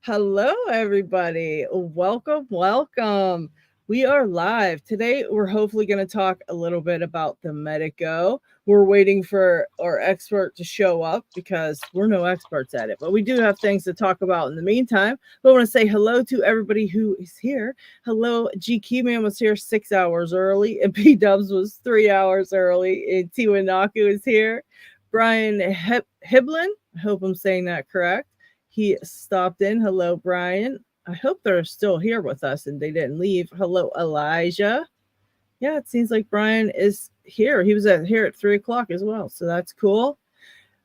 Hello, everybody. Welcome. We are live. Today, we're hopefully going to talk a little bit about the Medeco. We're waiting for our expert to show up because we're no experts at it, but we do have things to talk about in the meantime. But I want to say hello to everybody who is here. Hello, G Keyman was here 6 hours early, and P Dubs was 3 hours early, and Tiwanaku is here. Brian Hiblin, I hope I'm saying that correct. He stopped in. Hello, Brian. I hope they're still here with us and they didn't leave. Hello, Elijah. Yeah, it seems like Brian is here. He was here at 3 o'clock as well. So that's cool.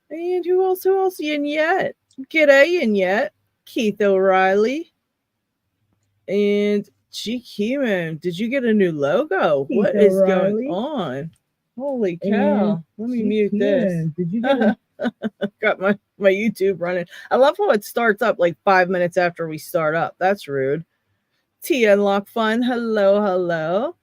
And who else? Yet. G'day, Yet. Keith O'Reilly. And G. Keyman. Did you get a new logo? Keith what is O'Reilly. Going on? Holy cow. Let me mute this. Did you get got my YouTube running. I love how it starts up like 5 minutes after we start up. That's rude. TN Lock Fun. Hello.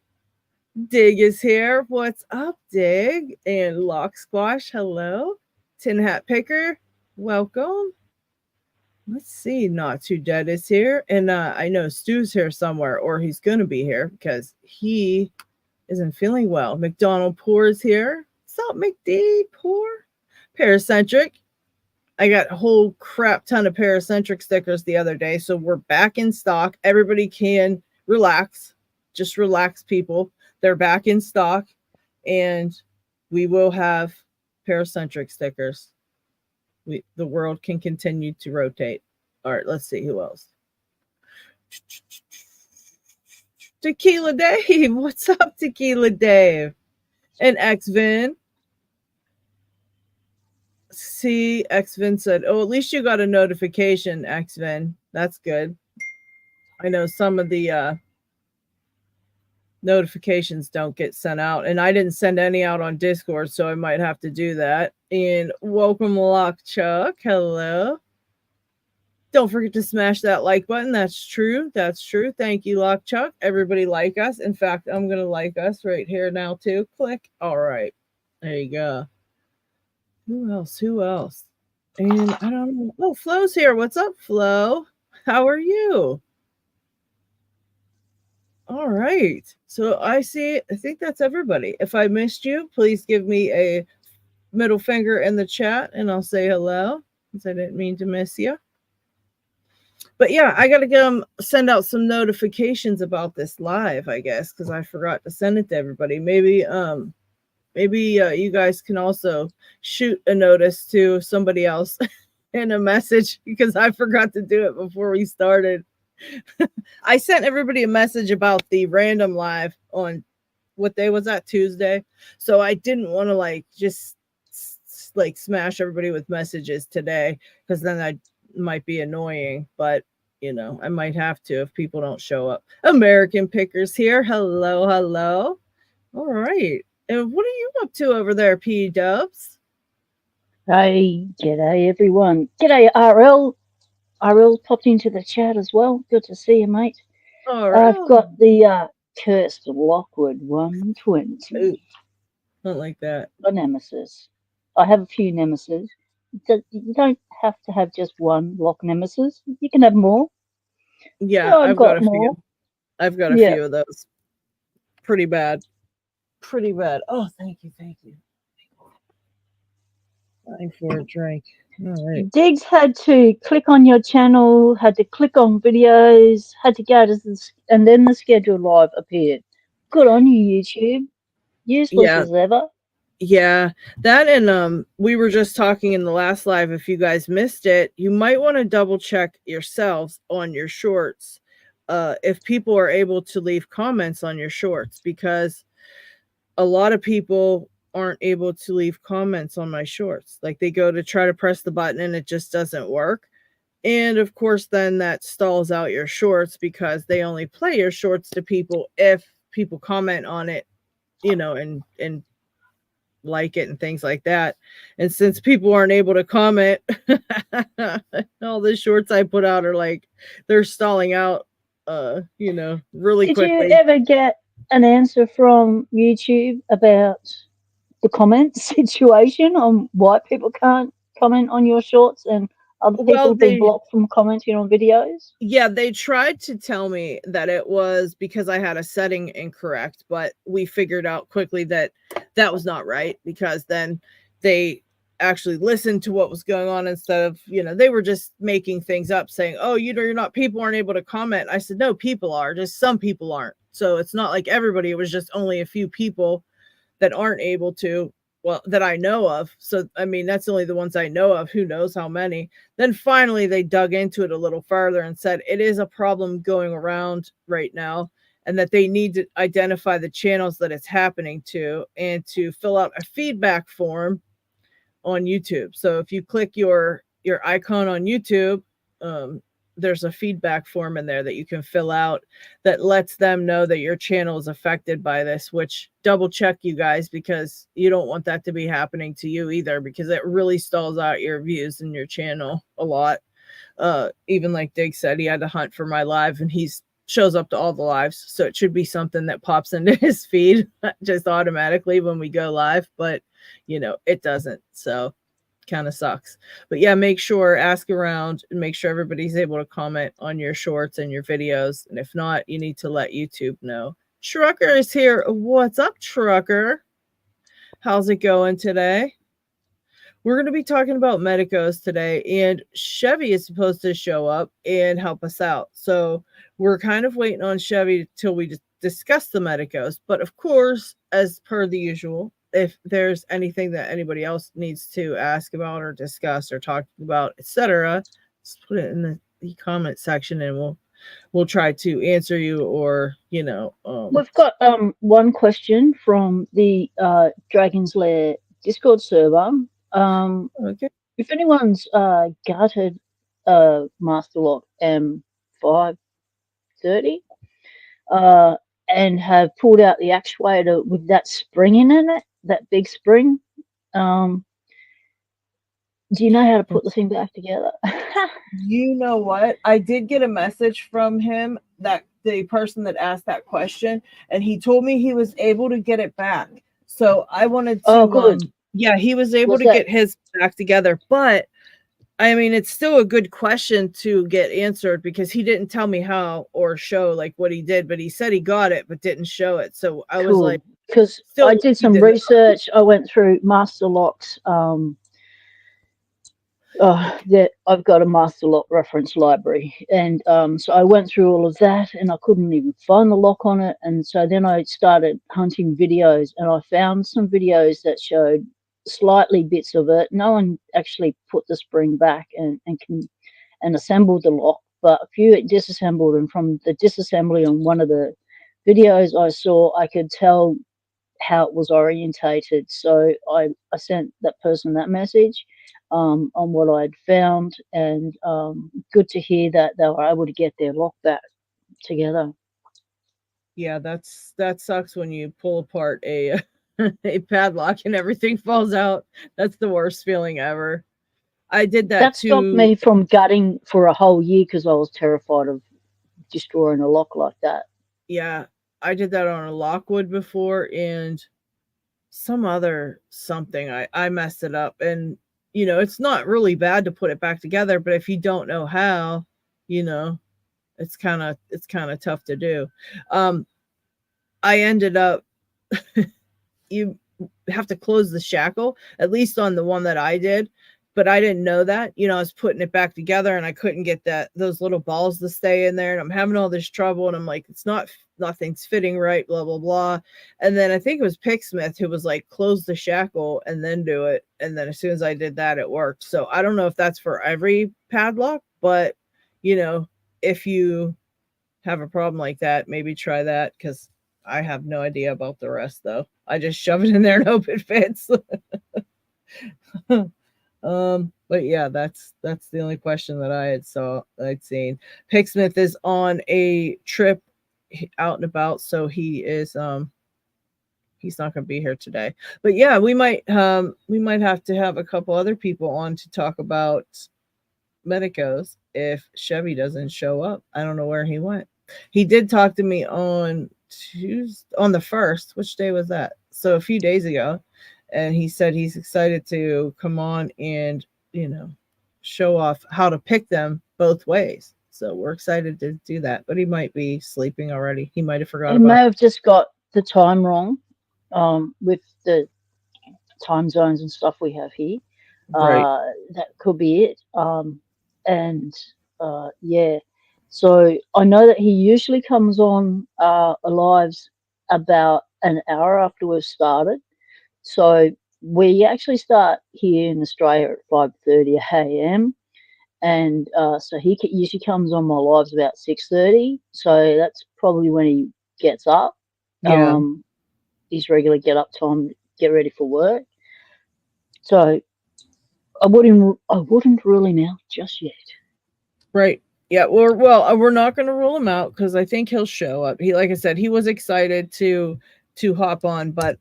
Dig is here. What's up, Dig? And Lock Squash. Hello. Tin Hat Picker. Welcome. Let's see. Not Too Dead is here. And I know Stu's here somewhere, or he's going to be here because he isn't feeling well. McDonald Poor is here. What's up, McD Poor? Paracentric. I got a whole crap ton of Paracentric stickers the other day, so we're back in stock. Everybody can relax. Just relax, people. They're back in stock, and we will have Paracentric stickers. The world can continue to rotate. All right, let's see who else. Tequila Dave. What's up, Tequila Dave? And X-Vin. See, X-Vin said, oh, at least you got a notification, X-Vin. That's good. I know some of the notifications don't get sent out, and I didn't send any out on Discord, so I might have to do that. And welcome, Lock Chuck. Hello. Don't forget to smash that like button. That's true. Thank you, Lock Chuck. Everybody like us. In fact, I'm going to like us right here now, too. Click. All right. There you go. Who else? And I don't know. Oh, Flo's here. What's up, Flo? How are you? All right. So I think that's everybody. If I missed you, please give me a middle finger in the chat and I'll say hello, because I didn't mean to miss you. But yeah, I got to send out some notifications about this live, I guess, because I forgot to send it to everybody. Maybe you guys can also shoot a notice to somebody else in a message, because I forgot to do it before we started. I sent everybody a message about the random live on what day was that? Tuesday. So I didn't want to just smash everybody with messages today, because then I might be annoying, but I might have to if people don't show up. American Pickers here. Hello. All right. And what are you up to over there, P Dubs? Hey, g'day everyone. G'day RL. RL popped into the chat as well. Good to see you, mate. All right. I've got the cursed Lockwood 120. Ooh, don't like that. A nemesis. I have a few nemesis. You don't have to have just one lock nemesis. You can have more. Yeah, I've got a more. Few. I've got a few of those. Pretty bad. Oh, thank you. Time for a drink. All right. Diggs had to click on your channel, had to click on videos, had to go to this, and then the schedule live appeared. Good on you, YouTube. Useless as ever. Yeah, that, and we were just talking in the last live. If you guys missed it, you might want to double check yourselves on your shorts if people are able to leave comments on your shorts, because a lot of people aren't able to leave comments on my shorts. Like, they go to try to press the button and it just doesn't work. And of course, then that stalls out your shorts, because they only play your shorts to people if people comment on it, and like it and things like that. And since people aren't able to comment, all the shorts I put out are they're stalling out, really quickly. Did you ever get an answer from YouTube about the comment situation on why people can't comment on your shorts and Other Well, people been blocked from commenting on videos? yeah, they tried to tell me that it was because I had a setting incorrect, but we figured out quickly that that was not right, because then they actually listened to what was going on instead of, they were just making things up saying, oh, you're not, people aren't able to comment. I said, no, people are, just some people aren't. So it's not like everybody, it was just only a few people that aren't able to, well, that I know of. So, I mean, that's only the ones I know of. Who knows how many? Then finally, they dug into it a little further and said it is a problem going around right now, and that they need to identify the channels that it's happening to and to fill out a feedback form on YouTube. So if you click your icon on YouTube, there's a feedback form in there that you can fill out that lets them know that your channel is affected by this, which double check, you guys, because you don't want that to be happening to you either, because it really stalls out your views in your channel a lot. Even like Dig said, he had to hunt for my live, and he's shows up to all the lives, so it should be something that pops into his feed just automatically when we go live, but it doesn't. So kind of sucks. But yeah, make sure, ask around and make sure everybody's able to comment on your shorts and your videos. And if not, you need to let YouTube know. Trucker is here. What's up, Trucker? How's it going today? We're going to be talking about Medecos today, and Chevy is supposed to show up and help us out. So we're kind of waiting on Chevy till we discuss the Medecos. But of course, as per the usual, if there's anything that anybody else needs to ask about or discuss or talk about, etc., just put it in the comment section, and we'll try to answer you, or We've got one question from the Dragon's Lair Discord server. Okay. If anyone's gutted Master Lock M530 and have pulled out the actuator with that spring in it, that big spring, do you know how to put the thing back together? You know what? I did get a message from him, that the person that asked that question, and he told me he was able to get it back. So I wanted to, Oh, good. Yeah, he was able to get his back together, but I mean, it's still a good question to get answered, because he didn't tell me how or show like what he did, but he said he got it but didn't show it. So I was like, because I did some research. I went through Master Lock's that I've got a Master Lock reference library, and so I went through all of that, and I couldn't even find the lock on it. And so then I started hunting videos, and I found some videos that showed slightly bits of it. No one actually put the spring back and assembled the lock, but a few it disassembled, and from the disassembly on one of the videos I saw, I could tell how it was orientated. So I sent that person that message on what I'd found, and good to hear that they were able to get their lock back together. Yeah, that sucks when you pull apart a a padlock and everything falls out. That's the worst feeling ever. I did that too. That stopped me from gutting for a whole year because I was terrified of destroying a lock like that. Yeah, I did that on a Lockwood before, and some other something. I messed it up, and it's not really bad to put it back together, but if you don't know how, it's kind of tough to do. I ended up you have to close the shackle, at least on the one that I did, but I didn't know that. I was putting it back together and I couldn't get those little balls to stay in there, and I'm having all this trouble, and I'm like, nothing's fitting right, blah blah blah. And then I think it was Picksmith who was like, close the shackle and then do it, and then as soon as I did that, it worked. So I don't know if that's for every padlock, but if you have a problem like that, maybe try that, because I have no idea about the rest though. I just shove it in there and hope it fits. But yeah, that's the only question that I'd seen. Picksmith is on a trip out and about, so he's not going to be here today. But yeah, we might have to have a couple other people on to talk about Medecos if Chevy doesn't show up. I don't know where he went. He did talk to me on Tuesday, on the 1st. Which day was that? So a few days ago, and he said he's excited to come on and show off how to pick them both ways. So we're excited to do that. But he might be sleeping already. He might have forgot He about may have just got the time wrong, with the time zones and stuff we have here. it. Right. That could be it. And yeah, so I know that he usually comes on lives about an hour after we've started. So we actually start here in Australia at 5:30 a.m. And so usually comes on my lives about 6:30. So that's probably when he gets up. Yeah. His regular get up time, get ready for work. So I wouldn't rule him out just yet. Right. Yeah. We're not going to rule him out because I think he'll show up. He, like I said, he was excited to hop on, but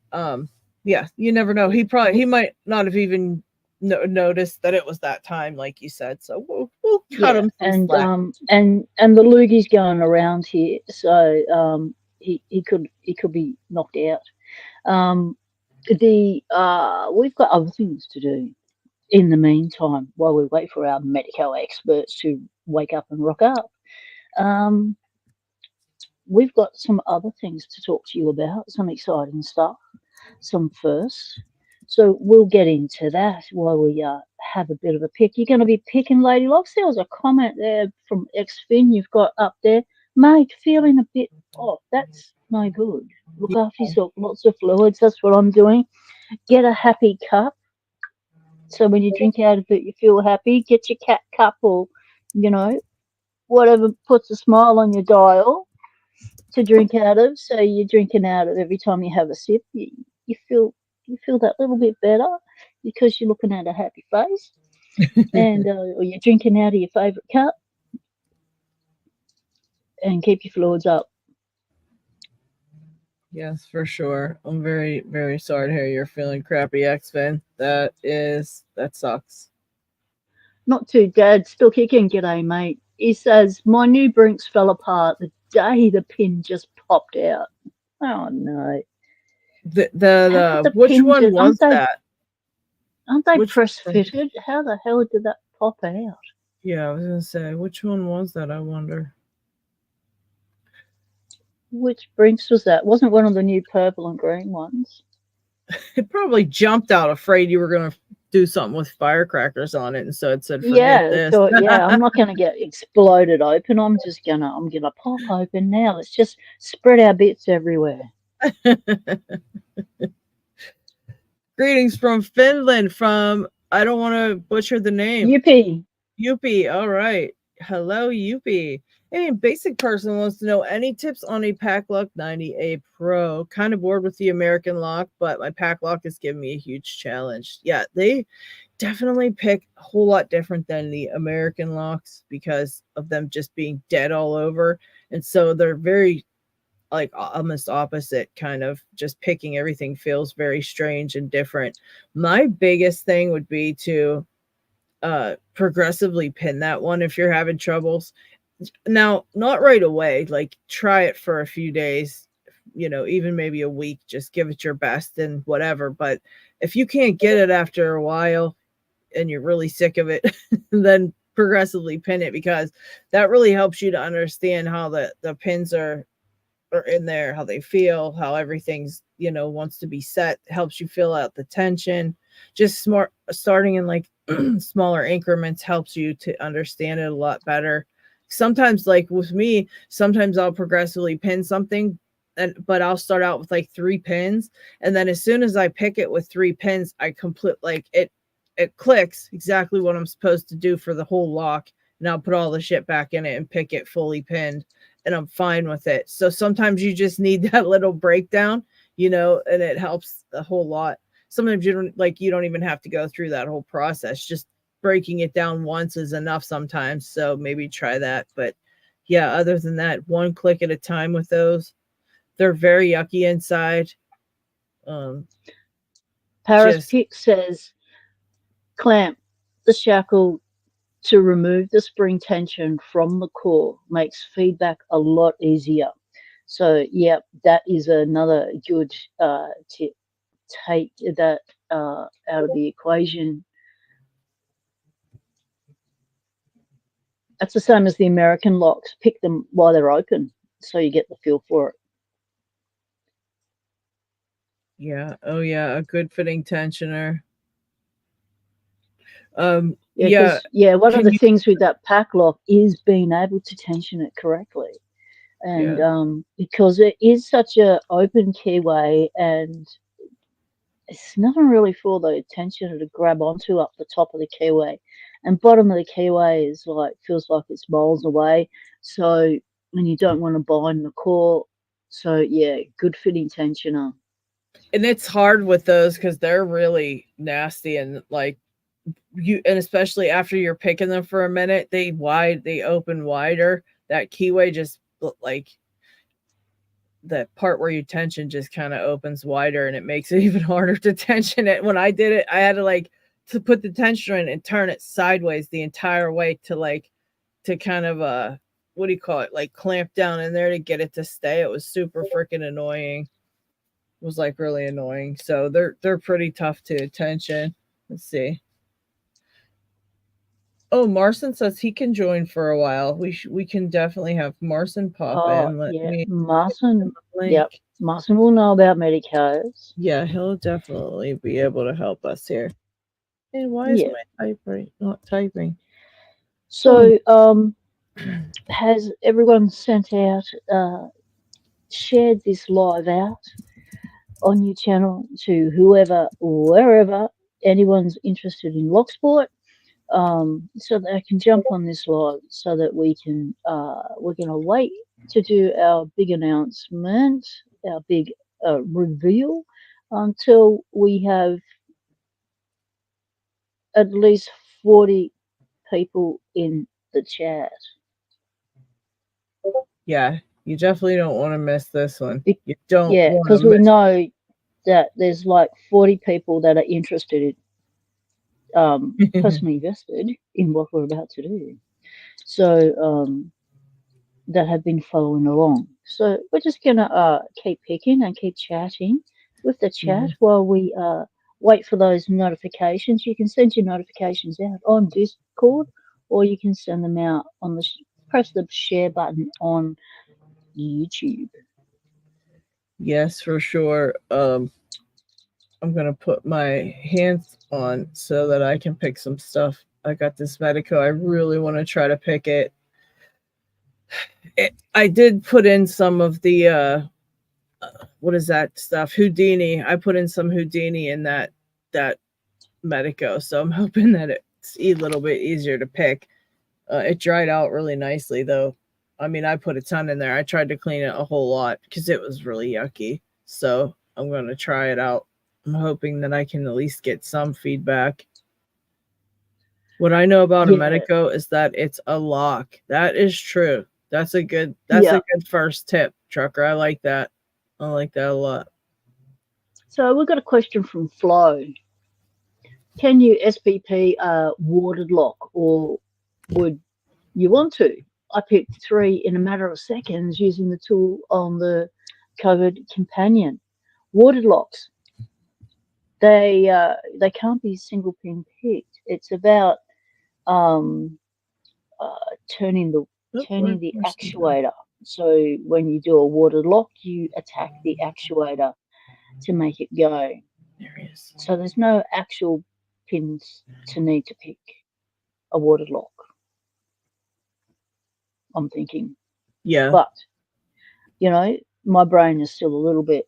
yeah, you never know. He might not have even noticed that it was that time, like you said. So we'll cut Yeah, him some and slack. the loogie's going around here, so he could be knocked out. The We've got other things to do in the meantime while we wait for our Medeco experts to wake up and rock up. Um, we've got some other things to talk to you about, some exciting stuff, some firsts. So we'll get into that while we have a bit of a pick. You're going to be picking Lady Locks. There was a comment there from XFin you've got up there. Mate, feeling a bit off. That's no good. Look after yourself. Lots of fluids. That's what I'm doing. Get a happy cup. So when you drink out of it, you feel happy. Get your cat cup or, you know, whatever puts a smile on your dial to drink out of. So you're drinking out of every time you have a sip. You feel that little bit better because you're looking at a happy face, and or you're drinking out of your favourite cup, and keep your fluids up. Yes, for sure. I'm very, very sorry to hear you're feeling crappy, X-Fin. That sucks. Not too dad, still kicking. G'day, mate. He says my new Brinks fell apart the day the pin just popped out. Oh no! How did the Which pin one just? was that? Aren't they Which press fitted? How the hell did that pop out? Yeah, I was gonna say, which one was that, I wonder? Which Brinks was that? Wasn't one of the new purple and green ones? It probably jumped out afraid you were gonna do something with firecrackers on it, and so it said, "Forget Yeah, this." so yeah, I'm not gonna get exploded open. I'm gonna pop open now. Let's just spread our bits everywhere. Greetings from Finland. From I don't want to butcher the name. Yippee! Yuppie. All right. Hello, Yuppie. Hey, basic person wants to know any tips on a Paclock 90A Pro. Kind of bored with the American lock, but my Paclock is giving me a huge challenge. Yeah, they definitely pick a whole lot different than the American locks because of them just being dead all over. And so they're very like almost opposite, kind of just picking everything feels very strange and different. My biggest thing would be to progressively pin that one if you're having troubles. Now, not right away, like try it for a few days, even maybe a week, just give it your best and whatever. But if you can't get it after a while and you're really sick of it, then progressively pin it, because that really helps you to understand how the pins are in there, how they feel, how everything's, wants to be set, helps you feel out the tension. Just smart starting in like smaller increments helps you to understand it a lot better. Sometimes, like with me, sometimes I'll progressively pin something, but I'll start out with like 3 pins, and then as soon as I pick it with 3 pins, I complete like it clicks exactly what I'm supposed to do for the whole lock, and I'll put all the shit back in it and pick it fully pinned, and I'm fine with it. So sometimes you just need that little breakdown, and it helps a whole lot. Sometimes you don't even have to go through that whole process. Just breaking it down once is enough sometimes. So maybe try that. But yeah, other than that, one click at a time with those. They're very yucky inside. Um, Paris just Pick says clamp the shackle to remove the spring tension from the core makes feedback a lot easier. So yeah, that is another good tip. Take that out of the equation. That's the same as the American locks. Pick them while they're open, so you get the feel for it. Yeah. Oh yeah, a good fitting tensioner. Yeah, Yeah. because one of Can the you? things with that Paclock is being able to tension it correctly, and Yeah. because it is such a open keyway, and it's nothing really for the tensioner to grab onto up the top of the keyway, and bottom of the keyway is like feels like it's miles away. So and you don't want to bind the core. So yeah, good fitting tensioner. And it's hard with those because they're really nasty and like you, and especially after you're picking them for a minute, they open wider. That keyway just like the part where you tension just kind of opens wider and it makes it even harder to tension it. When I did it, I had to like to put the tensioner in and turn it sideways the entire way to like to kind of what do you call it? Like clamp down in there to get it to stay. It was super freaking annoying. It was like really annoying. So they're pretty tough to tension. Let's see. Oh, Marson says he can join for a while. We can definitely have Marson pop Oh in. Let yeah, me give him Martin. a link. Yep, Martin will know about Medicos. Yeah, he'll definitely be able to help us here. And why is Yeah. my typewriter not typing? Oh, So has everyone sent out shared this live out on your channel to whoever, wherever anyone's interested in Locksport, so that I can jump on this live, so that we can. We're going to wait to do our big announcement, our big reveal, until we have at least 40 people in the chat. yeah. You definitely don't want to miss this one. Be- You don't yeah, want to because we miss. know that there's like 40 people that are interested, personally invested in what we're about to do. So that have been following along. So we're just gonna keep picking and keep chatting with the chat Yeah. while we wait for those notifications. You can send your notifications out on Discord, or you can send them out on the press the share button on YouTube. Yes, for sure. I'm gonna put my hands on so that I can pick some stuff. I got this Medeco. I really want to try to pick it. I did put in some of the what is that stuff? Houdini. I put in some Houdini in that Medeco, so I'm hoping that it's a little bit easier to pick. It dried out really nicely though. I mean, I put a ton in there. I tried to clean it a whole lot because it was really yucky. So I'm gonna try it out. I'm hoping that I can at least get some feedback. What I know about a Yeah, Medeco is that it's a lock. That is true. That's a yeah. good first tip, trucker. I like that. I like that a lot. So we've got a question from Flo. Can you SPP a warded lock, or would you want to? I picked three in a matter of seconds using the tool on the Covert Companion. Warded locks, they can't be single pin picked. It's about um, uh, turning the Oh, turning the Marcy go? actuator. So when you do a warded lock, you attack the actuator to make it go. There he is. So there's no actual pins to need to pick a warded lock, I'm thinking. Yeah. But, my brain is still a little bit,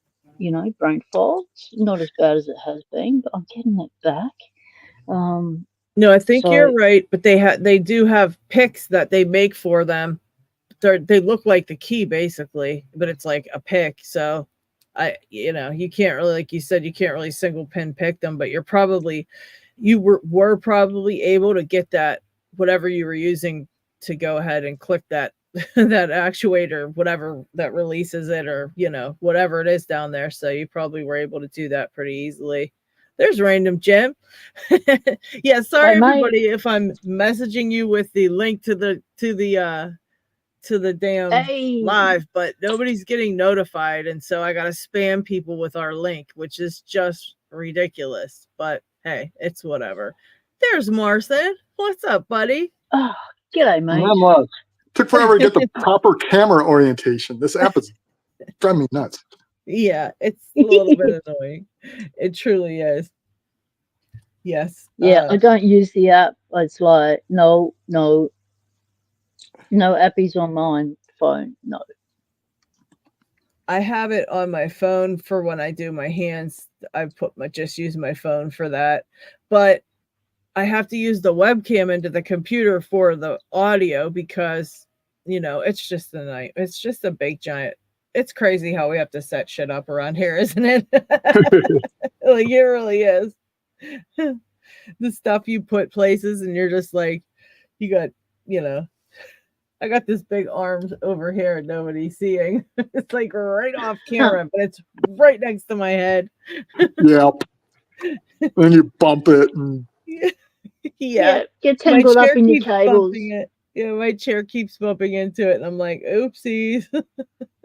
brain fog. It's not as bad as it has been, but I'm getting it back. No, I think So you're right, but they do have picks that they make for them. They look like the key basically, but it's like a pick. So you can't really, like you said, you can't really single pin pick them, but you were probably able to get that whatever you were using to go ahead and click that that actuator, whatever that releases it, or whatever it is down there. So you probably were able to do that pretty easily. There's Random Jim. Yeah, hey sorry mate, everybody if I'm messaging you with the link to the damn hey, live, but nobody's getting notified, and so I gotta spam people with our link, which is just ridiculous. But hey, it's whatever. There's Marson. What's up, buddy? oh, G'day, mate. Nonetheless, took forever to get the proper camera orientation. This app is driving me nuts. Yeah, it's a little bit annoying. It truly is. Yes. Yeah, I don't use the app. It's like no appies on my phone. No. I have it on my phone for when I do my hands. I just use my phone for that. But I have to use the webcam into the computer for the audio because, it's just a night. It's just a big giant. It's crazy how we have to set shit up around here, isn't it? Like, it really is. The stuff you put places and you're just like, you got, I got this big arm over here and nobody's seeing. It's like right off camera, but it's right next to my head. Yeah. Then you bump it. And... Yeah. Get tangled up in your cables. Yeah, my chair keeps bumping into it, and I'm like, oopsies.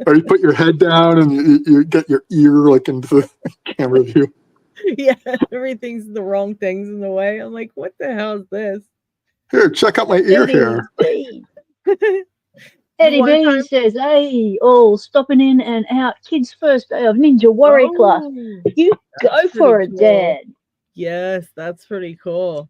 Or you put your head down and you get your ear like into the camera view. Yeah, everything's the wrong things in the way. I'm like, what the hell is this? Here, check out my ear hair. Eddie B says, hey, all stopping in and out. Kids' first day of Ninja Warrior class. You go for it, Dad. Yes, that's pretty cool.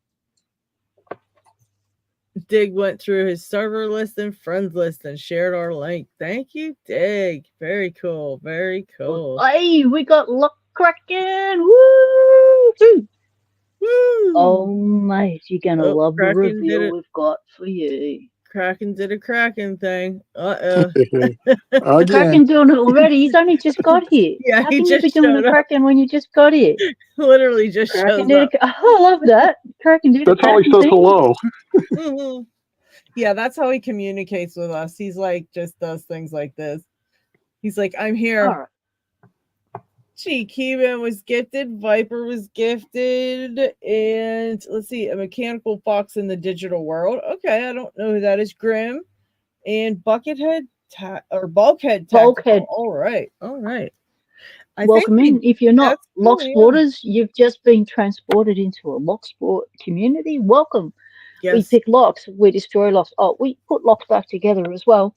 Dig went through his server list and friends list and shared our link. Thank you, Dig. Very cool. Very cool. Hey, we got Lockpicking. Woo! Woo! Oh, mate, you're going to love the reveal we've got for you. Kraken did a Kraken thing. Uh-oh. Kraken doing it already. He's only just got here. Yeah, how can you be doing a Kraken when you just got here? Literally just Kraken shows up. I love that. Kraken did That's how he says hello. Yeah, that's how he communicates with us. He's like, just does things like this. He's like, I'm here. All right. Gee, Keyman was gifted, Viper was gifted, and let's see, a mechanical fox in the digital world. Okay, I don't know who that is. Grim and Bulkhead. Bulkhead. All right. Welcome in. If you're not Locksporters, you've just been transported into a Locksport community. Welcome. Yes. We pick locks, we destroy locks. Oh, we put locks back together as well.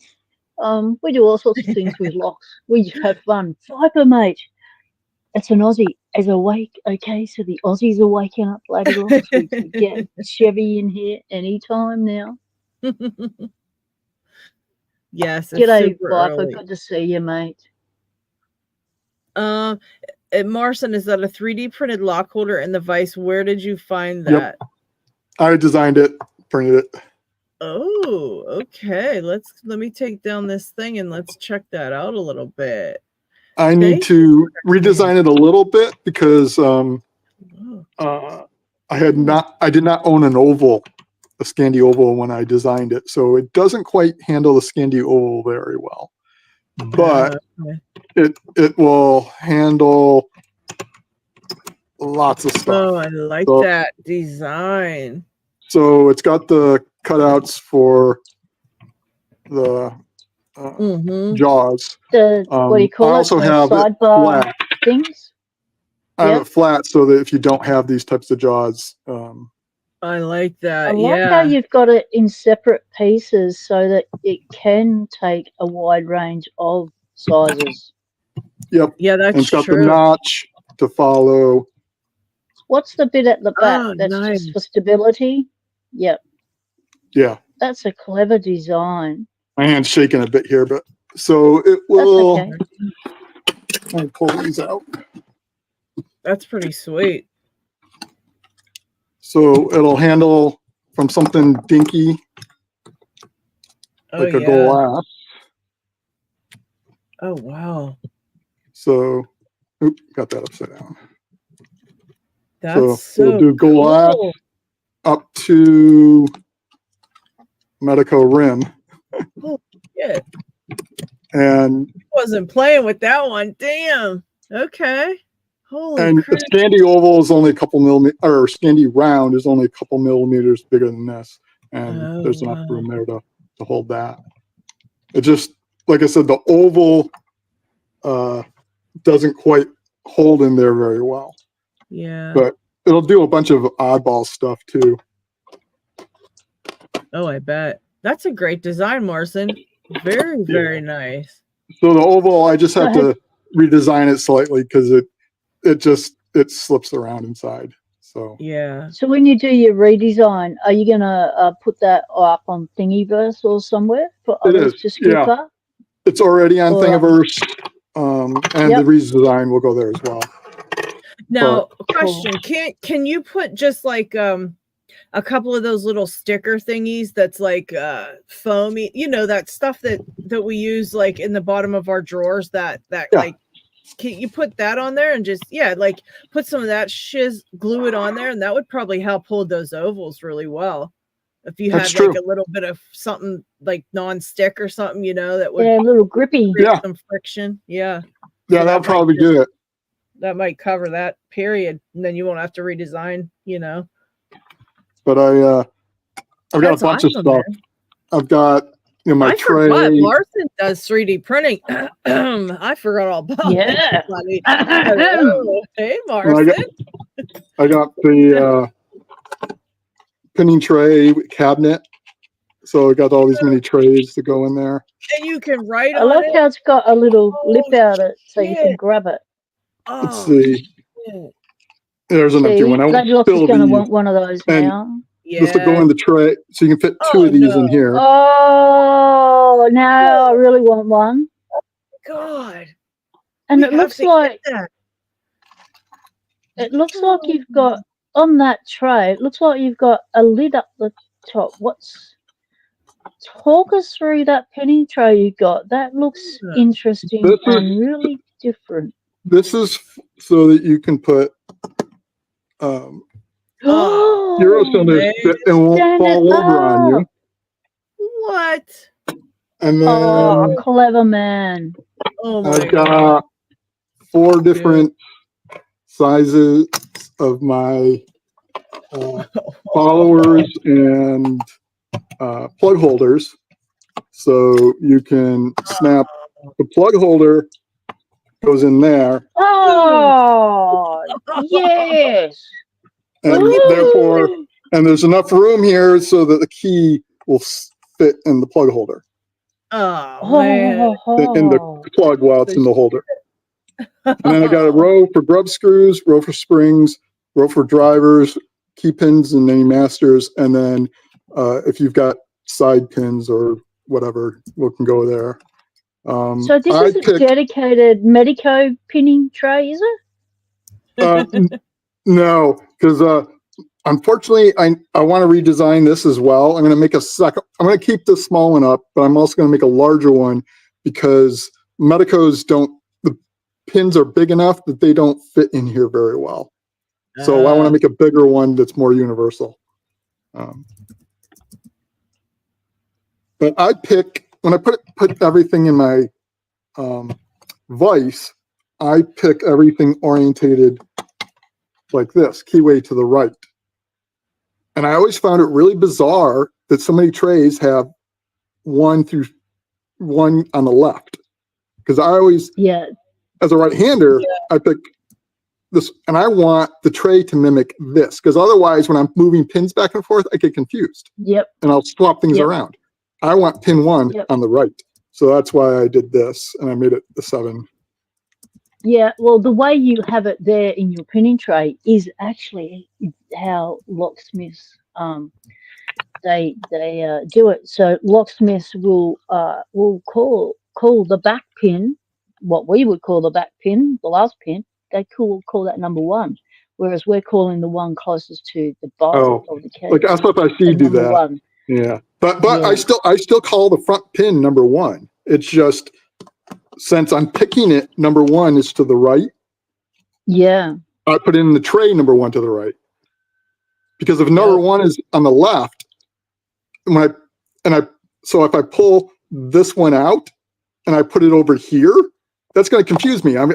We do all sorts of things with locks. We have fun. Viper, mate. It's an Aussie. As awake, okay, so the Aussies are waking up, bloody locks. We could get Chevy in here anytime now. Yes. G'day, Viper. Good to see you, mate. Marson, is that a 3D printed lock holder in the vise? Where did you find that? Yep. I designed it, printed it. Oh, okay. Let me take down this thing and let's check that out a little bit. I need to redesign it a little bit because I did not own an oval, a Scandi oval when I designed it, so it doesn't quite handle the Scandi oval very well. But it will handle lots of stuff. Oh, I like that design. So it's got the cutouts for the jaws. What do you call it? I also have it flat. Things? I have it flat so that if you don't have these types of jaws. I like that. I like how you've got it in separate pieces so that it can take a wide range of sizes. Yep. Yeah, that's true. It's got the notch to follow. What's the bit at the back? That's just for stability? Yep. Yeah. That's a clever design. My hand's shaking a bit here, but so it will. That's okay. Let me pull these out. That's pretty sweet. So it'll handle from something dinky, like a glass. Oh, wow. So, got that upside down. That's so we'll do glass cool. Up to Medeco rim. Oh, yeah. And wasn't playing with that one. Damn. Okay. Holy crap. The Scandi oval is only a couple millimeters, or Scandi round is only a couple millimeters bigger than this. And there's enough room there to hold that. It just, like I said, the oval doesn't quite hold in there very well. Yeah. But it'll do a bunch of oddball stuff too. Oh, I bet. That's a great design, Marcin. Very, very nice. So the oval, I just have to redesign it slightly because it slips around inside. So yeah. So when you do your redesign, are you gonna put that up on Thingiverse or somewhere for others to scoop up? It's already on Thingiverse, and the redesign will go there as well. Now, question: can you put just like a couple of those little sticker thingies that's like foamy, you know, that stuff that we use like in the bottom of our drawers, that like, can you put that on there and just like put some of that shiz, glue it on there, and that would probably help hold those ovals really well if you had like a little bit of something like non-stick or something, you know, that would a little grippy, some friction. So that'll probably do it. That might cover that period, and then you won't have to redesign, you know. But I've got a bunch of stuff. Man. I've got my tray. Marcin does 3D printing. I forgot all about that. Hello. Hey, Marcin. I got the pinning tray cabinet. So I got all these mini trays to go in there. And you can write on it. I like how it's got a little lip out it so you can grab it. Let's see. There's an empty one. Lock's is going to want one of those now. Just to go in the tray, so you can fit two of these in here. Oh, now I really want one. God. And it looks like you've got on that tray. It looks like you've got a lid up the top. Talk us through that penny tray you got. That looks interesting and really different. This is so that you can put Euro cylinders that it won't fall over on you. What? And then clever man. I've got 4 different sizes of my followers and plug holders. So you can snap the plug holder, goes in there. Oh, yes. And therefore, there's enough room here so that the key will fit in the plug holder. Man. In the plug while it's in the holder. And then I got a row for grub screws, row for springs, row for drivers, key pins, and any masters. And then if you've got side pins or whatever, we can go there. So this is a dedicated Medeco pinning tray, is it? No, because unfortunately, I want to redesign this as well. I'm going to make a second. I'm going to keep this small one up, but I'm also going to make a larger one because Medecos the pins are big enough that they don't fit in here very well. So I want to make a bigger one that's more universal. But I pick, when I put everything in my vise, I pick everything orientated like this, keyway to the right. And I always found it really bizarre that so many trays have 1 through 1 on the left. Because I always, as a right-hander, I pick this, and I want the tray to mimic this. Because otherwise, when I'm moving pins back and forth, I get confused. Yep. And I'll swap things around. I want pin 1 on the right. So that's why I did this, and I made it the 7. Yeah, well, the way you have it there in your pinning tray is actually how locksmiths they do it. So locksmiths will call the back pin, what we would call the back pin, the last pin, they call that number 1, whereas we're calling the one closest to the bottom of the case. Like SFIC do that. 1. Yeah, but I still call the front pin number 1. It's just, since I'm picking it, number 1 is to the right. Yeah. I put in the tray number 1 to the right. Because if number 1 is on the left, so if I pull this one out and I put it over here, that's going to confuse me. I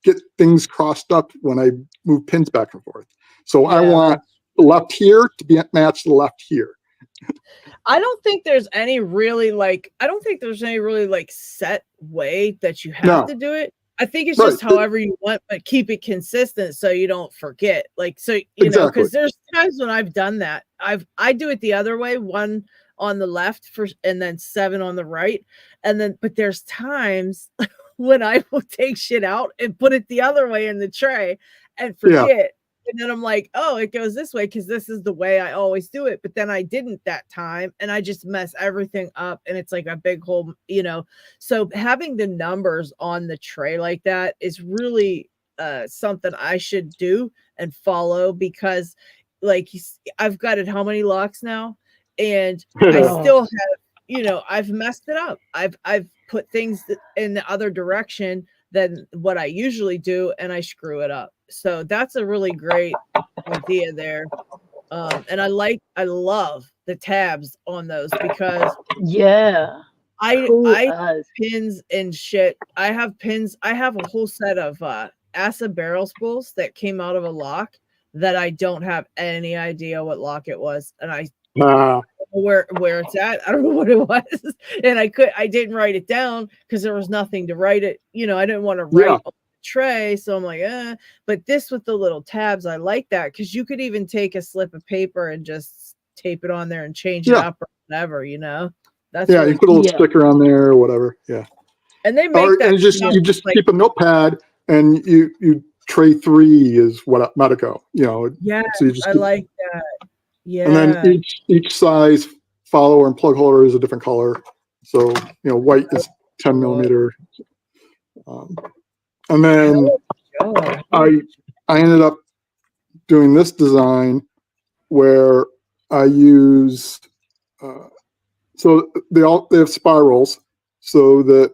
get things crossed up when I move pins back and forth. So I want the left here to be matched to the left here. I don't think there's any really set way that you have to do it. I think it's just however you want, but keep it consistent so you don't forget. Like, so, you know, because there's times when I've done that. I do it the other way, 1 on the left and then 7 on the right. And then, but there's times when I will take shit out and put it the other way in the tray and forget. And then I'm like, oh, it goes this way because this is the way I always do it. But then I didn't that time and I just mess everything up and it's like a big hole, you know. So having the numbers on the tray like that is really something I should do and follow, because like I've got it how many locks now, and I still have, you know, I've messed it up. I've put things in the other direction than what I usually do, and I screw it up. So that's a really great idea there. And I love the tabs on those because I have pins and shit. I have pins. I have a whole set of acid barrel spools that came out of a lock that I don't have any idea what lock it was, and I where it's at. I don't know what it was, and I didn't write it down because there was nothing to write it. You know, I didn't want to write on the tray, so I'm like, But this with the little tabs, I like that because you could even take a slip of paper and just tape it on there and change it up or whatever. You know, that's you put a little sticker on there or whatever. Yeah, and they make that. And you just keep a notepad and you tray 3 is what Medeco. You know, so you just I like that. Yeah. And then each size follower and plug holder is a different color. So, you know, white is 10 millimeter. And then I ended up doing this design where I use, so they have spirals, so that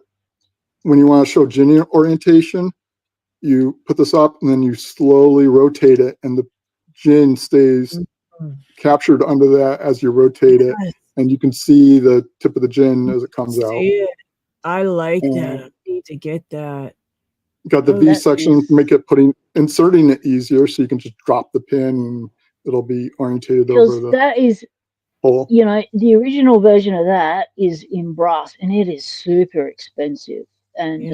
when you want to show gin orientation, you put this up and then you slowly rotate it and the gin stays captured under that as you rotate it, and you can see the tip of the gin as it comes out. I like that. I need to get that. Got the V section to make it inserting it easier, so you can just drop the pin and it'll be orientated over the that is hole. You know, the original version of that is in brass and it is super expensive, and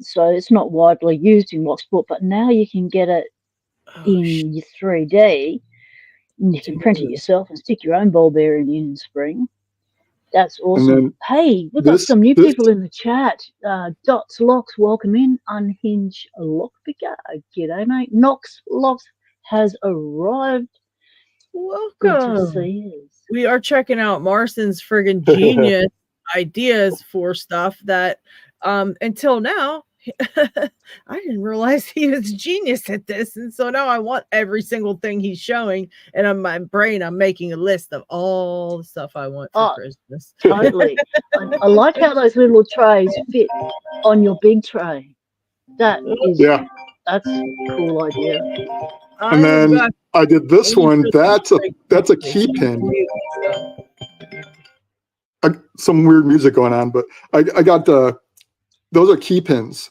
so it's not widely used in Locksport, but now you can get it in your 3D. You can print it yourself and stick your own ball bearing in spring. That's awesome. Hey, we've got some new people in the chat. Dots Locks, welcome in. Unhinged Lockpicker, g'day mate. Knox Locks has arrived. Welcome. Good to see you. We are checking out Marston's friggin' genius ideas for stuff that until now I didn't realize he was a genius at this, and so now I want every single thing he's showing, and in my brain I'm making a list of all the stuff I want for Christmas. Totally. I like how those little trays fit on your big tray. That is that's a cool idea. And then I did this one. That's a key pin. Some weird music going on, but I got those are key pins.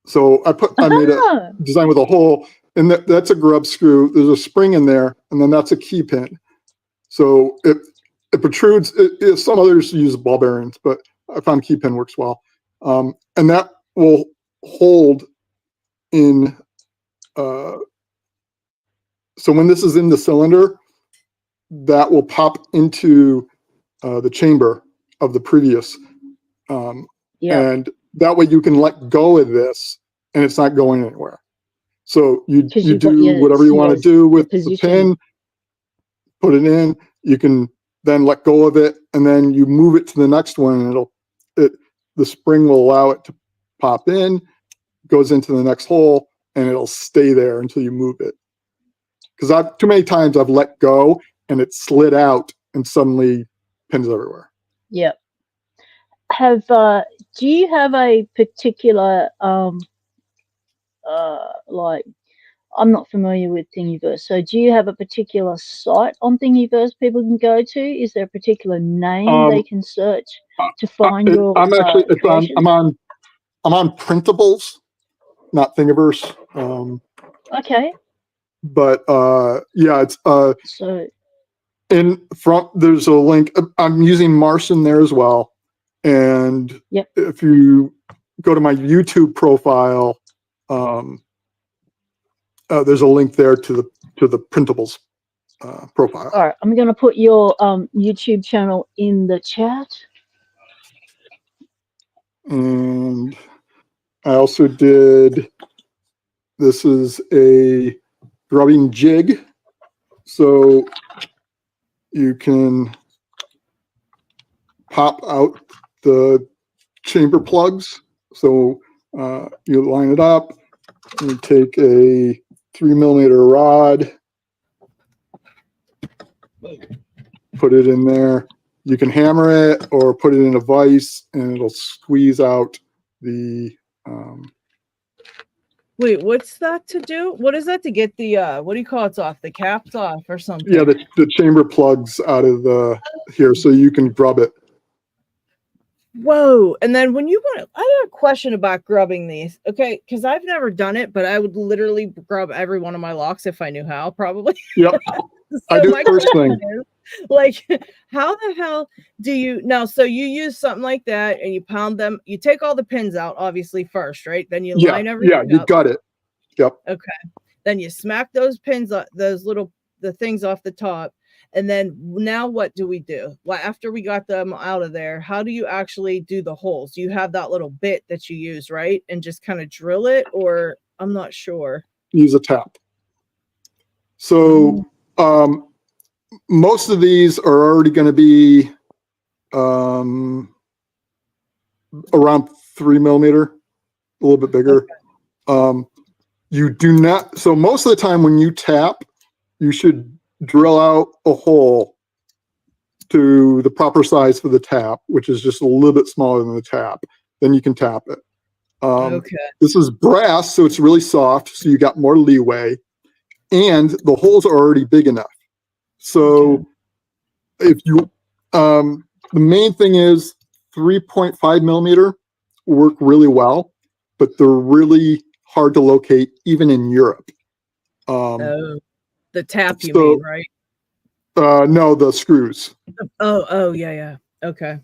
So I made a design with a hole, and that's a grub screw. There's a spring in there, and then that's a key pin. So it protrudes. Some others use ball bearings, but I found key pin works well. And that will hold in. So when this is in the cylinder, that will pop into the chamber of the previous. And that way you can let go of this and it's not going anywhere. So you do whatever you want to do with the pin, put it in, you can then let go of it, and then you move it to the next one, and the spring will allow it to pop in, goes into the next hole, and it'll stay there until you move it. Because too many times I've let go and it slid out and suddenly pins everywhere. Yep. Do you have a particular like, I'm not familiar with Thingiverse, so do you have a particular site on Thingiverse people can go to? Is there a particular name they can search to find your I'm on Printables, not Thingiverse. Okay. But it's so in front there's a link. I'm using Marson there as well. And if you go to my YouTube profile, there's a link there to the printables. profile. All right, I'm going to put your YouTube channel in the chat. And I also did, this is a grubbing jig. So you can pop out the chamber plugs. So you line it up, you take a 3mm rod, put it in there. You can hammer it or put it in a vise and it'll squeeze out the Wait, what's that to do? What is that to get the what do you call it off? The caps off or something? yeah, the chamber plugs out of the here so you can grub it. Whoa. And then when you want to, I have a question about grubbing these. Okay, because I've never done it, but I would literally grub every one of my locks if I knew how, probably. Yep. So I do my first thing. question is, like, how the hell do you now? So you use something like that and you pound them, you take all the pins out, obviously, first, right? Then you line everything you up. got it. Yep. Okay. Then you smack those pins, those little the things off the top. And then now what do we do? Well, after we got them out of there, how do you actually do the holes? You have that little bit that you use, right? And just kind of drill it, or I'm not sure. Use a tap. So most of these are already going to be around 3mm, a little bit bigger. Okay. You do not, so most of the time when you tap, you should drill out a hole to the proper size for the tap, which is just a little bit smaller than the tap. Then you can tap it. Okay. This is brass, so it's really soft, so you got more leeway. And the holes are already big enough. So if you, the main thing is 3.5mm work really well, but they're really hard to locate even in Europe. The tap, you mean, right? No, the screws. Oh, yeah. Okay.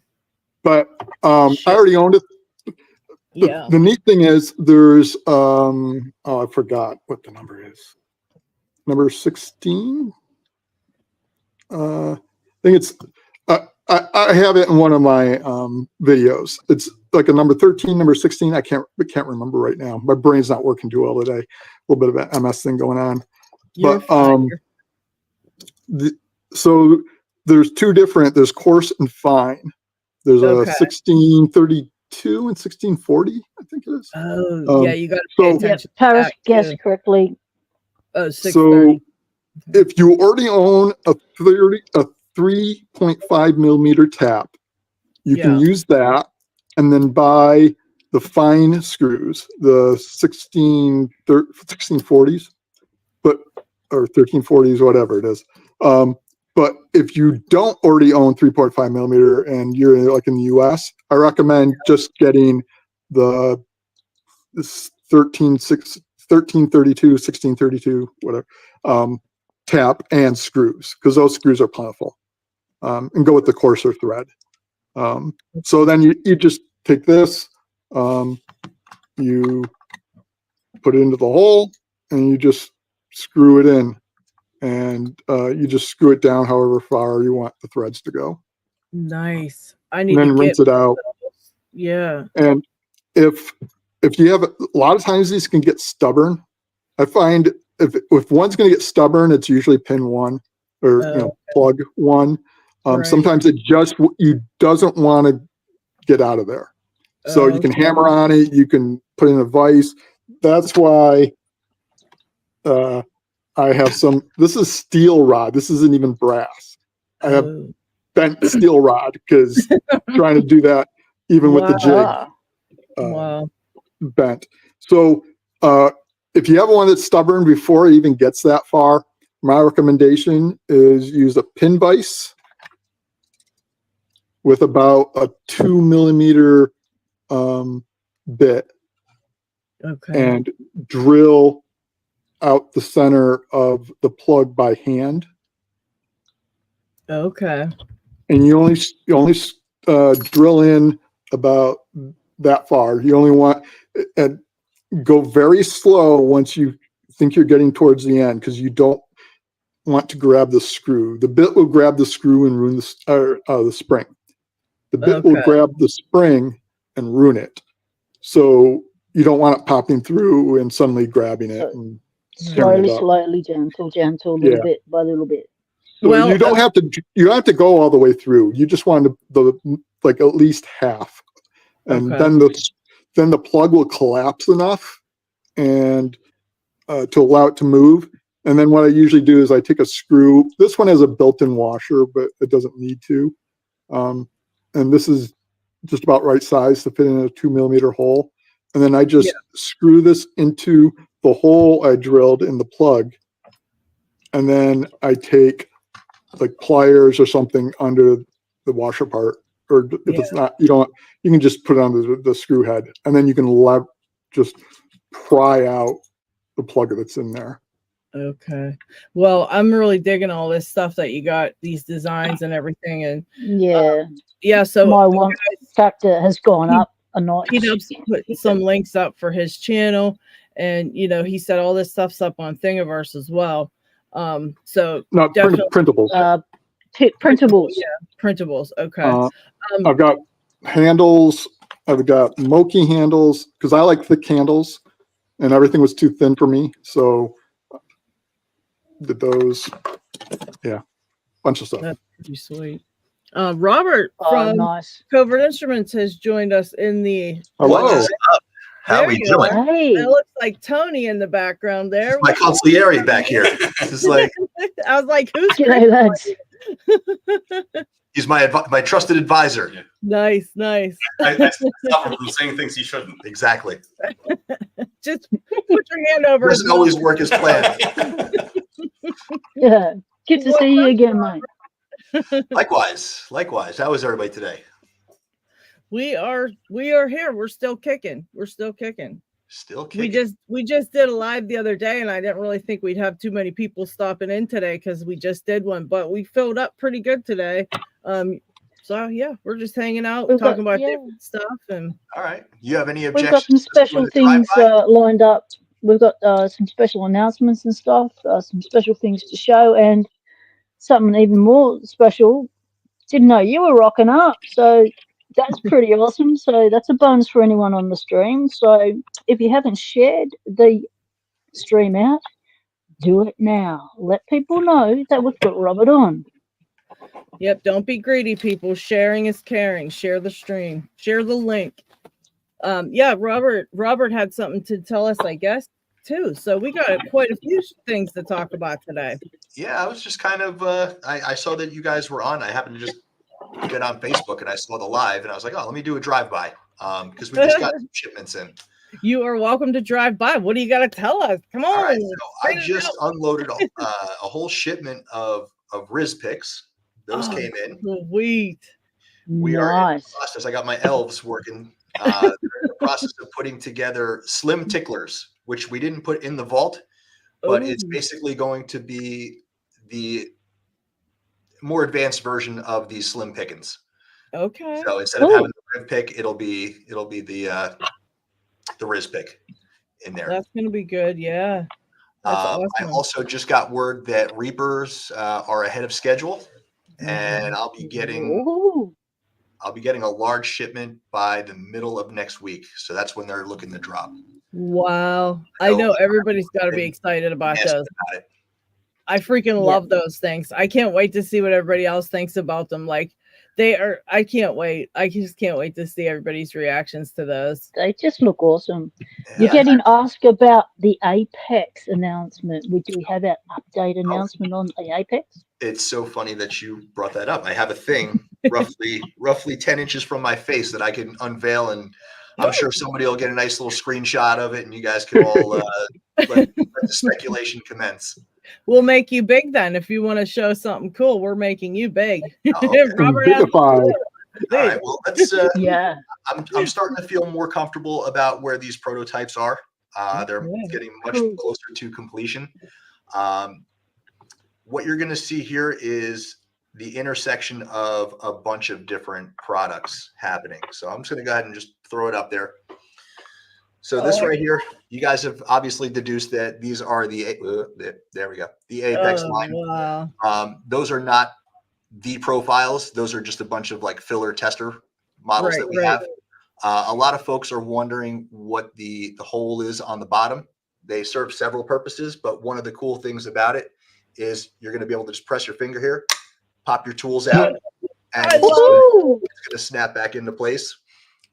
But I already owned it. The neat thing is there's, oh, I forgot what the number is. Number 16. I think it's, I have it in one of my videos. It's like a number 13, number 16. I can't remember right now. My brain's not working too well today. A little bit of an MS thing going on. But so there's two different, there's coarse and fine. There's a 1632 and 1640, I think it is. Oh, yeah, you got to pay attention. Paris guessed correctly. Oh, 630. So if you already own a 3.5mm tap, you can use that and then buy the fine screws, the 1640s, or 1340s, whatever it is. But if you don't already own 3.5mm and you're like in the US, I recommend just getting the 1332, 1632, whatever, tap and screws, because those screws are plentiful. And go with the coarser thread. So then you just take this, you put it into the hole, and you just screw it in. And you just screw it down however far you want the threads to go. Nice. I need and then to rinse it out. Yeah. And if you have a lot of times these can get stubborn. I find if one's going to get stubborn, it's usually pin one or plug one. Sometimes it just doesn't want to get out of there. So you can hammer on it. You can put in a vise. That's why. I have some, this is steel rod. This isn't even brass. I have bent steel rod because trying to do that even with the jig. Bent. So if you have one that's stubborn before it even gets that far, my recommendation is use a pin vise with about a 2mm bit. And drill out the center of the plug by hand. Okay. And you only drill in about that far. You only want, and go very slow once you think you're getting towards the end, because you don't, want to grab the screw. The bit will grab the screw and ruin the spring. The bit will grab the spring and ruin it. So you don't want it popping through and suddenly grabbing it. And slowly, gentle, little bit by little bit. So well, you don't have to go all the way through. You just want the like at least half, and then the plug will collapse enough and to allow it to move. And then what I usually do is I take a screw. This one has a built-in washer, but it doesn't need to. And this is just about right size to fit in a 2 millimeter hole. And then I just screw this into the hole I drilled in the plug. And then I take like pliers or something under the washer part, or if it's not, you can just put it on the screw head, and then you can just pry out the plug that's in there. Okay. Well, I'm really digging all this stuff that you got, these designs and everything. And so my one factor has gone up a notch. He does put some links up for his channel, and he said all this stuff's up on Thingiverse as well. So not printables. Printables. Yeah, printables. Okay. I've got handles. I've got Moki handles because I like thick handles, and everything was too thin for me. So did those. Yeah, bunch of stuff. That's pretty sweet. Robert from Covert Instruments has joined us in the. Hello. How are we doing? Hey. It looks like Tony in the background there. My consigliere back here. It's like I was like, who's he's my trusted advisor. Nice. I suffer from saying things he shouldn't. Exactly. Just put your hand over. Doesn't always work as planned. Yeah. Good to see you again, mate. Likewise. How is everybody today? We are here. We're still kicking. Still kicking. We just did a live the other day, and I didn't really think we'd have too many people stopping in today because we just did one, but we filled up pretty good today. So yeah, we're just hanging out, talking about different stuff. And all right, you have any objections? We've got some special things lined up. We've got some special announcements and stuff, some special things to show, and something even more special. Didn't know you were rocking up, so that's pretty awesome. So that's a bonus for anyone on the stream. So if you haven't shared the stream out, do it now. Let people know that we've got Robert on. Yep, don't be greedy, people. Sharing is caring. Share the stream. Share the link. Robert had something to tell us, I guess, too. So we got quite a few things to talk about today. Yeah, I was just kind of I saw that you guys were on. I happened to just get on Facebook and I saw the live and I was like, oh, let me do a drive-by because we just got some shipments in. You are welcome to drive by. What do you got to tell us? Come on. All right, so I just unloaded a whole shipment of Riz picks. Those came in. Sweet. We are in the process. I got my elves working. They're in the process of putting together slim ticklers, which we didn't put in the vault, but it's basically going to be the more advanced version of these slim pickings. Okay. So instead of having the Riv pick, it'll be the Riz pick in there. That's gonna be good. Yeah. That's awesome. I also just got word that Reapers are ahead of schedule, and I'll be getting a large shipment by the middle of next week. So that's when they're looking to drop. Wow. I know everybody's got to be excited about those. I freaking love those things. I can't wait to see what everybody else thinks about them. Like I can't wait. I just can't wait to see everybody's reactions to those. They just look awesome. Yeah. You're getting asked about the Apex announcement. Do we have an update announcement on the Apex? It's so funny that you brought that up. I have a thing roughly 10 inches from my face that I can unveil, and I'm sure somebody will get a nice little screenshot of it, and you guys can all let the speculation commence. We'll make you big then. If you want to show something cool, we're making you big. Robert all right, well, let's. I'm starting to feel more comfortable about where these prototypes are. They're getting much closer to completion. What you're going to see here is the intersection of a bunch of different products happening. So I'm just going to go ahead and just throw it up there. So this right here, you guys have obviously deduced that these are the there we go, the Apex line. Wow. Those are not the profiles. Those are just a bunch of like filler tester models that we have. A lot of folks are wondering what the hole is on the bottom. They serve several purposes, but one of the cool things about it is you're going to be able to just press your finger here, pop your tools out, and it's going to snap back into place.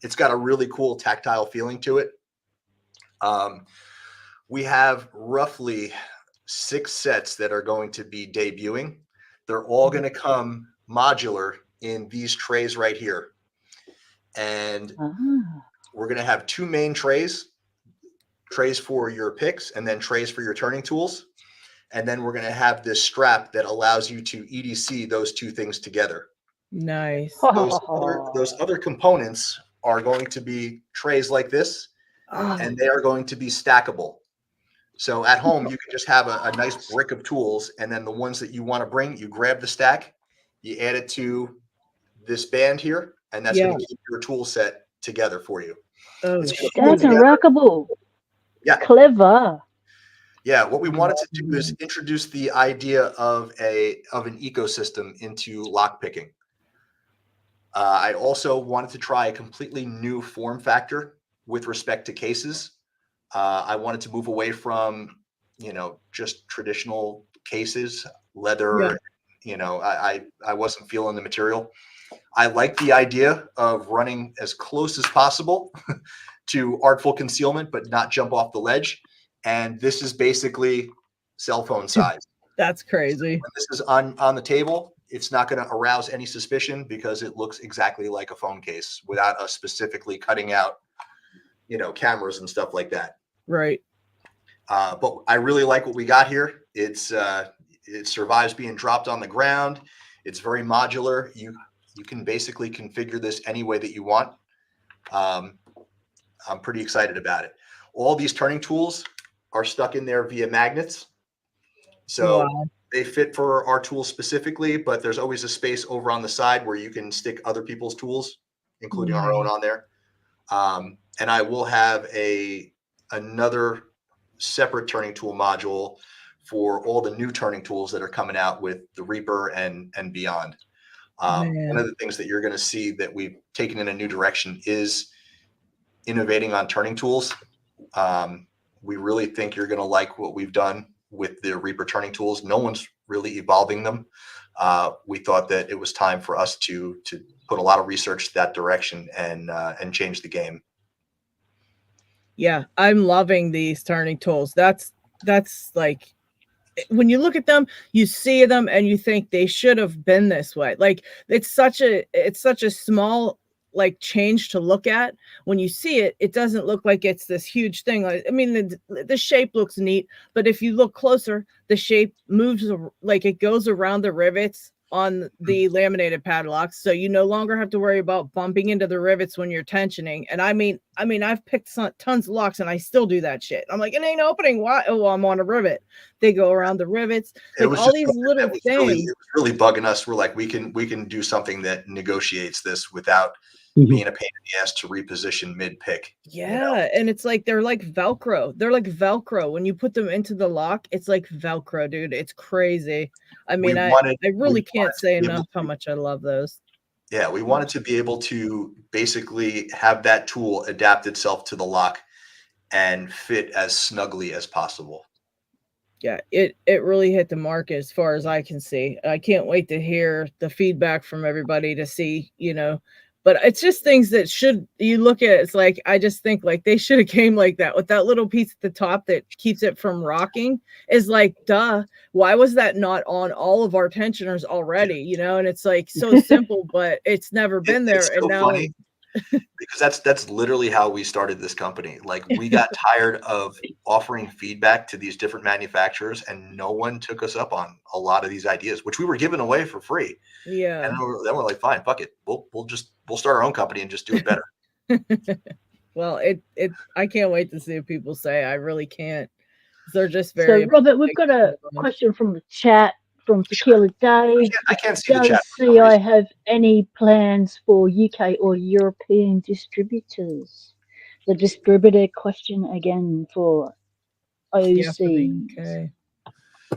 It's got a really cool tactile feeling to it. We have roughly 6 sets that are going to be debuting. They're all going to come modular in these trays right here. And we're going to have 2 main trays for your picks and then trays for your turning tools. And then we're going to have this strap that allows you to EDC those 2 things together. Nice. Those other components are going to be trays like this, and they are going to be stackable. So at home, you can just have a nice brick of tools, and then the ones that you want to bring, you grab the stack, you add it to this band here, and that's going to keep your tool set together for you. Stack and rackable. Yeah. Clever. Yeah, what we wanted to do is introduce the idea of an ecosystem into lockpicking. I also wanted to try a completely new form factor with respect to cases. I wanted to move away from, just traditional cases, leather. I wasn't feeling the material. I like the idea of running as close as possible to artful concealment, but not jump off the ledge. And this is basically cell phone size. That's crazy. When this is on the table, it's not going to arouse any suspicion because it looks exactly like a phone case without us specifically cutting out, cameras and stuff like that. Right. But I really like what we got here. It survives being dropped on the ground. It's very modular. You can basically configure this any way that you want. I'm pretty excited about it. All these turning tools are stuck in there via magnets. So they fit for our tools specifically, but there's always a space over on the side where you can stick other people's tools, including our own on there. And I will have another separate turning tool module for all the new turning tools that are coming out with the Reaper and beyond. One of the things that you're going to see that we've taken in a new direction is innovating on turning tools. We really think you're going to like what we've done with the Reaper turning tools. No one's really evolving them. We thought that it was time for us to put a lot of research that direction and change the game. Yeah, I'm loving these turning tools. That's like, when you look at them, you see them and you think they should have been this way. Like it's such a small change to look at. When you see it, it doesn't look like it's this huge thing. Like, I mean, the shape looks neat, but if you look closer, the shape moves, like it goes around the rivets on the laminated padlocks, so you no longer have to worry about bumping into the rivets when you're tensioning. And I mean I've picked tons of locks and I still do that shit. I'm like, it ain't opening. Why? Oh, well, I'm on a rivet. They go around the rivets. Like all these little things. It was really bugging us. We're like, we can do something that negotiates this without being a pain in the ass to reposition mid-pick. Yeah, and it's like they're like Velcro. They're like Velcro. When you put them into the lock, it's like Velcro, dude. It's crazy. I mean, I really can't say enough how much I love those. Yeah, we wanted to be able to basically have that tool adapt itself to the lock and fit as snugly as possible. Yeah, it really hit the mark as far as I can see. I can't wait to hear the feedback from everybody to see, but it's just things that you look at, it's like, I just think like they should have came like that with that little piece at the top that keeps it from rocking. Is like, duh, why was that not on all of our tensioners already? And it's like so simple, but it's never been there. And now funny, because that's literally how we started this company. Like we got tired of offering feedback to these different manufacturers and no one took us up on a lot of these ideas, which we were giving away for free. Yeah. And then we're like, fine, fuck it. We'll start our own company and just do it better. Well, I can't wait to see what people say. I really can't. They're just very. So Robert, we've got a question from the chat from Tequila Dave. I can't see the chat. I have any plans for UK or European distributors? the distributor question again for Yeah, for the OC. UK.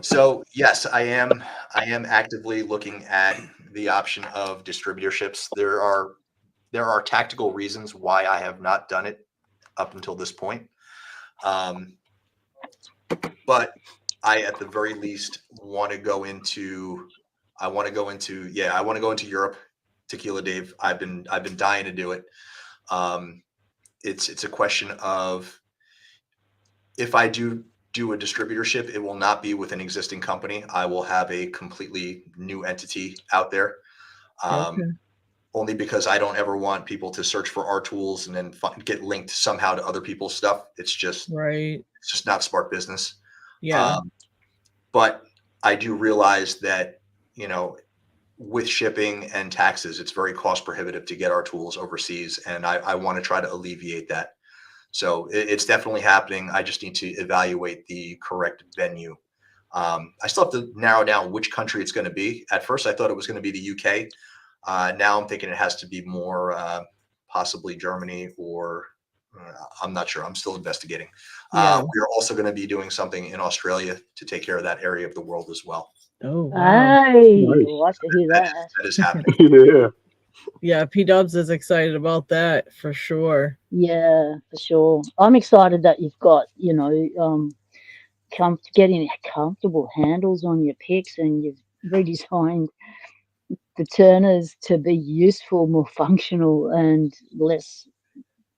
So yes, I am actively looking at the option of distributorships. There are tactical reasons why I have not done it up until this point. But I, at the very least, want to go into. I want to go into. Yeah, I want to go into Europe. Tequila Dave. I've been dying to do it. It's a question of, if I do a distributorship, it will not be with an existing company. I will have a completely new entity out there. Okay. Only because I don't ever want people to search for our tools and then get linked somehow to other people's stuff. It's just not smart business. Yeah. But I do realize that, with shipping and taxes, it's very cost prohibitive to get our tools overseas. And I want to try to alleviate that. So it's definitely happening. I just need to evaluate the correct venue. I still have to narrow down which country it's going to be. At first, I thought it was going to be the UK. Now I'm thinking it has to be more possibly Germany, or I'm not sure. I'm still investigating. Yeah. We're also going to be doing something in Australia to take care of that area of the world as well. Oh, wow. Hey, Nice. like to hear that. That is happening. Yeah. Yeah, P Dubs is excited about that for sure. Yeah, for sure. I'm excited that you've got, getting comfortable handles on your picks, and you've redesigned the turners to be useful, more functional, and less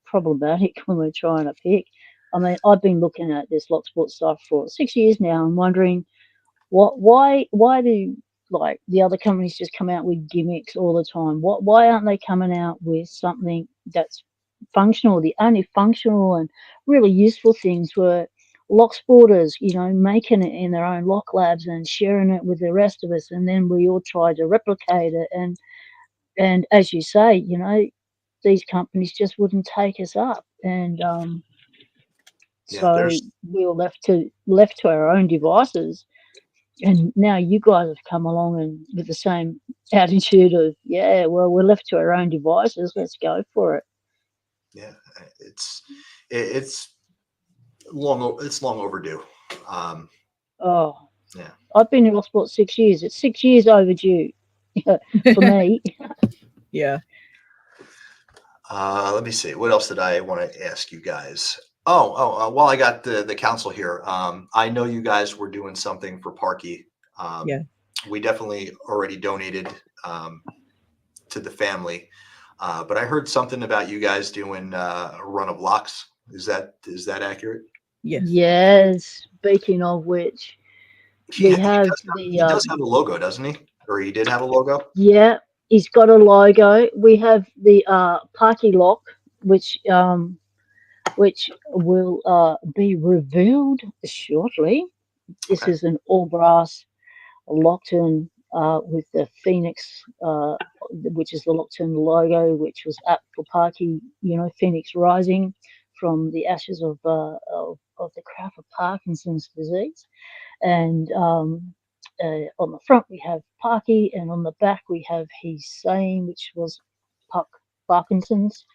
problematic when we're trying to pick. I mean, I've been looking at this Locksport stuff for 6 years now and wondering why do like the other companies just come out with gimmicks all the time? Why aren't they coming out with something that's functional? The only functional and really useful things were Locksporters, making it in their own lock labs and sharing it with the rest of us, and then we all try to replicate it. And as you say, these companies just wouldn't take us up, and so we were left to our own devices. And now you guys have come along and with the same attitude of, yeah, well, we're left to our own devices. Let's go for it. Yeah, it's long overdue. Yeah. I've been in Locksport 6 years. It's 6 years overdue for me. Yeah. Let me see. What else did I want to ask you guys? While I got the council here, I know you guys were doing something for Parky. Yeah. We definitely already donated to the family, but I heard something about you guys doing a run of locks. Is that accurate? Yes. Yes. Speaking of which, he does have a logo, doesn't he? Or he did have a logo? Yeah, he's got a logo. We have the Parky lock, which will be revealed shortly. This is an all brass Lockton with the Phoenix, which is the Lockton logo, which was up for Parky, Phoenix rising from the ashes of the craft of Parkinson's disease. And on the front we have Parky, and on the back we have his saying, which was Parkinson's.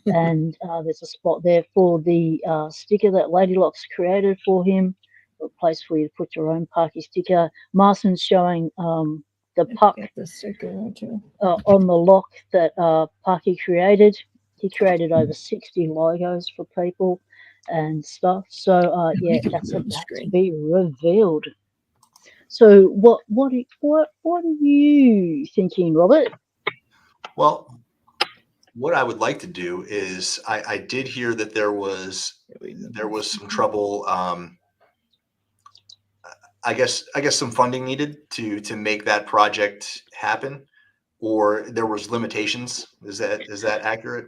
And there's a spot there for the sticker that Lady Locks created for him, a place for you to put your own Parky sticker. Marston's showing the puck the sticker too. on the lock that Parky created. He created over 60 logos for people and stuff. So yeah, that's about to be revealed. So what are you thinking, Robert? Well, what I would like to do is I did hear that there was some trouble. I guess some funding needed to make that project happen, or there was limitations. Is that accurate?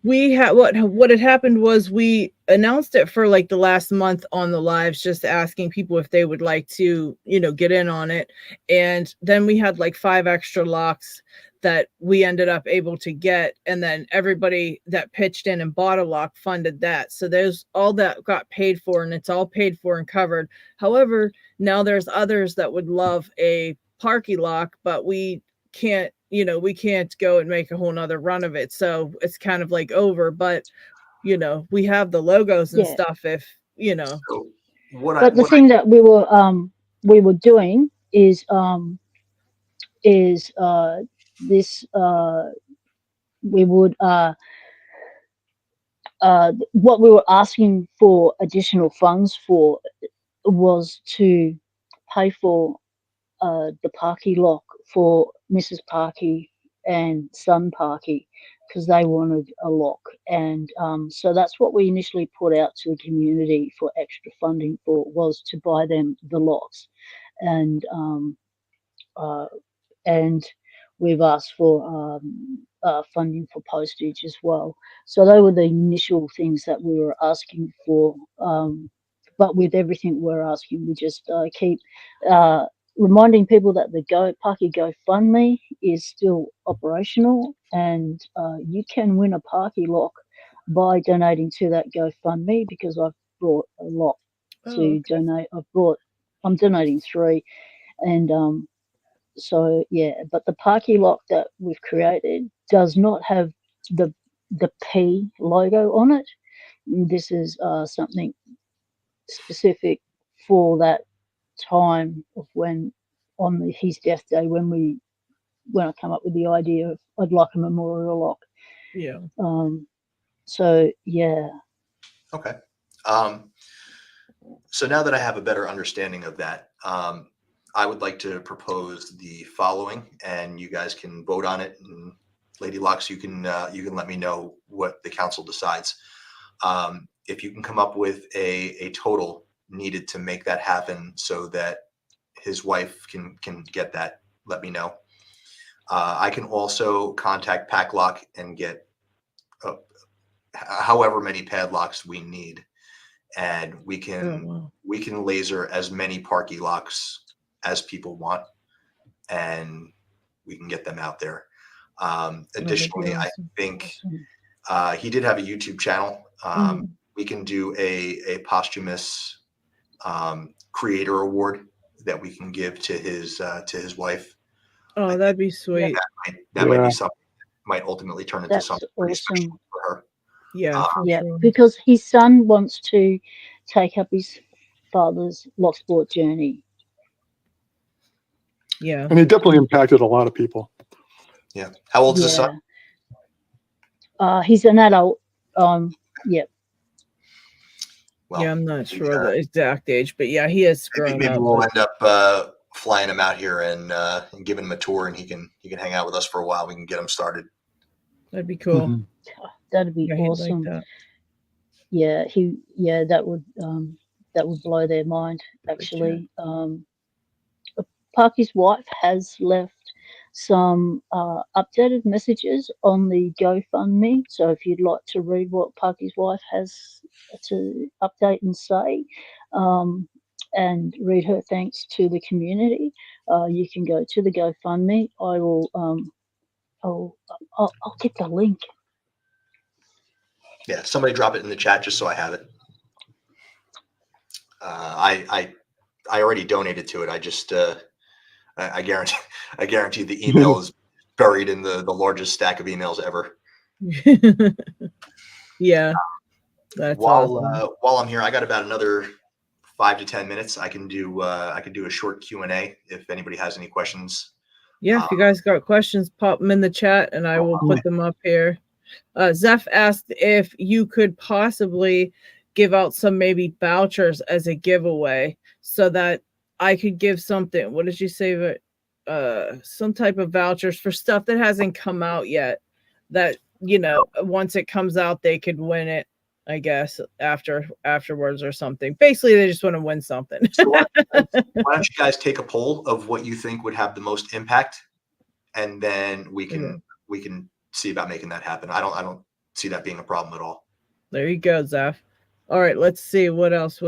We had what had happened was we announced it for like the last month on the lives, just asking people if they would like to, get in on it. And then we had like 5 extra locks that we ended up able to get. And then everybody that pitched in and bought a lock funded that. So there's all that got paid for, and it's all paid for and covered. However, now there's others that would love a Parky lock, but we can't go and make a whole nother run of it. So it's kind of like over, but you know, we have the logos and Yeah. stuff. If you know, So But the thing that we were doing is this we would what we were asking for additional funds for was to pay for the Parky lock for Mrs. Parky and son Parky, because they wanted a lock, and so that's what we initially put out to the community for extra funding for, was to buy them the locks, and uh, and we've asked for funding for postage as well. So they were the initial things that we were asking for. But with everything we're asking, we just keep reminding people that the Parky GoFundMe is still operational, and you can win a Parky lock by donating to that GoFundMe, because I've brought a lot to donate. I'm donating 3, and so yeah, but the Parky lock that we've created does not have the P logo on it. This is something specific for that time of when, on his death day, when I come up with the idea of I'd like a memorial lock. yeah. So yeah. Okay. So now that I have a better understanding of that, I would like to propose the following, and you guys can vote on it. And Lady Locks, you can let me know what the council decides. If you can come up with a total needed to make that happen, so that his wife can get that, let me know. I can also contact Paclock and get however many padlocks we need, and we can laser as many Parky locks as people want, and we can get them out there. Additionally, I think he did have a YouTube channel. We can do a posthumous creator award that we can give to his wife. Oh, that'd be sweet. That might be something that might ultimately turn into something pretty special for her. Yeah, sure. Because his son wants to take up his father's Locksport journey. Yeah. And he definitely impacted a lot of people. Yeah. How old's his son? He's an adult. Yep. Well, yeah, I'm not sure the exact age, but yeah, he has grown maybe up. We'll end up flying him out here and giving him a tour, and he can hang out with us for a while. We can get him started. That'd be cool. Mhm. That'd be awesome. Like that. Yeah, that would blow their mind, actually. Parky's wife has left some updated messages on the GoFundMe. So if you'd like to read what Parky's wife has to update and say, and read her thanks to the community, you can go to the GoFundMe. I will. I'll get the link. Yeah, somebody drop it in the chat just so I have it. I already donated to it. I just I guarantee the email is buried in the largest stack of emails ever. Yeah, that's awesome. While I'm here, I got about another 5 to 10 minutes. I can do a short Q&A if anybody has any questions. Yeah, if you guys got questions, pop them in the chat and I will put them up here. Zeph asked if you could possibly give out some maybe vouchers as a giveaway so that I could give something. What did you say? Some type of vouchers for stuff that hasn't come out yet, that, you know, once it comes out, they could win it, I guess, afterwards or something. Basically, they just want to win something. So why don't you guys take a poll of what you think would have the most impact, and then we can see about making that happen. I don't see that being a problem at all. There you go, Zeph. All right, let's see what else.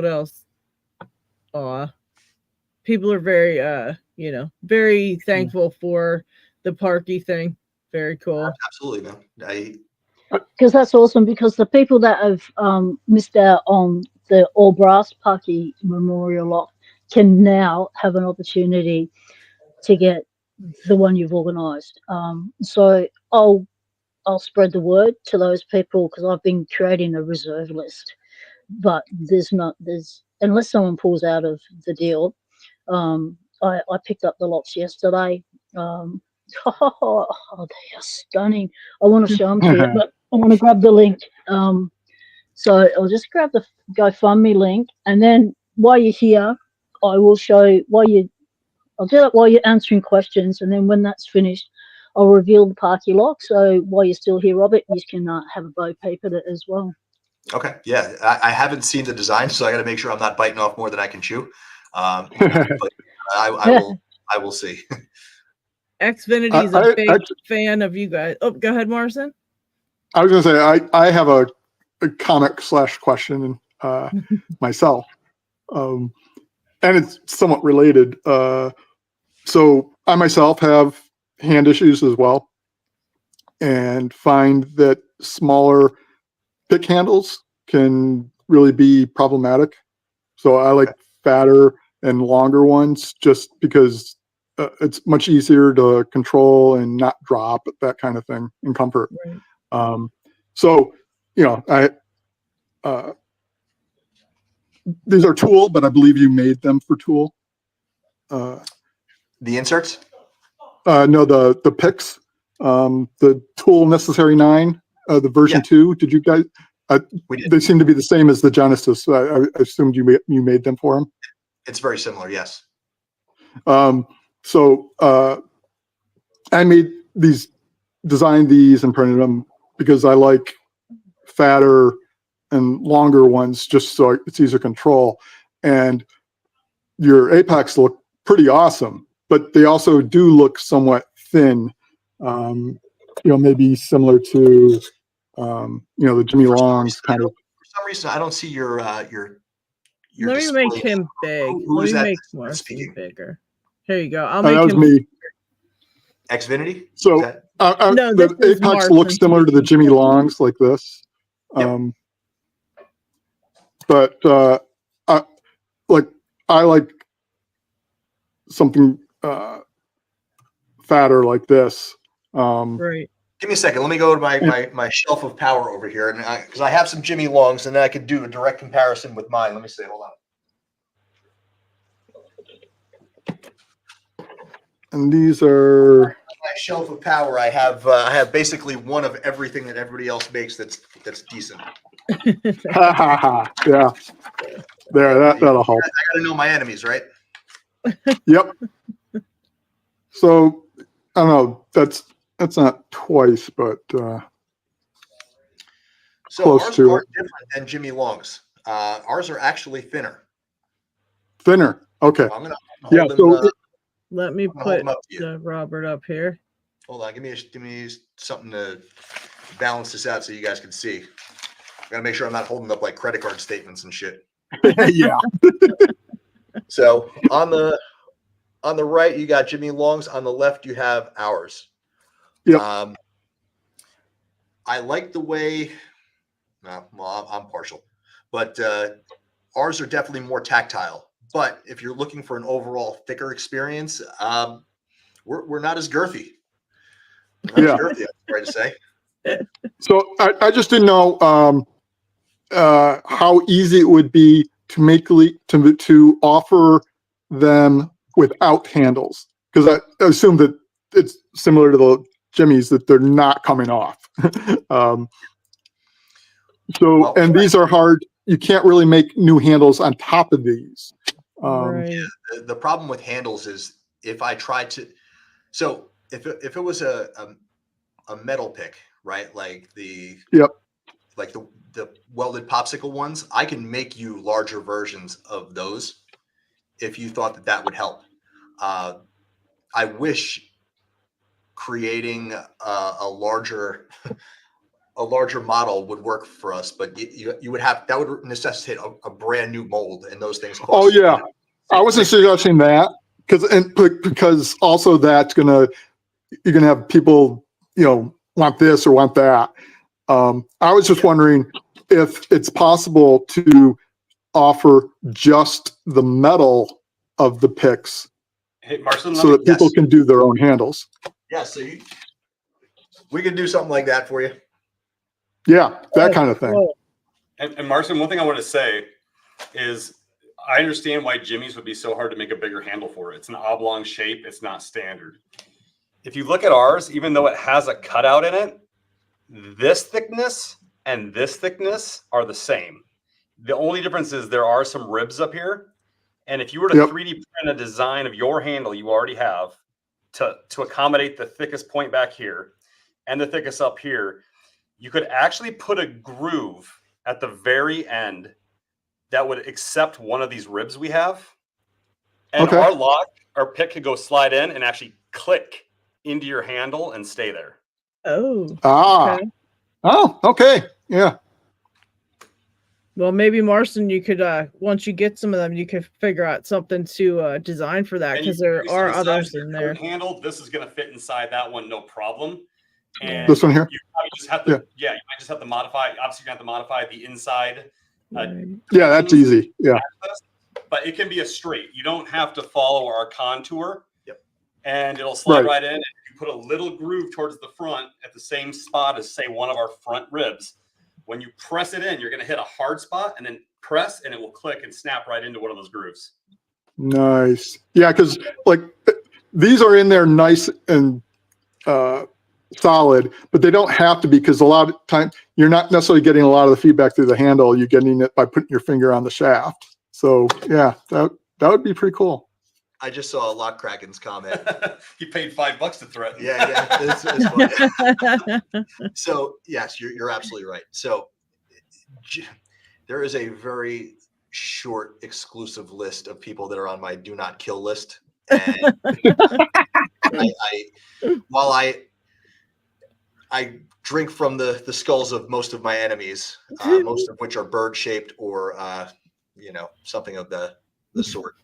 People are very very thankful for the Parky thing. Very cool. Absolutely, man. Because that's awesome, because the people that have missed out on the all brass Parky Memorial Lock can now have an opportunity to get the one you've organized. So I'll I'll spread the word to those people because I've been creating a reserve list. But there's unless someone pulls out of the deal. I picked up the locks yesterday. Oh, they are stunning. I want to show them to you, but I want to grab the link. So I'll just grab the GoFundMe link, and then while you're here, I will show I'll do it while you're answering questions, and then when that's finished, I'll reveal the Parky lock. So while you're still here, Robert, you can have a bo peep at it as well. Okay, yeah, I haven't seen the design, so I got to make sure I'm not biting off more than I can chew. But I will see. Xfinity is a big fan of you guys. Oh, go ahead, Morrison. I was going to say I have a comment / question myself, and it's somewhat related. So I myself have hand issues as well, and find that smaller pick handles can really be problematic. So I like fatter and longer ones just because it's much easier to control and not drop, that kind of thing, in comfort. Right. So, you know, these are Tool, but I believe you made them for Tool. The inserts? No, the picks, the Tool Necessary 9, the version 2. Did you guys? They seem to be the same as the Genesis. I assumed you made them for them. It's very similar, yes. So I designed these and printed them because I like fatter and longer ones just so it's easier to control. And your Apex look pretty awesome, but they also do look somewhat thin. You know, maybe similar to you know, the Jimmy Longs kind of. For some reason, I don't see your Let me make him big. Let me make Morrison bigger. Here you go. I'll make that was him me. Xfinity? So no, the Apex looks similar to the Jimmy Longs, like this. Yep. But I like something fatter like this. Right. Give me a second. Let me go to my shelf of power over here, and because I have some Jimmy Longs, and then I could do a direct comparison with mine. Let me see. Hold on. And these are my shelf of power. I have basically one of everything that everybody else makes that's decent. Yeah. There, that'll help. I gotta know my enemies, right? Yep. So I don't know. That's not twice, but so close ours to are it. different than Jimmy Long's. Ours are actually thinner. Thinner. Okay. I'm gonna Yeah. So let me put Robert up here. Hold on. Give me something to balance this out so you guys can see. I gotta make sure I'm not holding up like credit card statements and shit. yeah. So on the right you got Jimmy Long's. On the left you have ours. Yep. I like the way. Well, I'm partial, but ours are definitely more tactile. But if you're looking for an overall thicker experience, we're not as girthy. Yeah. As girthy, I'm sorry to say. So I just didn't know how easy it would be to offer them without handles, because I assume that it's similar to the Jimmys, that they're not coming off. And these are hard. You can't really make new handles on top of these. Right. Yeah, the problem with handles is if I tried to, so if it was a metal pick, right, like the welded popsicle ones, I can make you larger versions of those if you thought that would help. I wish creating a larger model would work for us, but you would have, that would necessitate a brand new mold, and those things cost. Oh yeah, I wasn't suggesting that because also you're gonna have people want this or want that. I was just wondering if it's possible to offer just the metal of the picks, Hey, Marcin, so that people can do their own handles. Yeah, so We could do something like that for you. Yeah, that kind of thing. Cool. And Marcin, one thing I want to say is I understand why Jimmy's would be so hard to make a bigger handle for. It's an oblong shape. It's not standard. If you look at ours, even though it has a cutout in it, this thickness and this thickness are the same. The only difference is there are some ribs up here. And if you were to 3D print a design of your handle you already have to accommodate the thickest point back here and the thickest up here, you could actually put a groove at the very end that would accept one of these ribs we have. And our lock, our pick could go slide in and actually click into your handle and stay there. Oh. Okay. Oh, okay. Yeah. Well, maybe Marcin, you could once you get some of them, you could figure out something to design for that, because there are others in there. Handle, this is going to fit inside that one, no problem. And this one here. You probably just have to, you might just have to modify. Obviously, you have to modify the inside. Yeah, that's easy. Yeah. But it can be a straight. You don't have to follow our contour. Yep. And it'll slide right in. And you put a little groove towards the front at the same spot as, say, one of our front ribs. When you press it in, you're going to hit a hard spot and then press, and it will click and snap right into one of those grooves. Nice. Yeah, because like these are in there nice and solid, but they don't have to be, because a lot of time you're not necessarily getting a lot of the feedback through the handle. You're getting it by putting your finger on the shaft. So yeah, that would be pretty cool. I just saw a Lock Kraken's comment. He paid $5 to threaten. Yeah, it's funny. So yes, you're absolutely right. So there is a very short exclusive list of people that are on my do not kill list. And while I drink from the skulls of most of my enemies, most of which are bird shaped or something of the sort.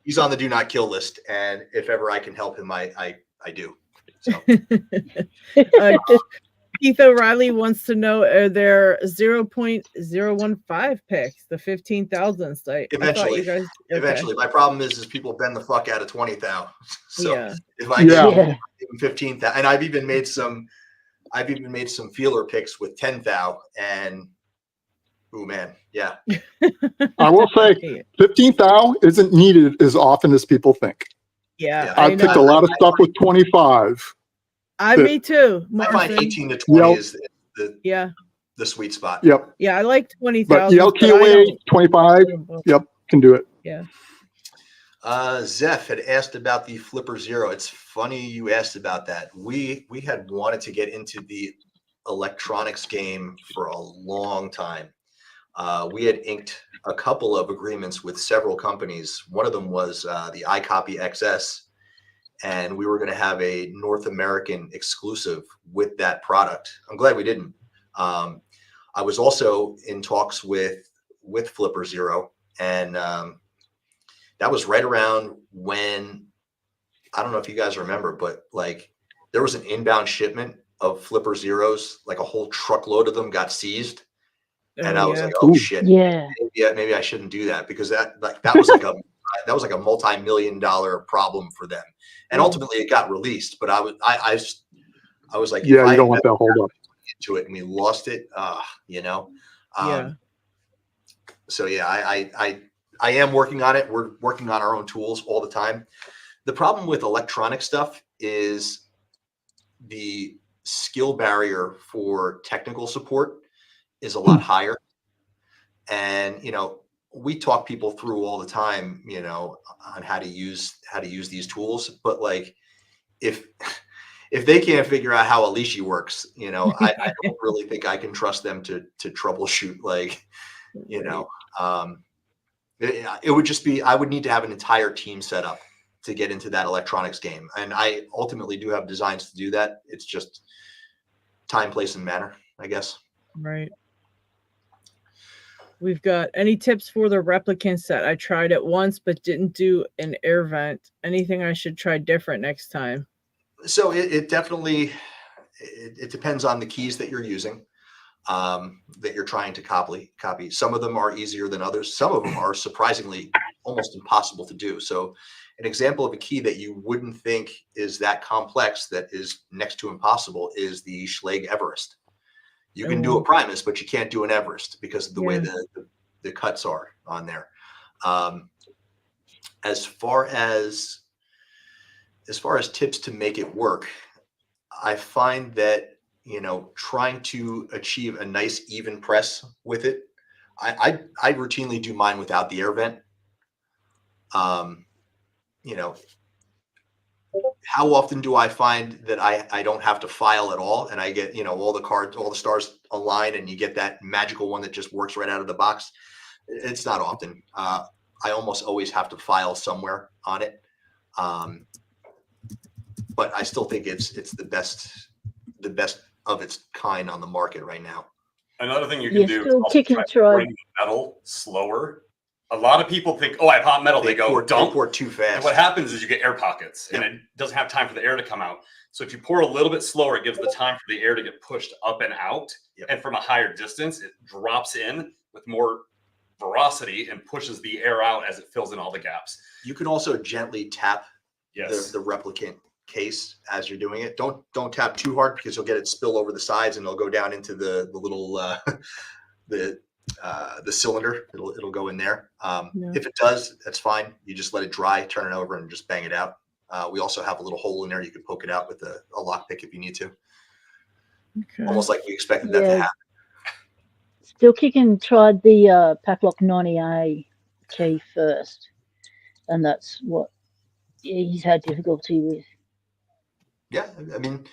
He's on the do not kill list, and if ever I can help him, I do. So. Keith O'Reilly wants to know, are there 0.015 picks, the 15,000 site? Eventually. My problem is people bend the fuck out of 20,000. So if I get 15,000, and I've even made some feeler picks with 10,000, and oh man, yeah. I will say 15,000 isn't needed as often as people think. Yeah, I've picked a lot of stuff with 25. Me too. Marcin. I find 18 to 20 is the sweet spot. Yep. Yeah, I like 20,000. But the LQA 25, can do it. Yeah. Zeph had asked about the Flipper Zero. It's funny you asked about that. We had wanted to get into the electronics game for a long time. We had inked a couple of agreements with several companies. One of them was the iCopy XS, and we were going to have a North American exclusive with that product. I'm glad we didn't. I was also in talks with Flipper Zero, and that was right around when, I don't know if you guys remember, but like there was an inbound shipment of Flipper Zeros, like a whole truckload of them got seized. And I was like, oh shit. Yeah. Maybe I shouldn't do that, because that was like a multi-million-dollar problem for them. And ultimately it got released, but I was like, yeah, you don't want that hold up into it, and we lost it. So yeah, I am working on it. We're working on our own tools all the time. The problem with electronic stuff is the skill barrier for technical support is a lot higher. And, we talk people through all the time, on how to use these tools. But like, if they can't figure out how Alicia works, I don't really think I can trust them to troubleshoot. Like, it would just be, I would need to have an entire team set up to get into that electronics game. And I ultimately do have designs to do that. It's just time, place, and manner, I guess. Right. We've got any tips for the replicant set? I tried it once, but didn't do an air vent. Anything I should try different next time? So it definitely, it depends on the keys that you're using, that you're trying to copy. Some of them are easier than others. Some of them are surprisingly almost impossible to do. So an example of a key that you wouldn't think is that complex, that is next to impossible, is the Schlage Everest. You can do a Primus, but you can't do an Everest because of the way the cuts are on there. As far as tips to make it work, I find that, you know, trying to achieve a nice even press with it. I routinely do mine without the air vent. You know, how often do I find that I don't have to file at all, and I get, you know, all the cards, all the stars align, and you get that magical one that just works right out of the box? It's not often. I almost always have to file somewhere on it. But I still think it's the best of its kind on the market right now. Another thing you can do is still also kick and try try. pouring the metal slower. A lot of people think, oh, I have hot metal. They go, don't pour too fast. And what happens is you get air pockets, and it doesn't have time for the air to come out. So if you pour a little bit slower, it gives the time for the air to get pushed up and out. And from a higher distance, it drops in with more velocity and pushes the air out as it fills in all the gaps. You can also gently tap the replicant case as you're doing it. Don't tap too hard, because you'll get it spill over the sides and it'll go down into the little the cylinder. It'll go in there. If it does, that's fine. You just let it dry, turn it over, and just bang it out. We also have a little hole in there. You can poke it out with a lockpick if you need to. Okay. Almost like we expected that to happen. Still kicking tried the Paclock 90A key first, and that's what he's had difficulty with. Yeah, I mean,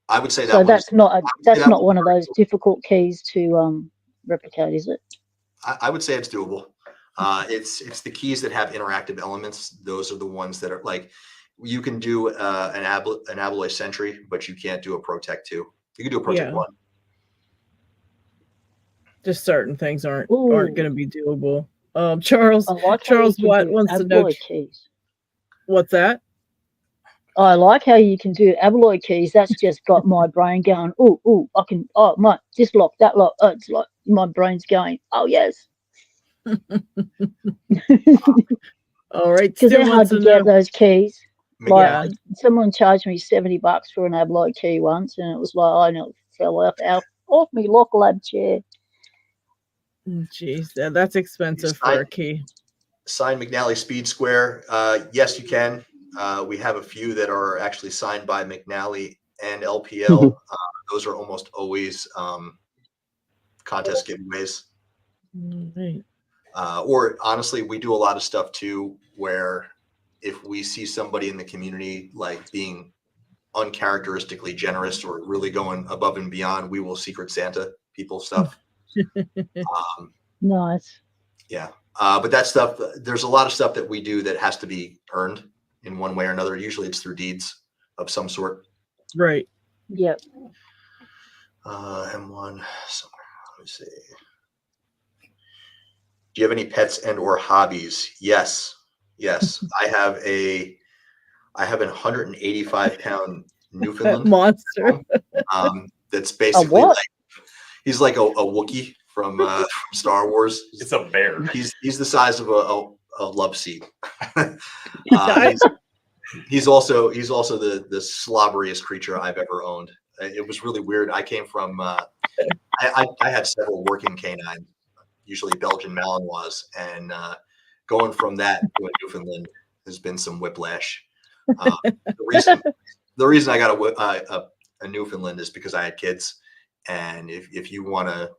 I would say that. So that's not one of those difficult keys to replicate, is it? I would say it's doable. It's the keys that have interactive elements. Those are the ones that are like, you can do an Abloy Sentry, but you can't do a Protect 2. You can do a Protect 1. Just certain things aren't going to be doable. Charles Watt wants to know keys. What's that? I like how you can do abloy keys. That's just got my brain going, I can, this lock, that lock. It's like my brain's going, oh, yes. All right. Because they're hard to get those keys. Like, someone charged me $70 for an abloy key once, and it was like, I nearly fell off me lock lab chair. Jeez, that's expensive for a key. Sign McNally Speed Square. Yes, you can. We have a few that are actually signed by McNally and LPL. Those are almost always contest giveaways. Right. Or honestly, we do a lot of stuff too, where if we see somebody in the community like being uncharacteristically generous or really going above and beyond, we will Secret Santa people stuff. Nice. Yeah. But that stuff, there's a lot of stuff that we do that has to be earned in one way or another. Usually it's through deeds of some sort. Right. Yep. M1 somewhere. Let me see. Do you have any pets and or hobbies? Yes. I have a 185-pound Newfoundland monster. That's basically like, he's like a Wookiee from Star Wars. It's a bear. He's the size of a love seat. He's also the slobberiest creature I've ever owned. It was really weird. I came from I had several working canines, usually Belgian Malinois, and going from that to a Newfoundland has been some whiplash. The reason I got a Newfoundland is because I had kids, and if you want a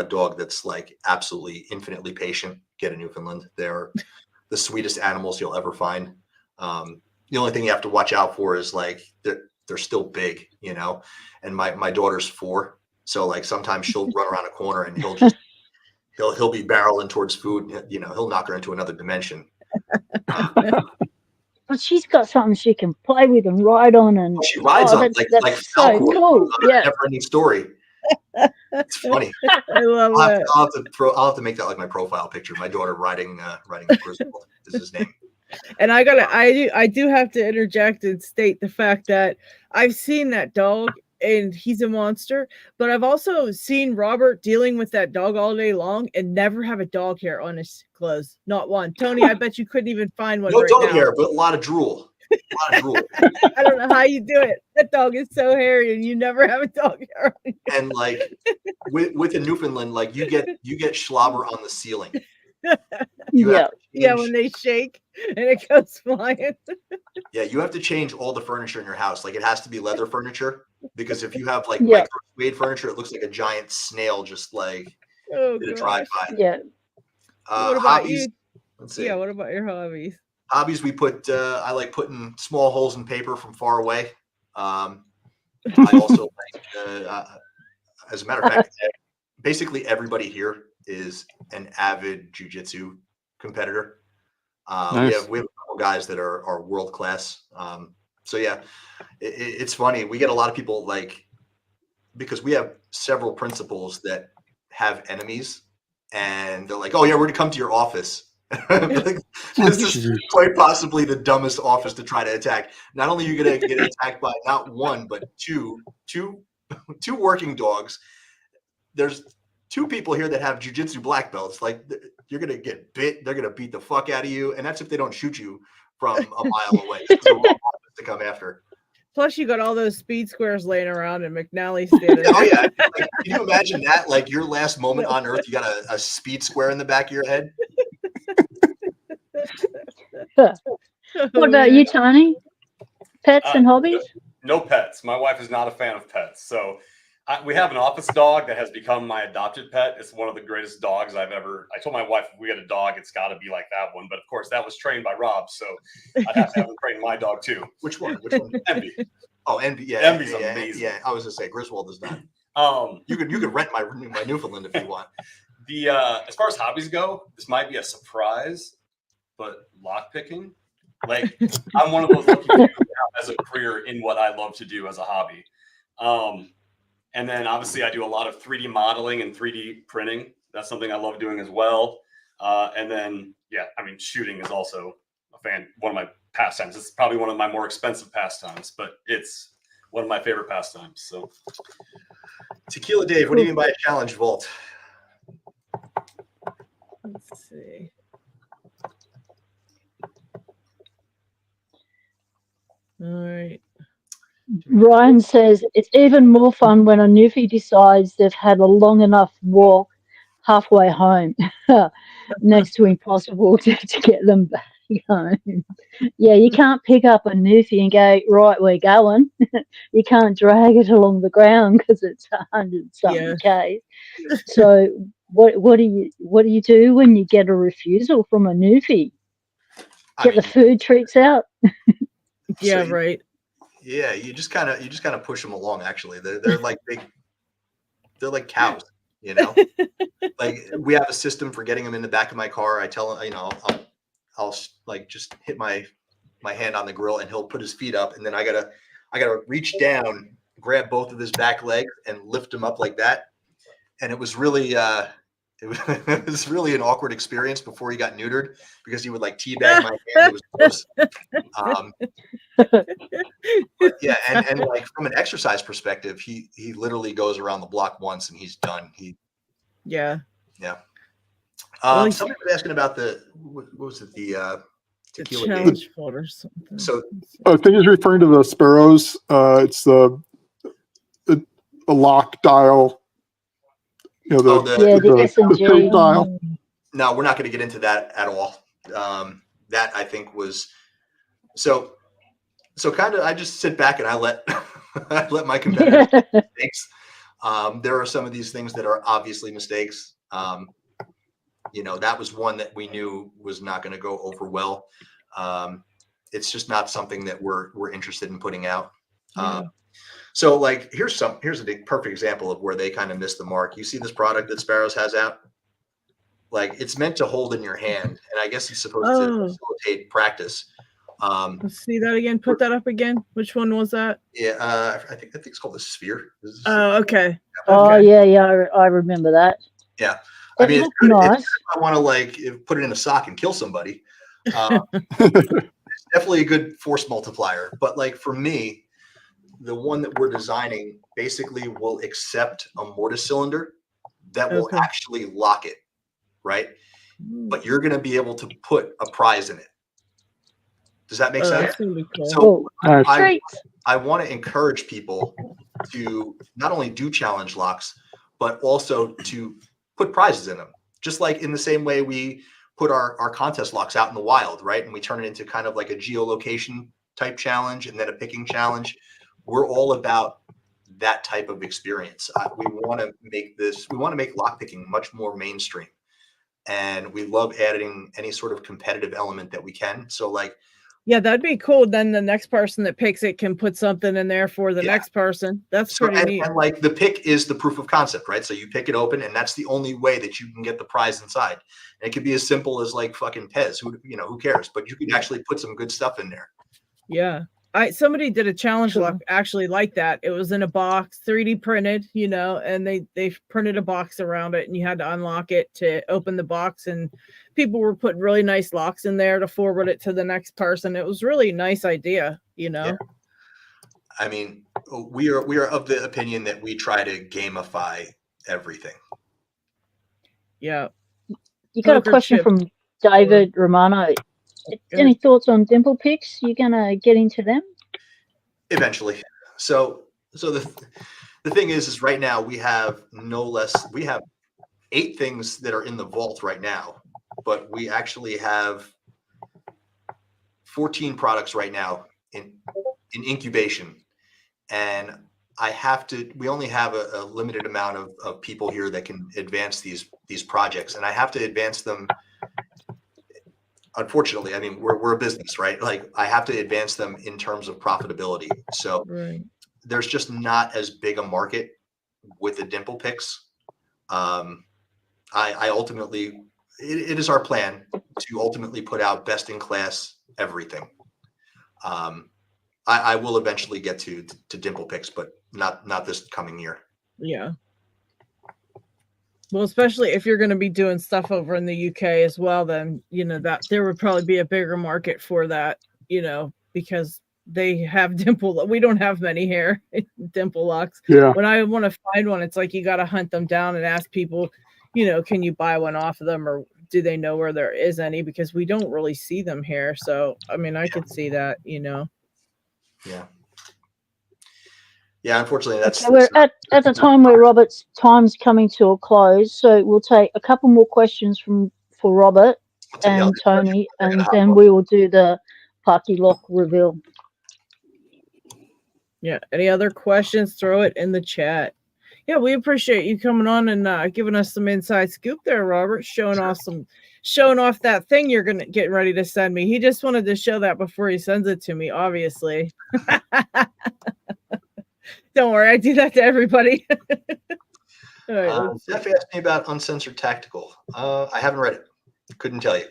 dog that's like absolutely infinitely patient, get a Newfoundland. They're the sweetest animals you'll ever find. The only thing you have to watch out for is like they're still big, you know. And my daughter's 4, so like sometimes she'll run around a corner and he'll be barreling towards food. You know, he'll knock her into another dimension. But she's got something she can play with and ride on, and she rides on like so cool. Yeah, never-ending story. It's funny. I love it. I'll have to make that like my profile picture. My daughter riding a Griswold is his name. And I do have to interject and state the fact that I've seen that dog, and he's a monster. But I've also seen Robert dealing with that dog all day long and never have a dog hair on his clothes. Not one. Tony, I bet you couldn't even find one No right dog now. hair, but a lot of drool. A lot of drool. I don't know how you do it. That dog is so hairy, and you never have a dog hair on you. And like with a Newfoundland, like you get slobber on the ceiling. Yeah. Yeah, when they shake and it goes flying. Yeah, you have to change all the furniture in your house. Like it has to be leather furniture, because if you have like Yeah. micro suede furniture, it looks like a giant snail just like did a drive by. Yeah. What about hobbies, you? let's see. Yeah, what about your hobbies? Hobbies, we put I like putting small holes in paper from far away. I also like as a matter of fact, basically everybody here is an avid jiu-jitsu competitor. Nice. We have a couple guys that are world class. So yeah, it's funny. We get a lot of people like, because we have several principals that have enemies, and they're like, "Oh yeah, we're gonna come to your office." Like, this is quite possibly the dumbest office to try to attack. Not only are you gonna get attacked by not one but two working dogs. There's 2 people here that have jiu-jitsu black belts. Like, you're gonna get bit. They're gonna beat the fuck out of you, and that's if they don't shoot you from a mile away. It's a wrong office to come after. Plus, you got all those speed squares laying around and McNally standing Oh there. yeah, like, can you imagine that? Like your last moment on Earth, you got a speed square in the back of your head. What about you, Tony? Pets and hobbies? No pets. My wife is not a fan of pets. So we have an office dog that has become my adopted pet. It's one of the greatest dogs I've ever. I told my wife, if we had a dog, it's got to be like that one. But of course, that was trained by Rob. So I'd have to have him train my dog too. Which one? Which one? Envy. Oh, Envy. Yeah, Envy's yeah, amazing. Yeah, I was gonna say Griswold is not. You could rent my Newfoundland if you want. The as far as hobbies go, this might be a surprise, but lockpicking. Like, I'm one of those lucky people as a career in what I love to do as a hobby. And then obviously I do a lot of 3D modeling and 3D printing. That's something I love doing as well. And then, yeah, I mean, shooting is also one of my pastimes. It's probably one of my more expensive pastimes, but it's one of my favorite pastimes. So, Tequila Dave, what do you mean by a challenge vault? Let's see. All right. Ryan says it's even more fun when a newfie decides they've had a long enough walk halfway home. Next to impossible to get them back home. Yeah, you can't pick up a newfie and go, right, we're going. You can't drag it along the ground because it's 100-something K. So what do you do when you get a refusal from a newfie? Get the food treats out. Yeah, right. Yeah, you just kind of push them along. Actually, they're like they're like cows, you know. Like, we have a system for getting them in the back of my car. I tell him, you know, I'll like just hit my hand on the grill, and he'll put his feet up, and then I gotta reach down, grab both of his back legs, and lift him up like that. And it was really it was really an awkward experience before he got neutered, because he would like teabag my hand. It was gross. But yeah, and like from an exercise perspective, he literally goes around the block once and he's done. Yeah. Somebody was asking about what was it, the tequila challenge vault or something. So I think he's referring to the Sparrows. It's a lock dial. You know, the S&G dial. No, we're not going to get into that at all. That I think was so kind of. I just sit back and I let my competitors make mistakes. There are some of these things that are obviously mistakes. You know, that was one that we knew was not going to go over well. It's just not something that we're interested in putting out. So like, here's a perfect example of where they kind of missed the mark. You see this product that Sparrows has out? Like, it's meant to hold in your hand, and I guess it's supposed to facilitate practice. Let's see that again. Put that up again. Which one was that? Yeah, I think it's called the Sphere. Oh, okay. Oh, yeah, I remember that. Yeah, I mean, it's nice. if I want to like put it in a sock and kill somebody. It's definitely a good force multiplier. But like for me, the one that we're designing basically will accept a mortise cylinder that will actually lock it, right? But you're going to be able to put a prize in it. Does that make sense? That's gonna be cool. So Nice. I want to encourage people to not only do challenge locks, but also to put prizes in them. Just like in the same way we put our contest locks out in the wild, right? And we turn it into kind of like a geolocation type challenge and then a picking challenge. We're all about that type of experience. We want to make lockpicking much more mainstream. And we love adding any sort of competitive element that we can. So like, yeah, that'd be cool. Then the next person that picks it can put something in there for the next person. That's pretty neat. And like the pick is the proof of concept, right? So you pick it open and that's the only way that you can get the prize inside. And it could be as simple as like fucking Pez, who cares? But you can actually put some good stuff in there. Yeah. Somebody did a challenge lock actually like that. It was in a box, 3D printed, and they printed a box around it and you had to unlock it to open the box, and people were putting really nice locks in there to forward it to the next person. It was really a nice idea, Yeah. I mean, we are of the opinion that we try to gamify everything. Yeah. You got a question from David Romano. Any thoughts on dimple picks? You gonna get into them? Eventually. So the thing is right now we have 8 things that are in the vault right now, but we actually have 14 products right now in incubation. And we only have a limited amount of people here that can advance these projects, and I have to advance them. Unfortunately, I mean, we're a business, right? Like I have to advance them in terms of profitability. So there's just not as big a market with the dimple picks. I ultimately, it is our plan to ultimately put out best in class everything. I will eventually get to dimple picks, but not this coming year. Yeah. Well, especially if you're going to be doing stuff over in the UK as well, then, that there would probably be a bigger market for that, because they have dimple. We don't have many here, dimple locks. Yeah. When I want to find one, it's like you got to hunt them down and ask people, can you buy one off of them, or do they know where there is any? Because we don't really see them here. So, I mean, I could see that, Yeah. Yeah, unfortunately, that's we're at the time where Robert's time's coming to a close, so we'll take a couple more questions for Robert and Tony, and then we will do the Parky lock reveal. Yeah. Any other questions? Throw it in the chat. Yeah, we appreciate you coming on and giving us some inside scoop there, Robert. Showing off that thing you're gonna get ready to send me. He just wanted to show that before he sends it to me, obviously. Don't worry, I do that to everybody. All right, Jeff asked me about Uncensored Tactical. I haven't read it. Couldn't tell you.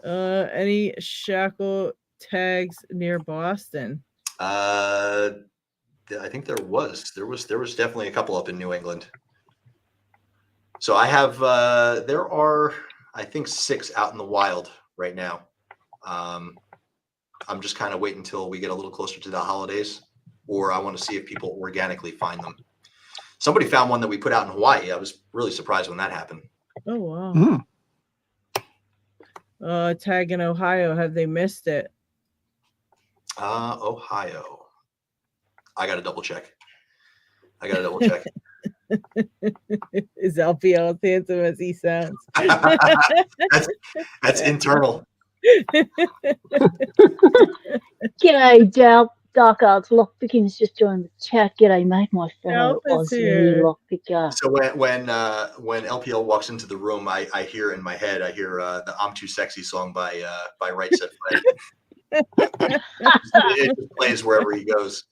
Any shackle tags near Boston? I think there was definitely a couple up in New England. So I have there are I think 6 out in the wild right now. I'm just kind of waiting until we get a little closer to the holidays, or I want to see if people organically find them. Somebody found one that we put out in Hawaii. I was really surprised when that happened. Oh wow. Tag in Ohio, have they missed it? Ohio. I got to double check. Is LPL as handsome as he sounds? that's internal. G'day, Dark Arts Lockpicking's just joined the chat. G'day, mate, my fellow Aussie lockpicker. So when LPL walks into the room, I hear in my head, the "I'm Too Sexy" song by Right Said Fred. It just plays wherever he goes.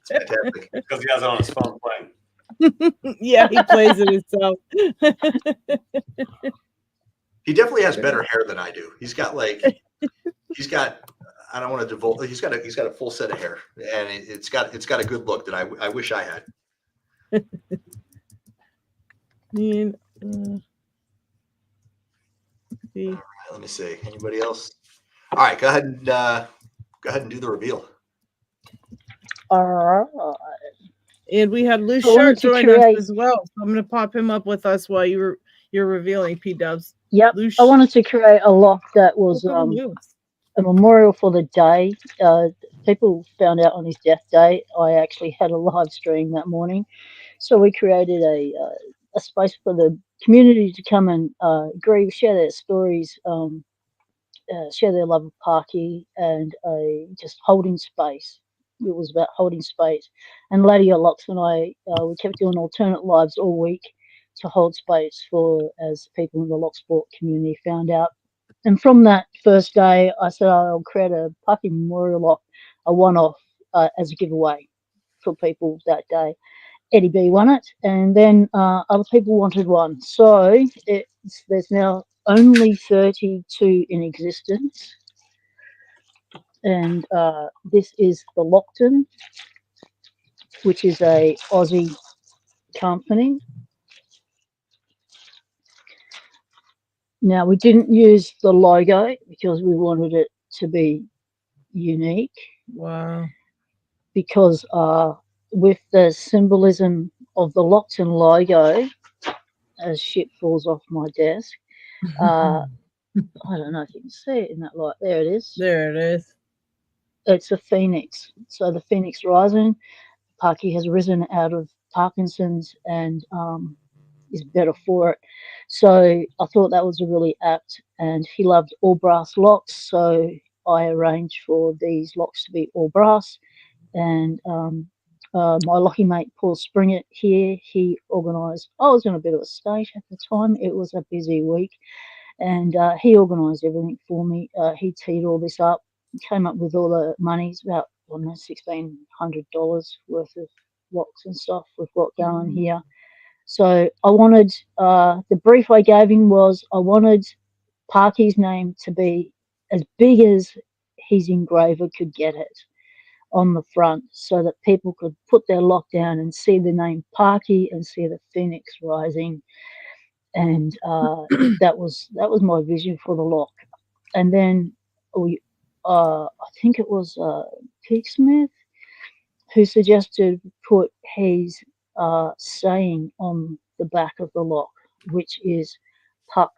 It's fantastic. Because he has it on his phone playing. Yeah, he plays it himself. He definitely has better hair than I do. He's got I don't want to divulge. He's got a full set of hair, and it's got a good look that I wish I had. Let me see. Anybody else? All right, go ahead and do the reveal. And we had Loose I wanted Shirt to join us create- as well. So I'm going to pop him up with us while you're revealing P-Dubs. Yep. Loose. I wanted to create a lock that was a memorial for the day. People found out on his death day. I actually had a live stream that morning, so we created a space for the community to come and grieve, share their stories, share their love of Parky, and just holding space. It was about holding space. And Lady Locks and I, we kept doing alternate lives all week to hold space for as people in the Locksport community found out. And from that first day, I said I'll create a Parky Memorial Lock, a one-off as a giveaway for people that day. Eddie B won it, and then other people wanted one. So there's now only 32 in existence. And this is the Lockton, which is a Aussie company. Now, we didn't use the logo because we wanted it to be unique. Wow. Because with the symbolism of the Lockton logo, as shit falls off my desk, I don't know if you can see it in that light. There it is. There it is. It's a phoenix. So the phoenix rising. Parky has risen out of Parkinson's and is better for it. So I thought that was a really apt, and he loved all brass locks. So I arranged for these locks to be all brass. And my lucky mate Paul Springett here, he organised. I was in a bit of a state at the time. It was a busy week, and he organised everything for me. He teed all this up, came up with all the monies, about $1,600 worth of locks and stuff we've got going here. So I wanted, the brief I gave him was I wanted Parky's name to be as big as his engraver could get it on the front, so that people could put their lock down and see the name Parky and see the phoenix rising. And that was my vision for the lock. And then I think it was Pete Smith who suggested put his saying on the back of the lock, which is Puck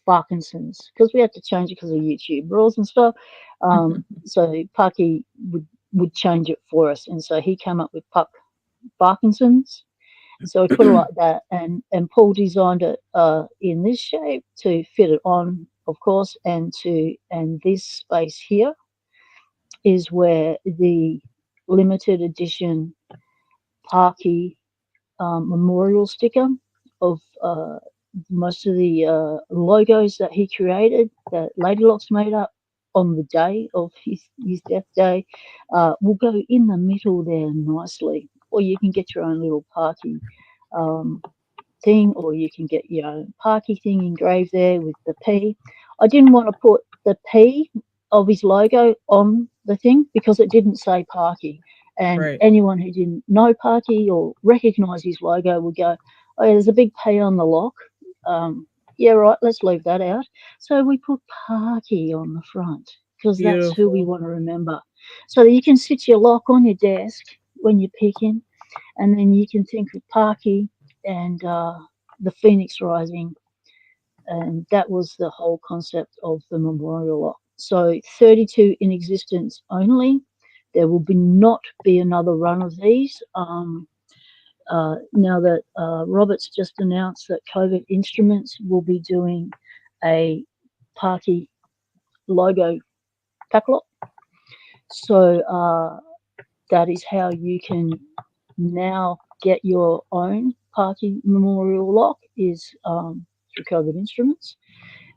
Parkinson's, because we had to change it because of YouTube rules and stuff. So Parky would change it for us, and so he came up with Puck Parkinson's. So we put it like that, and Paul designed it in this shape to fit it on, of course, and this space here is where the limited edition Parky memorial sticker of most of the logos that he created, that Lady Locks made up on the day of his death day, will go in the middle there nicely. Or you can get your own little Parky thing, or you can get your own Parky thing engraved there with the P. I didn't want to put the P of his logo on the thing because it didn't say Parky. And anyone who didn't know Parky or recognise his logo would go, oh, yeah, there's a big P on the lock. Yeah, right, let's leave that out. So we put Parky on the front because that's who we want to remember. So that you can sit your lock on your desk when you're picking, and then you can think of Parky and the phoenix rising. And that was the whole concept of the memorial lock. So 32 in existence only. There will not be another run of these. Now that Robert's just announced that Covert Instruments will be doing a Parky logo Paclock. So that is how you can now get your own Parky memorial lock, is through Covert Instruments,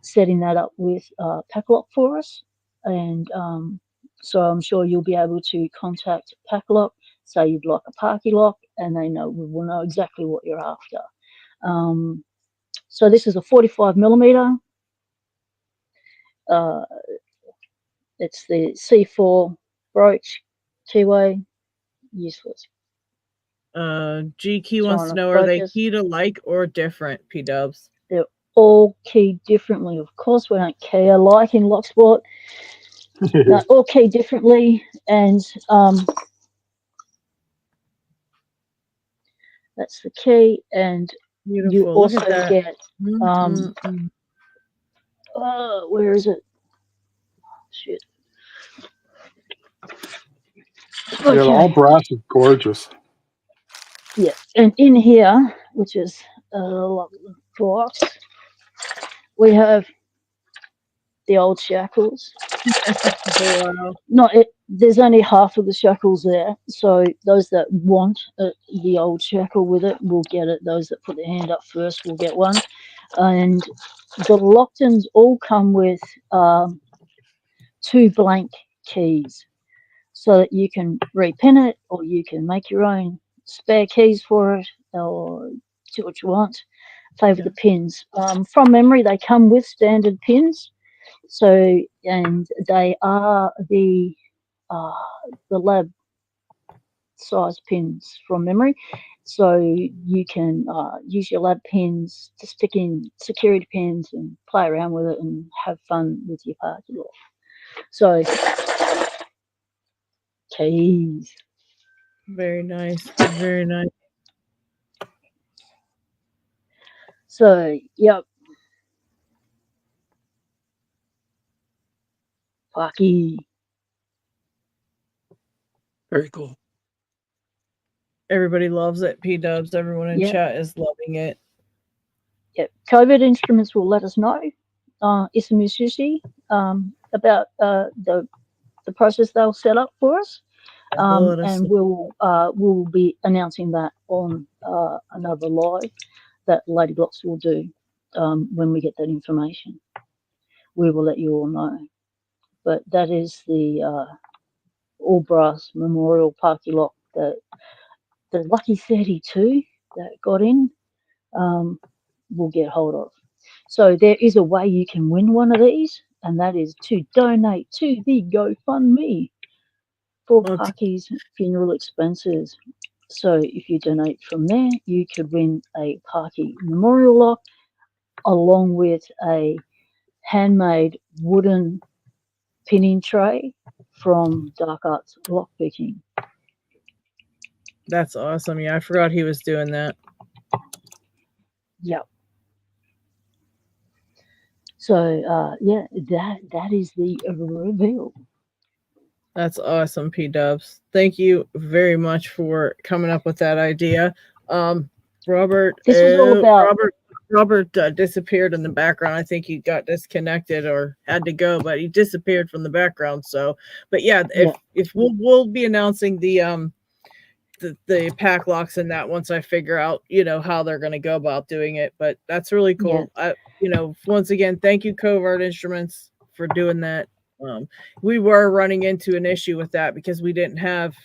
setting that up with Paclock for us. And so I'm sure you'll be able to contact Paclock, say you'd like a Parky lock, and they will know exactly what you're after. So this is a 45mm. It's the C4 brooch, keyway, useless. G Key wants to know, are they keyed alike or different, P-Dubs? They're all keyed differently. Of course, we don't key alike in Locksport. They're all keyed differently, and That's the key, and Beautiful. you Look also at that. get Mm-mm-mm. where is it? Shit. Yeah, the all brass is gorgeous. Yeah, and in here, which is a box, we have the old shackles. Oh, wow. Not it. There's only half of the shackles there, so those that want the old shackle with it will get it. Those that put their hand up first will get one. And the Locktons all come with 2 blank keys, so that you can repin it, or you can make your own spare keys for it, or do what you want. Favour the pins. From memory, they come with standard pins. So, and they are the lab size pins from memory. So you can use your lab pins to stick in security pins and play around with it and have fun with your Parky lock. So, keys. Very nice. Very nice. So, yep. Parky. Very cool. Everybody loves it. P-dubs. Everyone in chat is loving it. Yep. Covert Instruments will let us know, Isamu Sushi, about the process they'll set up for us. And we'll be announcing that on another live that Lady Blocks will do when we get that information. We will let you all know. But that is the all brass memorial Parky lock that the lucky 32 that got in will get hold of. So there is a way you can win one of these, and that is to donate to the GoFundMe for Parky's funeral expenses. So if you donate from there, you could win a Parky Memorial Lock along with a handmade wooden pinning tray from Dark Arts Lockpicking. That's awesome. Yeah, I forgot he was doing that. Yep. So yeah, that is the reveal. That's awesome, P-dubs. Thank you very much for coming up with that idea. Robert, this was all about Robert disappeared in the background. I think he got disconnected or had to go, but he disappeared from the background. So, but yeah, if we'll be announcing the Paclocks and that once I figure out, how they're going to go about doing it. But that's really cool. Yeah. Once again, thank you, Covert Instruments, for doing that. We were running into an issue with that because we didn't have,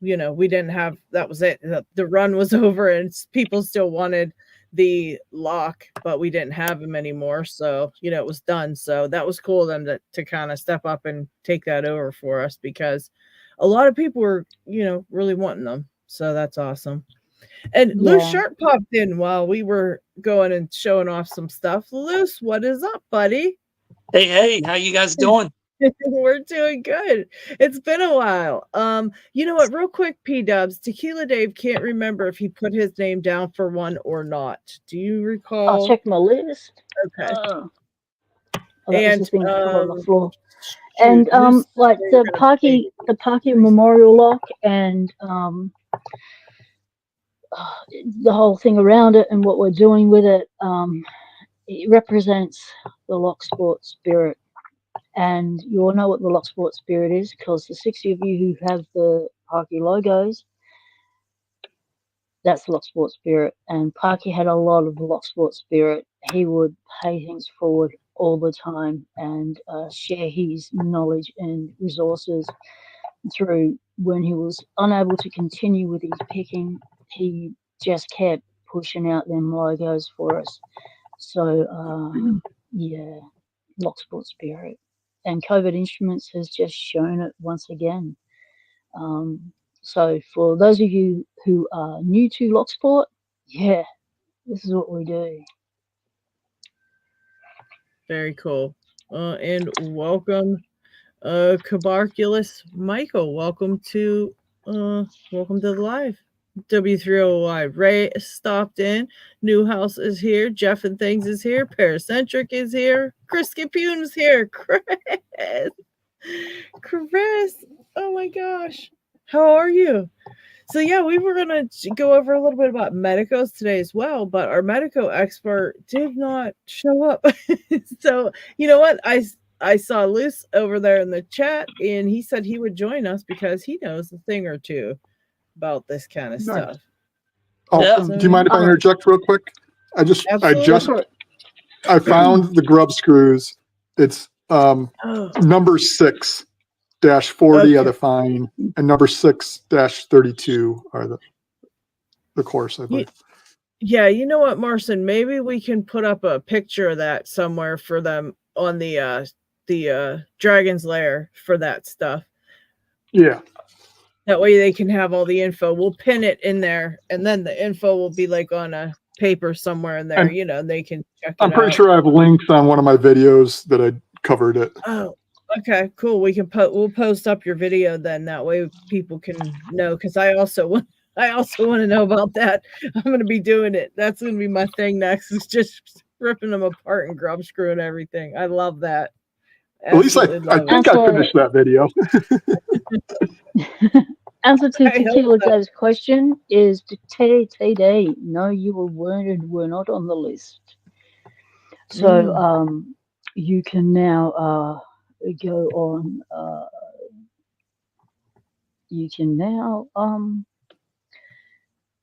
that was it. The run was over and people still wanted the lock, but we didn't have them anymore. So, it was done. So that was cool of them to kind of step up and take that over for us because a lot of people were, really wanting them. So that's awesome. And Loose Sharp popped in while we were going and showing off some stuff. Loose, what is up, buddy? Hey, how you guys doing? We're doing good. It's been a while. You know what? Real quick, P-dubs. Tequila Dave can't remember if he put his name down for one or not. Do you recall? I'll check my list. Okay. And the thing on the floor. Shoot, and like the Parky Memorial Lock and the whole thing around it and what we're doing with it, it represents the Locksport spirit. And you all know what the Locksport spirit is because the 60 of you who have the Parky logos, that's the Locksport spirit. And Parky had a lot of the Locksport spirit. He would pay things forward all the time and share his knowledge and resources through when he was unable to continue with his picking. He just kept pushing out them logos for us. So yeah, Locksport spirit. And Covert Instruments has just shown it once again. So for those of you who are new to Locksport, yeah, this is what we do. Very cool. And welcome, Cabarculus Michael. Welcome to the live. W3OY Ray stopped in. Newhouse is here. Jeff and Things is here. Paracentric is here. Chris Capune is here. Chris. Oh my gosh. How are you? So yeah, we were going to go over a little bit about Medecos today as well, but our Medeco expert did not show up. So you know what? I saw Luce over there in the chat, and he said he would join us because he knows a thing or two about this kind of stuff. Oh, Yeah. do you mind if I interject real quick? I found the grub screws. It's number 6-40 are the fine, and number 6-32 are the coarse, I believe. Yeah, you know what, Marcin? Maybe we can put up a picture of that somewhere for them on the Dragon's Lair for that stuff. Yeah. That way they can have all the info. We'll pin it in there, and then the info will be like on a paper somewhere in there. They can check it out. I'm pretty sure I have links on one of my videos that I covered it. Oh, okay, cool. We'll post up your video then. That way people can know, because I also want to know about that. I'm going to be doing it. That's going to be my thing next, is just ripping them apart and grub screwing everything. I love that. At least I think I finished that video. Answer to Tequila Dave's question is TD. No, you were not on the list. So you can now go on. You can now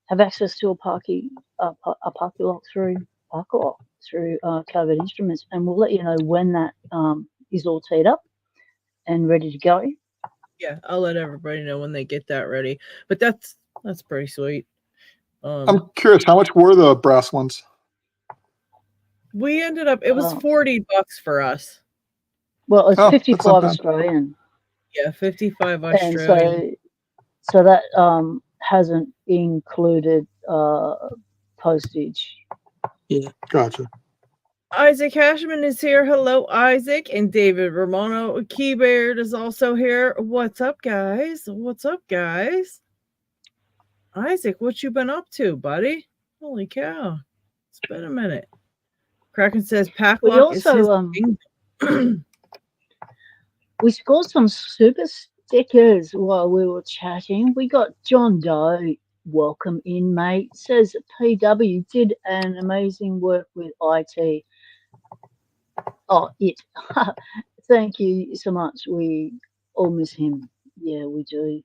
have access to a Parky Lock through Paclock through Covert Instruments, and we'll let you know when that is all teed up and ready to go. Yeah, I'll let everybody know when they get that ready. But that's pretty sweet. I'm curious, how much were the brass ones? We ended up, it was $40 for us. Well, it's 55 Australian. Yeah, 55 Australian. And so that hasn't included postage. Yeah. Gotcha. Isaac Hashman is here. Hello, Isaac. And David Romano Keybeard is also here. What's up, guys? Isaac, what you been up to, buddy? Holy cow. It's been a minute. Kraken says Paclock is his thing. We scored some super stickers while we were chatting. We got John Doe. Welcome in, mate. Says PW did an amazing work with IT. Thank you so much. We all miss him. Yeah, we do.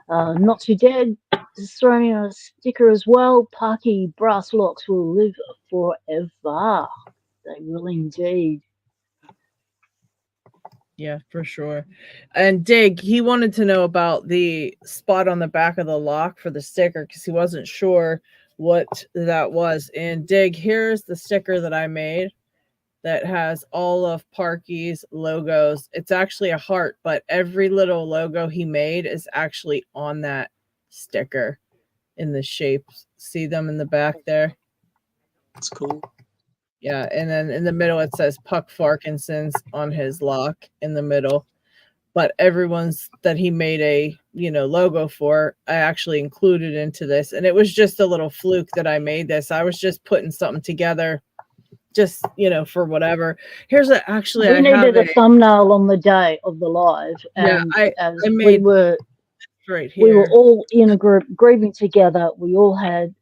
Not Too Dead is throwing in a sticker as well. Parky brass locks will live forever. They will indeed. Yeah, for sure. And Dig, he wanted to know about the spot on the back of the lock for the sticker because he wasn't sure what that was. And Dig, here's the sticker that I made that has all of Parky's logos. It's actually a heart, but every little logo he made is actually on that sticker in the shapes. See them in the back there? That's cool. Yeah, and then in the middle it says Puck Farkinson's on his lock in the middle. But everyone's that he made a logo for, I actually included into this. And it was just a little fluke that I made this. I was just putting something together, just for whatever. Here's we needed a thumbnail on the day of the live, and we were right here. We were all in a group grieving together. We all had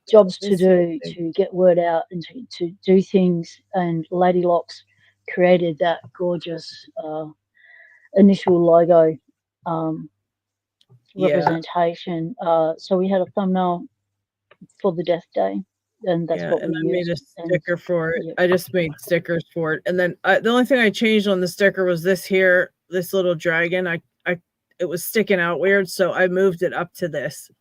jobs to do to get word out and to do things. And Lady Locks created that gorgeous initial logo representation. So we had a thumbnail for the death day. And that's what we made a sticker for it. Yeah. I just made stickers for it. And then the only thing I changed on the sticker was this here, this little dragon. It was sticking out weird, so I moved it up to this.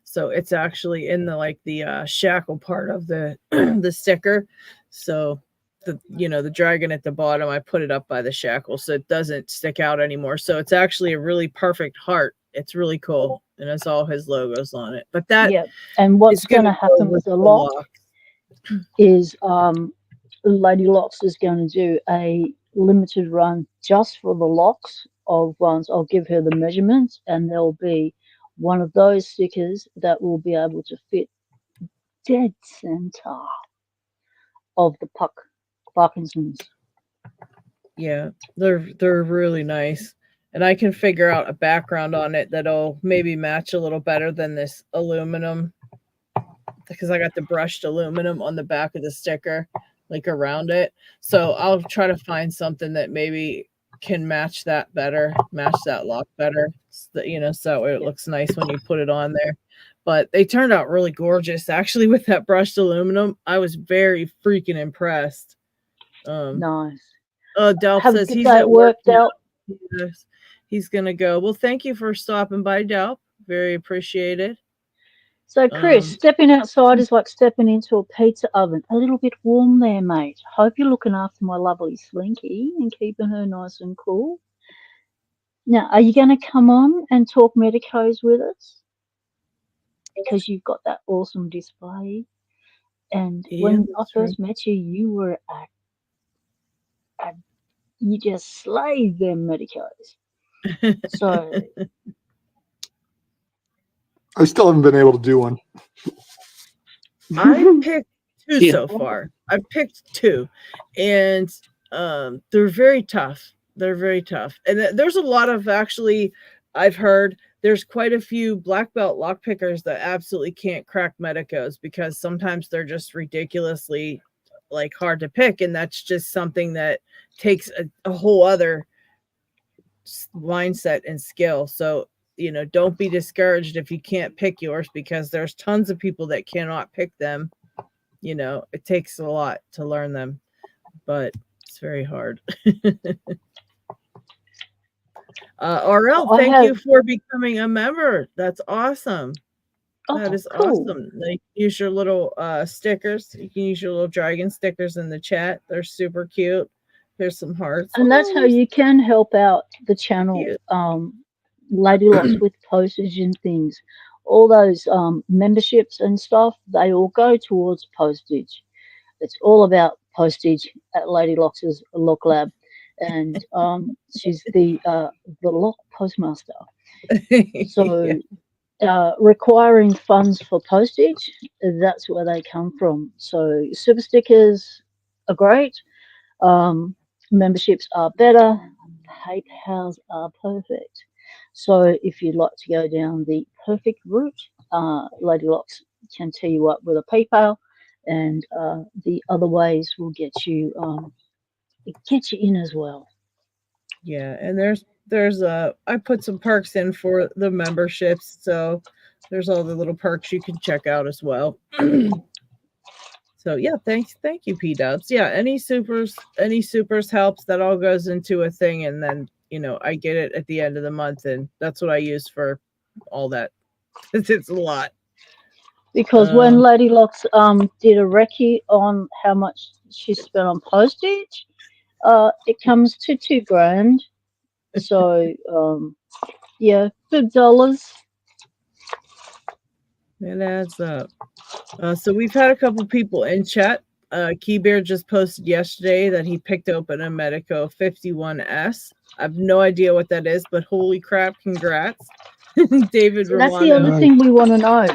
So it's actually in the shackle part of the the sticker. So the dragon at the bottom, I put it up by the shackle so it doesn't stick out anymore. So it's actually a really perfect heart. It's really cool. And it's all his logos on it. But and what's going to happen with the lock is Lady Locks is going to do a limited run just for the locks of ones. I'll give her the measurements, and there'll be one of those stickers that will be able to fit dead center of the Parkinson's. Yeah, they're really nice. And I can figure out a background on it that'll maybe match a little better than this aluminum, because I got the brushed aluminum on the back of the sticker, like around it. So I'll try to find something that maybe can match that better, match that lock better, so it looks nice when you put it on there. But they turned out really gorgeous. Actually, with that brushed aluminum, I was very freaking impressed. Nice. Delp Have a says good he's day at work. Delp. Yes, he's gonna go. Well, thank you for stopping by, Delp. Very appreciated. So, Chris, stepping outside is like stepping into a pizza oven. A little bit warm there, mate. Hope you're looking after my lovely Slinky and keeping her nice and cool. Now, are you going to come on and talk Medecos with us? Because you've got that awesome display. And when I first met you, you were you just slayed them Medecos. So I still haven't been able to do one. I picked two Yeah. so far. I've picked two, and they're very tough. They're very tough, and there's a lot of, actually, I've heard there's quite a few black belt lock pickers that absolutely can't crack Medecos because sometimes they're just ridiculously like hard to pick, and that's just something that takes a whole other mindset and skill. So don't be discouraged if you can't pick yours, because there's tons of people that cannot pick them. It takes a lot to learn them, but it's very hard. RL, thank you for becoming a member. That's awesome. That is cool. awesome. Like, use your little stickers. You can use your little dragon stickers in the chat. They're super cute. There's some hearts. And that's how you can help out the channel, Lady Locks, with postage and things. All those memberships and stuff, they all go towards postage. It's all about postage at Lady Locks' Lock Lab. And she's the lock postmaster. So requiring funds for postage, that's where they come from. So super stickers are great. Memberships are better. PayPals are perfect. So if you'd like to go down the perfect route, Lady Locks can tee you up with a PayPal, and the other ways will get you in as well. Yeah, and there's I put some perks in for the memberships, so there's all the little perks you can check out as well. So yeah, thank you, P-Dubs. Yeah, any supers helps. That all goes into a thing, and then I get it at the end of the month, and that's what I use for all that. It's a lot. Because when Lady Locks did a recce on how much she spent on postage, it comes to $2,000. So yeah, good dollars. It adds up. So we've had a couple people in chat. Keybear just posted yesterday that he picked open a Medeco 51S. I have no idea what that is, but holy crap, congrats. David So that's the other thing we want to know.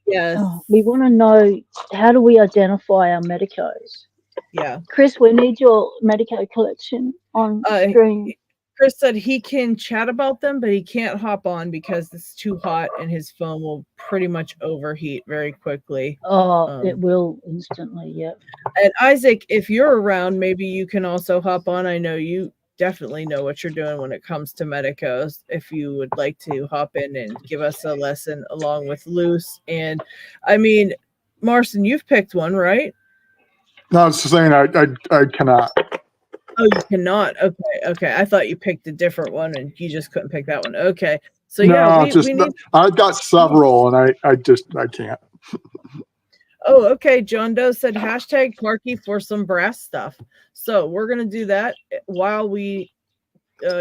Yes. We want to know, how do we identify our Medecos? Yeah. Chris, we need your Medeco collection on screen. Chris said he can chat about them, but he can't hop on because it's too hot and his phone will pretty much overheat very quickly. It will instantly, yep. And Isaac, if you're around, maybe you can also hop on. I know you definitely know what you're doing when it comes to Medecos. If you would like to hop in and give us a lesson along with Luce. And I mean, Marcin, you've picked one, right? No, it's saying I cannot. Oh, you cannot. Okay. I thought you picked a different one and you just couldn't pick that one. Okay. So yeah, we need. I've got several, and I can't. Oh, okay. John Doe said hashtag Parky for some brass stuff. So we're gonna do that while we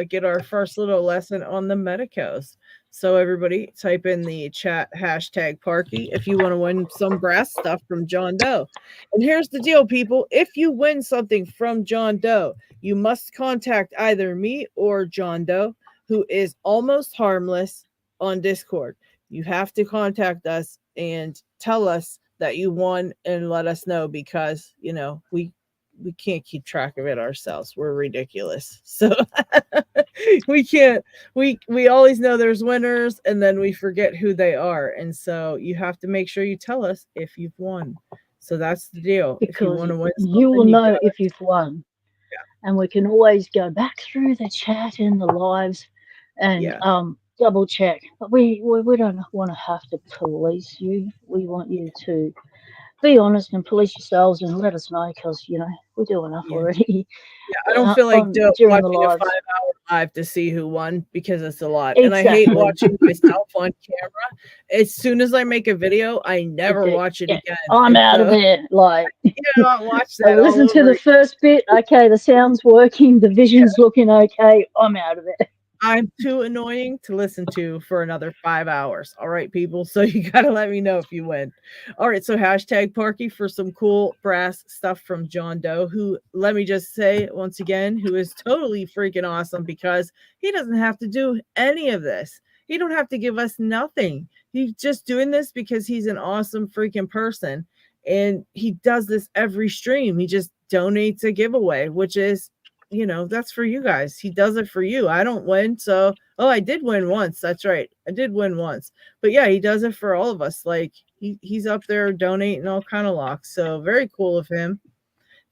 get our first little lesson on the Medecos. So everybody, type in the chat hashtag Parky if you want to win some brass stuff from John Doe. And here's the deal, people. If you win something from John Doe, you must contact either me or John Doe, who is almost harmless on Discord. You have to contact us and tell us that you won and let us know, because we can't keep track of it ourselves. We're ridiculous. So we can't, we always know there's winners and then we forget who they are. And so you have to make sure you tell us if you've won. So that's the deal. Because if you want to win you will something, know if you've won. Yeah. And we can always go back through the chat and the lives and double check. But we don't want to have to police you. We want you to be honest and police yourselves and let us know, because we do enough already. I don't feel like during the watching a lives. 5-hour live to see who won, because it's a lot. Exactly. And I hate watching myself on camera. As soon as I make a video, I never watch it again. I'm out of it. Like, I'll watch that. I listen to the first bit. Okay, the sound's working. The vision's looking okay. I'm out of it. I'm too annoying to listen to for another 5 hours. All right, people. So you got to let me know if you win. All right. So hashtag Parky for some cool brass stuff from John Doe, who, let me just say once again, who is totally freaking awesome, because he doesn't have to do any of this. He don't have to give us nothing. He's just doing this because he's an awesome freaking person. And he does this every stream. He just donates a giveaway, which is, that's for you guys. He does it for you. I don't win. So, I did win once. That's right. I did win once. But yeah, he does it for all of us. Like he's up there donating all kind of locks. So very cool of him.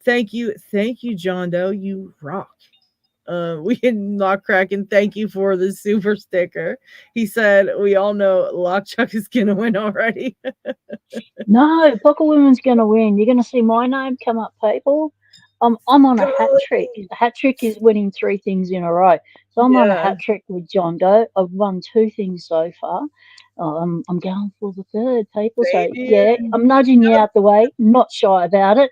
Thank you. Thank you, John Doe. You rock. We can Lock Kraken. Thank you for the super sticker. He said, we all know Lockchuck is going to win already. No, Buckle Women's going to win. You're going to see my name come up, people. I'm on a hat trick. The hat trick is winning 3 things in a row. So I'm on a hat trick with John Doe. I've won 2 things so far. I'm going for the 3rd, people. So I'm nudging you out the way. Not shy about it.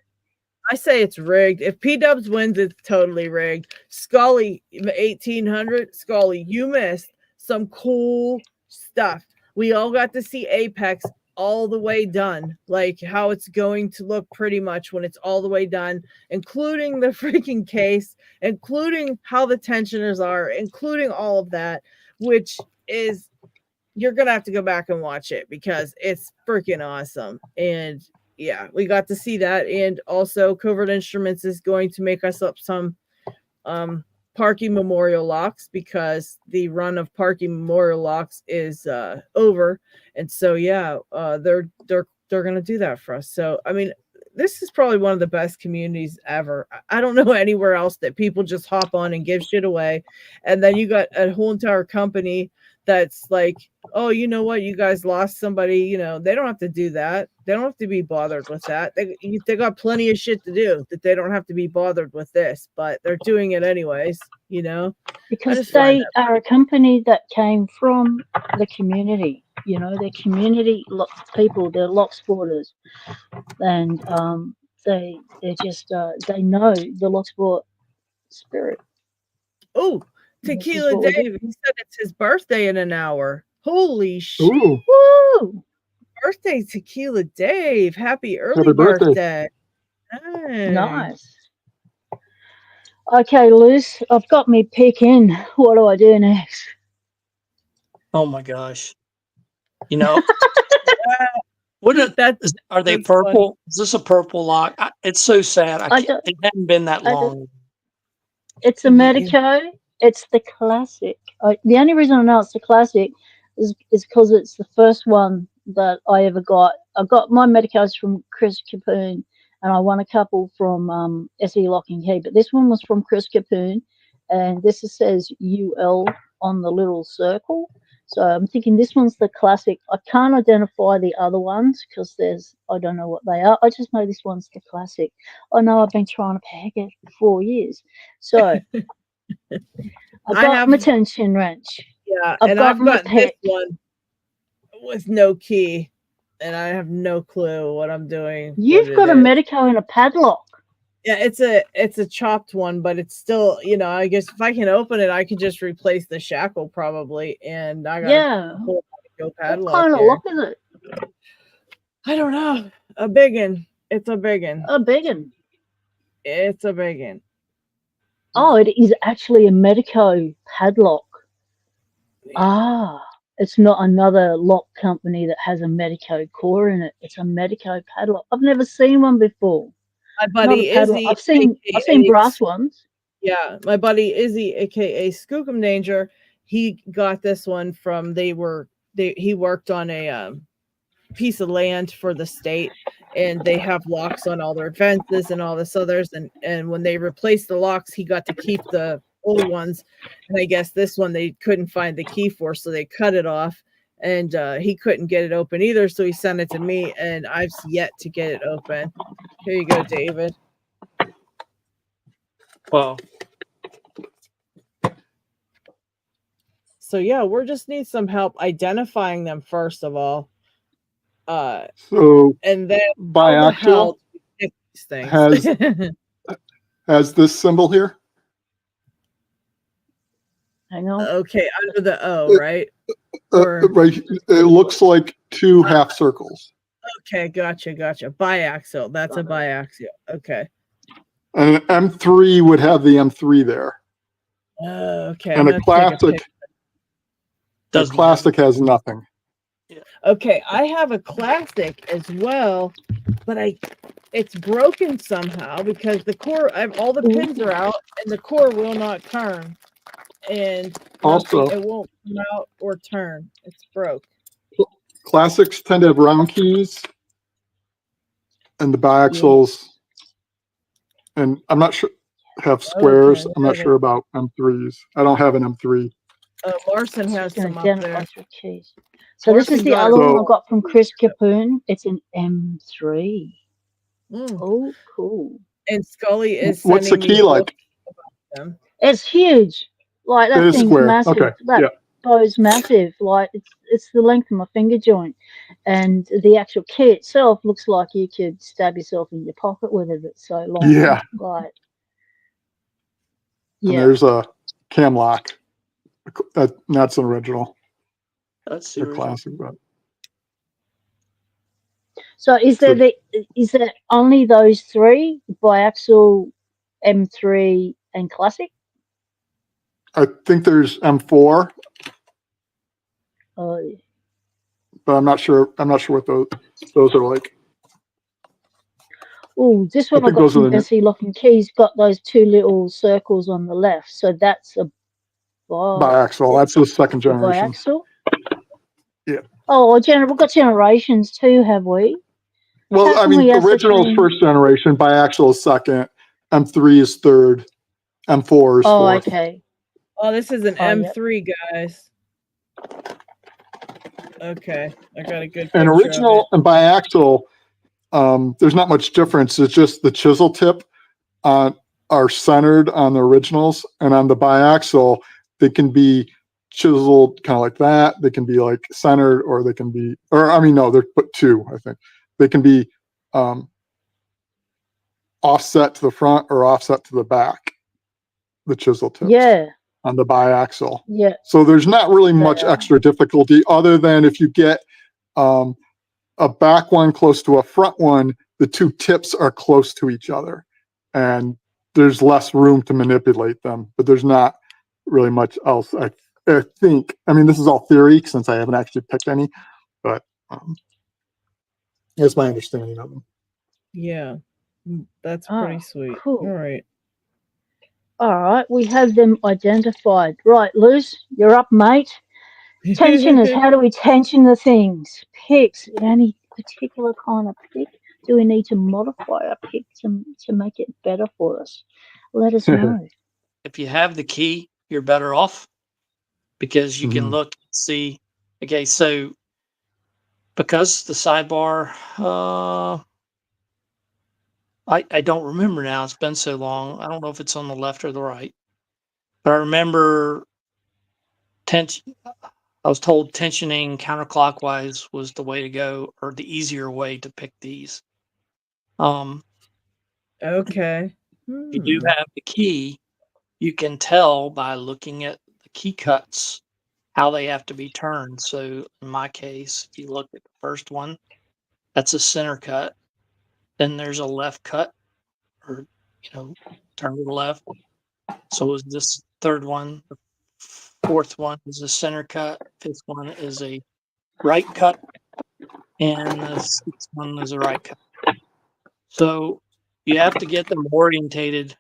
I say it's rigged. If P-Dubs wins, it's totally rigged. Scully, 1800. Scully, you missed some cool stuff. We all got to see Apex all the way done, like how it's going to look pretty much when it's all the way done, including the freaking case, including how the tensioners are, including all of that, which is, you're gonna have to go back and watch it because it's freaking awesome. And yeah, we got to see that. And also Covert Instruments is going to make us up some Parky Memorial Locks, because the run of Parky Memorial Locks is over. And so they're gonna do that for us. So I mean, this is probably one of the best communities ever. I don't know anywhere else that people just hop on and give shit away. And then you got a whole entire company that's like, oh, you know what? You guys lost somebody. They don't have to do that. They don't have to be bothered with that. They got plenty of shit to do that they don't have to be bothered with this, but they're doing it anyways, Because they are a company that came from the community, they're community people, they're Locksporters. And they just, they know the Locksport spirit. Oh, Tequila Dave, he said it's his birthday in an hour. Holy shit. Woo! Birthday, Tequila Dave. Happy early birthday. Nice. Okay, Liz, I've got me pick in. What do I do next? Oh my gosh. Are they purple? Funny. Is this a purple lock? It's so sad. It hadn't been that long. It's a Medeco. It's the classic. The only reason I know it's the classic is because it's the first one that I ever got. I got my Medecos from Chris Capoon, and I won a couple from SE Lock and Key. But this one was from Chris Capoon, and this says UL on the little circle. So I'm thinking this one's the classic. I can't identify the other ones because I don't know what they are. I just know this one's the classic. I know I've been trying to peg it for 4 years. So I got my tension wrench. Yeah, I've got this one with no key, and I have no clue what I'm doing. You've got a Medeco and a padlock. Yeah, it's a chopped one, but it's still, I guess if I can open it, I can just replace the shackle probably, and I got a whole padlock. What kind of lock is it? I don't know. A big one. It's a big one. A big one. It's a big one. Oh, it is actually a Medeco padlock. Yeah. It's not another lock company that has a Medeco core in it. It's a Medeco padlock. I've never seen one before. My Not a buddy padlock. Izzy, I've seen aka brass ones. Yeah, my buddy Izzy, aka Skookum Danger, he got this one from he worked on a piece of land for the state, and they have locks on all their fences and all this others, and when they replaced the locks, he got to keep the old ones, and I guess this one they couldn't find the key for, so they cut it off, and he couldn't get it open either, so he sent it to me, and I've yet to get it open. Here you go, David. Well, so yeah, we're just need some help identifying them first of all. So And then biaxial these things. has this symbol here. Hang on. Okay, under the O, right? Right. It looks like two half circles. Okay, gotcha. Biaxial. That's a biaxial. Okay. And an M3 would have the M3 there. Okay. And a classic. The classic has nothing. Okay, I have a classic as well, but it's broken somehow because the core, all the pins are out and the core will not turn. And also, it won't come out or turn. It's broke. Classics tend to have round keys, and the biaxials, and I'm not sure, have squares. Okay, I'm not sure about M3s. I don't have an M3. Larson has some up there. Keys. So Larson, this is the other one I got from Chris Capoon. It's an M3. Oh, cool. And Scully is what's the key like? It's huge. Like that thing's square. massive. Okay. That bow's massive. Like it's the length of my finger joint, and the actual key itself looks like you could stab yourself in your pocket with it. It's so long. Yeah. Like. And there's a cam lock. That's an original. That's the classic, but. So is there only those three, biaxial, M3, and classic? I think there's M4. Oh. But I'm not sure. I'm not sure what those are like. Oh, this one I got from Bessie Lock and Key's got those two little circles on the left. So that's a biaxial. That's the second generation. Biaxial? Yeah. Oh, we've got generations too, have we? Well, I mean, original is first generation, biaxial is second, M3 is third, M4 is fourth. Okay. Oh, this is an M3, guys. Okay, I got a good. And original and biaxial, there's not much difference. It's just the chisel tip are centered on the originals, and on the biaxial, they can be chiseled kind of like that. They can be like centered, or they can be, or I mean, no, they're put two, I think. They can be offset to the front or offset to the back, the chisel tips. Yeah. On the biaxial. Yeah. So there's not really much extra difficulty other than if you get a back one close to a front one, the two tips are close to each other and there's less room to manipulate them, but there's not really much else. I think, I mean, this is all theory since I haven't actually picked any, but that's my understanding of them. Yeah, that's pretty sweet. Cool. All right. All right, we have them identified. Right, Luz, you're up, mate. Tensioners, how do we tension the things? Picks, any particular kind of pick? Do we need to modify our pick to make it better for us? Let us know. If you have the key, you're better off because you can look and see. Okay, so because the sidebar, I don't remember now. It's been so long. I don't know if it's on the left or the right. But I remember I was told tensioning counterclockwise was the way to go, or the easier way to pick these. Okay. If you do have the key, you can tell by looking at the key cuts how they have to be turned. So in my case, if you look at the first one, that's a center cut. Then there's a left cut, or turn to the left. So is this third one, the fourth one is a center cut, fifth one is a right cut, and the sixth one is a right cut. So you have to get them orientated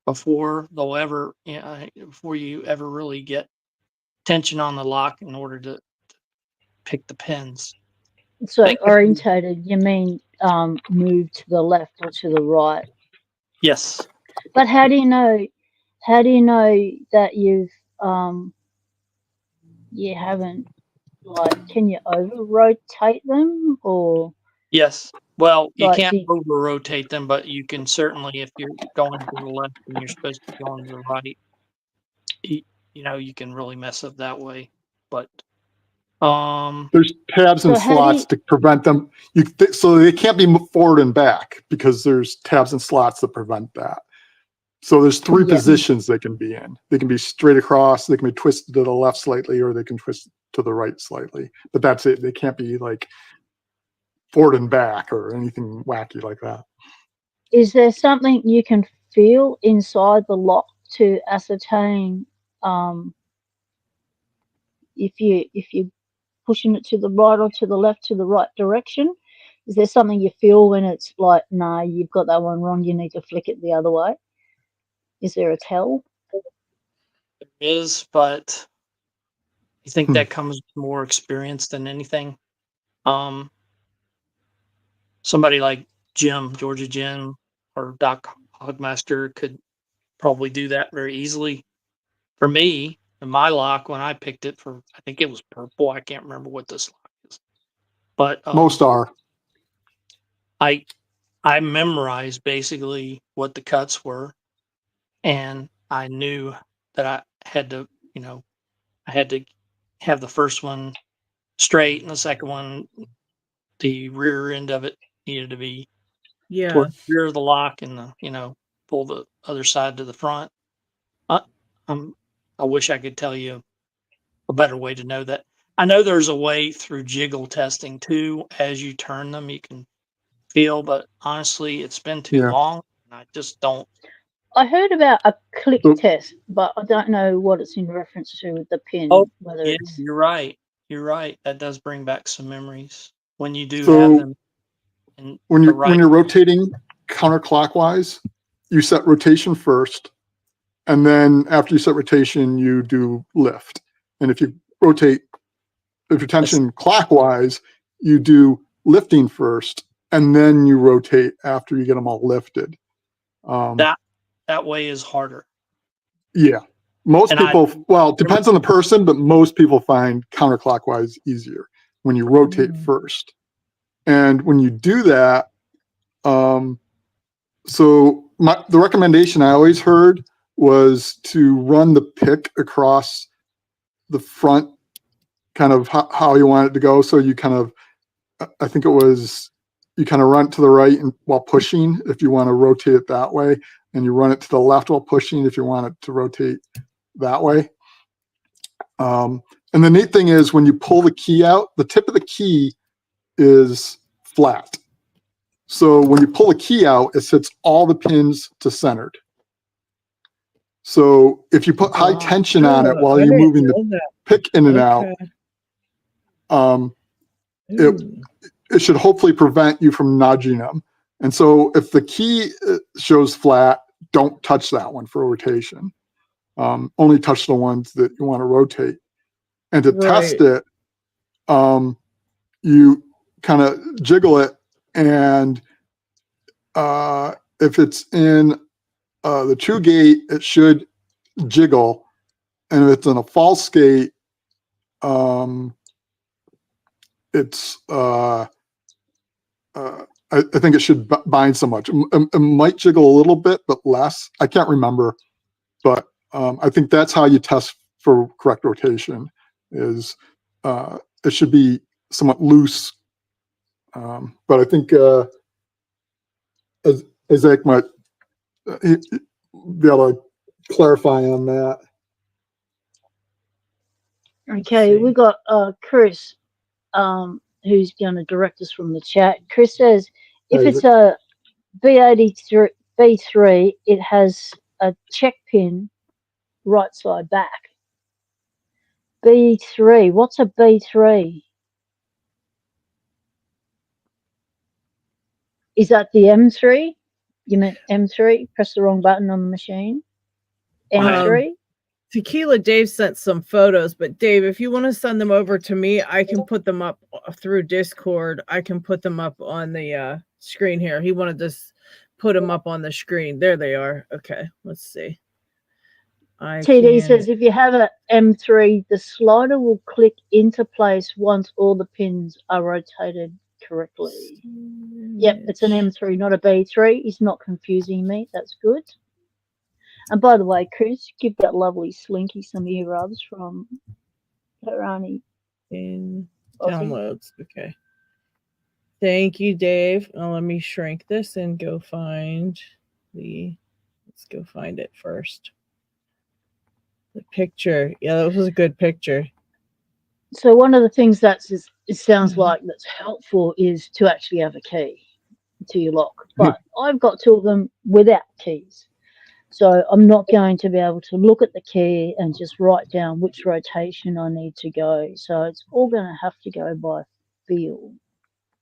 before they'll ever, before you ever really get tension on the lock in order to pick the pins. So Think of it- orientated, you mean move to the left or to the right? Yes. But how do you know? How do you know that you haven't, like, can you over rotate them, or Yes. Well, you like can't over rotate them, but you can certainly, if you're going to the left and you're supposed to be going to the right, you can really mess up that way. But There's tabs and So how do slots you- to prevent them. So they can't be forward and back because there's tabs and slots that prevent that. So there's three Yeah. positions they can be in. They can be straight across, they can be twisted to the left slightly, or they can twist to the right slightly. But that's it. They can't be like forward and back or anything wacky like that. is there something you can feel inside the lock to ascertain if you're pushing it to the right or to the left, to the right direction? Is there something you feel when it's like, no, you've got that one wrong, you need to flick it the other way? Is there a tell? there is, but I think that comes with more experience than anything. Somebody like Georgia Jim, or Doc Hogmaster could probably do that very easily. For me, in my lock, when I picked it for, I think it was purple. I can't remember what this lock is, but Most are. I memorized basically what the cuts were, and I knew that I had to, I had to have the first one straight, and the second one, the rear end of it needed to be Yeah. toward the rear of the lock, and pull the other side to the front. I, I wish I could tell you a better way to know that. I know there's a way through jiggle testing too. As you turn them, you can feel, but honestly, it's been too Yeah. long, and I just don't. I heard about a click So- test, but I don't know what it's in reference to with the pin. Oh, whether yeah, it's you're right. You're right. That does bring back some memories when you do So have them in when the you're right. when you're rotating counterclockwise, you set rotation first, and then after you set rotation, you do lift. And if you tension clockwise, you do lifting first, and then you rotate after you get them all lifted. That way is harder. Yeah, most And people. Well, it depends on the person, but most people find counterclockwise easier when you rotate first. And when you do that, so the recommendation I always heard was to run the pick across the front, kind of how you want it to go. So you kind of, I think it was, you kind of run it to the right and while pushing, if you want to rotate it that way, and you run it to the left while pushing if you want it to rotate that way. And the neat thing is when you pull the key out, the tip of the key is flat. So when you pull the key out, it sets all the pins to centered. So if you put high tension on it while you're moving the pick in and out, it should hopefully prevent you from nudging them. And so if the key shows flat, don't touch that one for rotation. Only touch the ones that you want to rotate. And to test it, you kind of jiggle it, and if it's in the true gate, it should jiggle, and if it's in a false gate, it's I think it should bind so much. It might jiggle a little bit, but less. I can't remember, but I think that's how you test for correct rotation. Is it should be somewhat loose, but I think Isaac might be able to clarify on that. okay. We got Chris, who's going to direct us from the chat. Chris says, if it's a B3, it has a check pin right side back. B3. What's a B3? Is that the M3? You meant M3? Press the wrong button on the machine. M3? Tequila Dave sent some photos, but Dave, if you want to send them over to me, I can put them up through Discord. I can put them up on the screen here. He wanted to put them up on the screen. There they are. Okay, let's see. TD says if you have a M3, the slider will click into place once all the pins are rotated correctly. Yep, it's an M3, not a B3. He's not confusing me. That's good. And by the way, Chris, give that lovely Slinky some ear rubs from her auntie. In downloads. Okay. Thank you, Dave. Now let me shrink this and go find let's go find it first. The picture. Yeah, that was a good picture. So one of the things it sounds like that's helpful is to actually have a key to your lock. But I've got two of them without keys. So I'm not going to be able to look at the key and just write down which rotation I need to go. So it's all going to have to go by feel.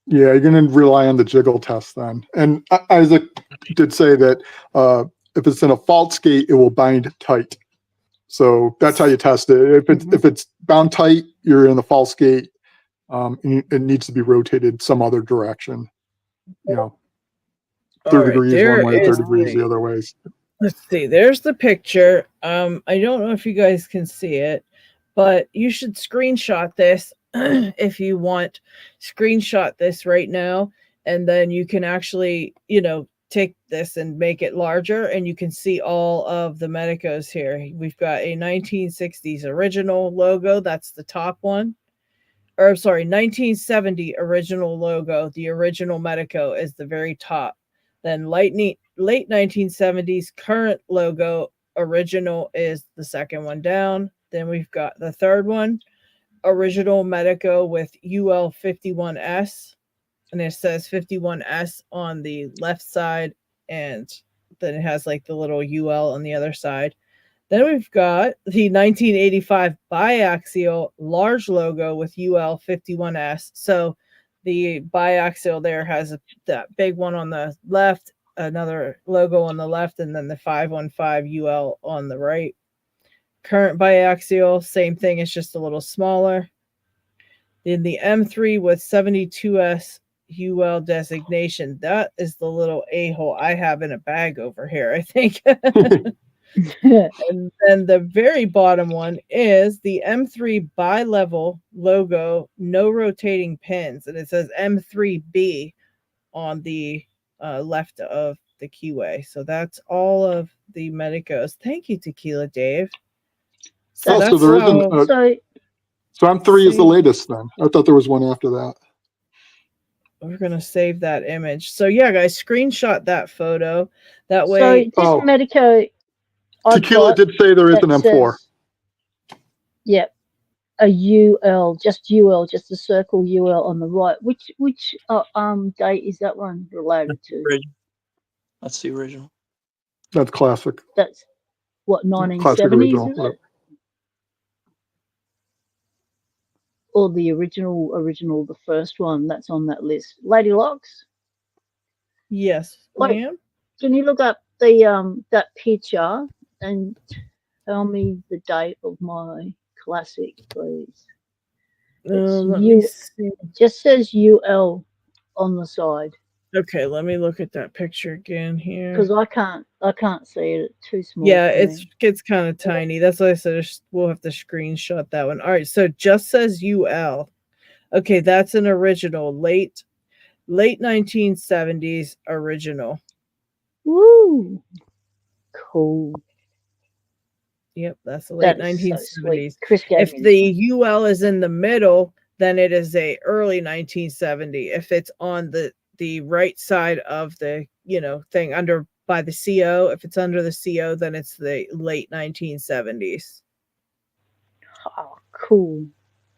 Yeah, you're going to rely on the jiggle test then. And Isaac did say that if it's in a false gate, it will bind tight. So that's how you test it. If it's bound tight, you're in the false gate. And it needs to be rotated some other direction. 30 degrees one way, 30 degrees the other ways. Let's see. There's the picture. I don't know if you guys can see it, but you should screenshot this if you want. Screenshot this right now, and then you can actually, take this and make it larger, and you can see all of the Medecos here. We've got a 1960s original logo. That's the top one. Or sorry, 1970 original logo. The original Medeco is the very top. Then late 1970s current logo original is the second one down. Then we've got the third one, original Medeco with UL51S, and it says 51S on the left side, and then it has like the little UL on the other side. Then we've got the 1985 biaxial large logo with UL51S. So the biaxial there has that big one on the left, another logo on the left, and then the 515 UL on the right. Current biaxial, same thing, it's just a little smaller. In the M3 with 72S UL designation, that is the little a-hole I have in a bag over here, I think. And then the very bottom one is the M3 bi-level logo, no rotating pins, and it says M3B on the left of the keyway. So that's all of the Medecos. Thank you, Tequila Dave. So there isn't. So M3 is the latest then. I thought there was one after that. We're gonna save that image. So yeah, guys, screenshot that photo. That way. So this Medeco. Tequila did say there is an M4. Yep, a UL, just a circle UL on the right. Which date is that one related to? That's the original. That's classic. That's what, 1970s? Or the original, the first one that's on that list. Lady Locks? Yes, ma'am. Can you look up the that picture and tell me the date of my classic, please? It just says UL on the side. Okay, let me look at that picture again here. Because I can't see it. It's too small. Yeah, it's kind of tiny. That's why I said we'll have to screenshot that one. All right, so it just says UL. Okay, that's an original, late 1970s original. Woo! Cool. Yep, that's the late 1970s. So Chris if the UL is in the middle, then it is a early 1970. If it's on the right side of the thing under by the CO, if it's under the CO, then it's the late 1970s. Oh, cool.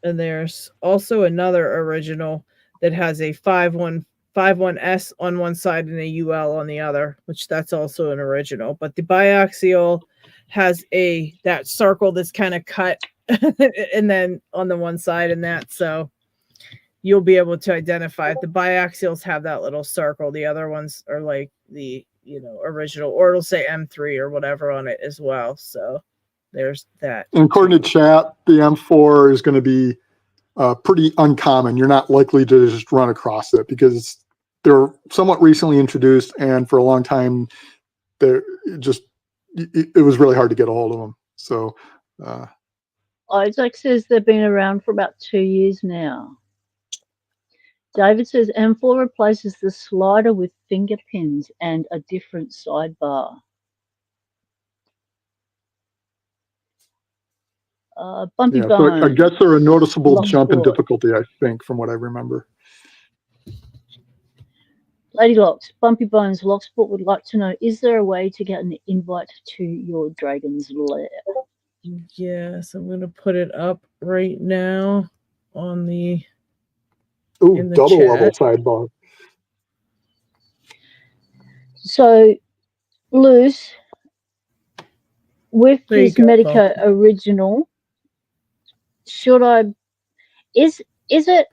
And there's also another original that has a 51S on one side and a UL on the other, which that's also an original. But the biaxial has that circle that's kind of cut and then on the one side and that. So you'll be able to identify it. The biaxials have that little circle. The other ones are like the, original, or it'll say M3 or whatever on it as well. So there's that. And according to chat, the M4 is going to be pretty uncommon. You're not likely to just run across it because they're somewhat recently introduced, and for a long time, it was really hard to get a hold of them. So Isaac says they've been around for about 2 years now. David says M4 replaces the slider with finger pins and a different sidebar. Bumpy so Bone. I guess they're a noticeable jump in Locksport. difficulty, I think, from what I remember. Lady Locks, Bumpy Bones, Locksport would like to know, is there a way to get an invite to your Dragon's Lair? Yes, I'm going to put it up right now on the Double chat. level sidebar. So, Luce, with There you this go, Medeco original, is it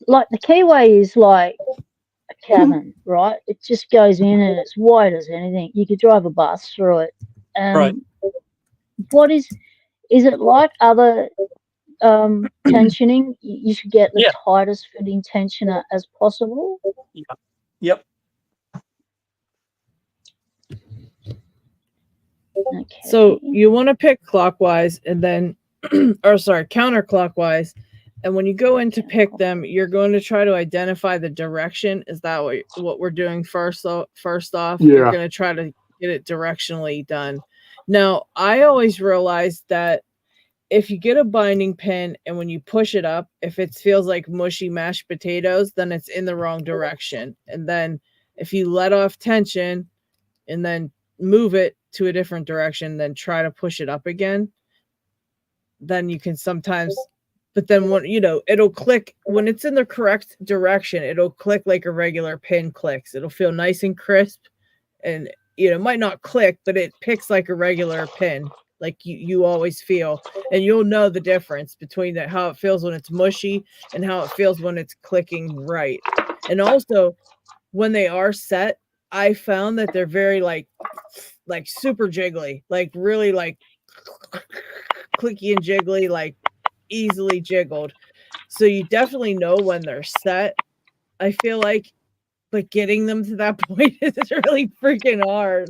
like the keyway is like a cabin, right? It just goes in and it's wide as anything. You could drive a bus through it. Right. What is it like other tensioning? You should get the tightest fitting tensioner as possible. Yep. Okay. So you want to pick clockwise and then, counterclockwise. And when you go in to pick them, you're going to try to identify the direction. Is that what we're doing first off? Yeah. You're going to try to get it directionally done. Now, I always realized that if you get a binding pin and when you push it up, if it feels like mushy mashed potatoes, then it's in the wrong direction. And then if you let off tension and then move it to a different direction, then try to push it up again, then you can sometimes, but then when, it'll click when it's in the correct direction, it'll click like a regular pin clicks. It'll feel nice and crisp, and it might not click, but it picks like a regular pin, like you always feel, and you'll know the difference between how it feels when it's mushy and how it feels when it's clicking right. And also when they are set, I found that they're very like super jiggly, like really like clicky and jiggly, like easily jiggled. So you definitely know when they're set. I feel like, but getting them to that point is really freaking hard.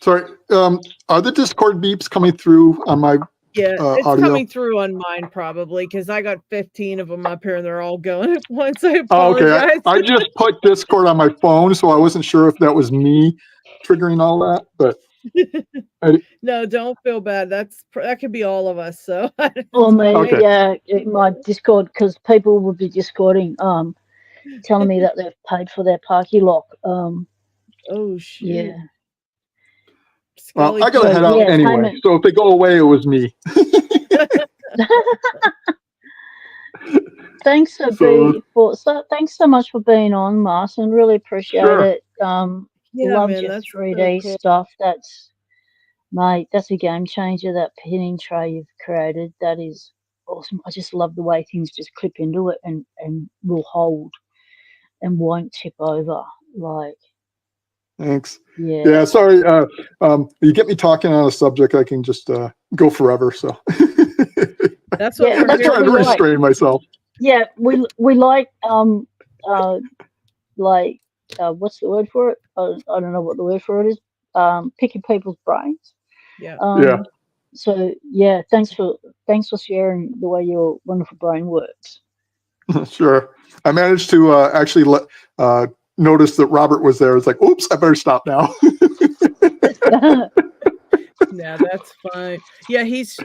Sorry, are the Discord beeps coming through on my it's audio? coming through on mine probably because I got 15 of them up here and they're all going at once. I apologize. Okay, I just put Discord on my phone, so I wasn't sure if that was me triggering all that, but No, don't feel bad. That could be all of us. So or me, okay. My Discord, because people would be discording, telling me that they've paid for their Parky lock. Oh shit. Yeah. Well, I gotta head out anyway. So if they go away, it was me. Thanks thanks so much for being on, Martin. Really appreciate it. Love your 3D stuff. That's a game changer. That pinning tray you've created, that is awesome. I just love the way things just clip into it and will hold and won't tip over. Like, thanks. Yeah. Sorry. You get me talking on a subject, I can just go forever. So that's what I'm trying to restrain myself. Yeah, we like what's the word for it? I don't know what the word for it is. Picking people's brains. Yeah. So yeah, thanks for sharing the way your wonderful brain works. Sure. I managed to actually notice that Robert was there. It's like, oops, I better stop now. Yeah, that's fine. Yeah, he's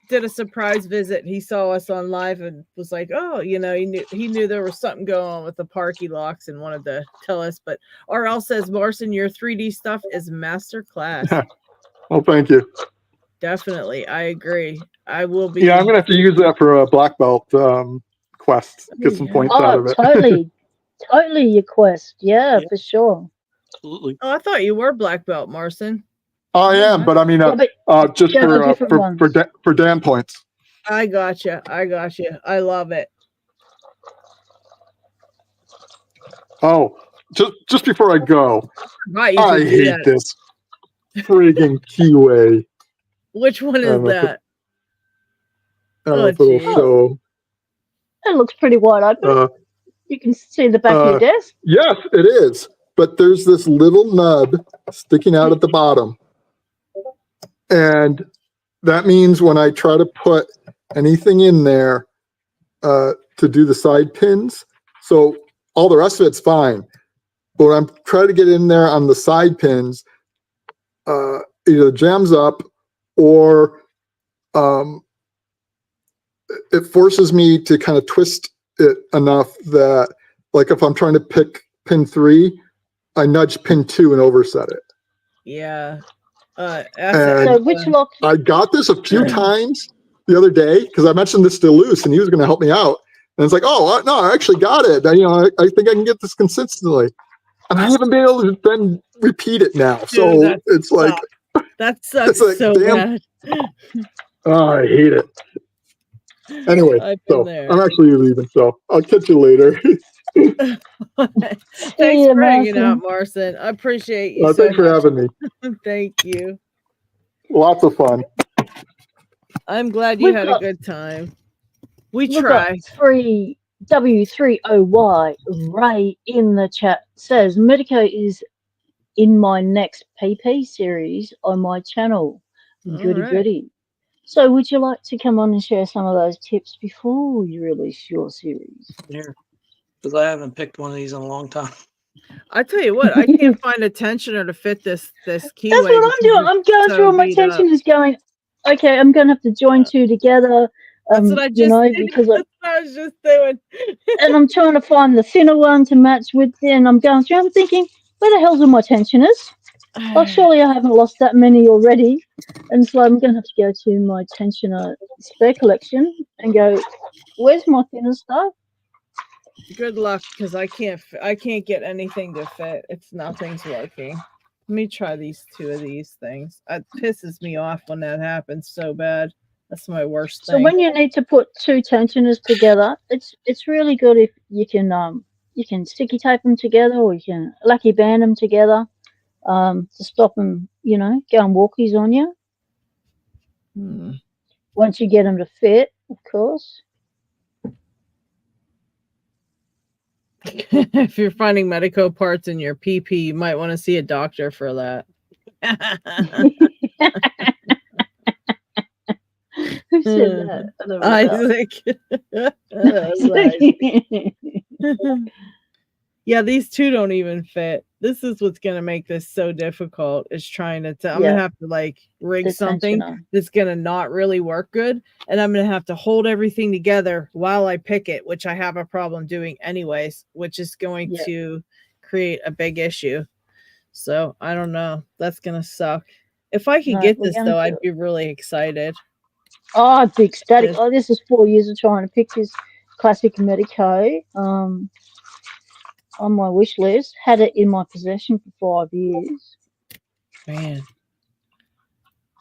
did a surprise visit. He saw us on live and was like, oh, he knew there was something going on with the Parky locks and wanted to tell us. But RL says, Marcin, your 3D stuff is master class. Well, thank you. Definitely, I agree. I will be. Yeah, I'm gonna have to use that for a black belt quest. Get some points out of it. Totally your quest. Yeah, for sure. Absolutely. Oh, I thought you were black belt, Marcin. I am, but I mean, just go for different ones. for Dan points. I gotcha. I love it. Oh, just before I go, Right, I hate this friggin' keyway. Which one is that? I don't know if it'll show. It looks pretty wide open. You can see the back of your desk. Yes, it is. But there's this little nub sticking out at the bottom. And that means when I try to put anything in there to do the side pins, so all the rest of it's fine. But when I'm trying to get in there on the side pins, either jams up or it forces me to kind of twist it enough that, like, if I'm trying to pick pin 3, I nudge pin 2 and overset it. Yeah. So which lock? I got this a few times the other day because I mentioned this to Luce and he was going to help me out. And it's like, oh, no, I actually got it. I think I can get this consistently. And I haven't been able to then repeat it now. So dude, it's like, that sucks like, so damn. bad. Oh, I hate it. Anyway, so I'm actually leaving. So I'll catch you later. Thanks for hanging out, Marcin. I appreciate you. Thanks for having me. Thank you. Lots of fun. I'm glad you had a good time. We try. 3W3OY Ray in the chat says Medeco is in my next PP series on my channel. Goody. So would you like to come on and share some of those tips before you release your series? Yeah, because I haven't picked one of these in a long time. I tell you what, I can't find a tensioner to fit this keyway. That's what I'm doing. I'm going through all my tensioners going, okay, I'm going to have to join two together. That's what I just did. Because That's what I was just doing. And I'm trying to find the thinner one to match with it, and I'm going through, I'm thinking, where the hell's all my tensioners? Oh, surely I haven't lost that many already. And so I'm going to have to go to my tensioner spare collection and go, where's my thinner stuff? Good luck, because I can't get anything to fit. Nothing's working. Let me try two of these things. It pisses me off when that happens so bad. That's my worst thing. So when you need to put two tensioners together, it's really good if you can sticky tape them together, or you can lucky band them together to stop them, going walkies on you. Once you get them to fit, of course. If you're finding Medeco parts in your PP, you might want to see a doctor for that. Who said that? Isaac. Yeah, these two don't even fit. This is what's going to make this so difficult, is trying to I'm going to have to rig something that's going to not really work good. And I'm going to have to hold everything together while I pick it, which I have a problem doing anyways, which is going to create a big issue. So I don't know. That's going to suck. If I could get this though, I'd be really excited. Oh, I'd be ecstatic. Oh, this is 4 years of trying to pick this classic Medeco. On my wish list, had it in my possession for 5 years. Man.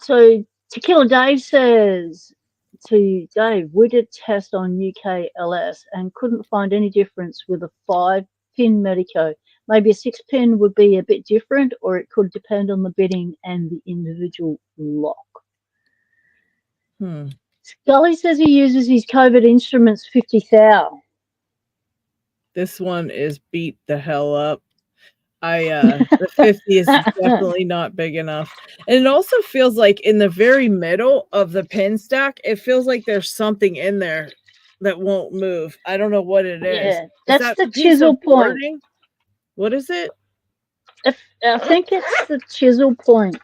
So Tequila Dave says to Dave, we did test on UKLS and couldn't find any difference with a 5-pin Medeco. Maybe a 6-pin would be a bit different, or it could depend on the bitting and the individual lock. Scully says he uses his Covert Instruments 50 thou. This one is beat the hell up. The 50 is definitely not big enough. And it also feels like in the very middle of the pin stack, it feels like there's something in there that won't move. I don't know what it is. Yeah, that's the chisel point. What is it? I think it's the chisel point.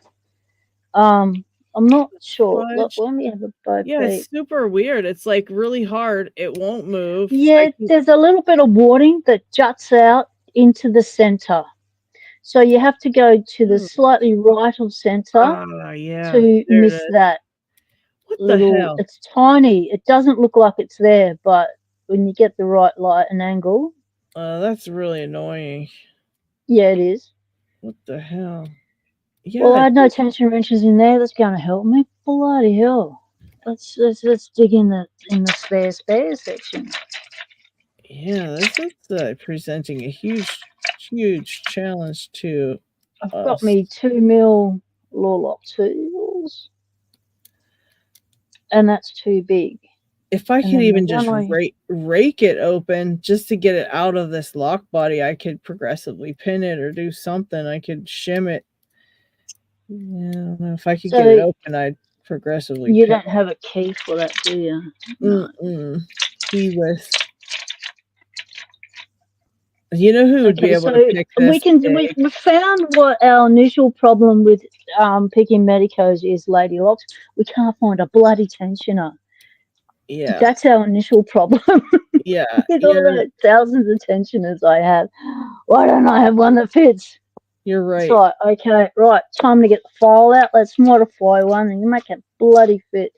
I'm not sure. Look, let me have a both. Yeah, it's super weird. It's really hard. It won't move. Yeah, there's a little bit of wadding that juts out into the center. So you have to go to the slightly right of center to miss that. What the hell? It's tiny. It doesn't look like it's there, but when you get the right light and angle. That's really annoying. Yeah, it is. What the hell? Yeah. Well, I had no tension wrenches in there. That's going to help me. Bloody hell! Let's dig in the spare section. Yeah, this is presenting a huge challenge to I've us. got me 2mm Lock tools, and that's too big. If I could even just rake it open just to get it out of this lock body, I could progressively pin it or do something. I could shim it. Yeah, I don't know. If I could get it open, I'd progressively You pin don't have a key for that, do you? No. Keyless. You know who would be able to pick this? We found what our initial problem with picking Medecos is, Lady Locks. We can't find a bloody tensioner. Yeah. That's our initial problem. Yeah. With all the thousands of tensioners I have, why don't I have one that fits? You're right. It's like, okay, right, time to get the file out. Let's modify one and make it bloody fit.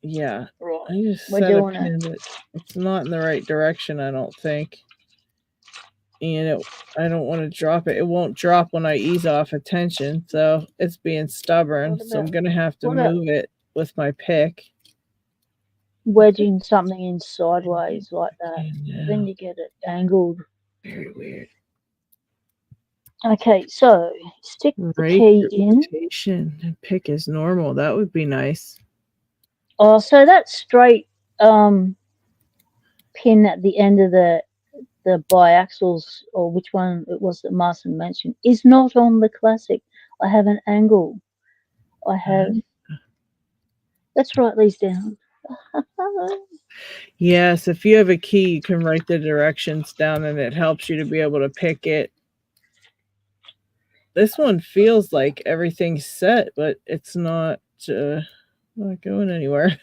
Yeah. Right. I just We're doing it. It's not in the right direction, I don't think. And I don't want to drop it. It won't drop when I ease off of tension, so it's being stubborn. So I'm going to have to move it with my pick. Wedging something in sideways like that. Then you get it angled. Very weird. Okay, so stick the key in. Rotation and pick is normal. That would be nice. Oh, so that straight pin at the end of the biaxials, or which one it was that Martin mentioned, is not on the Classic. I have an angle. I have. Let's write these down. Yes, if you have a key, you can write the directions down, and it helps you to be able to pick it. This one feels like everything's set, but it's not going anywhere.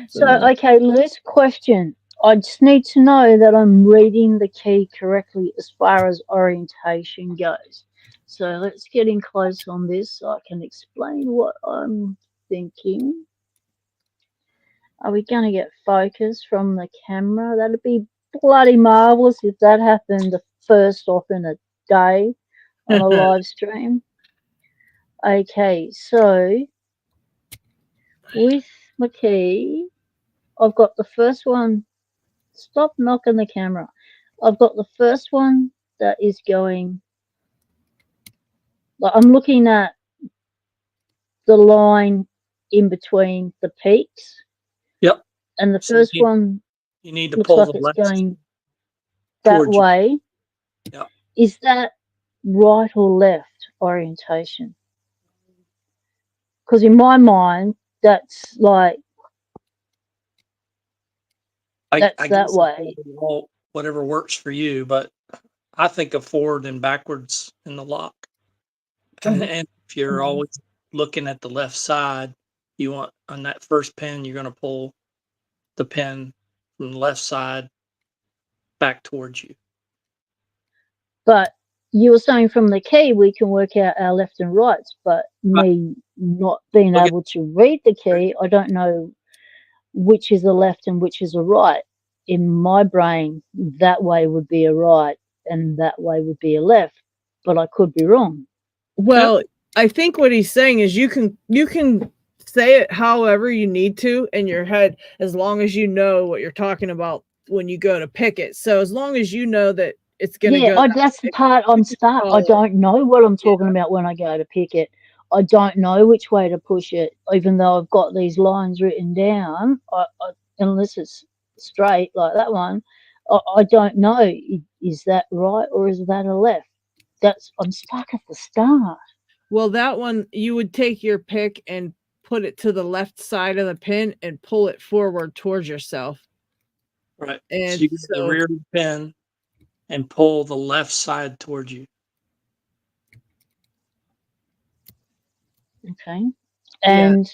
So, okay, Liz, question. I just need to know that I'm reading the key correctly as far as orientation goes. So let's get in close on this so I can explain what I'm thinking. Are we going to get focus from the camera? That'd be bloody marvelous if that happened the first off in a day on a live stream. Okay, so with my key, I've got the first one. Stop knocking the camera. I've got the first one that is going. Like, I'm looking at the line in between the peaks. Yep. And the first one, you need to looks pull like the it's left going that way. Yep. Is that right or left orientation? Because in my mind, that's like that's that way. Whatever works for you, but I think of forward and backwards in the lock. And if you're always looking at the left side, you want on that first pin, you're going to pull the pin from the left side back towards you. But you were saying from the key we can work out our left and rights, but me not being able to read the key, I don't know which is a left and which is a right. In my brain, that way would be a right and that way would be a left, but I could be wrong. Well, I think what he's saying is you can say it however you need to in your head, as long as you know what you're talking about when you go to pick it. So as long as you know that it's going to go. That's the part I'm stuck. I don't know what I'm talking about when I go to pick it. I don't know which way to push it, even though I've got these lines written down. Unless it's straight like that one, I don't know. Is that right or is that a left? I'm stuck at the start. Well, that one, you would take your pick and put it to the left side of the pin and pull it forward towards yourself. Right. And so you get the rear of the pin and pull the left side towards you. Okay. And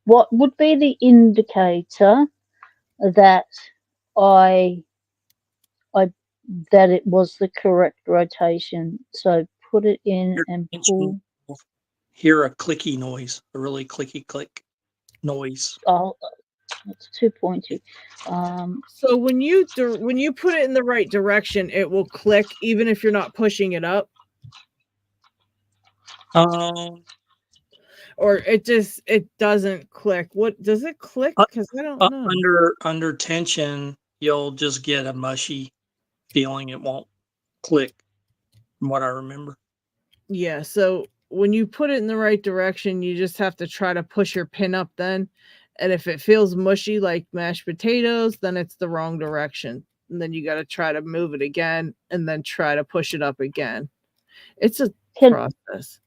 what would be the indicator that that it was the correct rotation? So put it in and pull. Hear a clicky noise, a really clicky click noise. Oh, it's too pointy. So when you put it in the right direction, it will click even if you're not pushing it up. Or it doesn't click. What does it click? Because I don't know. Under tension, you'll just get a mushy feeling. It won't click, from what I remember. Yeah. So when you put it in the right direction, you just have to try to push your pin up then. And if it feels mushy like mashed potatoes, then it's the wrong direction. And then you got to try to move it again and then try to push it up again. It's a process.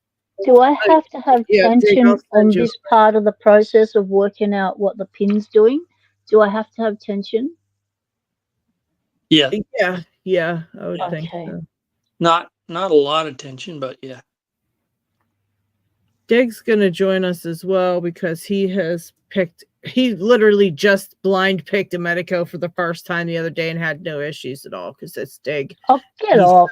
Do I have to have tension on this part of the process of working out what the pin's doing? Do I have to have tension? Yeah. Yeah, I would think so. Not a lot of tension, but yeah. Dig's gonna join us as well because he literally just blind picked a Medeco for the first time the other day and had no issues at all because it's Dig. Oh, get off.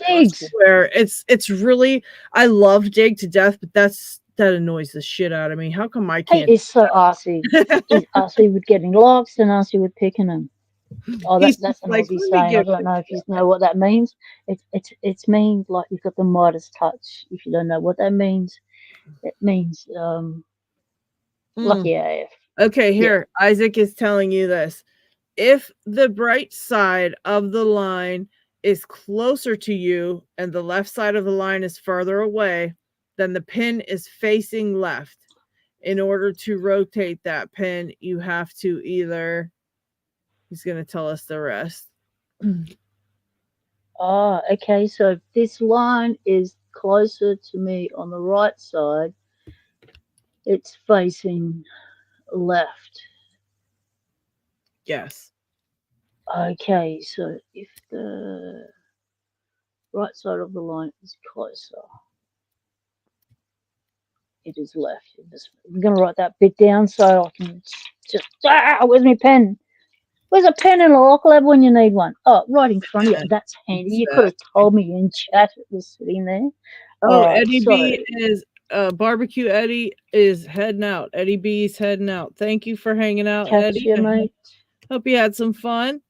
Dig's. Where it's really, I love Dig to death, but that annoys the shit out of me. How come I can't? He is so arsey. He's arsey with getting locks and arsey with picking them. Oh, that's an Aussie saying. I don't know if you know what that means. It's means like you've got the Midas touch. If you don't know what that means, it means lucky AF. Okay, here Isaac is telling you this. If the right side of the line is closer to you and the left side of the line is further away, then the pin is facing left. In order to rotate that pin, you have to either. He's going to tell us the rest. Oh, okay. So if this line is closer to me on the right side, it's facing left. Yes. Okay. So if the right side of the line is closer, it is left. I'm going to write that bit down so I can just. Where's my pen? Where's a pen in a lock lab when you need one? Oh, right in front of you. That's handy. You could have told me in chat it was sitting there. Oh, Eddie B is Barbecue Eddie is heading out. Eddie B's heading out. Thank you for hanging out, Eddie. You, mate. Hope you had some fun.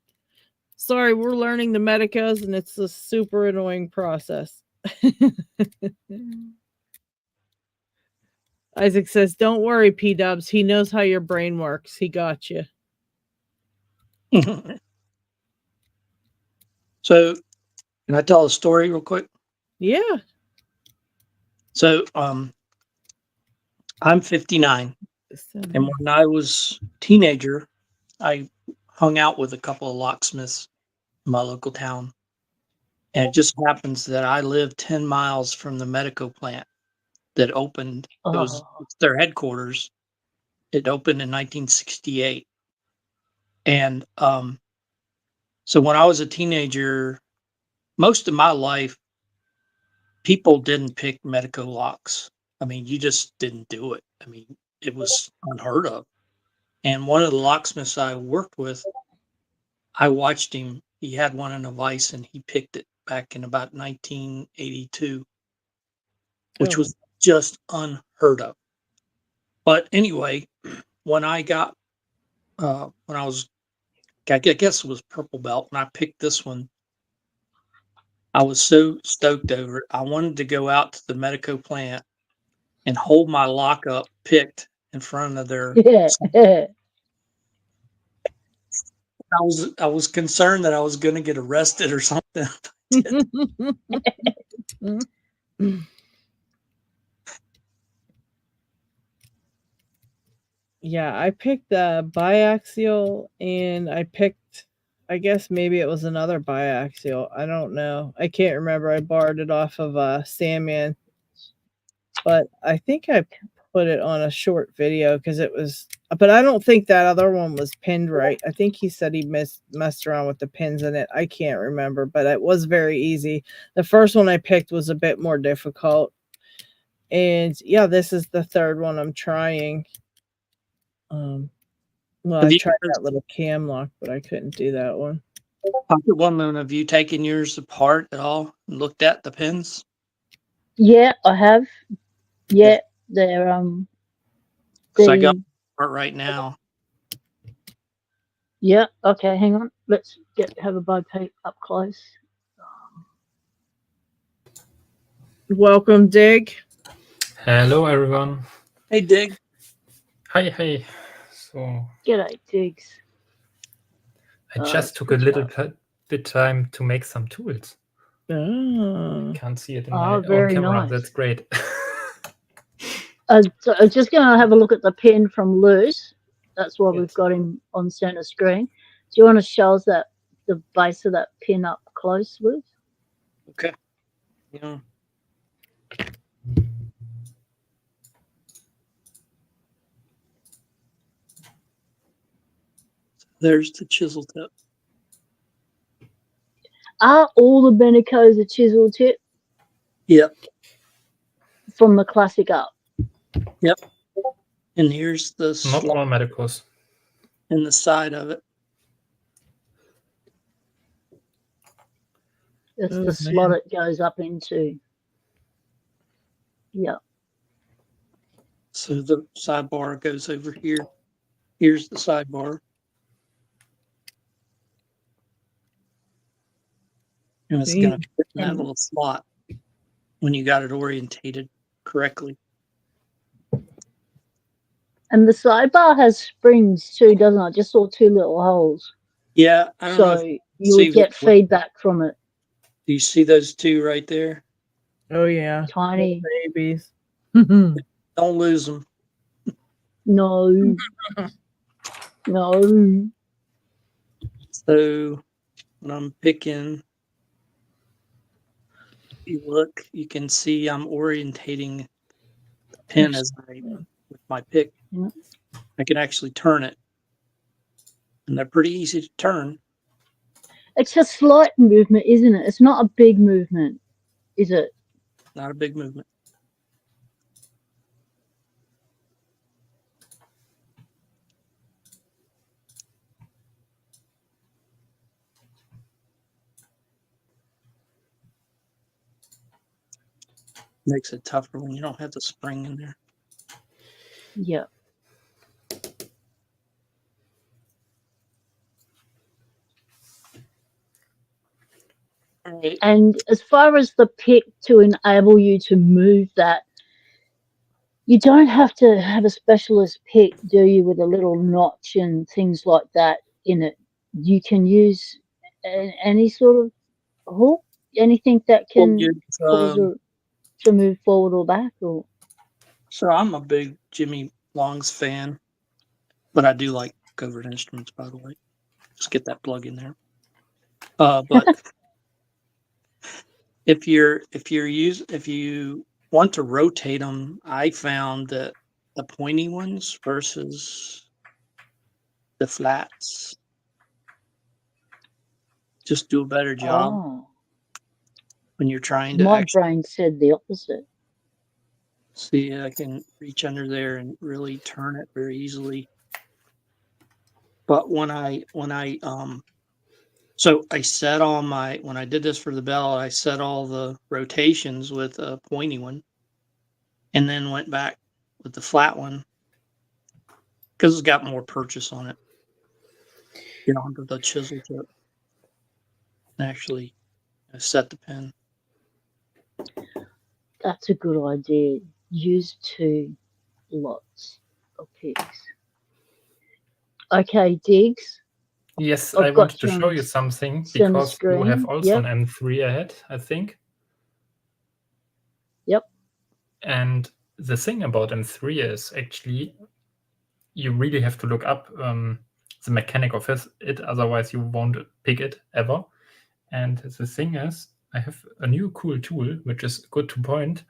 Sorry, we're learning the Medecos and it's a super annoying process. Isaac says, don't worry, P-Dubs. He knows how your brain works. He got you. So, can I tell a story real quick? Yeah. So, I'm 59, and when I was a teenager, I hung out with a couple of locksmiths in my local town, and it just happens that I live 10 miles from the Medeco plant that opened. It was their headquarters. It opened in 1968, and so when I was a teenager, most of my life, people didn't pick Medeco locks. I mean, you just didn't do it. I mean, it was unheard of. And one of the locksmiths I worked with, I watched him. He had one in a vise and he picked it back in about 1982, which was just unheard of. But anyway, when I got, when I was, I guess it was purple belt, and I picked this one, I was so stoked over it. I wanted to go out to the Medeco plant and hold my lock up picked in front of their. I was concerned that I was going to get arrested or something. Yeah, I picked the biaxial and I picked, I guess maybe it was another biaxial. I don't know. I can't remember. I borrowed it off of Sandman. But I think I put it on a short video because it was, but I don't think that other one was pinned right. I think he said he messed around with the pins in it. I can't remember, but it was very easy. The first one I picked was a bit more difficult. And yeah, this is the third one I'm trying. Well, I tried that little cam lock, but I couldn't do that one. Pocket Woman, have you taken yours apart at all and looked at the pins? Yeah, I have. Yeah, they're I got part right now. Yeah. Okay, hang on. Let's have a bud peep up close. Welcome, Dig. Hello, everyone. Hey, Dig. Hi. So G'day, Diggs. I just took a little bit time to make some tools. Oh. Can't see it in my very camera. nice. That's great. So I'm just going to have a look at the pin from Luz. That's why Yes. we've got him on center screen. Do you want to show us that the base of that pin up close, Luz? Okay. Yeah. There's the chisel tip. Are all the Benecos a chisel tip? Yep. From the classic up? Yep. And here's the Not slot all Medecos. in the side of it. That's Oh, the slot man. it goes up into. Yeah. So the sidebar goes over here. Here's the sidebar. And it's going to fit in that little slot when you got it orientated correctly. And the sidebar has springs too, doesn't it? Just saw 2 little holes. Yeah, I don't know So if you would get feedback from it. Do you see those 2 right there? Oh, yeah. Tiny. Little babies. Don't lose them. No. No. So when I'm picking, if you look, you can see I'm orientating the pin as with my pick. Yeah. I can actually turn it. And they're pretty easy to turn. It's a slight movement, isn't it? It's not a big movement, is it? Not a big movement. Makes it tougher when you don't have the spring in there. Yeah. All right. And as far as the pick to enable you to move that, you don't have to have a specialist pick, do you, with a little notch and things like that in it? You can use any sort of hook, anything that can cause it to move forward or back, or. So I'm a big Jimmy Long's fan, but I do like Covert Instruments, by the way. Just get that plug in there. But if you want to rotate them, I found that the pointy ones versus the flats just do a better job when you're trying to. My brain said the opposite. See, I can reach under there and really turn it very easily. But when I so I set all my, when I did this for the bell, I set all the rotations with a pointy one and then went back with the flat one because it's got more purchase on it. Get onto the chisel tip and actually set the pin. That's a good idea. Use 2 lots of picks. Okay, Diggs. Yes, I wanted to show you something because you have also an M3 ahead, I think. Yep. And the thing about M3 is actually you really have to look up the mechanic of it, otherwise you won't pick it ever. And the thing is, I have a new cool tool, which is good to point.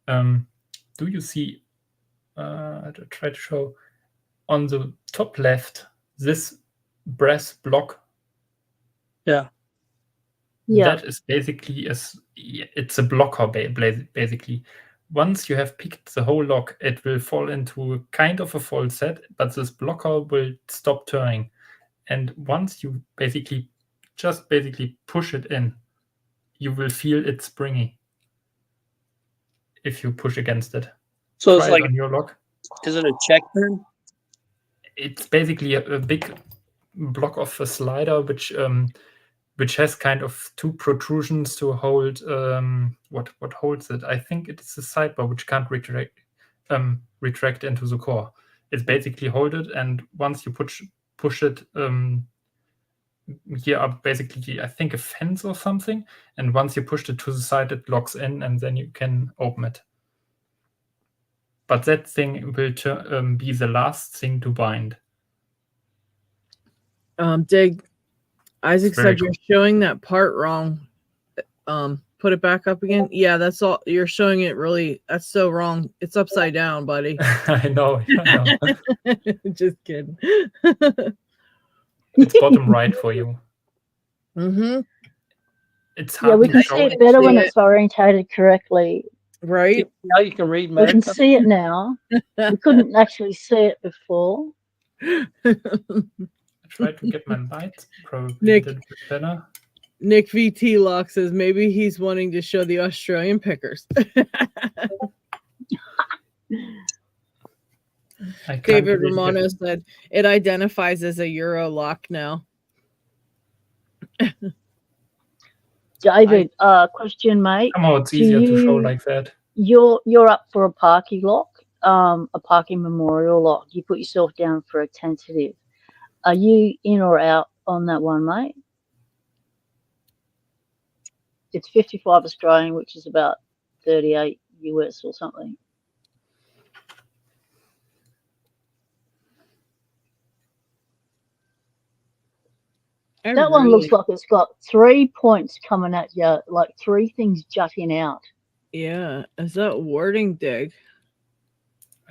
Do you see, I'll try to show, on the top left, this brass block? Yeah. That is basically, it's a blocker, basically. Once you have picked the whole lock, it will fall into kind of a false set, but this blocker will stop turning. And once you basically push it in, you will feel it springy if you push against it. So Try it's like it on your lock. Is it a check turn? It's basically a big block of a slider, which which has kind of two protrusions to hold what holds it. I think it's the sidebar which can't retract into the core. It's basically hold it, and once you push it, here are basically, I think, a fence or something, and once you push it to the side, it locks in, and then you can open it. But that thing will be the last thing to bind. Dig, Isaac said you're showing that part wrong. Put it back up again. Yeah, that's all. You're showing it really. That's so wrong. It's upside down, buddy. I know. Just kidding. It's bottom right for you. Mm-hmm. It's hard. Yeah, we can see it better when it's orientated correctly. Right. Now you can read. We can see it now. We couldn't actually see it before. I tried to get my lights probably a little bit better. Nick VT Lock says maybe he's wanting to show the Australian pickers. David Romano said it identifies as a Euro lock now. David, question, mate. Somehow it's easier to show like that. You're up for a Parky lock, a Parky Memorial Lock. You put yourself down for a tentative. Are you in or out on that one, mate? It's 55 Australian, which is about 38 US or something. That one looks like it's got 3 points coming at you, like 3 things jutting out. Yeah. Is that wording, Dig?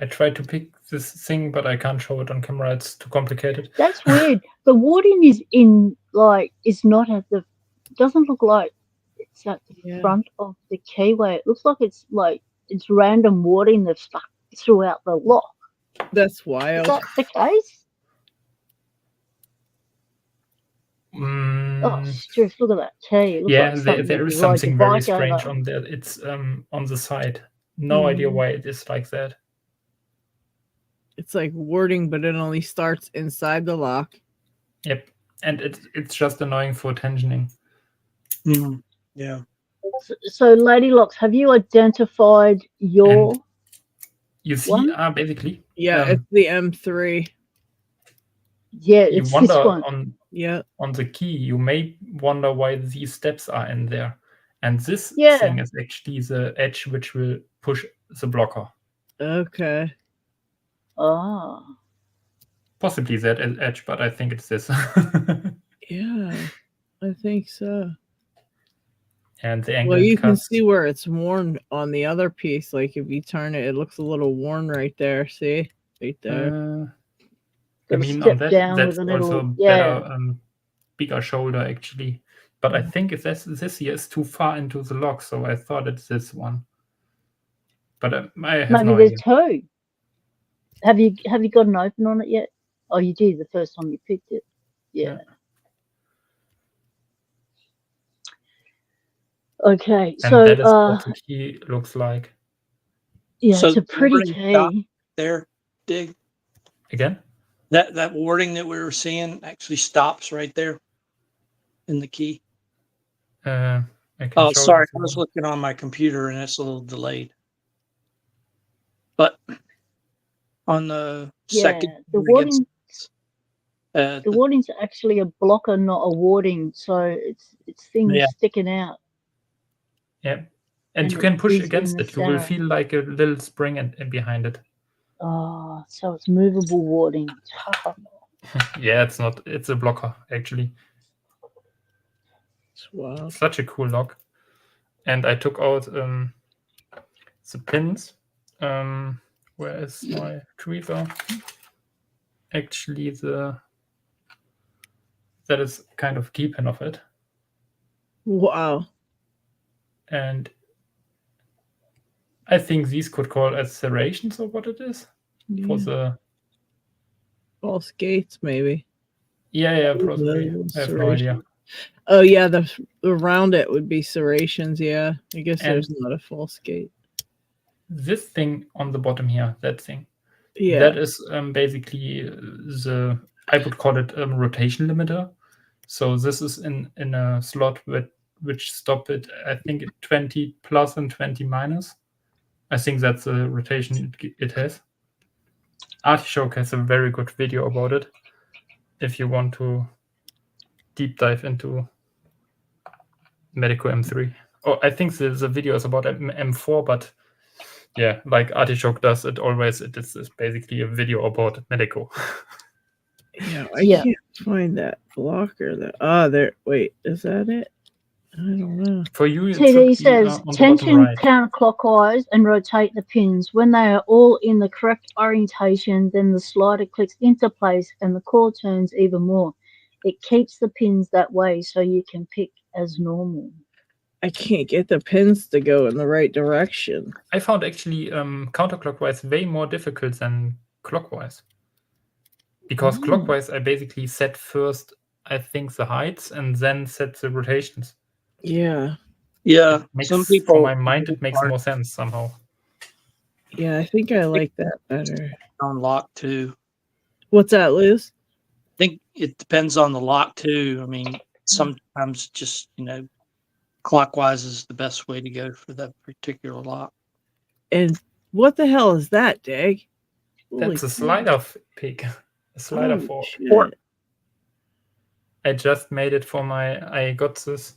I tried to pick this thing, but I can't show it on camera. It's too complicated. That's weird. The wording is in, like, it's not at the, doesn't look like it's at the front of the keyway. It looks like it's random wording that's stuck throughout the lock. That's wild. Is that the case? Oh, Striff, look at that T. Yeah, like there is something very strange on there. It's on the side. No idea why it is like that. It's like wording, but it only starts inside the lock. Yep, and it's just annoying for tensioning. Yeah. So, Lady Locks, have you identified your? And you see, basically. Yeah, it's the M3. Yeah, it's this one. On the key, you may wonder why these steps are in there, and this thing is actually the edge which will push the blocker. Okay. Oh. Possibly that edge, but I think it's this. Yeah, I think so. And the angle. Well, you can see where it's worn on the other piece. Like if you turn it, it looks a little worn right there. See, right there. I mean, on that's also better, bigger shoulder actually. But I think if this here is too far into the lock, so I thought it's this one. But I have maybe no there's idea. 2. Have you got an open on it yet? Oh, you did the first time you picked it. Yeah. Okay, and so that is what the key looks like. Yeah, so it's a pretty key. There, Dig. Again? That wording that we were seeing actually stops right there in the key. Oh, sorry, I was looking on my computer and it's a little delayed. But on the second, the wording. The warding's actually a blocker, not a warding, so it's things sticking out. Yeah, and you can push against it. You will feel like a little spring behind it. Oh, so it's movable warding. Yeah, it's not. It's a blocker actually. Wow. Such a cool lock. And I took out the pins. Where is my retriever? Actually, that is kind of key pin of it. Wow. And I think these could call as serrations or what it is for the false gates, maybe. Yeah, probably. I have no idea. Oh yeah, the around it would be serrations. Yeah, I guess there's not a false gate. This thing on the bottom here, that thing. Yeah. That is basically I would call it a rotation limiter. So this is in a slot which stop it, I think, at 20 plus and 20 minus. I think that's the rotation it has. Artichoke has a very good video about it if you want to deep dive into Medeco M3. Oh, I think the video is about M4, but yeah, like Artichoke does it always. It is basically a video about Medeco. Yeah, I can't find that blocker. There. Wait, is that it? I don't know. For you, it TD should be, says on the tension bottom right. counterclockwise and rotate the pins. When they are all in the correct orientation, then the slider clicks into place and the core turns even more. It keeps the pins that way so you can pick as normal. I can't get the pins to go in the right direction. I found actually counterclockwise way more difficult than clockwise. Because clockwise, I basically set first, I think, the heights and then set the rotations. Yeah. Yeah. Some people, for my mind, it makes more sense somehow. Yeah, I think I like that better. On lock too. What's that, Liz? I think it depends on the lock too. I mean, sometimes just, clockwise is the best way to go for that particular lock. And what the hell is that, Dag? That's a slider pick. A slider for. I just made it for I got this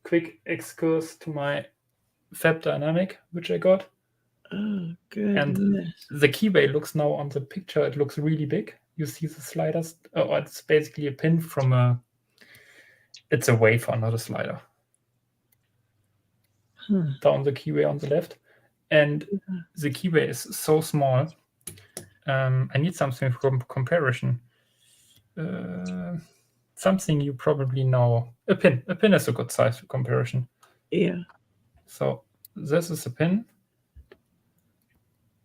quick excurse to my Fab Dynamic, which I got. Oh, good. And the keyway looks now on the picture, it looks really big. You see the sliders. Oh, it's basically a pin from it's a wafer, not a slider. Down the keyway on the left. And the keyway is so small. I need something from comparison. Something you probably know. A pin. A pin is a good size for comparison. Yeah. So this is a pin.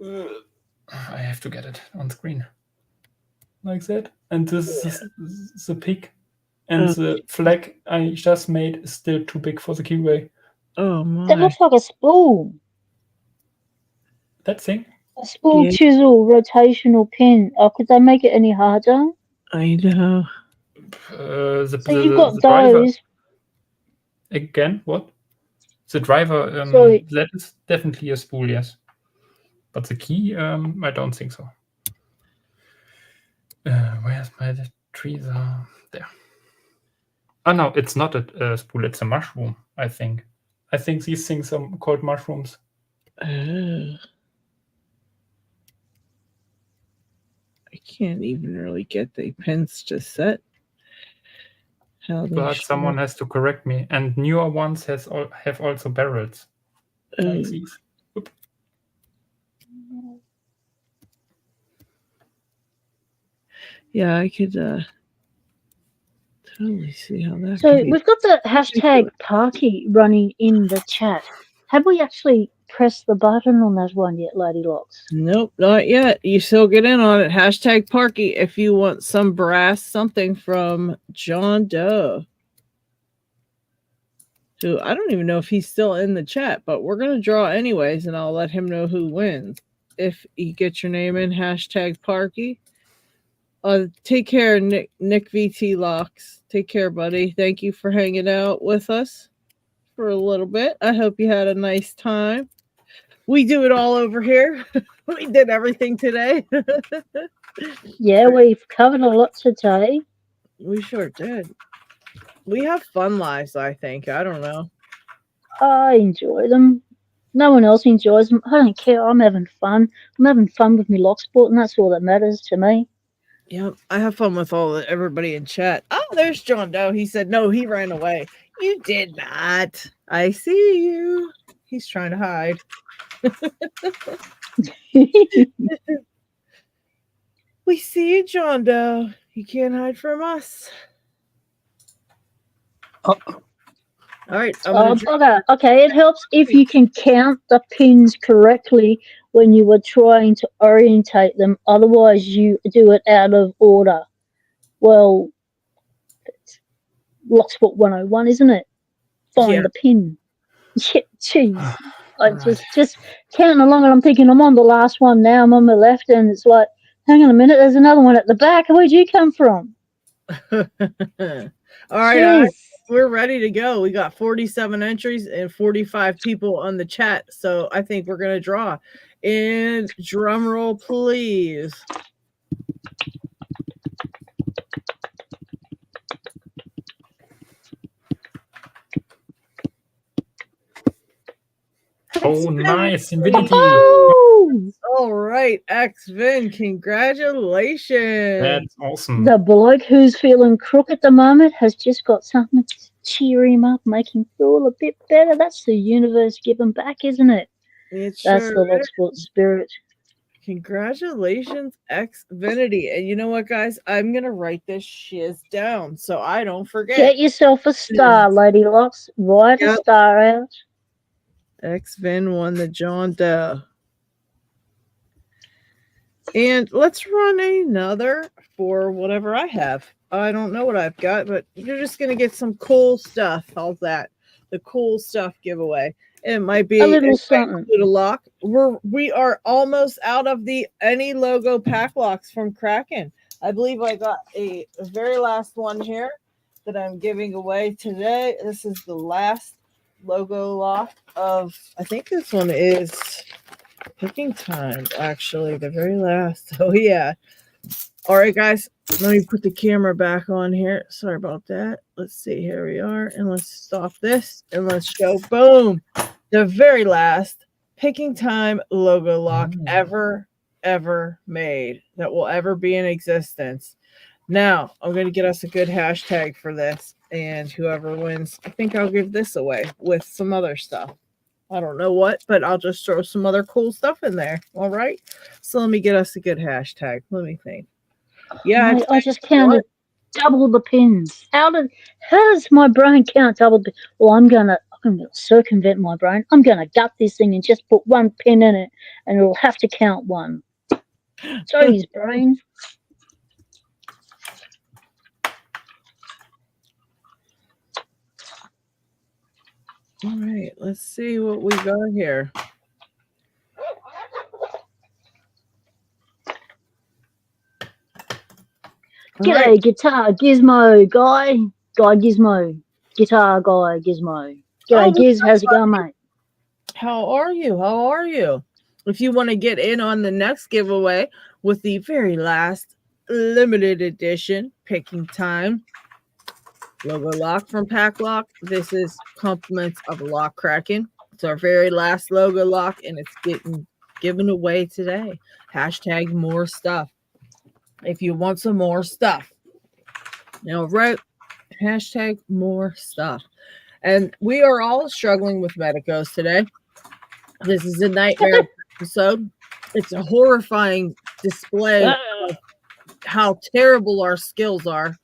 I have to get it on screen. Like that. And this is the pick. And the flag I just made is still too big for the keyway. Oh my. That looks like a spool. That thing? A spool chisel rotational pin. Oh, could they make it any harder? I know. So you've got those. Again, what? The driver, that is definitely a spool, yes. But the key, I don't think so. Where's my trees? There. Oh, no, it's not a spool. It's a mushroom, I think. I think these things are called mushrooms. I can't even really get the pins to set. But someone has to correct me. And newer ones have also barrels. Like these. Oop. Yeah, I could totally see how that. So we've got the hashtag Parky running in the chat. Have we actually pressed the button on that one yet, Lady Locks? Nope, not yet. You still get in on it. Hashtag Parky if you want some brass something from John Doe. Who I don't even know if he's still in the chat, but we're gonna draw anyways, and I'll let him know who wins. If you get your name in, hashtag Parky. Take care, Nick VT Locks. Take care, buddy. Thank you for hanging out with us for a little bit. I hope you had a nice time. We do it all over here. We did everything today. Yeah, we've covered a lot today. We sure did. We have fun lives, I think. I don't know. I enjoy them. No one else enjoys them. I don't care. I'm having fun. I'm having fun with my Locksport, and that's all that matters to me. Yep, I have fun with everybody in chat. Oh, there's John Doe. He said, no, he ran away. You did not. I see you. He's trying to hide. We see you, John Doe. You can't hide from us. All right. Okay, it helps if you can count the pins correctly when you were trying to orientate them. Otherwise, you do it out of order. Well, it's Locksport 101, isn't it? Find the pin. Yeah, jeez. I'm just counting along, and I'm thinking I'm on the last one now. I'm on the left, and it's like, hang on a minute, there's another one at the back. Where'd you come from? All right, Jeez. we're ready to go. We got 47 entries and 45 people on the chat, so I think we're gonna draw. And drum roll, please. Oh, nice. Infinity. Oh, All right, X-Vin, congratulations. That's awesome. the bloke who's feeling crook at the moment has just got something to cheer him up, make him feel a bit better. That's the universe giving back, isn't it? It That's sure the is. Locksport spirit. Congratulations, Xfinity. And you know what, guys? I'm going to write this shiz down so I don't forget. Get yourself a star, Lady Locks. Write a Yep. star out. X-Vin won the John Doe. And let's run another for whatever I have. I don't know what I've got, but you're just going to get some cool stuff. How's that? The cool stuff giveaway. It might be A little something. a lock. We are almost out of the any logo pack locks from Kraken. I believe I got a very last one here that I'm giving away today. This is the last logo lock of, I think this one is Picking Time, actually, the very last. Oh, yeah. All right, guys, let me put the camera back on here. Sorry about that. Let's see. Here we are. And let's stop this and let's show. Boom. The very last Picking Time logo lock ever made that will ever be in existence. Now, I'm going to get us a good hashtag for this. And whoever wins, I think I'll give this away with some other stuff. I don't know what, but I'll just throw some other cool stuff in there. All right. So let me get us a good hashtag. Let me think. Yeah, I just counted double the pins. How does my brain count double? Well, I'm gonna circumvent my brain. I'm gonna gut this thing and just put one pin in it, and it'll have to count one. Jeez, brain. All right, let's see what we got here. G'day, right. Guitar Gizmo guy. Guy Gizmo. Guitar guy Gizmo. G'day, Giz. How's it going, mate? How are you? How are you? If you want to get in on the next giveaway with the very last limited edition Picking Time logo lock from Paclock, this is compliments of Lock Kraken. It's our very last logo lock, and it's getting given away today. Hashtag more stuff. If you want some more stuff, right? Hashtag more stuff. And we are all struggling with Medecos today. This is a nightmare episode. It's a horrifying display of how terrible our skills are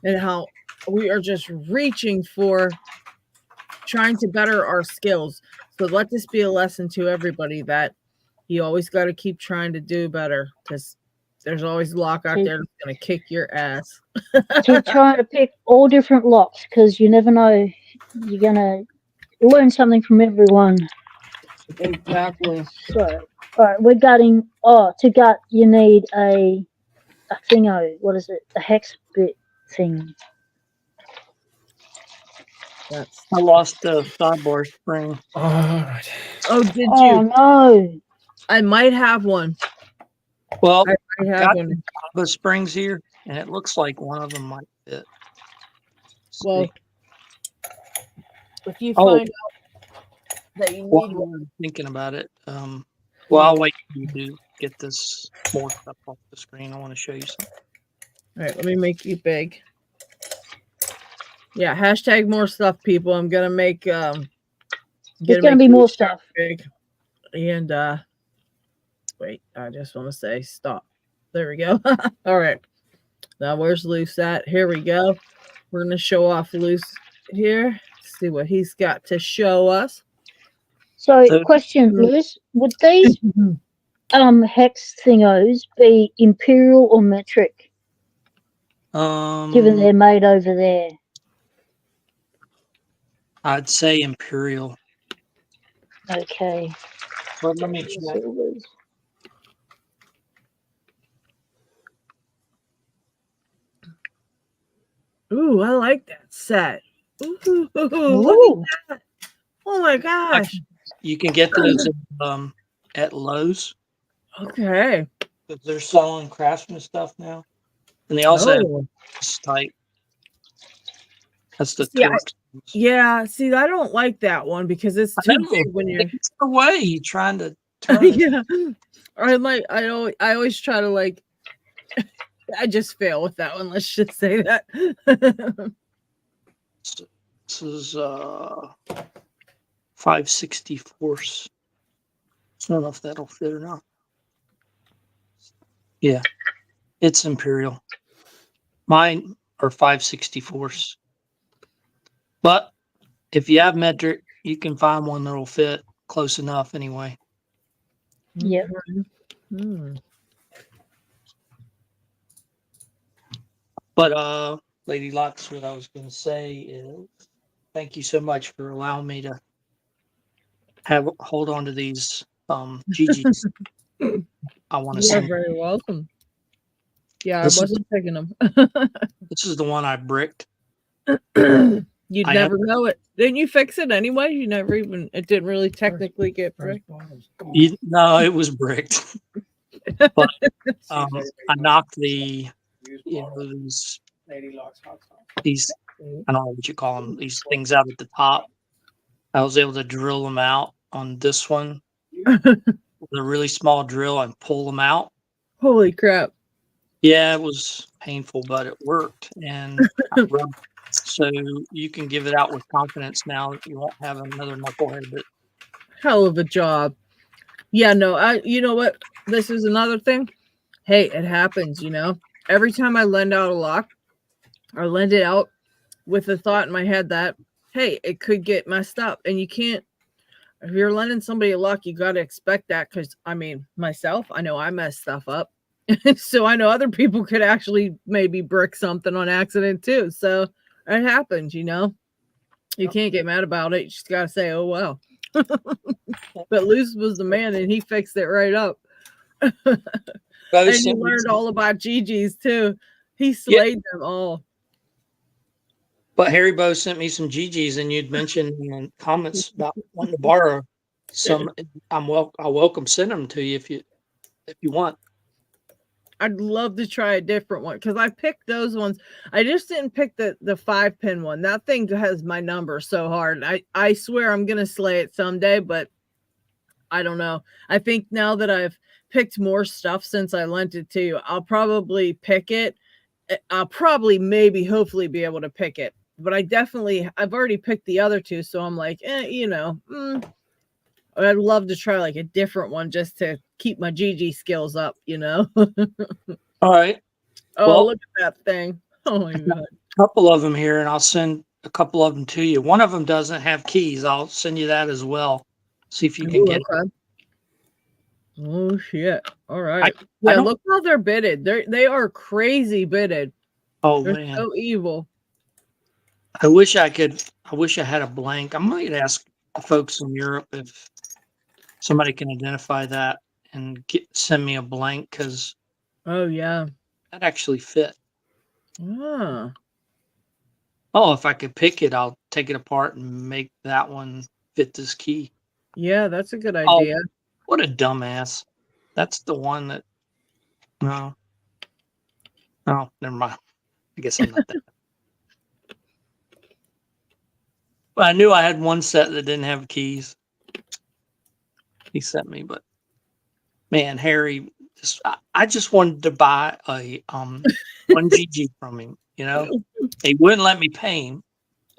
and how we are just reaching for trying to better our skills. So let this be a lesson to everybody that you always got to keep trying to do better, because there's always a lock out there that's going to kick your ass. Keep trying to pick all different locks, because you never know. You're going to learn something from everyone. Exactly. So, all right, we're gutting. Oh, to gut, you need a thingo. What is it? A hex bit thing. I lost the sidebar spring. All right. Oh, did you? Oh, no. I might have one. Well, I have one. The springs here, and it looks like one of them might fit. Well, if you find out that you need one, thinking about it. Well, I'll wait for you to get this more stuff off the screen. I want to show you something. All right, let me make you big. Yeah, hashtag more stuff, people. I'm gonna make There's gonna be more stuff. Big. And wait, I just want to say stop. There we go. All right. Now where's Luce at? Here we go. We're gonna show off Luce here. See what he's got to show us. So question, Luce, would these hex thingos be imperial or metric? Given they're made over there. I'd say imperial. Okay. Well, let me check. Ooh, I like that set. Ooh, look Ooh. at that. Oh my gosh. You can get those at Lowe's Okay. because they're selling Craftsman stuff now, and they also have Oh. this type. That's the See, torque. yeah, see, I don't like that one because it's too big when you're It's the way you're trying to turn it. yeah. I always try to like I just fail with that one. Let's just say that. This is 560 force. I don't know if that'll fit or not. Yeah, it's Imperial. Mine are 560 force. But if you have metric, you can find one that'll fit close enough anyway. Yep. But Lady Locks, what I was going to say is thank you so much for allowing me to hold on to these GGs. I want to You're see. very welcome. Yeah, This I is- wasn't picking them. This is the one I bricked. You'd I never know it. Didn't you fix it anyway? You never even, it didn't really technically get bricked. No, it was bricked. But I knocked these, I don't know what you call them, these things out at the top. I was able to drill them out on this one with a really small drill and pull them out. Holy crap. Yeah, it was painful, but it worked. And so you can give it out with confidence now. You won't have another knucklehead. But Hell of a job. Yeah, no, you know what? This is another thing. Hey, it happens, you know. Every time I lend out a lock, I lend it out with the thought in my head that, hey, it could get messed up. And you can't, if you're lending somebody a lock, you got to expect that. Because, I mean, myself, I know I mess stuff up. So I know other people could actually maybe brick something on accident too. So it happens, you know. You can't get mad about it. You just got to say, oh, well. But Luce was the man and he fixed it right up. And he learned all about GGs too. He slayed them all. But Harry Bo sent me some GGs, and you'd mentioned in comments about wanting to borrow some. I'll welcome send them to you if you want. I'd love to try a different one because I picked those ones. I just didn't pick the 5-pin one. That thing has my number so hard. I swear I'm gonna slay it someday, but I don't know. I think now that I've picked more stuff since I lent it to you, I'll probably pick it. I'll probably maybe hopefully be able to pick it. But I've already picked the other two, so I'm like, you know, I'd love to try like a different one just to keep my GG skills up, you know. All right. Oh, well, look at that thing. Oh my god. A couple of them here, and I'll send a couple of them to you. One of them doesn't have keys. I'll send you that as well. See if you can get it. Oh shit. All right. Yeah, look how they're bidded. They are crazy bidded. Oh they're man. So evil. I wish I had a blank. I might ask the folks in Europe if somebody can identify that and send me a blank because oh yeah, that actually fit. Ah. Oh, if I could pick it, I'll take it apart and make that one fit this key. Yeah, that's a good idea. Oh, what a dumbass. That's the one that no, never mind. I guess I'm not that. Well, I knew I had one set that didn't have keys. He sent me, but man, Harry, I just wanted to buy a 1GG from him. You know, he wouldn't let me pay him,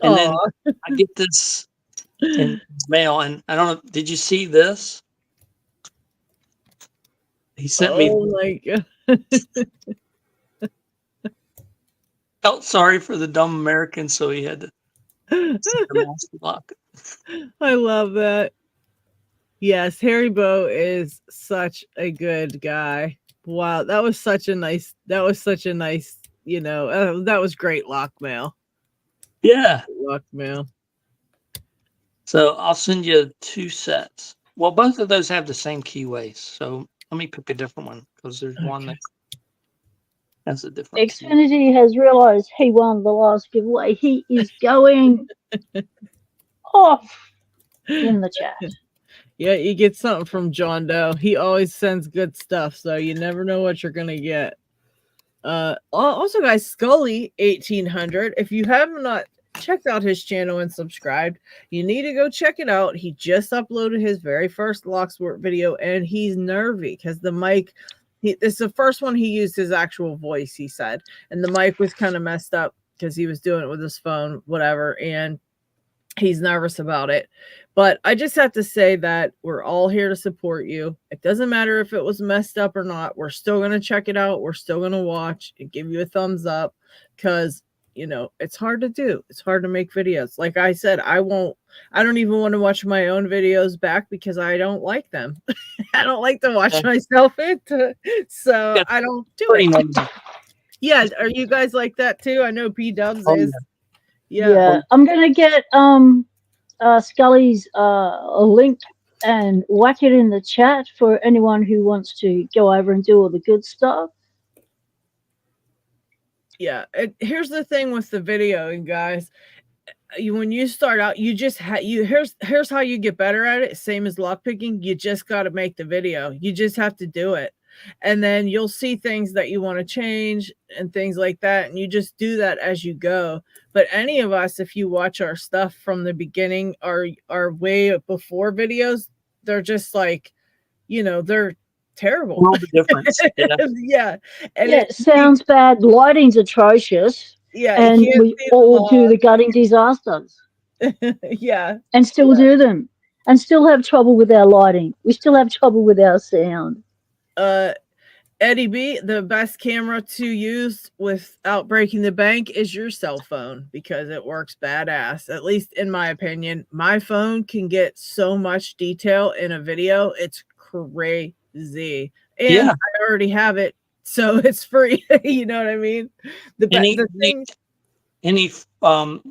and then I get this in mail, and I don't know. Did you see this? He sent me. Oh my god. Felt sorry for the dumb American, so he had to. I love that. Yes, Harry Bo is such a good guy. Wow, that was such a nice, you know, that was great lock mail. Yeah. Lock mail. So I'll send you 2 sets. Well, both of those have the same keyways. So let me pick a different one because there's one that That's a different team. Xfinity has realized he won the last giveaway. He is going off in the chat. Yeah, you get something from John Doe. He always sends good stuff, so you never know what you're gonna get. Also, guys, Scully 1800. If you have not checked out his channel and subscribed, you need to go check it out. He just uploaded his very first Locksport video, and he's nervy because the mic. It's the first one he used his actual voice. He said, and the mic was kind of messed up because he was doing it with his phone, whatever, and he's nervous about it. But I just have to say that we're all here to support you. It doesn't matter if it was messed up or not. We're still going to check it out. We're still going to watch and give you a thumbs up because, you know, it's hard to do. It's hard to make videos. Like I said, I don't even want to watch my own videos back because I don't like them. I don't like to watch myself into, so I don't do it. Yeah. Are you guys like that too? I know P-Dubs is. Yeah. I'm going to get Scully's link and whack it in the chat for anyone who wants to go over and do all the good stuff. Yeah, here's the thing with the video, guys. When you start out, you just here's how you get better at it. Same as lockpicking, you just got to make the video. You just have to do it, and then you'll see things that you want to change and things like that, and you just do that as you go. But any of us, if you watch our stuff from the beginning, are way before videos, they're just like, you know, they're terrible. World of difference. Yeah. And it sounds bad. Lighting's atrocious. Yeah. And we all do the gutting disasters. Yeah. And still do them. And still have trouble with our lighting. We still have trouble with our sound. Eddie B, the best camera to use without breaking the bank is your cell phone because it works badass. At least in my opinion, my phone can get so much detail in a video. It's crazy. And I already have it, so it's free. You know what I mean? Any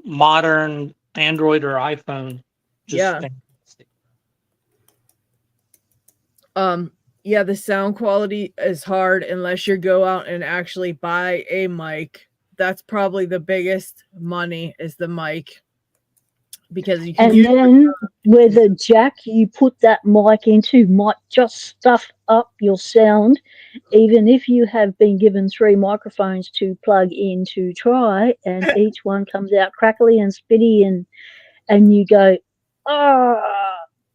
modern Android or iPhone. Fantastic. Yeah, the sound quality is hard unless you go out and actually buy a mic. That's probably the biggest money is the mic. Because you can then where the jack you put that mic into might just stuff up your sound, even if you have been given 3 microphones to plug in to try, and each one comes out crackly and spitty, and you go,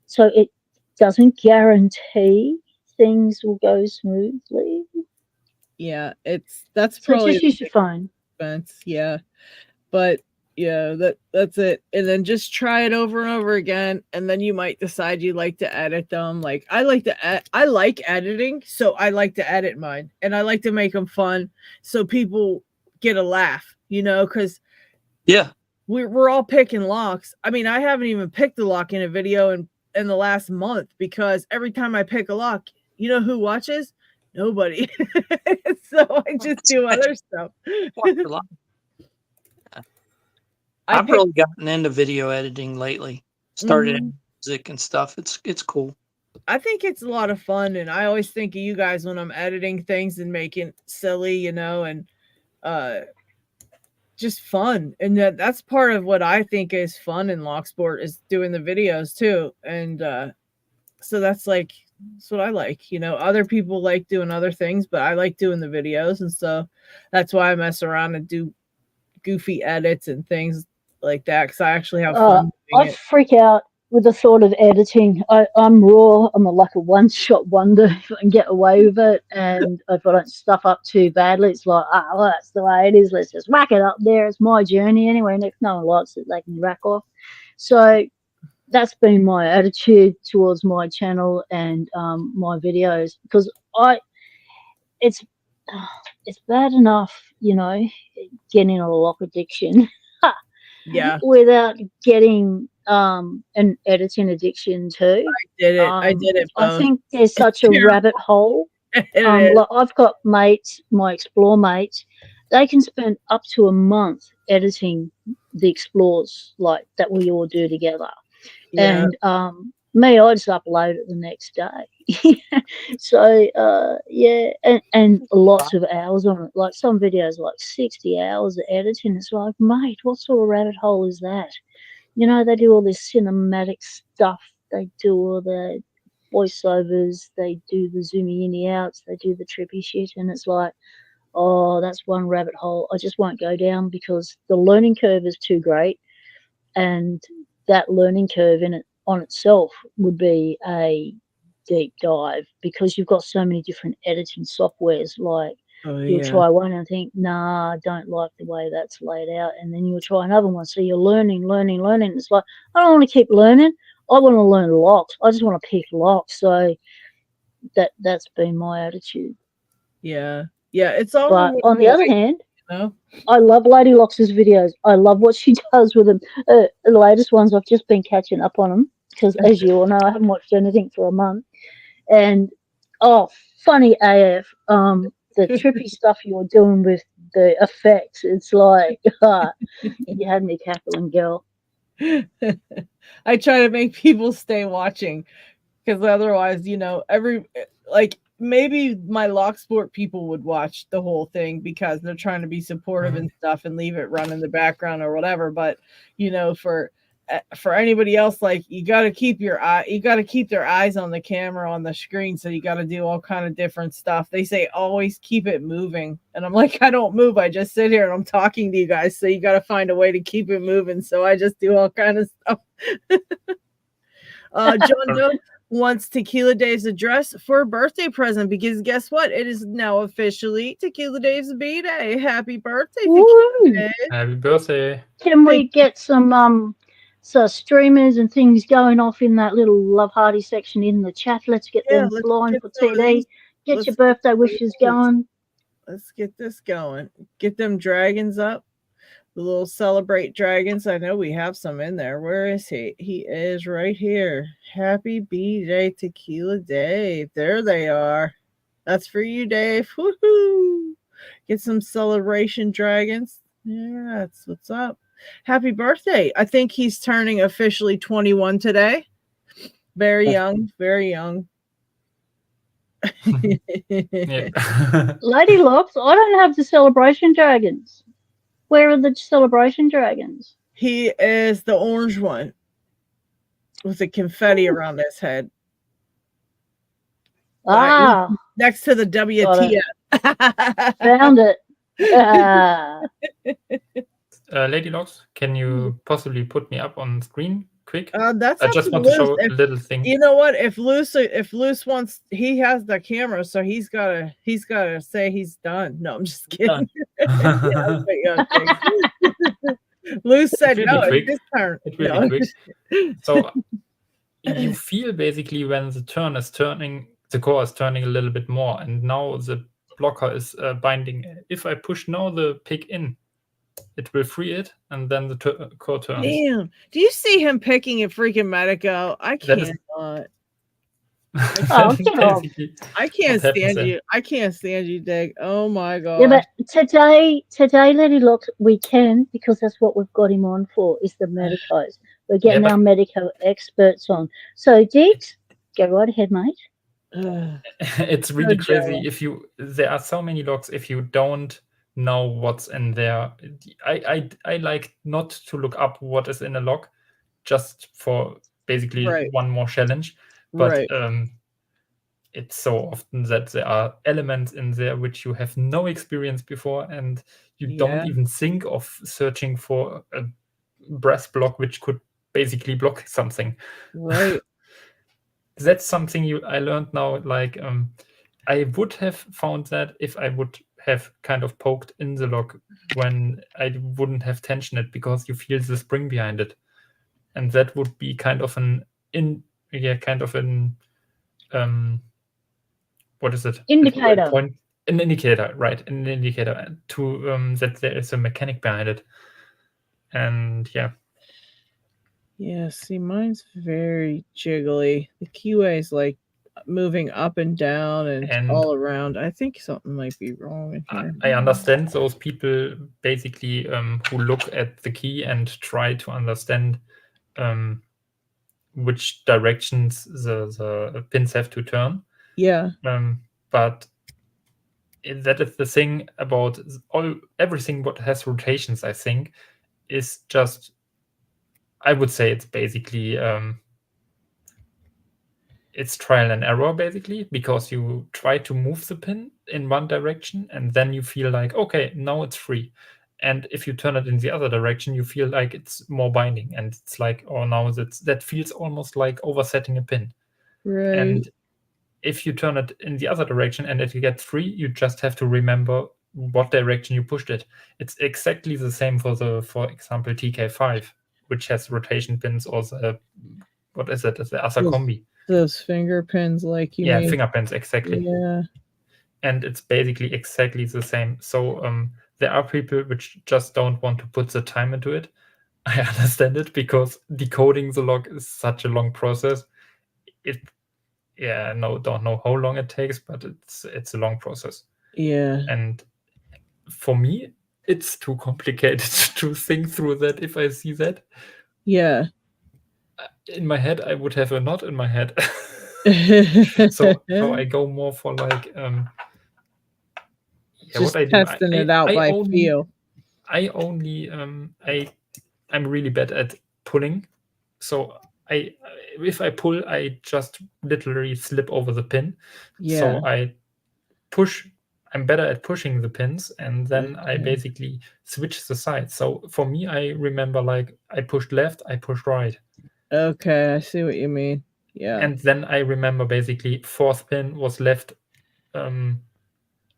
so it doesn't guarantee things will go smoothly. Yeah, that's probably just use your phone. Yeah, but yeah, that's it. And then just try it over and over again, and then you might decide you like to edit them. Like I like editing, so I like to edit mine, and I like to make them fun so people get a laugh, you know, because we're all picking locks. I mean, I haven't even picked a lock in a video in the last month because every time I pick a lock, you know who watches? Nobody. So I just do other stuff. I've really gotten into video editing lately. Started in music and stuff. It's cool. I think it's a lot of fun, and I always think of you guys when I'm editing things and making silly, you know, and just fun. And that's part of what I think is fun in Locksport is doing the videos too. And so that's what I like. You know, other people like doing other things, but I like doing the videos, and so that's why I mess around and do goofy edits and things like that because I actually have fun. I freak out with the thought of editing. I'm raw. I'm like a one-shot wonder if I can get away with it, and if I don't stuff up too badly, it's like, well, that's the way it is. Let's just whack it up there. It's my journey anyway, and if no one likes it, they can rack off. So that's been my attitude towards my channel and my videos, because it's bad enough, you know, getting a lock addiction. Yeah. Without getting an editing addiction too. I did it both. I think there's such a rabbit hole. Like I've got mates, my Explore mates, they can spend up to a month editing the Explores like that we all do together. Yeah. And Me, I just upload it the next day. So yeah, and lots of hours on it. Like some videos, like 60 hours of editing. It's like, mate, what sort of rabbit hole is that? You know, they do all this cinematic stuff. They do all the voiceovers. They do the zoomy in, outs. They do the trippy shit, and it's like, oh, that's one rabbit hole I just won't go down because the learning curve is too great, and that learning curve in it on itself would be a deep dive because you've got so many different editing softwares. Like you'll try one and think, nah, I don't like the way that's laid out, and then you'll try another one. So you're learning. It's like, I don't want to keep learning. I want to learn locks. I just want to pick locks. So that's been my attitude. Yeah, it's all. But on the other hand, you know? I love Lady Lox's videos. I love what she does with them. The latest ones, I've just been catching up on them because, as you all know, I haven't watched anything for a month. And oh, funny AF. The trippy stuff you're doing with the effects, it's like you had me cackling, girl. I try to make people stay watching because otherwise, you know, maybe my Locksport people would watch the whole thing because they're trying to be supportive and stuff and leave it run in the background or whatever. But you know, for anybody else, like you got to keep their eyes on the camera on the screen. So you got to do all kind of different stuff. They say always keep it moving, and I'm like, I don't move. I just sit here and I'm talking to you guys. So you got to find a way to keep it moving. So I just do all kind of stuff. John Doe wants Tequila Dave's address for a birthday present because guess what? It is now officially Tequila Dave's B-Day. Happy birthday, Tequila Dave. Happy birthday. Can we get some streamers and things going off in that little love hearty section in the chat? Let's get them flying for TD. Get your birthday wishes going. Let's get this going. Get them dragons up. The little celebrate dragons. I know we have some in there. Where is he? He is right here. Happy B-Day, Tequila Dave. There they are. That's for you, Dave. Woohoo! Get some celebration dragons. Yeah, that's what's up. Happy birthday. I think he's turning officially 21 today. Very young, very young. Lady Locks, I don't have the celebration dragons. Where are the celebration dragons? He is the orange one with the confetti around his head. Ah. Next to the WTF. Found it. Lady Locks, can you possibly put me up on screen quick? That's I just want to show a little thing. You know what? If Luce wants, he has the camera, so he's gotta say he's done. No, I'm just kidding. Luce said no. It's his turn. It's really quick. So you feel basically when the turn is turning, the core is turning a little bit more, and now the blocker is binding. If I push now the pick in, it will free it, and then the core turns. Damn! Do you see him picking a freaking Medeco? I can't. I can't stand you. I can't stand you, Dig. Oh my god. Yeah, but today, Lady Locks, we can, because that's what we've got him on for, is the Medecos. We're getting our Medeco experts on. So, Diggs, go right ahead, mate. It's really crazy. There are so many locks. If you don't know what's in there, I like not to look up what is in a lock, just for basically one more challenge. But it's so often that there are elements in there which you have no experience before, and you don't even think of searching for a brass block which could basically block something. Right. That's something I learned now. Like I would have found that if I would have kind of poked in the lock when I wouldn't have tensioned it, because you feel the spring behind it, and that would be kind of an what is it? Indicator. An indicator, right? An indicator to that there is a mechanic behind it. And see, mine's very jiggly. The keyway is like moving up and down and all around. I think something might be wrong in here. I understand those people basically who look at the key and try to understand which directions the pins have to turn. Yeah. But that is the thing about everything what has rotations, I think, is just, I would say it's basically it's trial and error, basically, because you try to move the pin in one direction and then you feel like, okay, now it's free. And if you turn it in the other direction, you feel like it's more binding, and it's like, oh, now that feels almost like oversetting a pin. Right. And if you turn it in the other direction and it gets free, you just have to remember what direction you pushed it. It's exactly the same for example, TK5, which has rotation pins, or what is it? The other combi. Those finger pins, like you mean? Finger pins, exactly. Yeah. And it's basically exactly the same. So there are people which just don't want to put the time into it. I understand it, because decoding the log is such a long process. Don't know how long it takes, but it's a long process. Yeah. And for me, it's too complicated to think through that if I see that. Yeah. In my head, I would have a knot in my head. so I go more for like just what I do. Testing it out by feel. I'm really bad at pulling. So if I pull, I just literally slip over the pin. Yeah. So I push. I'm better at pushing the pins, and then I basically switch the sides. So for me, I remember, like, I pushed left, I pushed right. Okay, I see what you mean. Yeah. And then I remember basically fourth pin was left,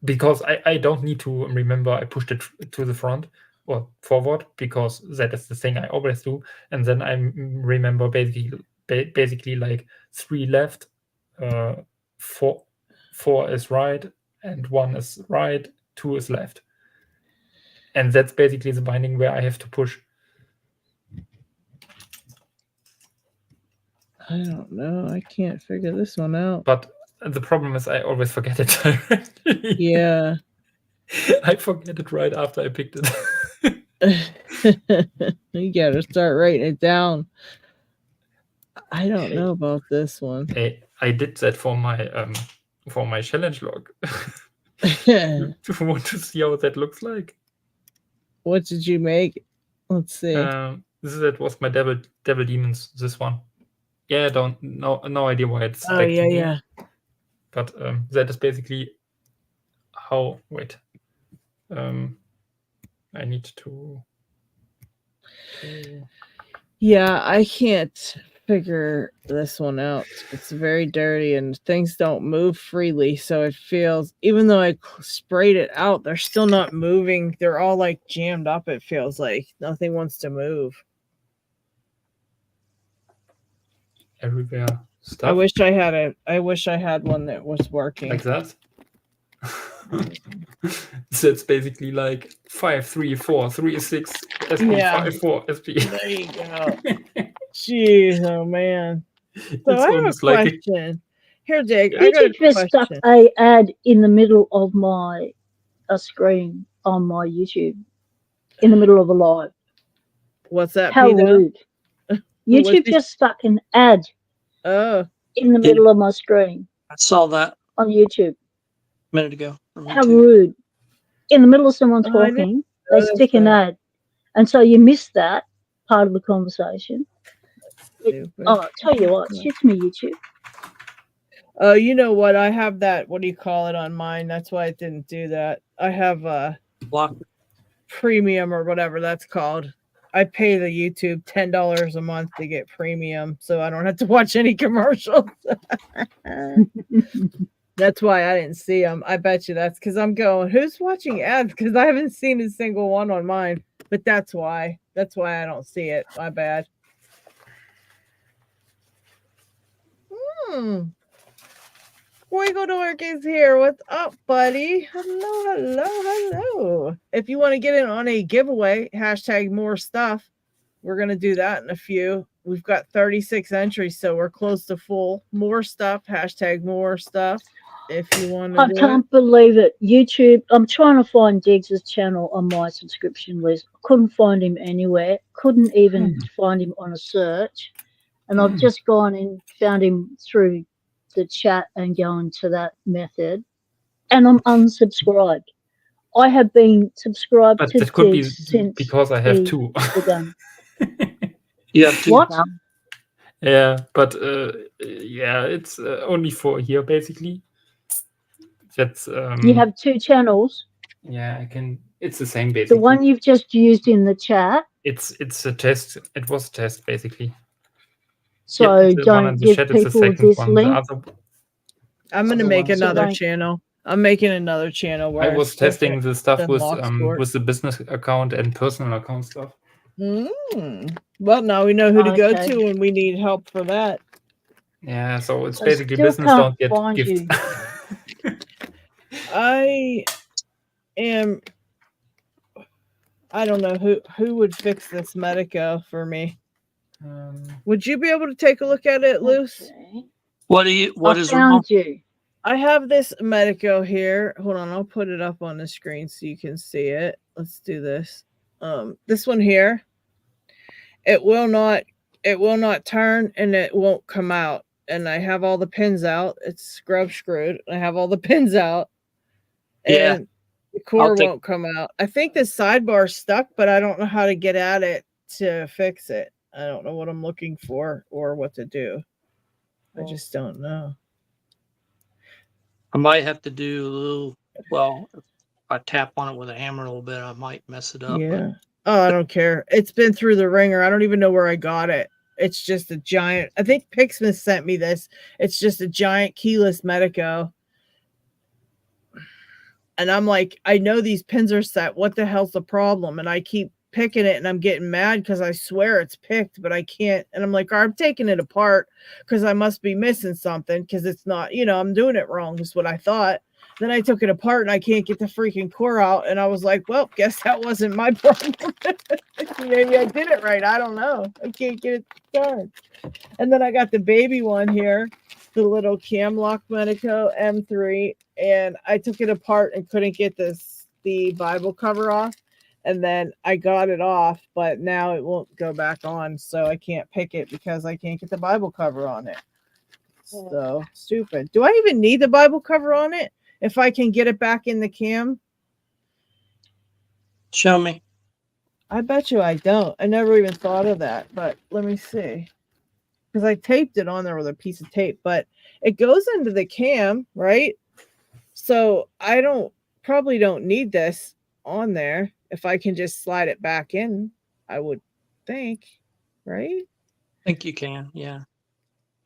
because I don't need to remember I pushed it to the front or forward, because that is the thing I always do. And then I remember basically like 3 left, 4 is right, and 1 is right, 2 is left. And that's basically the binding where I have to push. I don't know. I can't figure this one out. But the problem is I always forget it directly. Yeah. I forget it right after I picked it. You gotta start writing it down. I don't know about this one. I did that for my challenge log. You want to see how that looks like? What did you make? Let's see. That was my devil demons. This one. Yeah, no idea why it's. Oh yeah. But that is basically how. Wait. I need to. Yeah, I can't figure this one out. It's very dirty and things don't move freely, so it feels, even though I sprayed it out, they're still not moving. They're all like jammed up. It feels like nothing wants to move everywhere. Stuff. I wish I had one that was working like that. So it's basically like 5 3 4 3 6 SP 5 4 SP. There you go. Jeez, oh man. So I have a question. Here, Jake. I got a just stuck a ad in the middle of my screen on my YouTube, in the middle of a live. What's that? How rude! YouTube just stuck an ad. Oh. In the middle of my screen. I saw that on YouTube a minute ago. How rude! In the middle of someone talking, they stick an ad, and so you miss that part of the conversation. I'll tell you what, shit's me YouTube. Oh, you know what? I have that. What do you call it on mine? That's why it didn't do that. I have a premium or whatever that's called. I pay the YouTube $10 a month to get premium, so I don't have to watch any commercials. That's why I didn't see them. I bet you that's because I'm going, who's watching ads? Because I haven't seen a single one on mine. But that's why. That's why I don't see it. My bad. Wiggle Dork is here. What's up, buddy? Hello. If you want to get in on a giveaway, hashtag more stuff. We're going to do that in a few. We've got 36 entries, so we're close to full. More stuff, hashtag more stuff. If you want to I can't believe it. YouTube, I'm trying to find Diggs' channel on my subscription list. Couldn't find him anywhere. Couldn't even find him on a search. And I've just gone and found him through the chat and going to that method, and I'm unsubscribed. I have been subscribed But to that could be this since because I have he two. began. You have two. What? Yeah, but yeah, it's only for a year basically. That's You have two channels. yeah, I can. It's the same basically. The one you've just used in the chat. It's a test. It was a test basically. So Yep, the one in don't the give chat is the people second this one. link. The other, I'm gonna other make one- another don't- channel. I'm making another channel where I was testing the stuff than with Locksport. the business account and personal account stuff. Well, now we know who to go Okay. to when we need help for that. Yeah, so it's I basically still business can't don't get find gifts. you. I don't know who would fix this Medeco for me. Would you be able to take a look at it, Luce? Okay. What I is found wrong? you. I have this Medeco here. Hold on, I'll put it up on the screen so you can see it. Let's do this. This one here. It will not turn and it won't come out. And I have all the pins out. It's screwed. I have all the pins out. And Yeah. the core won't come out. I think the sidebar's stuck, but I don't know how to get at it to fix it. I don't know what I'm looking for or what to do. I just don't know. I might have to do a little. Well, if I tap on it with a hammer a little bit, I might mess it up. Yeah. Oh, I don't care. It's been through the ringer. I don't even know where I got it. It's just a giant. I think Pixsmith sent me this. It's just a giant keyless Medeco. And I'm like, I know these pins are set. What the hell's the problem? And I keep picking it and I'm getting mad because I swear it's picked, but I can't. And I'm like, I'm taking it apart because I must be missing something because it's not, I'm doing it wrong is what I thought. Then I took it apart and I can't get the freaking core out. And I was like, well, guess that wasn't my problem. Maybe I did it right. I don't know. I can't get it done. And then I got the baby one here, the little Camlock Medeco M3. And I took it apart and couldn't get the Bible cover off. And then I got it off, but now it won't go back on. So I can't pick it because I can't get the Bible cover on it. So stupid. Do I even need the Bible cover on it? If I can get it back in the cam? Show me. I bet you I don't. I never even thought of that, but let me see. Because I taped it on there with a piece of tape, but it goes into the cam, right? So I probably don't need this on there. If I can just slide it back in, I would think, right? I think you can, yeah.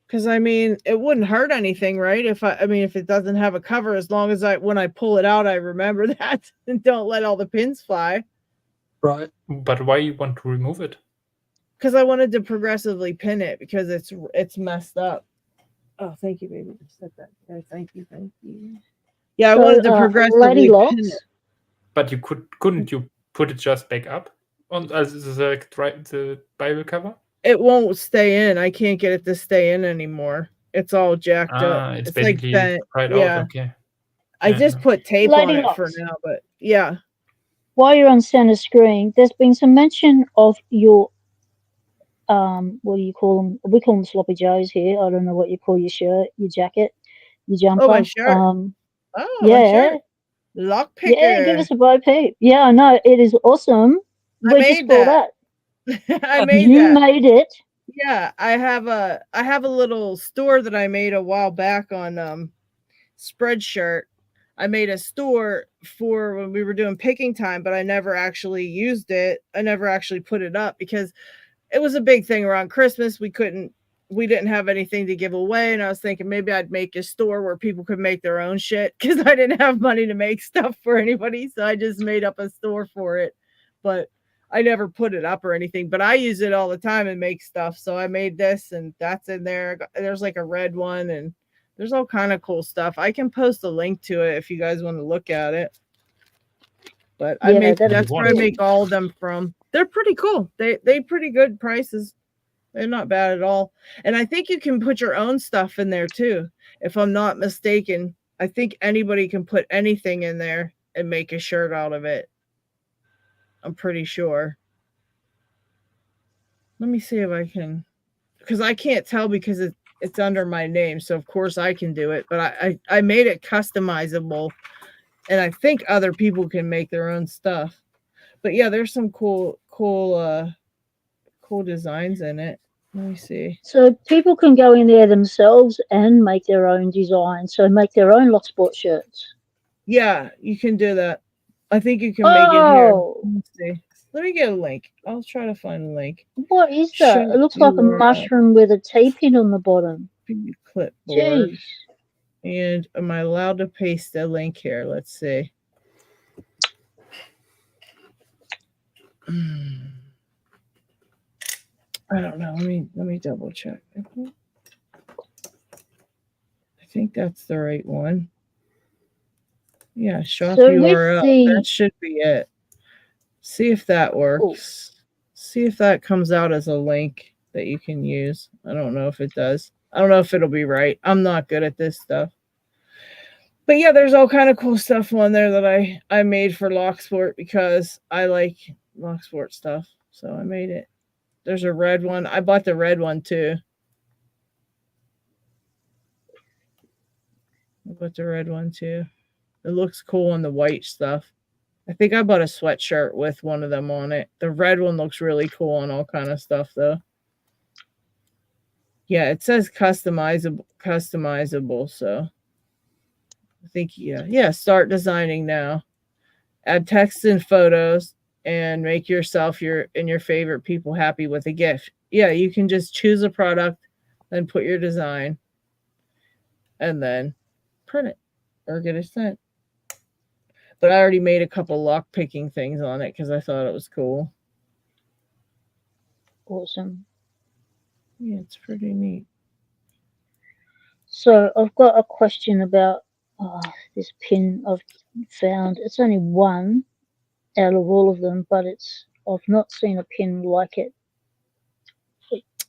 Because I mean, it wouldn't hurt anything, right? If it doesn't have a cover, as long as when I pull it out, I remember that and don't let all the pins fly. Right. But why you want to remove it? Because I wanted to progressively pin it because it's messed up. Oh, thank you, baby. Just said that. Okay, thank you. Yeah, I wanted to progressively pin it. But you couldn't you put it just back up on the Bible cover? It won't stay in. I can't get it to stay in anymore. It's all jacked up. It's basically like bent. right Yeah. out. Okay. I just put tape on it for now, but yeah. While you're on center screen, there's been some mention of your what do you call them? We call them sloppy joes here. I don't know what you call your shirt, your jacket, your jumper. Oh, my shirt. Yeah. My shirt. Lockpicker. Yeah, give us a bo peep. Yeah, I know. It is awesome. Where'd you score that? I made you that. made it. Yeah, I have a little store that I made a while back on Spreadshirt. I made a store for when we were doing picking time, but I never actually used it. I never actually put it up because it was a big thing around Christmas. We didn't have anything to give away. And I was thinking maybe I'd make a store where people could make their own shit because I didn't have money to make stuff for anybody. So I just made up a store for it. But I never put it up or anything, but I use it all the time and make stuff. So I made this and that's in there. There's like a red one and there's all kind of cool stuff. I can post a link to it if you guys want to look at it. But yeah, that's where I make all of them from. They're pretty cool. They pretty good prices. They're not bad at all. And I think you can put your own stuff in there too. If I'm not mistaken, I think anybody can put anything in there and make a shirt out of it. I'm pretty sure. Let me see if I can because I can't tell because it's under my name, so of course I can do it. But I made it customizable, and I think other people can make their own stuff. But yeah, there's some cool designs in it. Let me see. So people can go in there themselves and make their own design. So make their own Locksport shirts. Yeah, you can do that. I think you can make it here. Let me see. Let me get a link. I'll try to find a link. What is that? It looks like a mushroom with a T-pin on the bottom. Clipboard. Jeez. And am I allowed to paste a link here? Let's see. I don't know. Let me double check. I think that's the right one. Yeah, shop so URL. That should be it. See if that works. Ooh. See if that comes out as a link that you can use. I don't know if it does. I don't know if it'll be right. I'm not good at this stuff. But yeah, there's all kind of cool stuff on there that I made for Locksport because I like Locksport stuff. So I made it. There's a red one. I bought the red one too. I bought the red one too. It looks cool on the white stuff. I think I bought a sweatshirt with one of them on it. The red one looks really cool on all kind of stuff though. Yeah, it says customizable, so I think yeah, start designing now. Add text and photos and make yourself and your favorite people happy with a gift. Yeah, you can just choose a product, then put your design, and then print it or get it sent. But I already made a couple lockpicking things on it because I thought it was cool. Awesome. Yeah, it's pretty neat. So I've got a question about this pin I've found. It's only one out of all of them, but I've not seen a pin like it.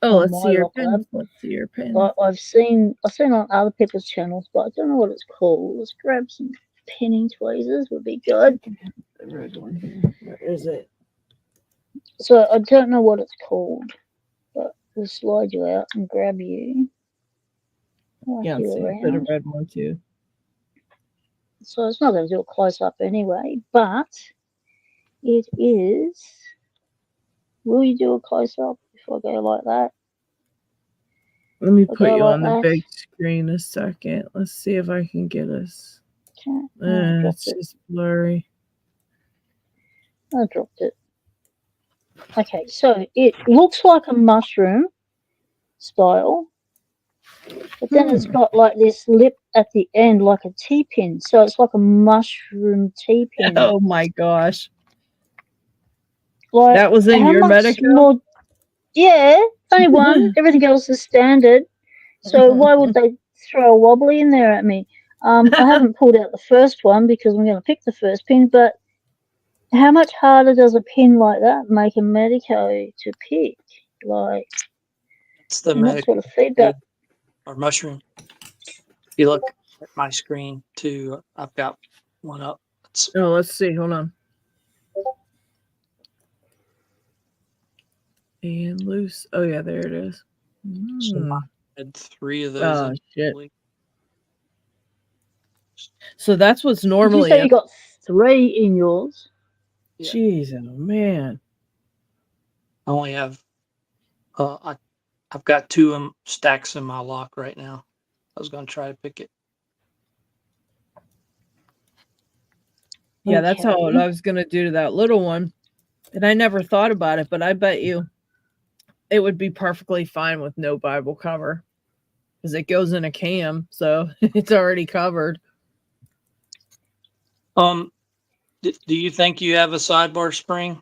Oh, let's see your pin. Let's see your pin. I've seen on other people's channels, but I don't know what it's called. Let's grab some pinning tweezers. Would be good. The red one here. Where is it? So I don't know what it's called, but we'll slide you out and grab you. Yeah, I'll see a bit of red one too. So it's not going to do a close up anyway, but it is. Will you do a close up if I go like that? Let me put you on the big screen a second. Let's see if I can get us. It's just blurry. I dropped it. Okay, so it looks like a mushroom style, but then it's got like this lip at the end, like a T-pin. So it's like a mushroom T-pin. Oh my gosh! Like that was in your Medeco? Yeah, only one. Everything else is standard. So why would they throw a wobbly in there at me? I haven't pulled out the first one because I'm going to pick the first pin, but how much harder does a pin like that make a Medeco to pick? Like, it's the what sort of feedback? Or mushroom. If you look at my screen too, I've got one up. Let's see. Hold on. And loose. Oh yeah, there it is. So I had 3 of those. Oh shit. So that's what's normally. Did you say you got 3 in yours? Yeah. Jeez, oh man. I only have. I've got 2 stacks in my lock right now. I was going to try to pick it. Yeah, that's how I was going to do to that little one. And I never thought about it, but I bet you it would be perfectly fine with no Bible cover because it goes in a cam, so it's already covered. Do you think you have a sidebar spring?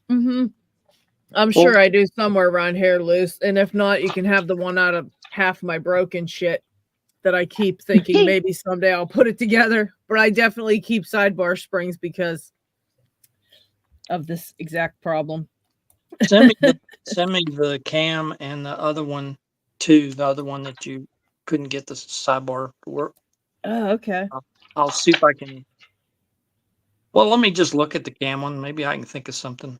I'm sure I do somewhere around here loose. And if not, you can have the one out of half my broken shit that I keep thinking maybe someday I'll put it together. But I definitely keep sidebar springs because of this exact problem. Send me the cam and the other one too. The other one that you couldn't get the sidebar to work. Oh, okay. I'll see if I can. Well, let me just look at the cam one. Maybe I can think of something.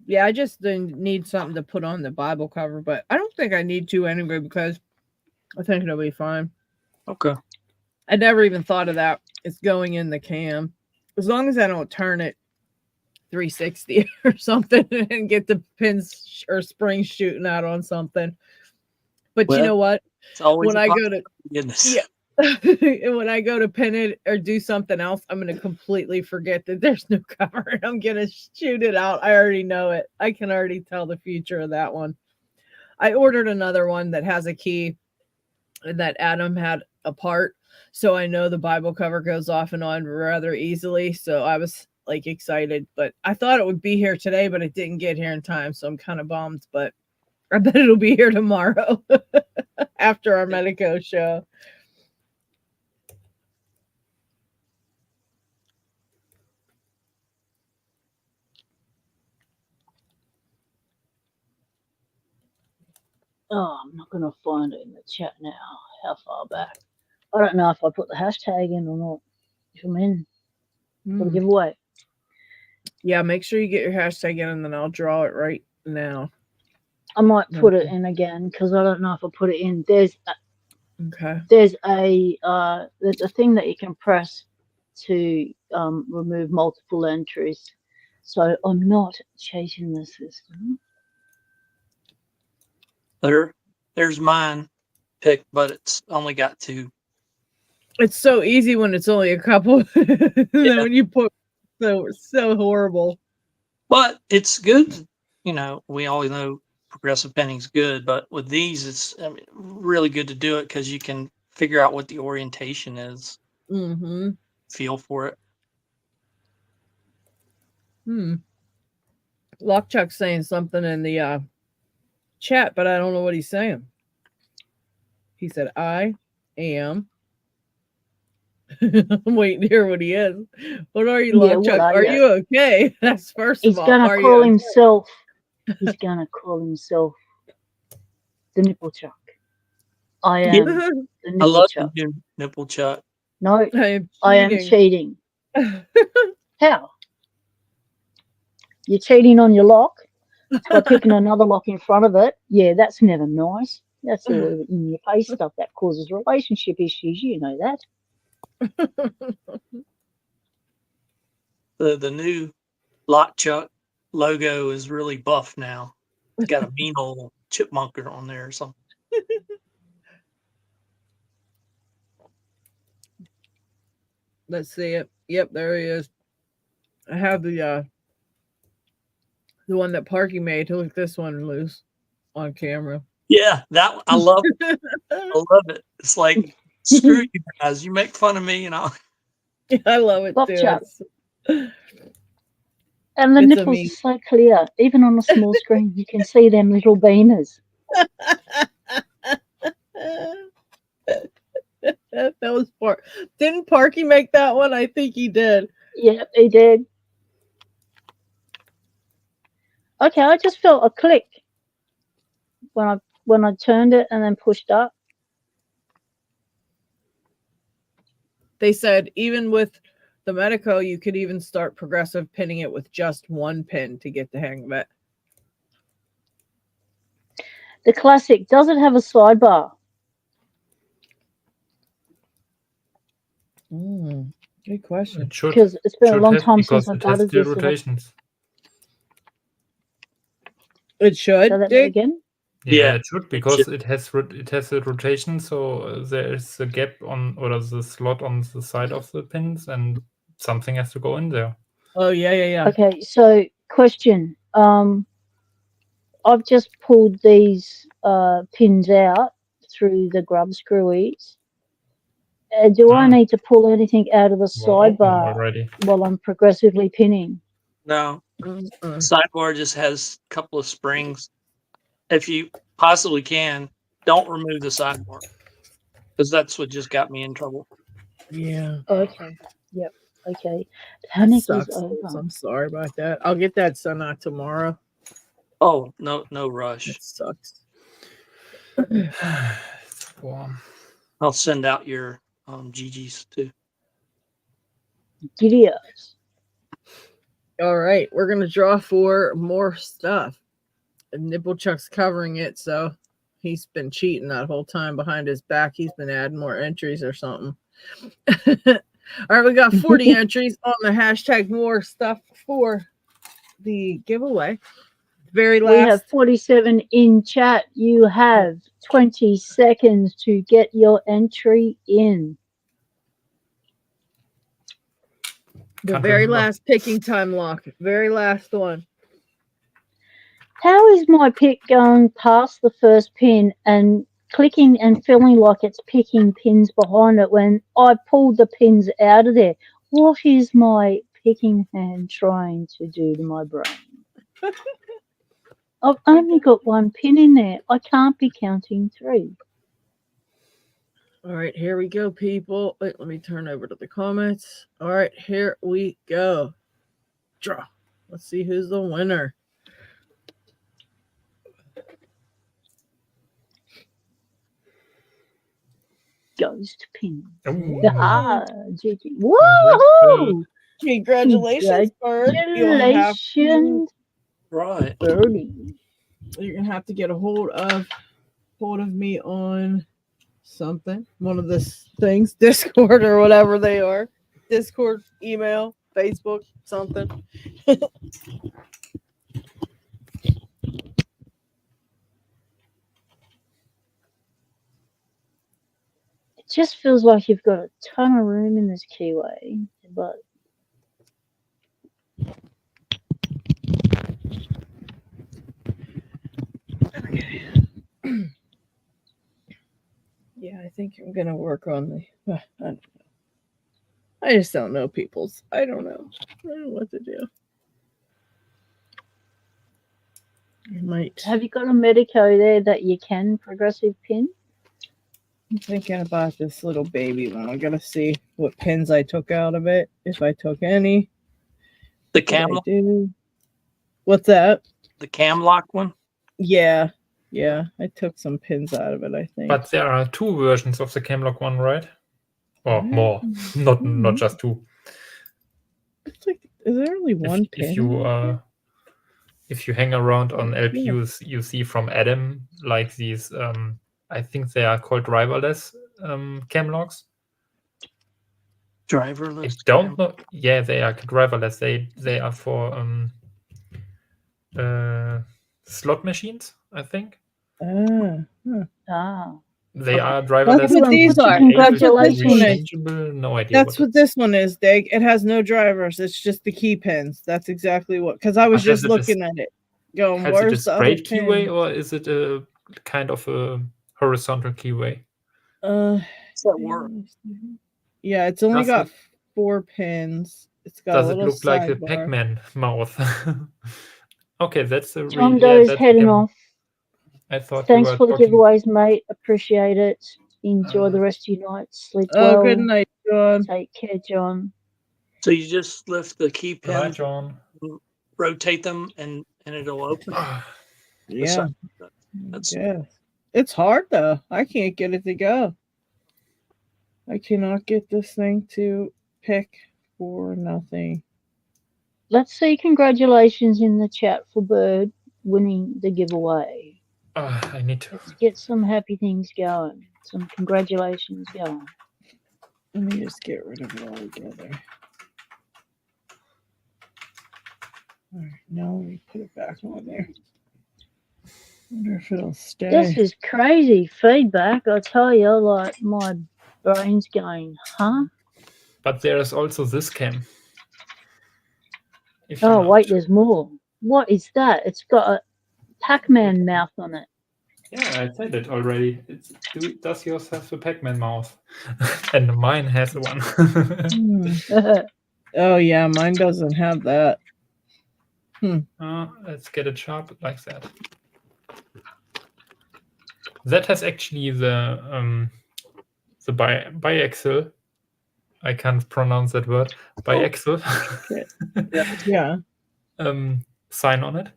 Yeah, I just need something to put on the Bible cover, but I don't think I need to anyway because I think it'll be fine. Okay. I never even thought of that. It's going in the cam. As long as I don't turn it 360 or something and get the pins or springs shooting out on something. But you know what? It's always When I go to goodness. yeah, when I go to pin it or do something else, I'm going to completely forget that there's no cover and I'm going to shoot it out. I already know it. I can already tell the future of that one. I ordered another one that has a key that Adam had apart. So I know the Bible cover goes off and on rather easily. So I was like excited, but I thought it would be here today, but it didn't get here in time. So I'm kind of bummed, but I bet it'll be here tomorrow after our Medeco show. Oh, I'm not going to find it in the chat now. How far back? I don't know if I put the hashtag in or not. If I'm in for the giveaway. Yeah, make sure you get your hashtag in and then I'll draw it right now. I might put it in again because I don't know if I put it in. There's a thing that you can press to remove multiple entries. So I'm not chasing the system. There's mine picked, but it's only got 2. It's so easy when it's only a couple. Yeah. When you put so horrible. But it's good. You know, we all know progressive pinning's good, but with these, it's really good to do it because you can figure out what the orientation is. Mm-hmm. Feel for it. Lockchuck's saying something in the chat, but I don't know what he's saying. He said, I am. I'm waiting to hear what he is. What are you, Lockchuck? Are you okay? That's first of all. He's gonna call himself. He's gonna call himself the Nipple Chuck. I am the Nipple Chuck. Nipple Chuck. No, I am cheating. How? You're cheating on your lock by picking another lock in front of it. Yeah, that's never nice. That's all in your face stuff that causes relationship issues. You know that. The new Lockchuck logo is really buff now. It's got a mean old chipmunker on there or something. Let's see it. Yep, there he is. I have the one that Parky made. Look at this one loose on camera. Yeah, that I love it. I love it. It's like, screw you guys. You make fun of me and I'll I love it too. And the nipples are so clear. Even on a small screen, you can see them little beaners. That was Didn't Parky make that one? I think he did. Yeah, he did. Okay, I just felt a click when I turned it and then pushed up. They said even with the Medeco, you could even start progressive pinning it with just one pin to get the hang of it. The Classic, does it have a sidebar? Good question. It should, because it's been a long time because since I've it has done steel this. rotations. It should. Say that again? Yeah, it should because it has a rotation, so there is a gap on or the slot on the side of the pins, and something has to go in there. Oh yeah. Okay, so question. I've just pulled these pins out through the grub screwies. Do I need to pull anything out of the sidebar while I'm progressively pinning? No. Sidebar just has a couple of springs. If you possibly can, don't remove the sidebar because that's what just got me in trouble. Yeah. Okay. Yep. Okay. Panic is over. I'm sorry about that. I'll get that sent out tomorrow. Oh, no rush. It sucks. It's warm. I'll send out your GGs too. Videos. All right, we're gonna draw for more stuff. And Nibblechuck's covering it, so he's been cheating that whole time behind his back. He's been adding more entries or something. All right, we got 40 entries on the hashtag more stuff for the giveaway. Very last. We have 47 in chat. You have 20 seconds to get your entry in. The very last picking time lock. Very last one. How is my pick going past the first pin and clicking and feeling like it's picking pins behind it when I pulled the pins out of there? What is my picking hand trying to do to my brain? I've only got one pin in there. I can't be counting 3. All right, here we go, people. Wait, let me turn over to the comments. All right, here we go. Draw. Let's see who's the winner. Ghost pin. Ah, GG. Woohoo! Congratulations, Bird. Congratulations, Right. Birdie. You're gonna have to get a hold of me on something, one of these things, Discord or whatever they are. Discord, email, Facebook, something. It just feels like you've got a ton of room in this keyway, but Okay. Yeah, I think I'm gonna work on the. I don't know. I just don't know people's. I don't know. I don't know what to do. I might. have you got a Medeco there that you can progressive pin? I'm thinking about this little baby one. I gotta see what pins I took out of it, if I took any. The What cam, I do. What's that? the cam lock one. Yeah, I took some pins out of it, I think. but there are 2 versions of the Camlock one, right? Or more, not just 2. It's like, is there only one pin? If you hang around on LPUs, you see from Adam like these. I think they are called driverless camlocks. Driverless. I don't know. Yeah, they are driverless. They are for slot machines, I think. Ah. They are driverless. That's what these are. That's what this one is. No idea. That's what this one is, Dig. It has no drivers. It's just the key pins. That's exactly what. Because I was just looking at it, going, Has "Where's it a the other straight pin?" keyway or is it a kind of a horizontal keyway? Does that work? Yeah, it's only Does got it- 4 pins. It's got Does a it little look like a sidebar. Pac-Man mouth? Okay, that's a John real. Doe's that's heading him. off. I thought Thanks you were for the talking. giveaways, mate. Appreciate it. Enjoy the rest of your night. Sleep well. Oh, good night, John. Take care, John. So you just lift the key Good night, pins, John. rotate them, and it'll open. Yeah. That's Yeah. It's hard though. I can't get it to go. I cannot get this thing to pick for nothing. Let's see congratulations in the chat for Bird winning the giveaway. I need to. Let's get some happy things going. Some congratulations going. Let me just get rid of it all together. All right, now let me put it back on there. Wonder if it'll stay. This is crazy feedback. I tell you, like my brain's going, huh? But there is also this cam. If you Oh, want. wait, there's more. What is that? It's got a Pac-Man mouth on it. Yeah, I said it already. Does yours have a Pac-Man mouth? And mine has one. Oh yeah, mine doesn't have that. Let's get it sharp like that. That has actually the biaxial. I can't pronounce that word. Biaxial. Yeah. Sign on it,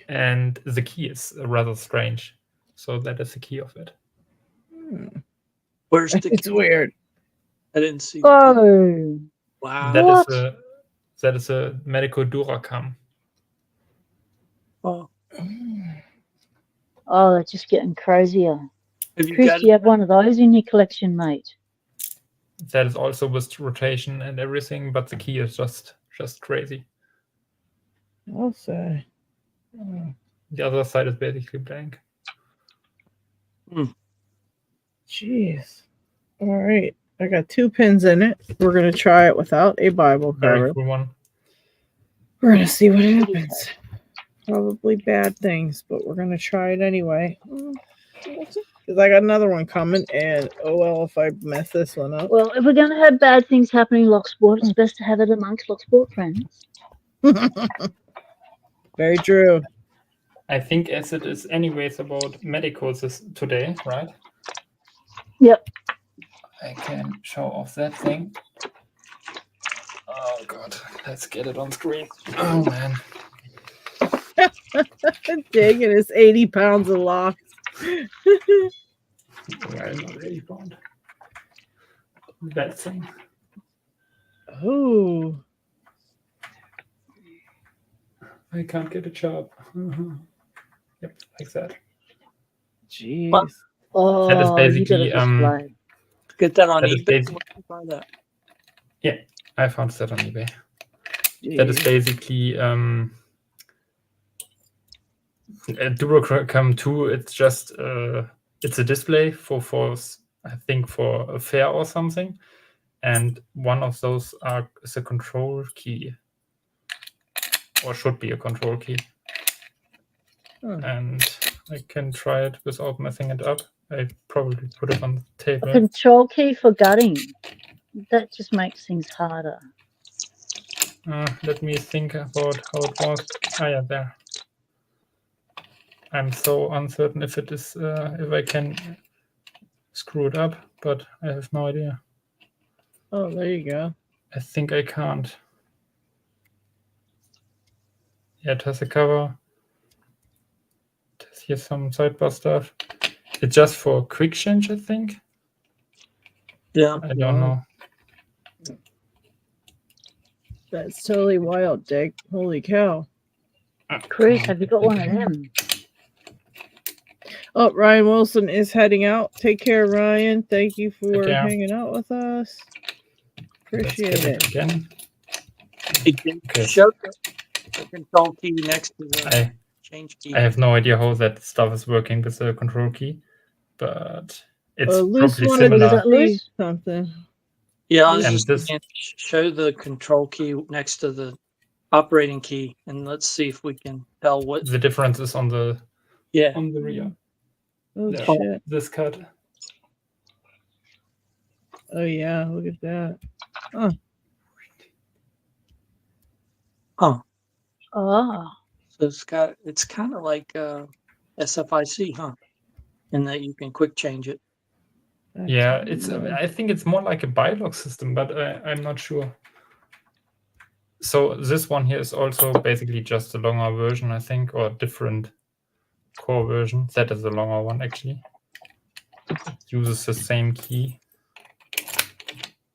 and the key is rather strange. So that is the key of it. Where's the It's key? weird. I didn't see. Oh, Wow. That What? is That is a Medeco Duracam. Oh, Oh, they're just getting crazier. have you Chris, got do you have one of those in your collection, mate? That is also with rotation and everything, but the key is just crazy. I'll say. The other side is basically blank. Jeez. All right. I got 2 pins in it. We're going to try it without a Bible Very cover. cool one. We're going to see what happens. Probably bad things, but we're going to try it anyway. Because I got another one coming, and oh well if I mess this one up. Well, if we're going to have bad things happening in Locksport, it's best to have it amongst Locksport friends. Very true. I think as it is anyways about Medecos today, right? Yep. I can show off that thing. Oh god, let's get it on screen. Oh man. Dang it, it's 80 pounds of locks. Well, not 80 pound. That thing. Oh. I can't get a job. Yep, like that. Jeez. Oh, That is you got basically a display. get that on that is eBay? basic- Where can you buy that? Yeah, I found that on eBay. That is Jeez. basically a Duracam 2. It's just it's a display for I think for a fair or something, and one of those is a control key, or should be a control key. And I can try it without messing it up. I probably put it on the A table. control key for gutting. That just makes things harder. Let me think about how it was. Ah, yeah, there. I'm so uncertain if it is if I can screw it up, but I have no idea. Oh, there you go. I think I can't. Yeah, it has a cover. It has here some sidebar stuff. It's just for quick change, I think. Yeah. I don't know. That's totally wild, Dick. Holy cow. Chris, have you got one of them? Oh, Ryan Wilson is heading out. Take care, Ryan. Thank you for care. hanging out with us. Appreciate Let's get it. it again. Hey, Jim, Okay. show the control key next to the change key. I have no idea how that stuff is working with the control key, but it's Loose probably wanted What is similar. that, to see Liz? something. Yeah, I was And just this- saying, show the control key next to the operating key, and let's see if we can tell what. The difference is on the Yeah. rear. Oh, There. shit. This cut. Oh, yeah. Look at that. Oh, Oh, so it's kind of like SFIC, huh? In that you can quick change it. That's Yeah, it's. weird. I think it's more like a bilock system, but I'm not sure. So this one here is also basically just a longer version, I think, or different core version. That is a longer one, actually. It uses the same key.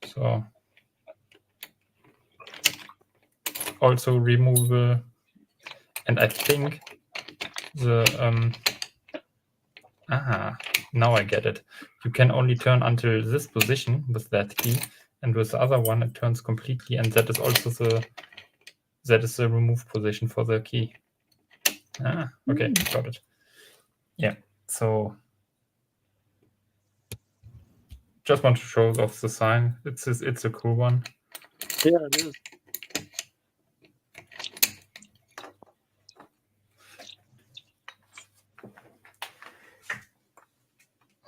So also removable, and I think the now I get it. You can only turn until this position with that key, and with the other one it turns completely, and that is also the remove position for the key. Okay, got it. Yeah, so just want to show off the sign. It's a cool one. Yeah, it is.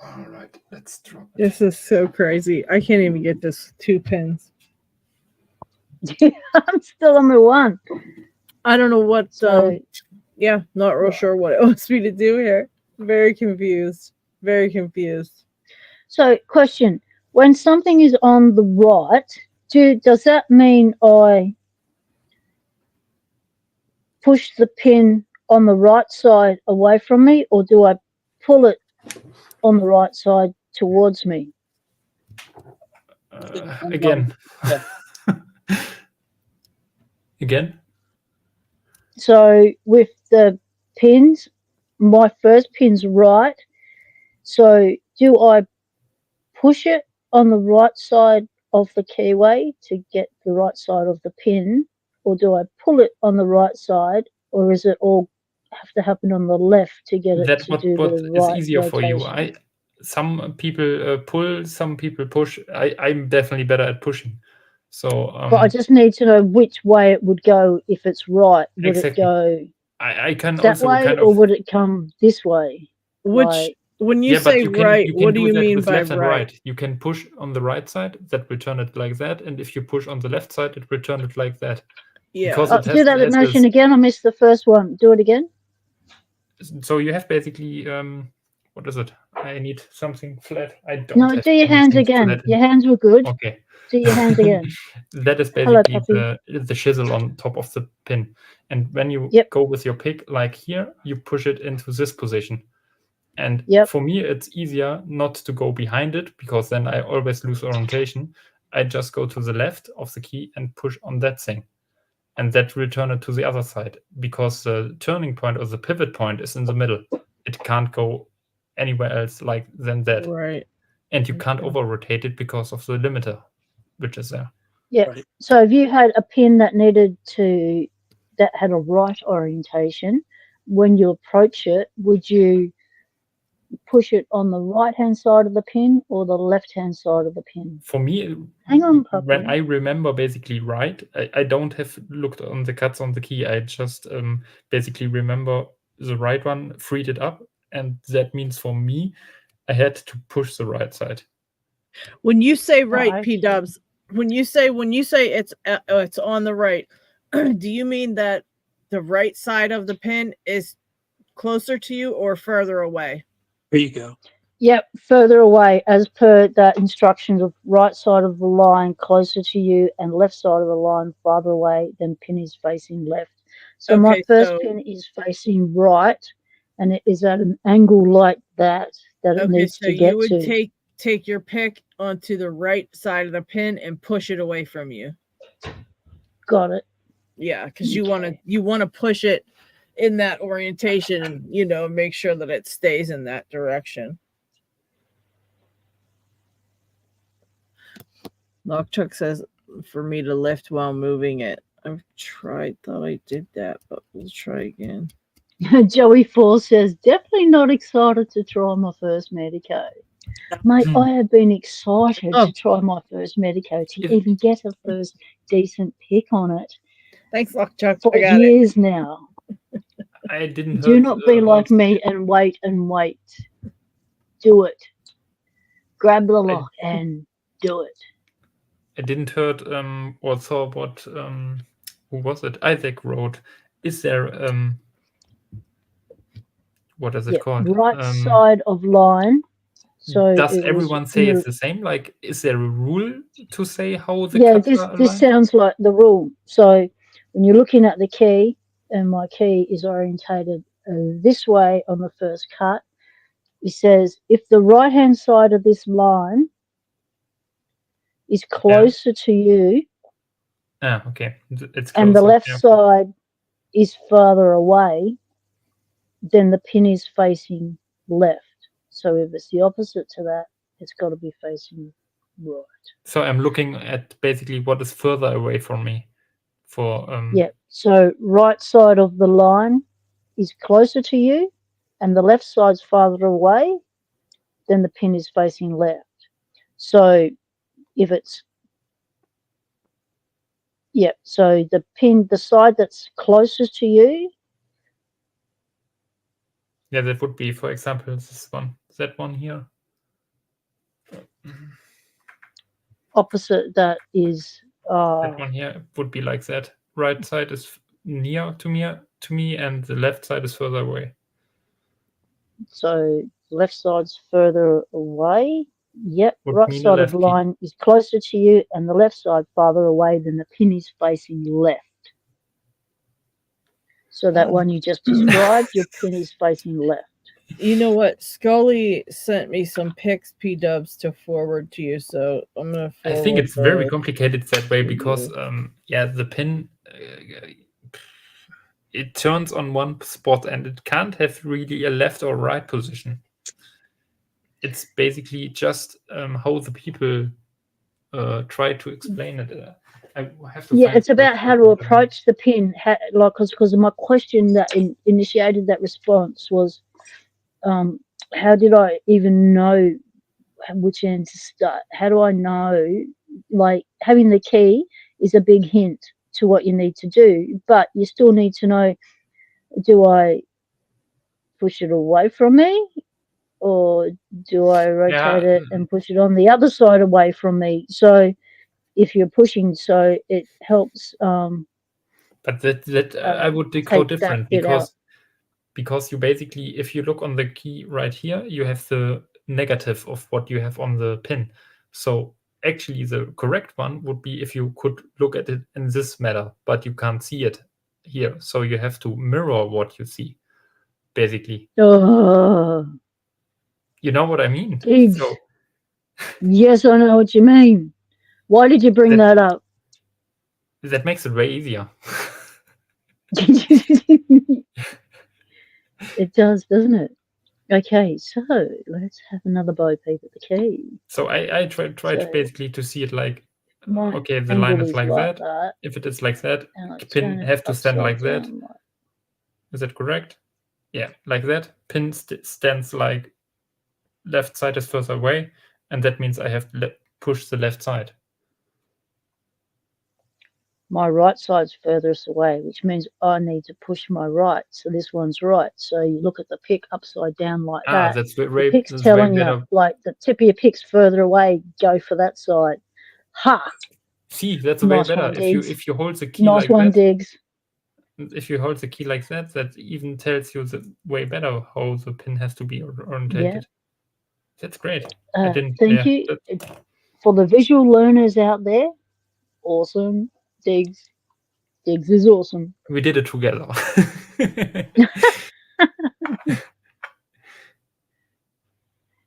All right, let's drop it. This is so crazy. I can't even get this 2 pins. I'm still on my one. I don't know what. So, Yeah, not real sure what it wants me to do here. Very confused. Very confused. so question: when something is on the right, does that mean I push the pin on the right side away from me, or do I pull it on the right side towards me? Again. Yeah. Again? So with the pins, my first pin's right. So do I push it on the right side of the keyway to get the right side of the pin, or do I pull it on the right side, or is it all have to happen on the left to get it That's to do what the is right easier for you. rotation? Some people pull, some people push. I'm definitely better at pushing. So But I just need to know which way it would go if it's right. Would exactly. it go I can that also way, kind or of would it come this way? Which, Like, when you yeah, but say you can right, you what can do do you that mean with by left and right? right. You can push on the right side, that will turn it like that, and if you push on the left side, it will turn it like that. Yeah. Because it do that has motion this, again. I missed the first one. Do it again. so you have basically what is it? I need something flat. I don't No, have do your hands anything again. flat. Your hands were good. Okay. Do your hands again. That is Hello, basically puppy. the chisel on top of the pin. And when you Yep. go with your pick like here, you push it into this position. And Yep. for me, it's easier not to go behind it, because then I always lose orientation. I just go to the left of the key and push on that thing. And that will turn it to the other side, because the turning point or the pivot point is in the middle. It can't go anywhere else than that. Right. And you can't Okay. over-rotate it because of the limiter, which is there. Yeah. Right. So if you had a pin that had a right orientation, when you approach it, would you push it on the right-hand side of the pin or the left-hand side of the pin? For me, Hang on, puppy. when I remember basically right, I don't have looked on the cuts on the key. I just basically remember the right one, freed it up, and that means for me, I had to push the right side. When you say right, I P see. Dubs, when you say it's on the right, do you mean that the right side of the pin is closer to you or further away? There you go. Yep, further away, as per that instructions of right side of the line closer to you and left side of the line farther away, then pin is facing left. So my Okay, first so pin is facing right, and it is at an angle like that it okay, needs so to you get would to. take your pick onto the right side of the pin and push it away from you. Got it. Yeah, because you Okay. want to push it in that orientation and make sure that it stays in that direction. Lockchuck says for me to lift while moving it. I've tried, thought I did that, but we'll try again. Joey Four says, definitely not excited to try my first Medeco. Mate, I have been excited to try my first Medeco to even get a first decent pick on it. Thanks, Lockchuck. For I got years now. I didn't Do not be like me and wait and wait. Do it. Grab the lock and do it. I didn't heard or saw what who was it? Isaac wrote. Is there what is it called? Right side of line. So does everyone say it's the same? Like, is there a rule to say how the cuts are aligned? This sounds like the rule. So when you're looking at the key, and my key is orientated this way on the first cut, it says if the right hand side of this line is closer to you, okay, it's closer, and the left side is farther away, then the pin is facing left. So if it's the opposite to that, it's got to be facing right. So I'm looking at basically what is further away from me. So right side of the line is closer to you, and the left side's farther away, then the pin is facing left. So if it's so the side that's closest to you. Yeah, that would be, for example, this one, that one here. Opposite that is that one here would be like that. Right side is near to me, and the left side is further away. So left side's further away. Yep, would right side of the line is closer to you, and the left side farther away, then the pin is facing left. So that one you just described, your pin is facing left. You know what? Scully sent me some pics, P-dubs, to forward to you, so I'm gonna forward I think it's very complicated that way because the pin it turns on one spot and it can't have really a left or right position. It's basically just how the people try to explain it. I have to it's about how to approach the pin. Because my question that initiated that response was, how did I even know which end to start? How do I know? Like, having the key is a big hint to what you need to do, but you still need to know, do I push it away from me, or do I rotate it and push it on the other side away from me? So if you're pushing, so it helps. But that I would decode different, because you basically, if you look on the key right here, you have the negative of what you have on the pin. So actually the correct one would be if you could look at it in this manner, but you can't see it here. So you have to mirror what you see, basically. You know what I mean? So, yes, I know what you mean. Why did you bring that up? That makes it way easier. It does, doesn't it? Okay, so let's have another bo peep at the key. So I tried basically to see it like, okay, the line is like that. If it is like that, the pin have to stand like that. Is that correct? Yeah, like that. Pin stands like left side is further away, and that means I have to push the left side. My right side's furthest away, which means I need to push my right. So this one's right. So you look at the pick upside down like that. That's the pick's telling you, like, the tip of your pick's further away, go for that side. Ha! See, that's way better. If you hold the key like that. Diggs. If you hold the key like that, that even tells you the way better how the pin has to be orientated. Yeah. That's great. Thank you. For the visual learners out there, awesome. Diggs is awesome. We did it together.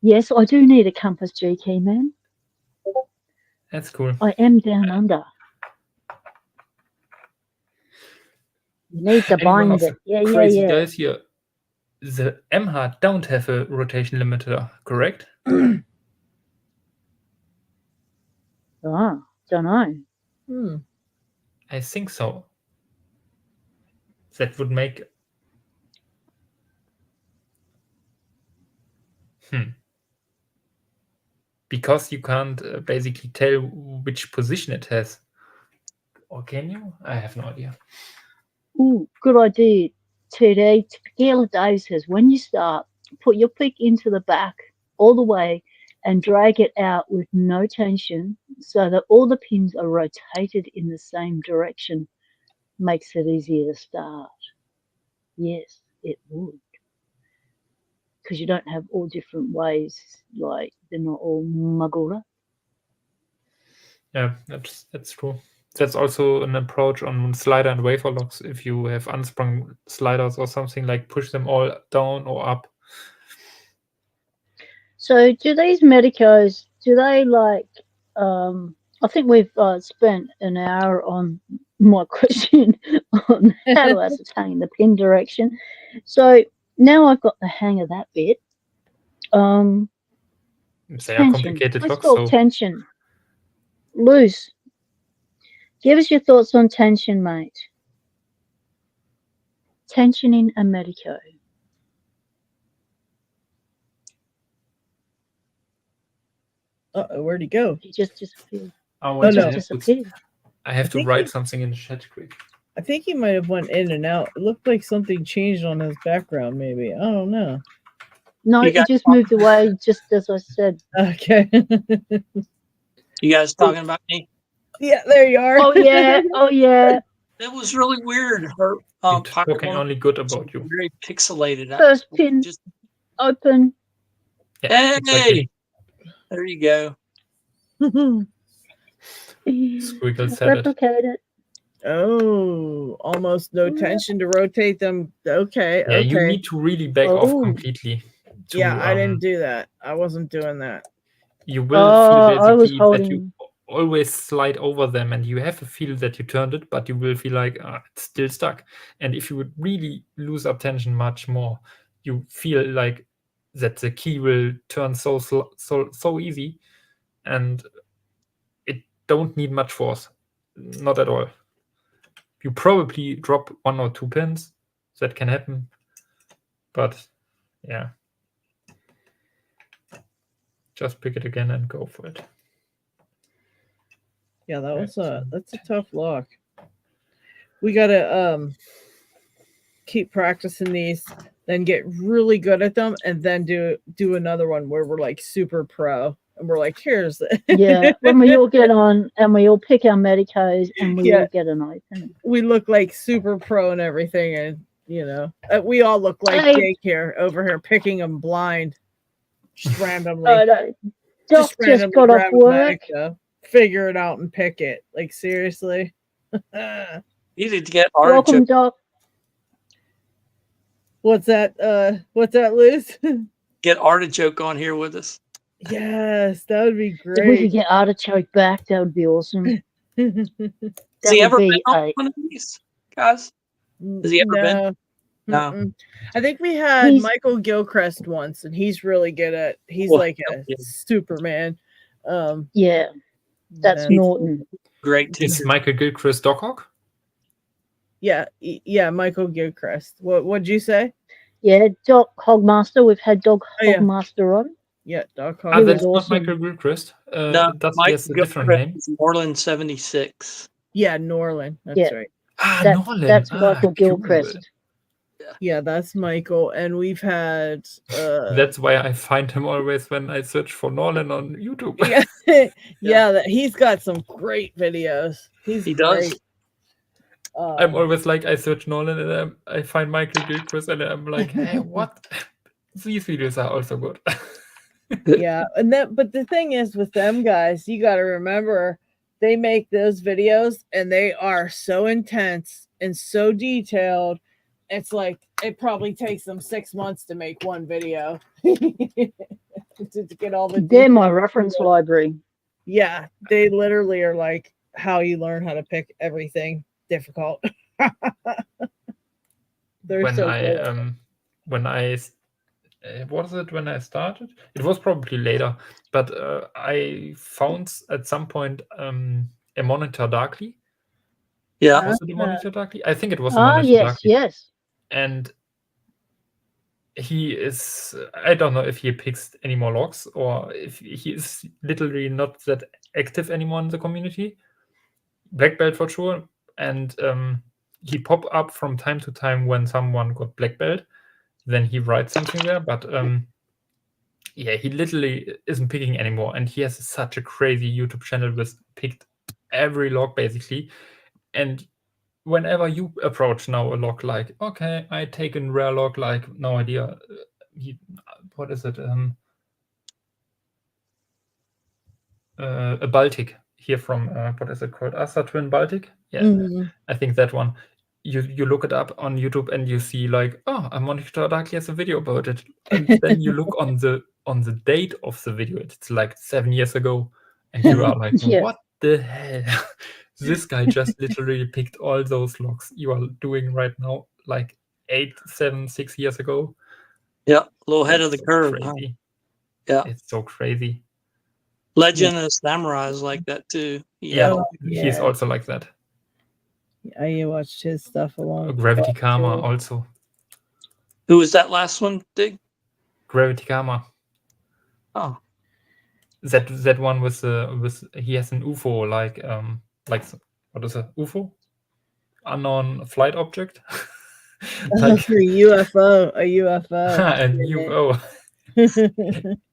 Yes, I do need a compass, G key man. That's cool. I am down under. You need to bind it. Yeah. Guys here, the MHARD don't have a rotation limiter, correct? Don't know. I think so. That would make. Because you can't basically tell which position it has. Or can you? I have no idea. Ooh, good idea, TD. Tequila Dave says, when you start, put your pick into the back all the way and drag it out with no tension so that all the pins are rotated in the same direction. Makes it easier to start. Yes, it would. Because you don't have all different ways, like they're not all muggled up. Yeah, that's true. That's also an approach on slider and wafer locks. If you have unsprung sliders or something, like push them all down or up. So do these Medecos, do they like, I think we've spent an hour on my question on how to ascertain the pin direction. So now I've got the hang of that bit. They are complicated locks. Let's talk tension. Loose. Give us your thoughts on tension, mate. Tension in a Medeco. Where'd he go? He just disappeared. Oh no! I have to write something in the chat quick. I think he might have went in and out. It looked like something changed on his background, maybe. I don't know. No, he just moved away, just as I said. Okay. You guys talking about me? Yeah, there you are. Oh yeah. That was really weird. Her talking only good about you. Very pixelated. First pin just open. Yeah, hey, exactly. There you go. Squiggle said Replicate it. Oh, almost no tension to rotate them. Okay. Yeah, you need to really back off completely. I didn't do that. I wasn't doing that. You will feel basically that you always slide over them, and you have a feel that you turned it, but you will feel like it's still stuck. And if you would really lose up tension much more, you feel like that the key will turn so easy, and it don't need much force, not at all. You probably drop 1 or 2 pins. That can happen, but yeah, just pick it again and go for it. Yeah, that's a tough lock. We gotta keep practicing these, then get really good at them, and then do another one where we're like super pro, and we're like, here's the Yeah, when we all get on and we all pick our Medicos and we all get an open. We look like super pro and everything, and you know, we all look like Jake here over here picking them blind, just randomly. Oh, no. Doc just got off work. Figure it out and pick it. Like seriously. Easy to get artichoke. Welcome, Doc. What's that, Liz? Get Artichoke on here with us. Yes, that would be great. If we could get Artichoke back, that would be awesome. Has he ever been on one of these, guys? Has he ever been? No. I think we had Michael Gilchrist once, and he's really good at. He's like a Superman. Yeah, that's Norton. Great. Is Michael Gilchrist Doc Hawk? Yeah, Michael Gilchrist. What'd you say? Yeah, Doc Hogmaster. We've had Doc Hogmaster on. Yeah, Doc Hogmaster. That's not Michael Gilchrist. No, Michael has a different name. Norland 76. Yeah, Norland. That's right. Norland. That's Michael Gilchrist. Cool. Yeah, that's Michael, and we've had. That's why I find him always when I search for Norland on YouTube. Yeah, he's got some great videos. He does. I'm always like, I search Norland and I find Michael Gilchrist, and I'm like, hey, what? These videos are also good. Yeah, but the thing is with them guys, you got to remember, they make those videos and they are so intense and so detailed. It's like it probably takes them 6 months to make one video to get all the. They're my reference library. Yeah, they literally are like how you learn how to pick everything difficult. They're when so I cool. When I was it when I started? It was probably later, but I found at some point a Monitor Darkly. Yeah, was it a Monitor Darkly? I think it was a Monitor Darkly. Yes. And he is, I don't know if he picks any more logs or if he is literally not that active anymore in the community. Black belt for sure. And he pop up from time to time when someone got black belt. Then he writes something there. But yeah, he literally isn't picking anymore. And he has such a crazy YouTube channel with picked every log basically. And whenever you approach now a log like, okay, I take a rare log like, no idea, what is it? A Baltic here from, what is it called? Asa Twin Baltic? Yeah, I think that one. You look it up on YouTube and you see like, oh, a Monitor Darkly has a video about it. And then you look on the date of the video. It's like 7 years ago. And you are like, what the hell? This guy just literally picked all those logs you are doing right now, like 8, 7, 6 years ago. Yeah, a little ahead of the curve. Crazy. Yeah, it's so crazy. Legend of Samurai is like that too. He's also like that. I watched his stuff a lot. Gravity Karma also. Who was that last one, Dig? Gravity Karma. Oh, that one with he has an UFO like what is a UFO? Unknown flight object. Like a UFO. And UFO.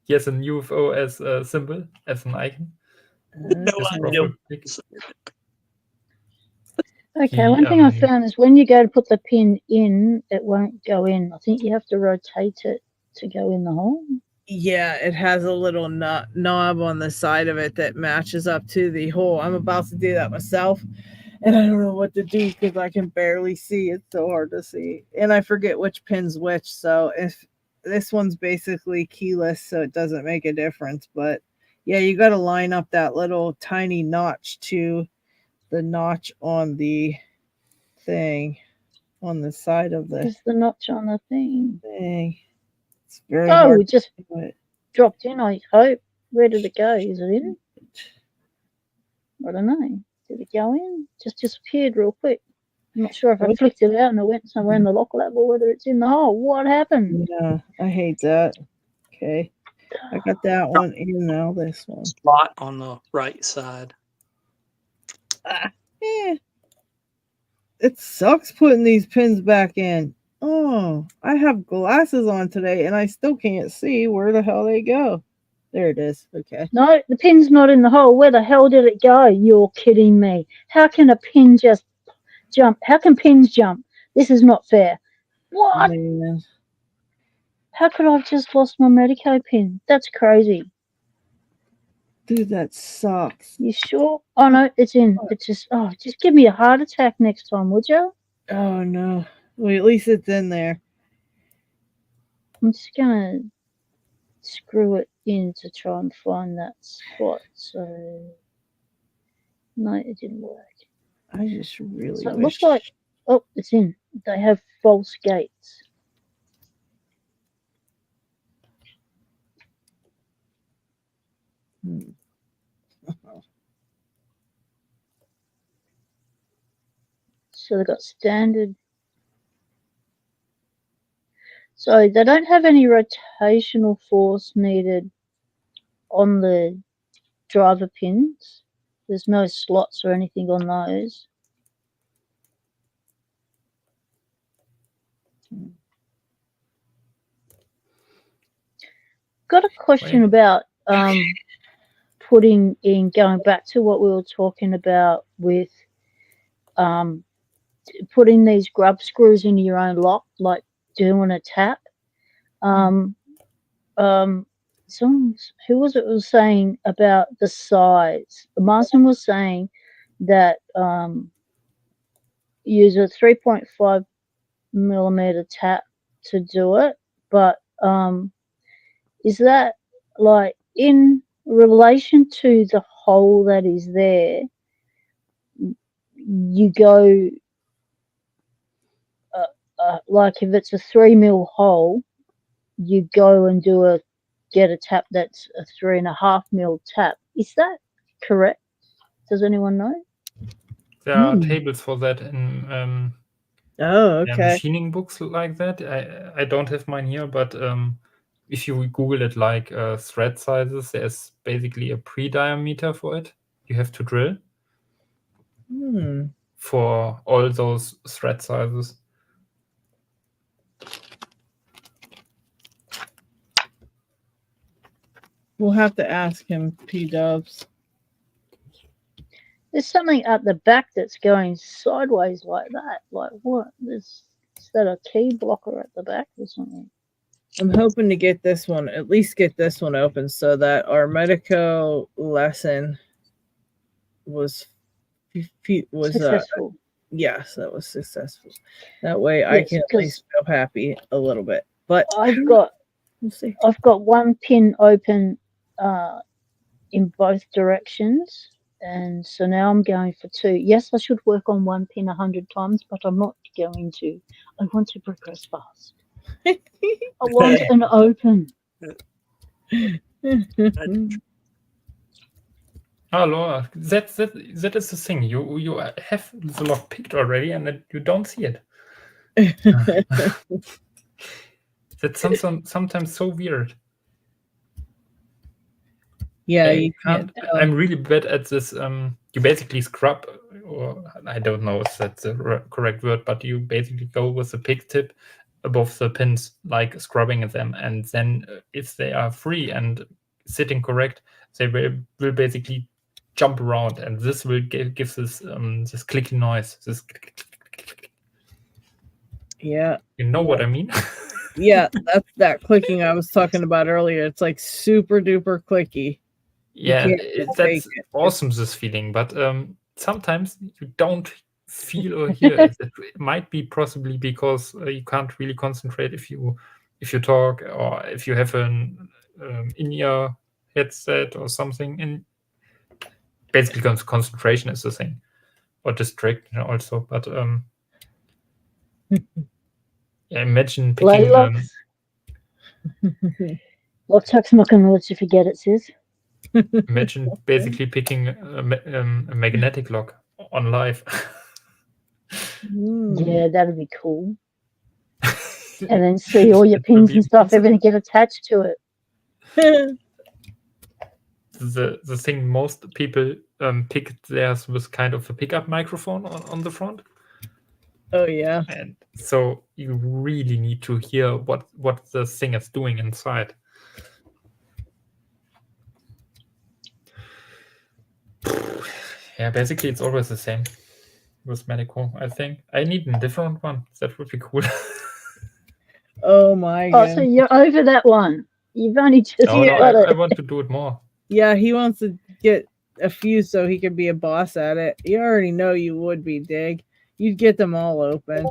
He has a UFO as a symbol, as an icon. Okay, one thing I found is when you go to put the pin in, it won't go in. I think you have to rotate it to go in the hole. Yeah, it has a little knob on the side of it that matches up to the hole. I'm about to do that myself, and I don't know what to do because I can barely see. It's so hard to see, and I forget which pin's which. So if this one's basically keyless, so it doesn't make a difference. But Yeah, you got to line up that little tiny notch to the notch on the thing, on the side of the There's the notch on the thing. It's very Oh, hard it just to do it. dropped in, I hope. Where did it go? Is it in? I don't know. Did it go in? Just disappeared real quick. I'm not sure if I flicked it out and it went somewhere in the lock lab or whether it's in the hole. What happened? Yeah, I hate that. Okay. I got that one and now this one. Slot on the right side. It sucks putting these pins back in. Oh, I have glasses on today and I still can't see where the hell they go. There it is. Okay. No, the pin's not in the hole. Where the hell did it go? You're kidding me. How can a pin just jump? How can pins jump? This is not fair. What? Man. How could I have just lost my Medeco pin? That's crazy. Dude, that sucks. You sure? Oh no, it's in. It's just give me a heart attack next time, would you? Oh no. Well, at least it's in there. I'm just gonna screw it in to try and find that spot. So no, it didn't work. I just really So it wish. looks like it's in. They have false gates. So they've got standard. So they don't have any rotational force needed on the driver pins. There's no slots or anything on those. Got a question about putting in, going back to what we were talking about with putting these grub screws into your own lock, like doing a tap. Who was it was saying about the size? Martin was saying that use a 3.5 millimeter tap to do it, but is that like in relation to the hole that is there? You go like if it's a 3 mil hole, you go and get a tap that's a 3.5 mil tap. Is that correct? Does anyone know? There are tables for that in machining books like that. I don't have mine here, but if you Google it like thread sizes, there's basically a pre-diameter for it. You have to drill for all those thread sizes. We'll have to ask him, P-dubs. There's something at the back that's going sideways like that. Like what? Is that a key blocker at the back or something? I'm hoping to get this one, at least get this one open so that our Medeco lesson was successful. Yes, that was successful. That way I can at least feel happy a little bit. But we'll see. I've got one pin open in both directions, and so now I'm going for 2. Yes, I should work on one pin 100 times, but I'm not going to. I want to progress fast. I want an open. Oh Laura, that is the thing. You have the lock picked already, and then you don't see it. That's sometimes so weird. Yeah, you can't. I'm really bad at this. You basically scrub, or I don't know if that's the correct word, but you basically go with the pick tip above the pins, like scrubbing them, and then if they are free and sitting correct, they will basically jump around, and this will give this this clicking noise. This. Yeah. You know what I mean? Yeah, that's that clicking I was talking about earlier. It's like super duper clicky. Yeah, that's awesome, this feeling. But sometimes you don't feel or hear it. It might be possibly because you can't really concentrate if you talk, or if you have an in-ear headset or something. And basically, concentration is the thing, or distraction also. But yeah, imagine picking. Locks. Locktuck's not going to let you forget it, sis. Imagine basically picking a magnetic lock on live. Yeah, that'd be cool. And then see all your pins and stuff everything get attached to it. The thing most people picked theirs with kind of a pickup microphone on the front. Oh yeah. And so you really need to hear what the thing is doing inside. Yeah, basically it's always the same with Medeco, I think. I need a different one. That would be cool. Oh my god. Oh, so you're over that one. You've only just No, got it. I want to do it more. Yeah, he wants to get a few so he can be a boss at it. You already know you would be, Dig. You'd get them all open.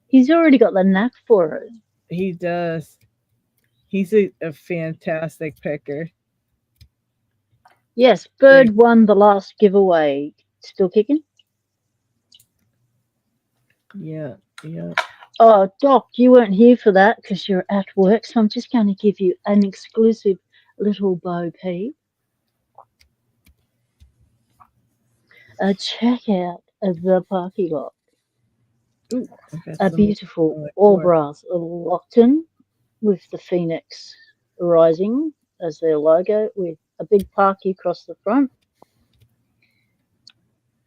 He's already got the knack for it. He does. He's a fantastic picker. Yes, Bird won the last giveaway. Still kicking? Yeah, yeah. Oh, Doc, you weren't here for that because you're at work, so I'm just going to give you an exclusive little bo peep. Check out the Parky Lock. Ooh, A beautiful all brass Lockton with the Phoenix rising as their logo with a big Parky across the front.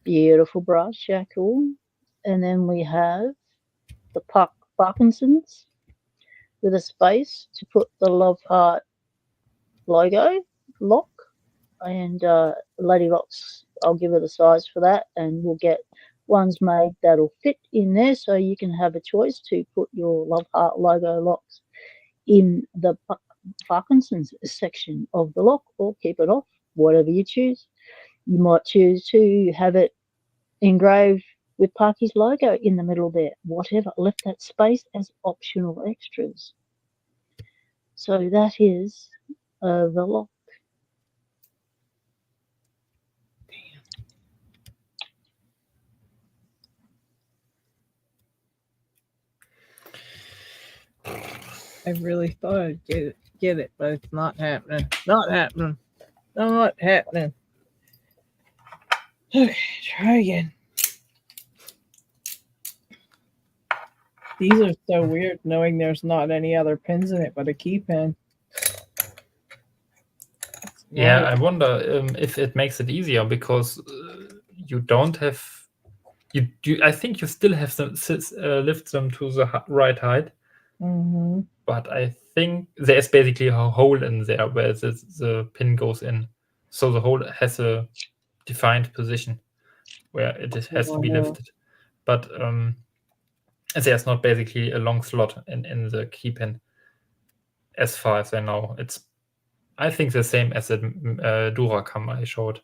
Beautiful brass shackle. And then we have the Parkinson's with a space to put the Love Heart logo lock. And Lady Locks, I'll give her the size for that, and we'll get ones made that'll fit in there, so you can have a choice to put your Love Heart logo locks in the Parkinson's section of the lock, or keep it off, whatever you choose. You might choose to have it engraved with Parky's logo in the middle there, whatever. Left that space as optional extras. So that is the lock. I really thought I'd get it, but it's not happening. Not happening. Not happening. Okay, try again. These are so weird, knowing there's not any other pins in it but a key pin. Yeah, I wonder if it makes it easier, because you don't have I think you still have to lift them to the right height. Mm-hmm. But I think there's basically a hole in there where the pin goes in. So the hole has a defined position where it has to be lifted. But there's not basically a long slot in the key pin, as far as I know. It's, I think, the same as the Duracam I showed.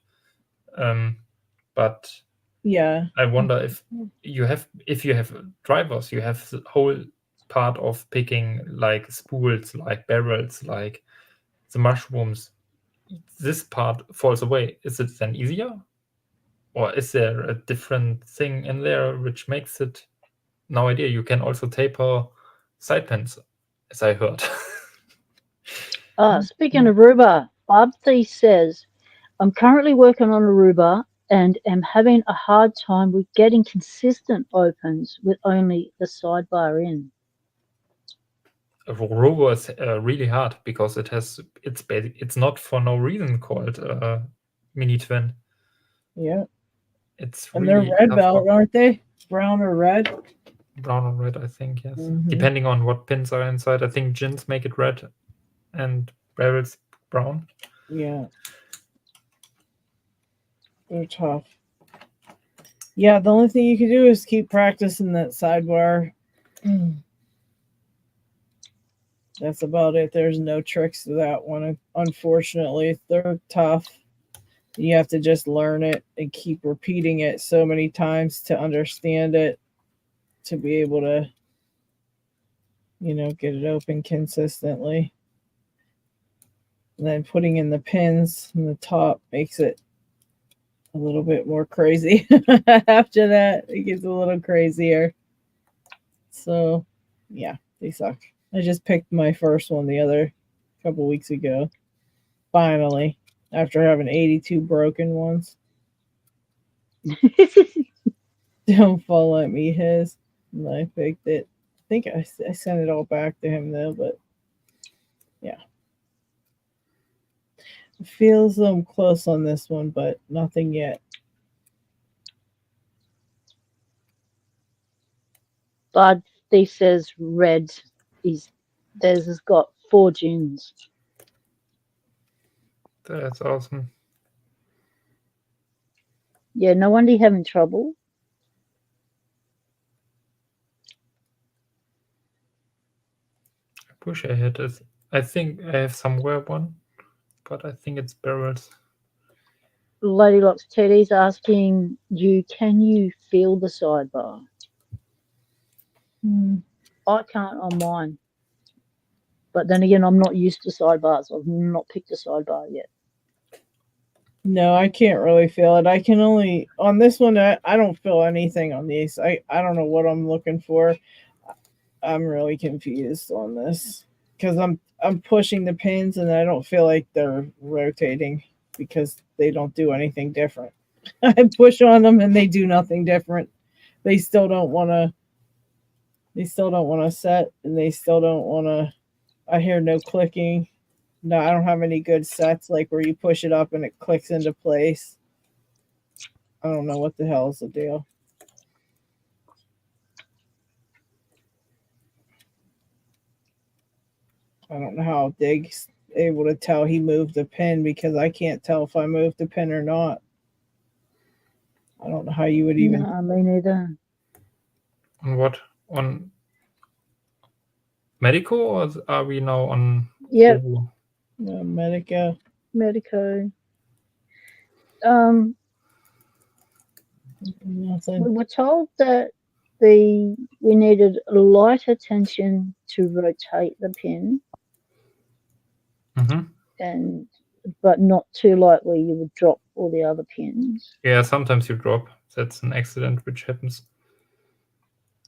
But yeah, I wonder if you have drivers, you have the whole part of picking like spools, like barrels, like the mushrooms. This part falls away. Is it then easier, or is there a different thing in there which makes it? No idea. You can also taper side pins, as I heard. Speaking of Aruba, Barbie says, I'm currently working on Aruba and am having a hard time with getting consistent opens with only the sidebar in. Aruba is really hard because it's not for no reason called mini twin. Yeah, it's and really they're red belt, aren't they? Brown or red? Brown or red, I think. Yes, depending on what pins are inside. I think gins make it red, and barrels brown. Yeah, they're tough. Yeah, the only thing you can do is keep practicing that sidebar. That's about it. There's no tricks to that one. Unfortunately, they're tough. You have to just learn it and keep repeating it so many times to understand it, to be able to, get it open consistently. And then putting in the pins in the top makes it a little bit more crazy. After that, it gets a little crazier. So, yeah, they suck. I just picked my first one the other couple weeks ago. Finally, after having 82 broken ones. Don't fall at me his. And I picked it. I think I sent it all back to him though, but yeah. It feels close on this one, but nothing yet. Bud Thief says red is theirs has got 4 gins. That's awesome. Yeah, no wonder you're having trouble. I wish I had this. I think I have somewhere one, but I think it's barrels. Lady Locks Teddy's asking you, can you feel the sidebar? I can't on mine. But then again, I'm not used to sidebars. I've not picked a sidebar yet. No, I can't really feel it. I can only on this one. I don't feel anything on these. I don't know what I'm looking for. I'm really confused on this because I'm pushing the pins and I don't feel like they're rotating because they don't do anything different. I push on them and they do nothing different. They still don't want to. They still don't want to set, and they still don't want to. I hear no clicking. No, I don't have any good sets like where you push it up and it clicks into place. I don't know what the hell is the deal. I don't know how Dig's able to tell he moved the pin because I can't tell if I moved the pin or not. I don't know how you would even. No, me neither. On what? On Medeco, or are we now on? Yep. Medeco. Medeco. Nothing. We were told that we needed lighter tension to rotate the pin, but not too light where you would drop all the other pins. Yeah, sometimes you drop. That's an accident which happens.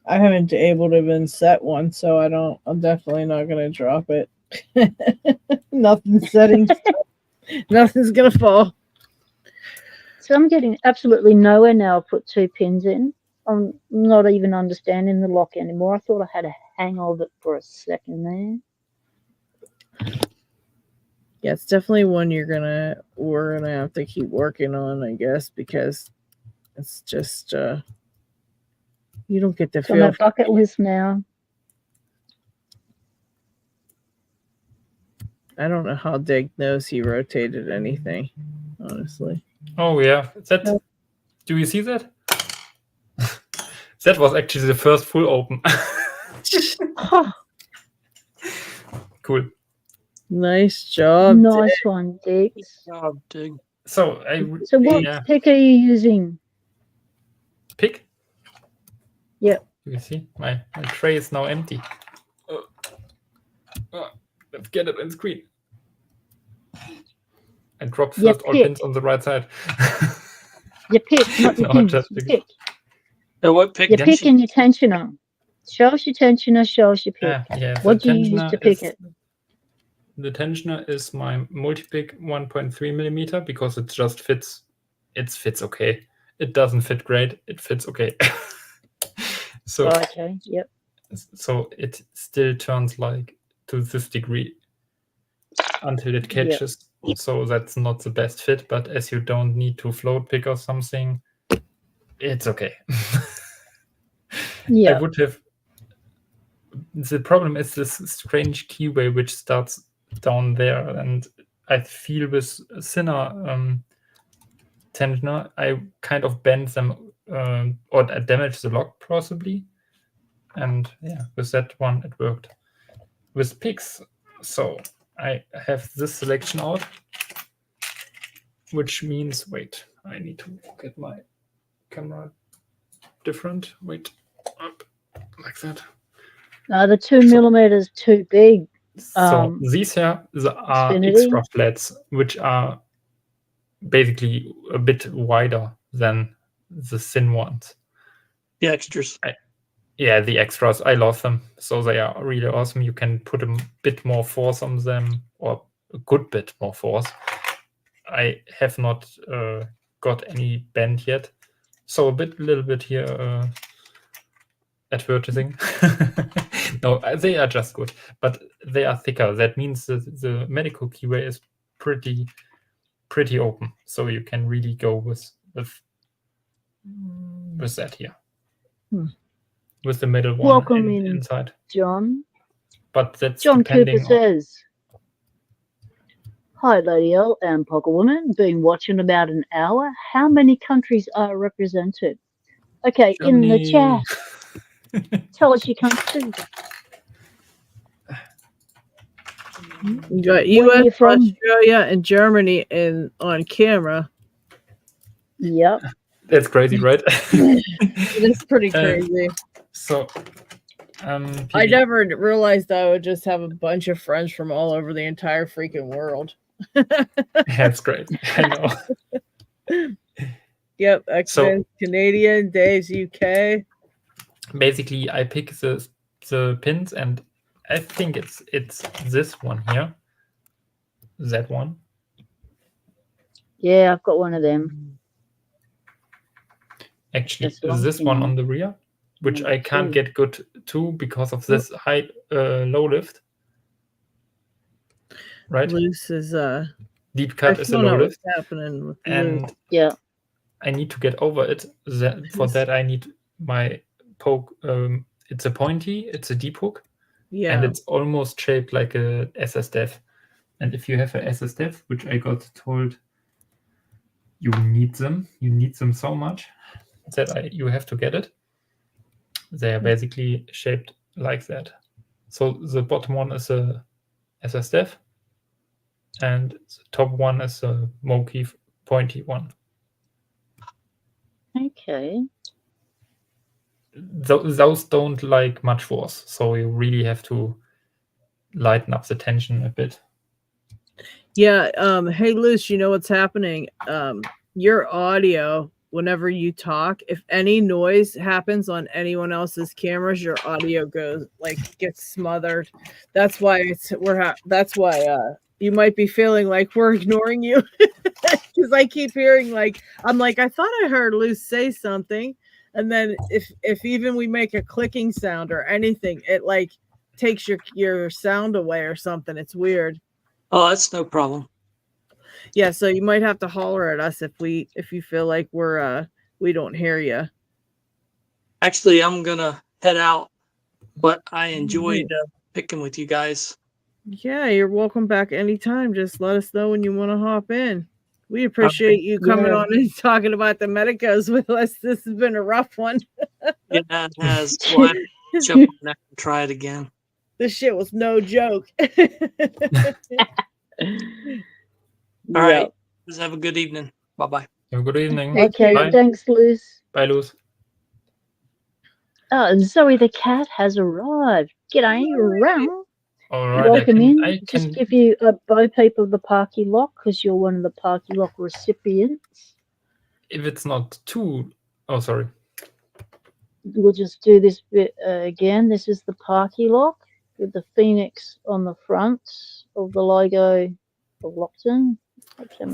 I haven't able to even set one, so I'm definitely not gonna drop it. Nothing's setting. Nothing's gonna fall. So I'm getting absolutely nowhere now. I've put 2 pins in. I'm not even understanding the lock anymore. I thought I had a hang of it for a second there. Yeah, it's definitely one we're gonna have to keep working on, I guess, because it's just you don't get the feel. On my bucket list now. I don't know how Dig knows he rotated anything, honestly. Oh yeah, do you see that? That was actually the first full open. Cool. Nice job. Nice Dig. one, Dig. Good job, Dig. So what pick are you using? Pick? Yep. You see, my tray is now empty. Let's get it on screen. I dropped first all pins on the right side. You pick, not your pins. You pick. What pick? You're picking your tensioner. Show us your tensioner, show us your pick. Yeah, what do you use to pick it? The tensioner is my multi-pick 1.3 millimeter because it just fits. It fits okay. It doesn't fit great. It fits okay. So okay, yep. So it still turns like to this degree until it catches. Yep. So that's not the best fit, but as you don't need to float pick or something, it's okay. Yeah. I would have. The problem is this strange keyway which starts down there, and I feel with thinner tensioner, I kind of bend them or damage the lock possibly. And yeah, with that one it worked. With picks, so I have this selection out, which means, wait, I need to get my camera different. Wait, up like that. No, the 2 millimeters too big. So these here are Xfinity? extra flats, which are basically a bit wider than the thin ones. The extras. Yeah, the extras, I love them. So they are really awesome. You can put a bit more force on them, or a good bit more force. I have not got any bend yet. So a little bit here advertising. No, they are just good, but they are thicker. That means the Medeco keyway is pretty open. So you can really go with that here. With the middle one Welcome inside. John. But that's John depending Cooper says, "Hi, Lady L and Pocket Woman. Been watching about an hour. How many countries are represented?" Okay, in the Germany. chat, tell us your countries. You got Where US, you from? Australia, and Germany on camera. Yep. That's crazy, right? It's pretty crazy. So, I never realized I would just have a bunch of friends from all over the entire freaking world. That's great. I know. Yep, X-Men, Canadian, Dave's UK. Basically, I pick the pins, and I think it's this one here. That one. Yeah, I've got one of them. Actually, this one on the rear, which I can't get good to because of this high low lift. Right? Loose is deep cut is a low lift. What's happening with and loose. Yeah, I need to get over it. For that, I need my poke. It's a pointy, it's a deep hook, and it's almost shaped like a SS Dev. And if you have a SS Dev, which I got told you need them so much that you have to get it. They are basically shaped like that. So the bottom one is a SS Dev, and the top one is a Moki pointy one. Okay. Those don't like much force, so you really have to lighten up the tension a bit. Yeah. Hey, Luce, you know what's happening? Your audio, whenever you talk, if any noise happens on anyone else's cameras, your audio gets smothered. That's why that's why you might be feeling like we're ignoring you, because I keep hearing I'm like, I thought I heard Luce say something, and then if even we make a clicking sound or anything, it takes your sound away or something. It's weird. Oh, that's no problem. Yeah, so you might have to holler at us if you feel like we don't hear you. Actually, I'm gonna head out, but I enjoyed picking with you guys. Yeah, you're welcome back anytime. Just let us know when you want to hop in. We appreciate you coming on and talking about the Medicos with us. This has been a rough one. Yeah, it has. Well, I jump on that and try it again. This shit was no joke. All right. Just have a good evening. Bye-bye. Have a good evening. Okay, Bye. thanks, Liz. Bye, Luz. Oh, Zoe the cat has arrived. G'day, Ram. All right. Welcome in. Just give you a Bo Peep of the Parky Lock because you're one of the Parky Lock recipients. If it's not too... Oh, sorry. We'll just do this bit again. This is the Parky Lock with the phoenix on the front of the logo of Lockton.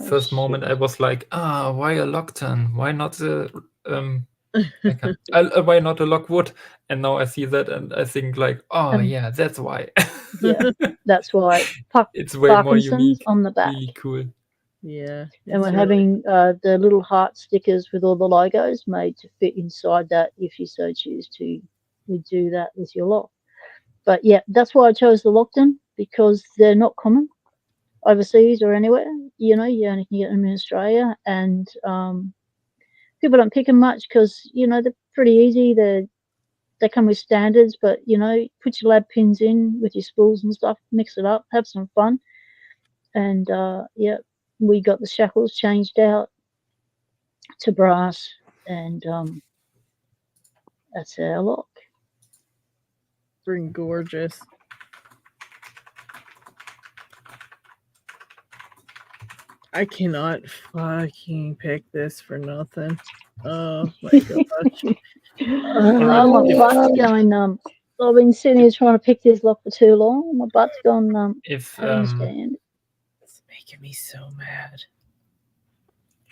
First moment I was like, why a Lockton? Why not the why not a Lockwood? And now I see that and I think yeah, that's why. Yeah, that's why. It's way Parkinson's more unique. on the back. Really cool. Yeah. And we're having the little heart stickers with all the logos made to fit inside that if you so choose to do that with your lock. But yeah, that's why I chose the Lockton, because they're not common overseas or anywhere. You only can get them in Australia, and people don't pick them much because they're pretty easy. They come with standards, but put your lab pins in with your spools and stuff, mix it up, have some fun. And yeah, we got the shackles changed out to brass, and that's our lock. Freaking gorgeous. I cannot fucking pick this for nothing. Oh my gosh. Oh, my butt's going I've been sitting here trying to pick this lock for too long. My butt's gone If having a stand. It's making me so mad.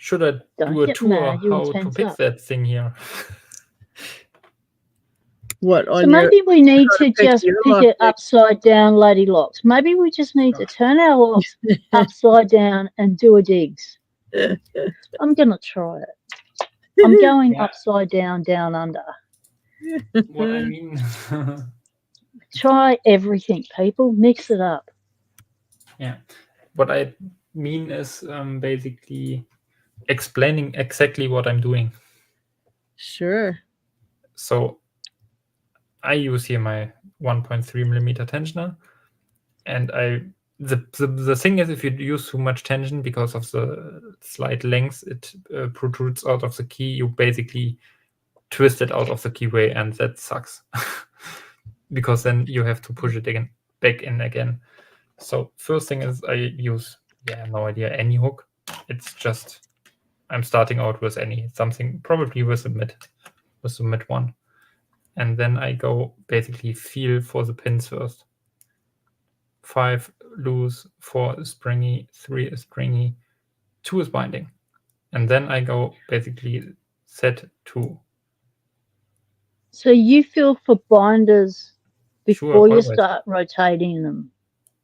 should I Don't do a get tour mad, you'll how to tense pick up. that thing here? What So on your maybe we need how to to pick just your pick lock it pick? upside down, Lady Locks. Maybe we just need to turn our locks upside down and do a digs. I'm gonna try it. I'm going Yeah. upside down, down under. What I mean, Try everything, people. Mix it up. yeah. What I mean is basically explaining exactly what I'm doing. Sure. So I use here my 1.3 millimeter tensioner, and the thing is, if you use too much tension because of the slight length it protrudes out of the key, you basically twist it out of the keyway, and that sucks because then you have to push it again back in again. So first thing is I use no idea, any hook. It's just I'm starting out with something probably with the mid one, and then I go basically feel for the pins first. 5 loose, 4 is springy, 3 is springy, 2 is binding, and then I go basically set 2. So you feel for binders before you always. start rotating them.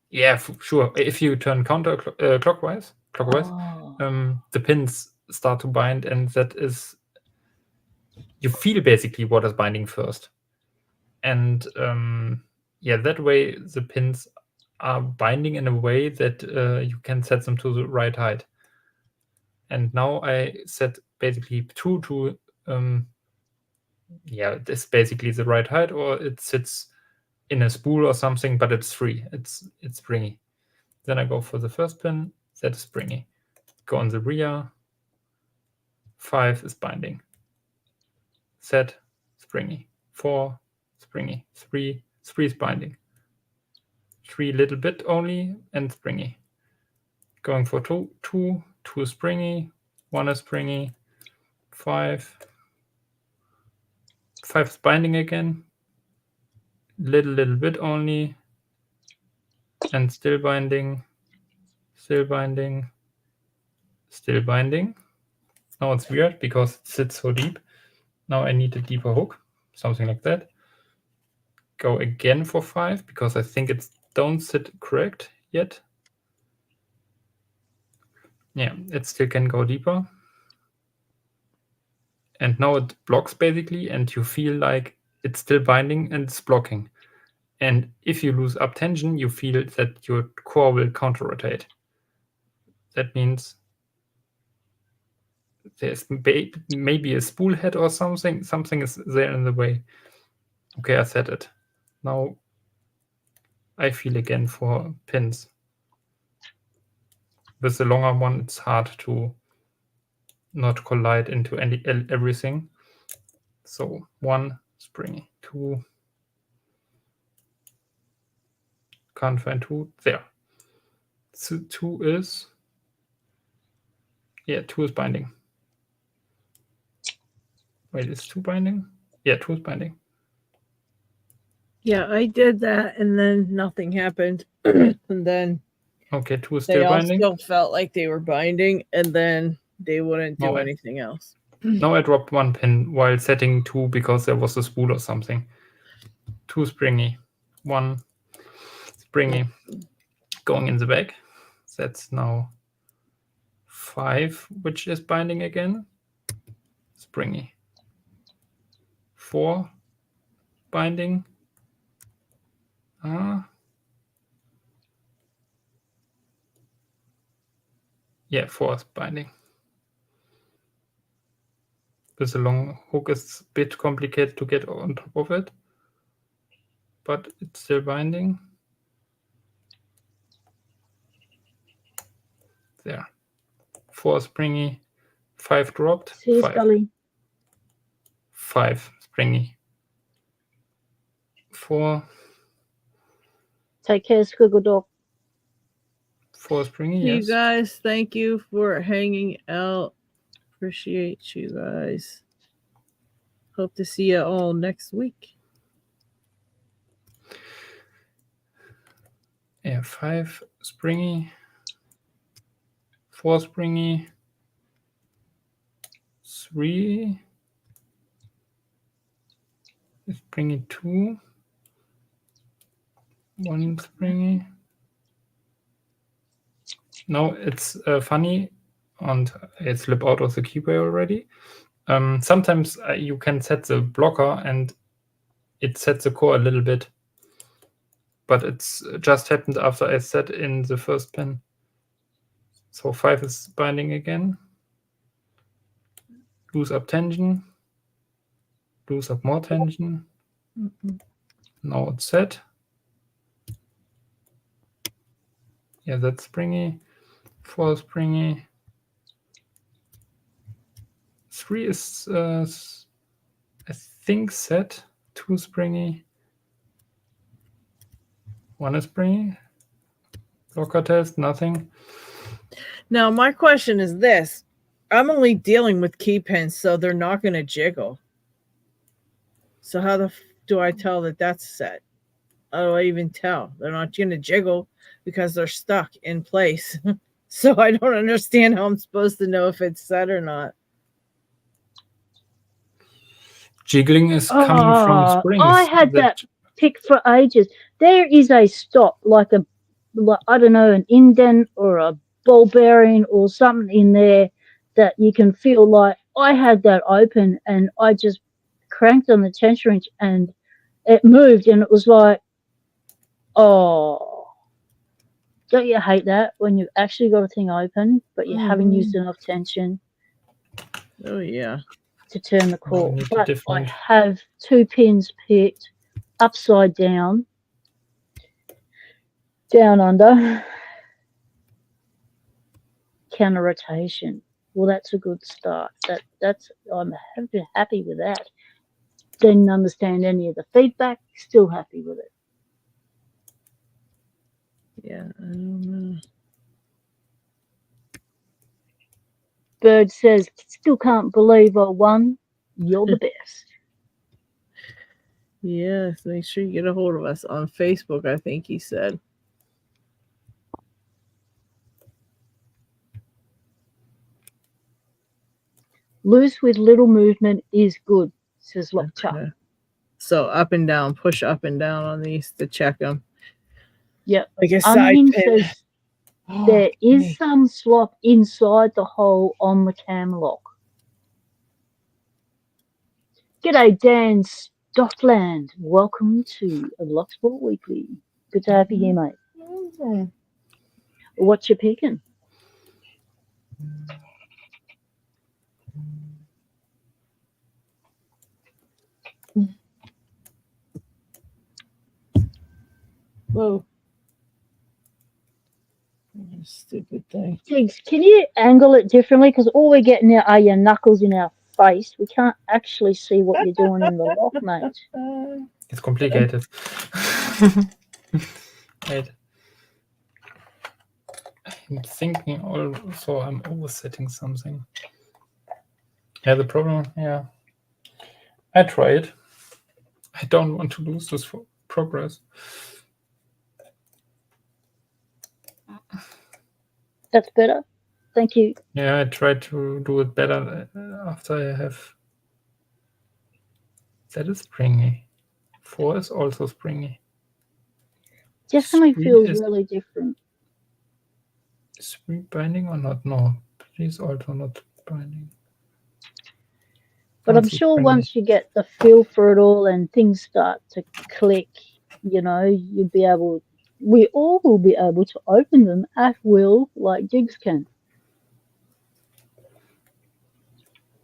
Yeah, sure. If you turn clockwise, Oh. the pins start to bind, and that is, you feel basically what is binding first. And that way the pins are binding in a way that you can set them to the right height. And now I set basically 2 to this basically the right height, or it sits in a spool or something, but it's free. It's springy. Then I go for the first pin, that is springy. Go on the rear, 5 is binding. Set, springy. 4, springy. 3 is binding. 3 little bit only, and springy. Going for 2 is springy, 1 is springy, 5 is binding again. Little bit only, and still binding, still binding, still binding. Now it's weird because it sits so deep. Now I need a deeper hook, something like that. Go again for 5 because I think it don't sit correct yet. Yeah, it still can go deeper. And now it blocks basically, and you feel like it's still binding and it's blocking. And if you lose up tension, you feel that your core will counter rotate. That means there's maybe a spool head or something. Something is there in the way. Okay, I set it. Now I feel again for pins. With the longer one, it's hard to not collide into everything. So 1, springy. 2, can't find 2. There. So 2 is, 2 is binding. Wait, is 2 binding? Yeah, 2 is binding. Yeah, I did that, and then nothing happened. And then okay, 2 is they still all binding. still felt like they were binding, and then they wouldn't do anything else. Now I dropped 1 pin while setting 2 because there was a spool or something. 2 springy, 1 springy, going in the back. That's now 5, which is binding again. Springy. 4 binding. 4 is binding. With a long hook, it's a bit complicated to get on top of it, but it's still binding. There. 4 springy, 5 dropped. See you, 5. Scully. 5 springy. 4. Take care, Squiggle Dog. 4 springy, You yes. guys, thank you for hanging out. Appreciate you guys. Hope to see you all next week. Yeah, 5 springy, 4 springy, 3 springy, 2, 1 springy. No, it's funny, and it slipped out of the keyway already. Sometimes you can set the blocker and it sets the core a little bit, but it's just happened after I set in the first pin. So 5 is binding again. Lose up tension. Lose up more tension. Now it's set. Yeah, that's springy. 4 springy. 3 is, I think, set. 2 springy. 1 is springy. Blocker test, nothing. Now, my question is this. I'm only dealing with key pins, so they're not going to jiggle. So how the do I tell that that's set? How do I even tell? They're not going to jiggle because they're stuck in place. So I don't understand how I'm supposed to know if it's set or not. Jiggling is coming from springs. I had that pick for ages. There is a stop, like I don't know, an indent or a ball bearing or something in there that you can feel. Like I had that open and I just cranked on the tension wrench and it moved, and it was like, oh, don't you hate that when you've actually got a thing open but you haven't used enough tension? Oh yeah, to turn the core. need a But I different- have 2 pins picked upside down, down under, counter rotation. Well, that's a good start. That's I'm happy with that. Didn't understand any of the feedback. Still happy with it. yeah. I don't know. Bird says, still can't believe I won. You're the best. Yes, make sure you get a hold of us on Facebook, I think he said. Loose with little movement is good, says Lockchuck. Okay. So up and down, push up and down on these to check them. Yep. Like a side Unhinged pin. says there is some slop inside the hole on the cam lock. G'day, Dan Stockland. Welcome to Locksport Weekly. Good to have you here, mate. What you picking? Whoa. Stupid thing. Tiggs, can you angle it differently? Because all we're getting now are your knuckles in our face. We can't actually see what you're doing in the lock, mate. It's complicated. Wait. I'm thinking also I'm oversetting something. Yeah, the problem, yeah. I try it. I don't want to lose this progress. That's better. Thank you. Yeah, I try to do it better after I have. That is springy. 4 is also springy. Definitely 3 feels is really different. 3 binding or not? No, 3 is also not binding. But I'm Also sure springy. once you get the feel for it all and things start to click, you know, you'll be able, we all will be able to open them at will like Diggs can.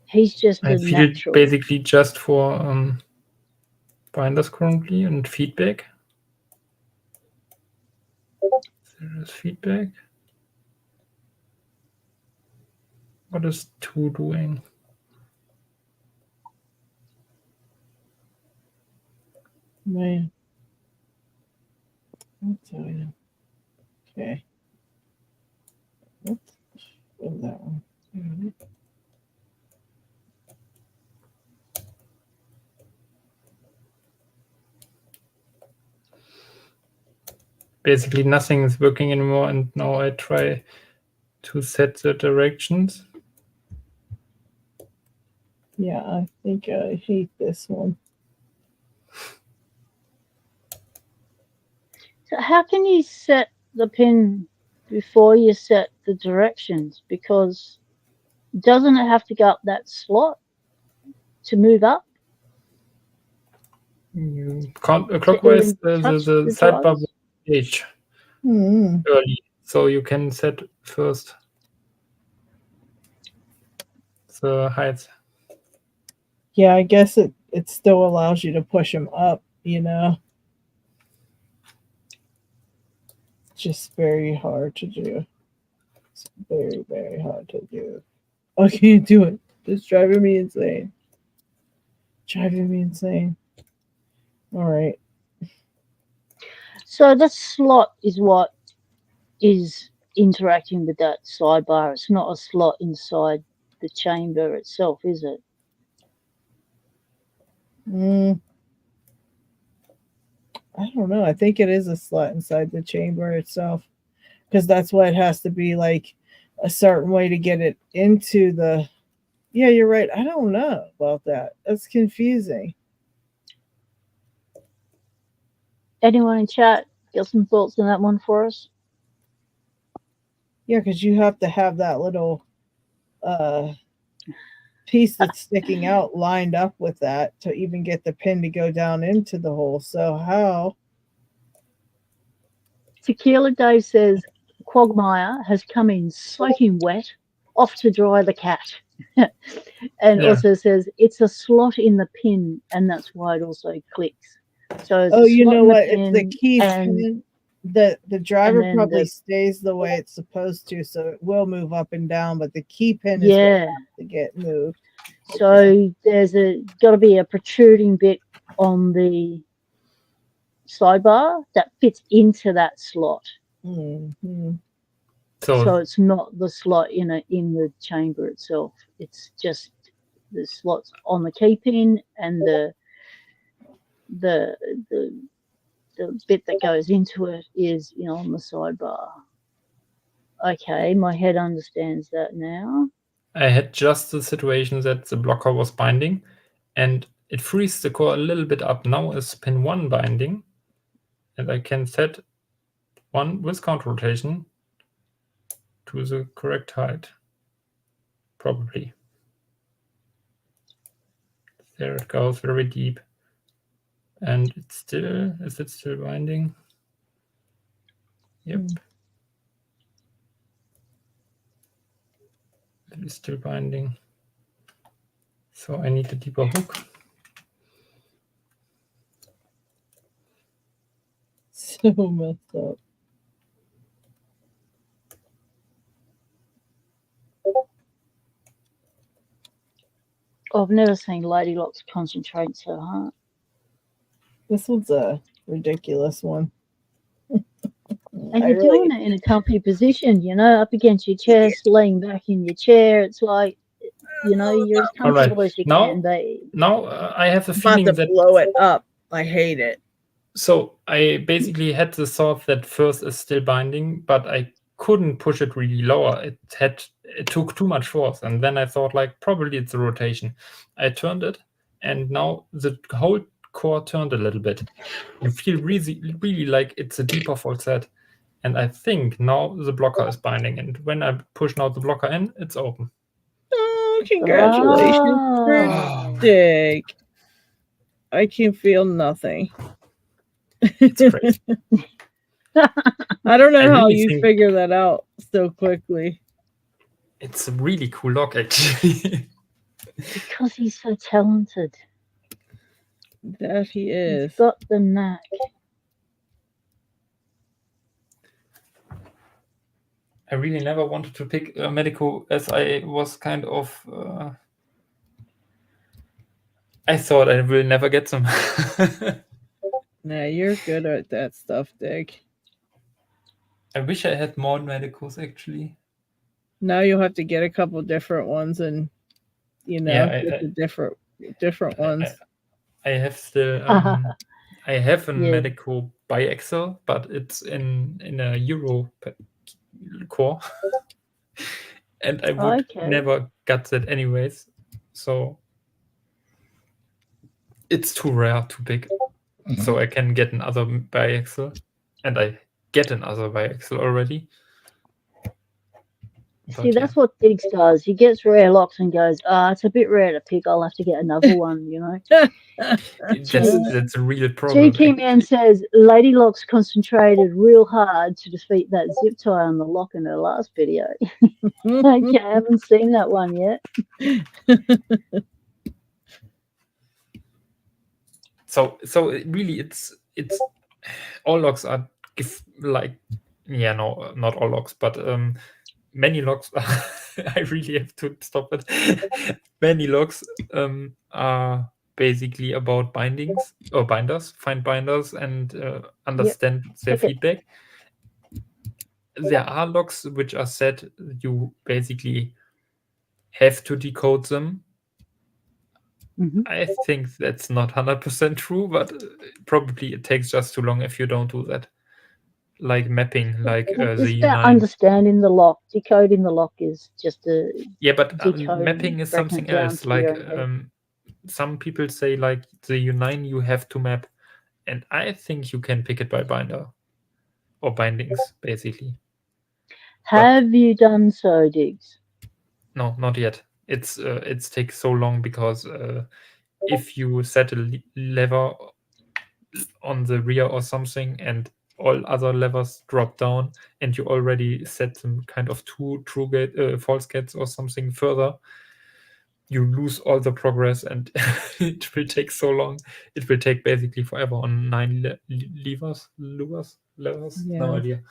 He's just I a feel it natural. basically just for binders currently and feedback. There is feedback. What is 2 doing? Man. I'll tell you. Okay. Oops. Oh, that one. Mhm. Basically, nothing is working anymore, and now I try to set the directions. Yeah, I think I hate this one. So how can you set the pin before you set the directions? Because doesn't it have to go up that slot to move up? You can't clockwise even touch the the sidebar drives? will change Hmm. early, so you can set first the height. Yeah, I guess it still allows you to push them up, you know. It's just very hard to do. It's very, very hard to do. I can't do it. It's driving me insane. Driving me insane. All right. So the slot is what is interacting with that sidebar. It's not a slot inside the chamber itself, is it? I don't know. I think it is a slot inside the chamber itself, because that's why it has to be like a certain way to get it into the. Yeah, you're right. I don't know about that. That's confusing. Anyone in chat got some thoughts on that one for us? Yeah, because you have to have that little piece that's sticking out lined up with that to even get the pin to go down into the hole. So how? Tequila Dave says Quagmire has come in soaking wet, off to dry the cat. And Yeah. also says it's a slot in the pin, and that's why it also clicks. So it's Oh, a you slot know in the what? It's pin, the key and pin. The driver then probably the- stays the way it's supposed to, so it will move up and down. But the key pin is what yeah. has to get moved. So there's got to be a protruding bit on the sidebar that fits into that slot. Mhm. So it's not the slot in the chamber itself. It's just the slots on the key pin and the bit that goes into it is on the sidebar. Okay, my head understands that now. I had just the situation that the blocker was binding, and it frees the core a little bit up. Now is pin 1 binding, and I can set 1 with counter rotation to the correct height. Probably. There it goes, very deep. And it's still, is it still binding? Yep. It is still binding. So I need a deeper hook. So messed up. I've never seen Lady Locks concentrate so hard. This one's a ridiculous one. And you're doing it in a comfy position, up against your chest, laying back in your chair. It's like, you're as comfortable as you can be. Now I have a I'm feeling about to blow it up. I hate it. So I basically had the thought that first is still binding, but I couldn't push it really lower. It took too much force, and then I thought probably it's a rotation. I turned it, and now the whole core turned a little bit. You feel really like it's a deeper full set. And I think now the blocker is binding, and when I push now the blocker in, it's open. Oh, congratulations, Dick. I can feel nothing. It's crazy. I don't know how you figure that out so quickly. It's a really cool lock, actually. Because he's so talented. That he is. He's got the knack. I really never wanted to pick a Medeco, as I was kind of... I thought I will never get them. Nah, you're good at that stuff, Dick. I wish I had more Medecos, actually. Now you'll have to get a couple different ones and, you know, get the different ones. I have the I have a Medeco biaxial, but it's in a Euro core, and I would never get that anyways. So it's too rare, too big. So I can get another biaxial, and I get another biaxial already. See, that's what Diggs does. He gets rare locks and goes, it's a bit rare to pick. I'll have to get another one, you know. That's a real problem. GT Man says Lady Locks concentrated real hard to defeat that zip tie on the lock in her last video. Okay, I haven't seen that one yet. So really, it's all locks are not all locks, but many locks. I really have to stop it. Many locks are basically about bindings or binders, find binders, and understand their feedback. There are locks which are said you basically have to decode them. I think that's not 100% true, but probably it takes just too long if you don't do that. Like mapping, like it's about understanding the lock. Decoding the lock is just a but mapping is something else. Like some people say, like the U9 you have to map, and I think you can pick it by binder or bindings, basically. Have you done so, Diggs? No, not yet. It's takes so long because if you set a lever on the rear or something and all other levers drop down and you already set some kind of two true gate false gates or something further, you lose all the progress and it will take so long. It will take basically forever on 9 levers. Yeah. No idea.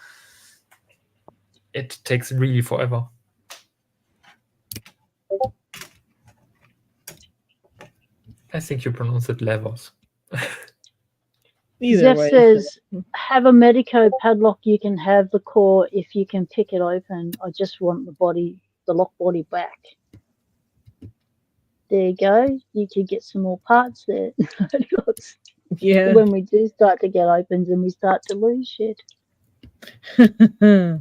It takes really forever. I think you pronounce it levers. Zeph says, have a Medeco padlock. You can have the core if you can pick it open. I just want the lock body back. There you go. You could get some more parts there. Yeah. When we do start to get opens and we start to lose shit. Yeah,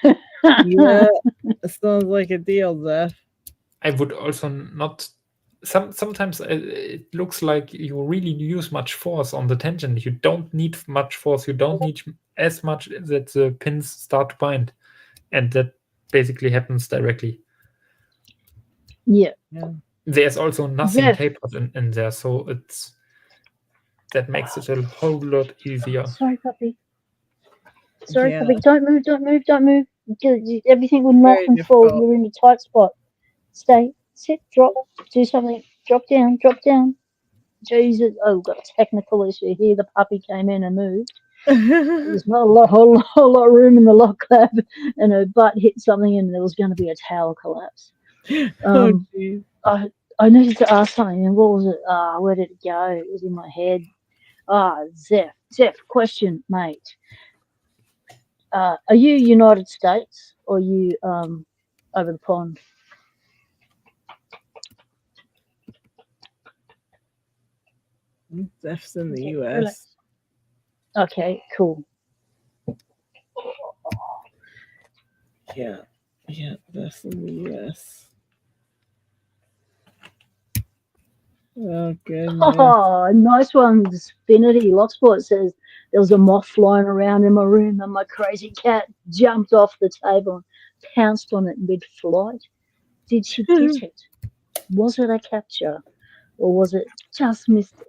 it sounds like a deal, Zeph. I would also not. Sometimes it looks like you really use much force on the tension. You don't need much force. You don't need as much that the pins start to bind, and that basically happens directly. Yeah. There's also nothing tapered in there, so that makes it a whole lot easier. Sorry, puppy. Sorry, puppy. Don't move. Everything will knock and fall. You're in a tight spot. Stay. Sit, drop, do something, drop down. Jesus, we've got a technical issue here. The puppy came in and moved. There's not a whole lot of room in the lock lab, and her butt hit something, and there was going to be a tower collapse. I needed to ask something, and what was it? Where did it go? It was in my head. Zeph, question, mate. Are you United States or are you over the pond? Zeph's in the US. Okay, cool. Yeah, Zeph's in the US. Oh, goodness. Oh, nice one, Spinity. Locksport says there was a moth flying around in my room and my crazy cat jumped off the table and pounced on it mid-flight. Did she get it? Was it a capture or was it just missed it?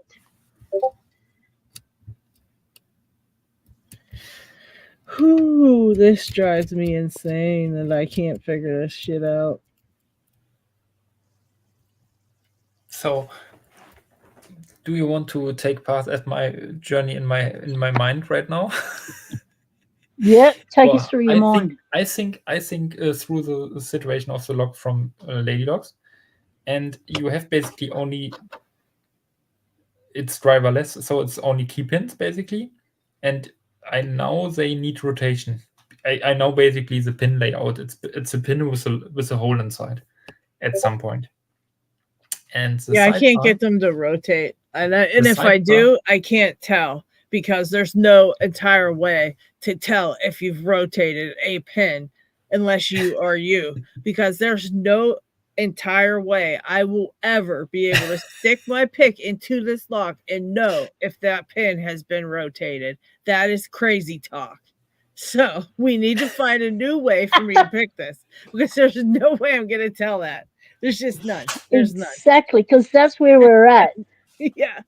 Whew, this drives me insane and I can't figure this shit out. So, do you want to take part at my journey in my mind right now? Yeah, take us through your mind. I think through the situation of the lock from Lady Locks, and you have basically only it's driverless, so it's only key pins basically, and I know they need rotation. I know basically the pin layout. It's a pin with a hole inside at some point. And I can't get them to rotate. And if I do, I can't tell because there's no entire way to tell if you've rotated a pin unless you are you, because there's no entire way I will ever be able to stick my pick into this lock and know if that pin has been rotated. That is crazy talk. So we need to find a new way for me to pick this, because there's no way I'm going to tell that. There's just none. There's none. Exactly, because that's where we're at. Yeah.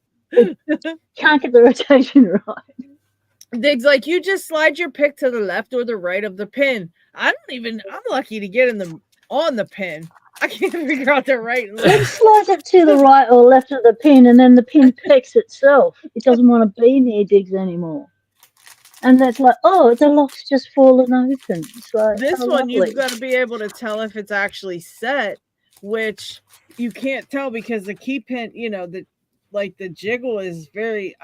Can't get the rotation right. Diggs, like, you just slide your pick to the left or the right of the pin. I'm lucky to get on the pin. I can't figure out the right and left. It slides it to the right or left of the pin, and then the pin picks itself. It doesn't want to be near Diggs anymore. And that's like, oh, the lock's just fallen open. It's like, this one, you've got to be able to tell if it's actually set, which you can't tell because the key pin, the jiggle is very,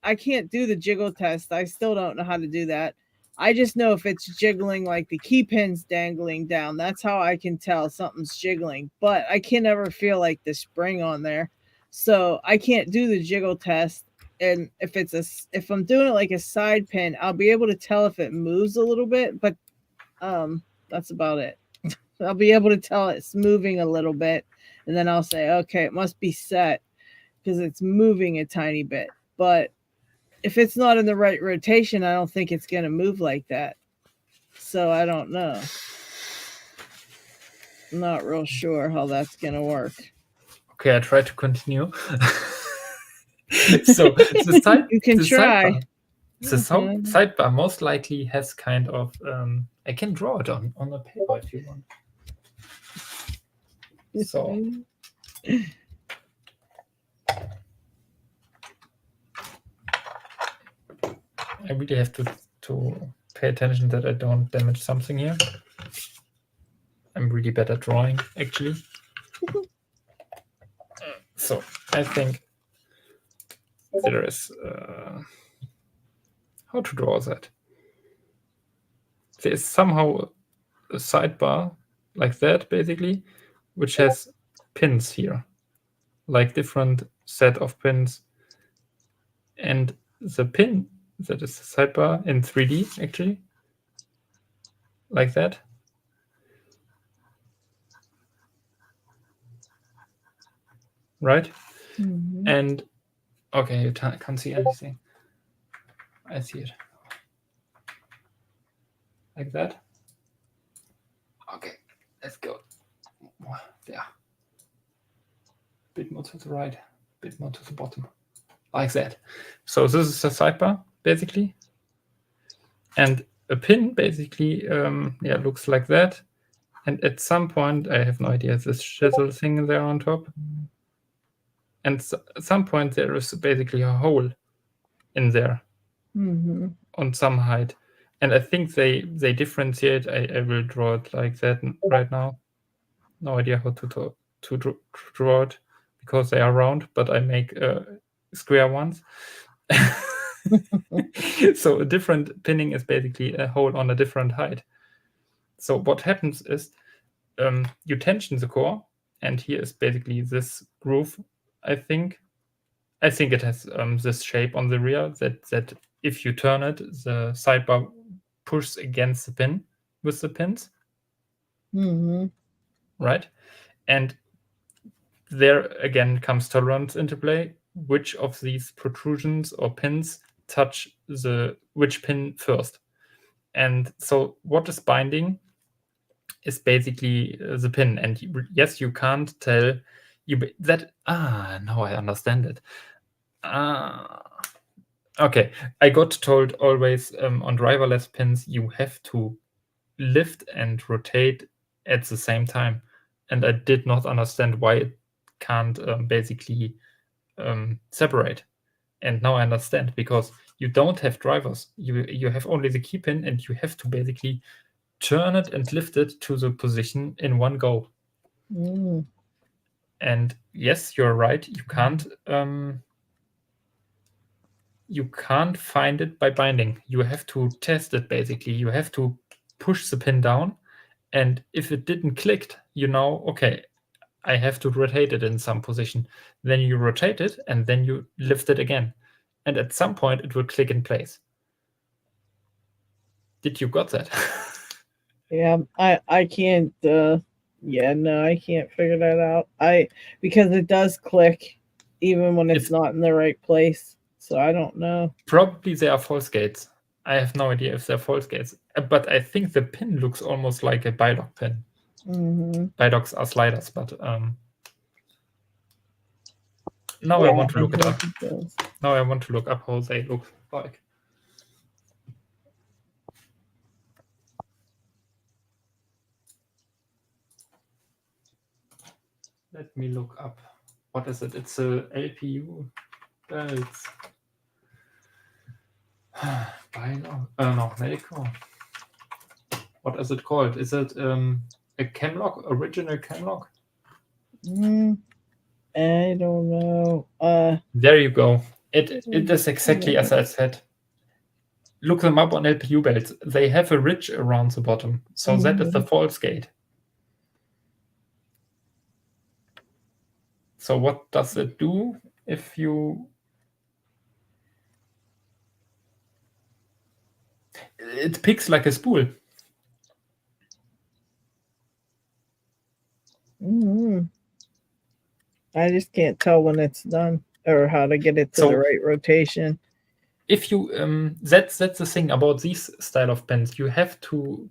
I can't do the jiggle test. I still don't know how to do that. I just know if it's jiggling, like the key pin's dangling down. That's how I can tell something's jiggling, but I can never feel like the spring on there. So I can't do the jiggle test. And if I'm doing it like a side pin, I'll be able to tell if it moves a little bit, but that's about it. I'll be able to tell it's moving a little bit, and then I'll say, okay, it must be set because it's moving a tiny bit. But if it's not in the right rotation, I don't think it's going to move like that. So I don't know. I'm not real sure how that's going to work. Okay, I try to continue. So the side, you can try. Sidebar most likely has kind of I can draw it on the paper if you want. So I really have to pay attention that I don't damage something here. I'm really bad at drawing, actually. So I think there is how to draw that. There is somehow a sidebar like that, basically, which has pins here, like different set of pins. And the pin that is the sidebar in 3D, actually, like that. Right? Mm-hmm. And okay, you can't see anything. I see it. Like that. Okay, let's go. There. Bit more to the right, bit more to the bottom. Like that. So this is a sidebar, basically. And a pin basically looks like that. And at some point, I have no idea, this chisel thing there on top. And at some point, there is basically a hole in there on some height. And I think they differentiate. I will draw it like that right now. No idea how to draw it because they are round, but I make square ones. So a different pinning is basically a hole on a different height. So what happens is you tension the core, and here is basically this groove. I think it has this shape on the rear that if you turn it, the sidebar pushes against the pin with the pins. Right? And there again comes tolerance into play. Which of these protrusions or pins touch which pin first? And so what is binding is basically the pin. And yes, you can't tell that. Now I understand it. Okay, I got told always on driverless pins you have to lift and rotate at the same time, and I did not understand why it can't basically separate. And now I understand, because you don't have drivers. You have only the key pin, and you have to basically turn it and lift it to the position in one go. And yes, you're right. You can't find it by binding. You have to test it, basically. You have to push the pin down, and if it didn't click, you know, okay, I have to rotate it in some position. Then you rotate it, and then you lift it again. And at some point, it will click in place. Did you got that? Yeah, I can't. Yeah, no, I can't figure that out. Because it does click even when it's not in the right place. So I don't know. Probably they are false gates. I have no idea if they're false gates, but I think the pin looks almost like a bilock pin. Mm-hmm. Bilocks are sliders, but now I want to look it up. Now I want to look up how they look like. Let me look up. What is it? It's a LPU belts. Bilock. No, Medeco. What is it called? Is it a camlock? Original camlock? I don't know. There you go. It is exactly as I said. Look them up on LPU belts. They have a ridge around the bottom, so that is the false gate. So what does it do if you? It picks like a spool. I just can't tell when it's done or how to get it to the right rotation. If you that's the thing about these style of pens. You have to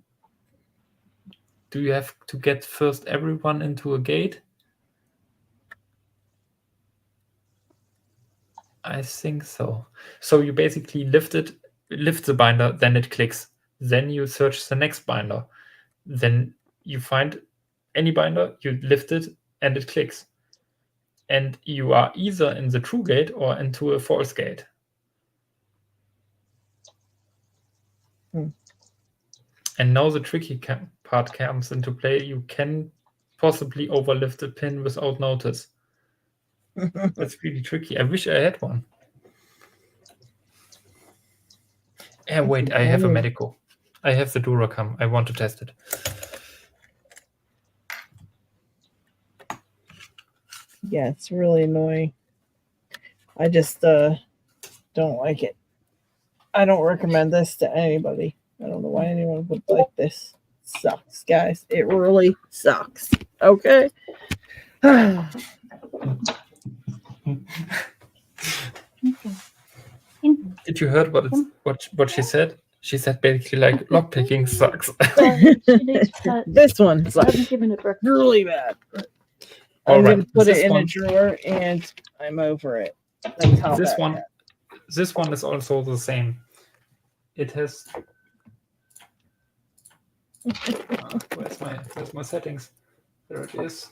get first everyone into a gate? I think so. So you basically lift the binder, then it clicks. Then you search the next binder. Then you find any binder, you lift it, and it clicks. And you are either in the true gate or into a false gate. And now the tricky part comes into play. You can possibly overlift the pin without notice. That's really tricky. I wish I had one. Wait, I have a Medeco. I have the Duracam. I want to test it. Yeah, it's really annoying. I just don't like it. I don't recommend this to anybody. I don't know why anyone would like this. It sucks, guys. It really sucks. Okay. Did you heard what she said? She said basically like lockpicking sucks. This one sucks really bad. I'm gonna put it in a drawer and I'm over it. That's how this one is also the same. It has where's my settings? There it is.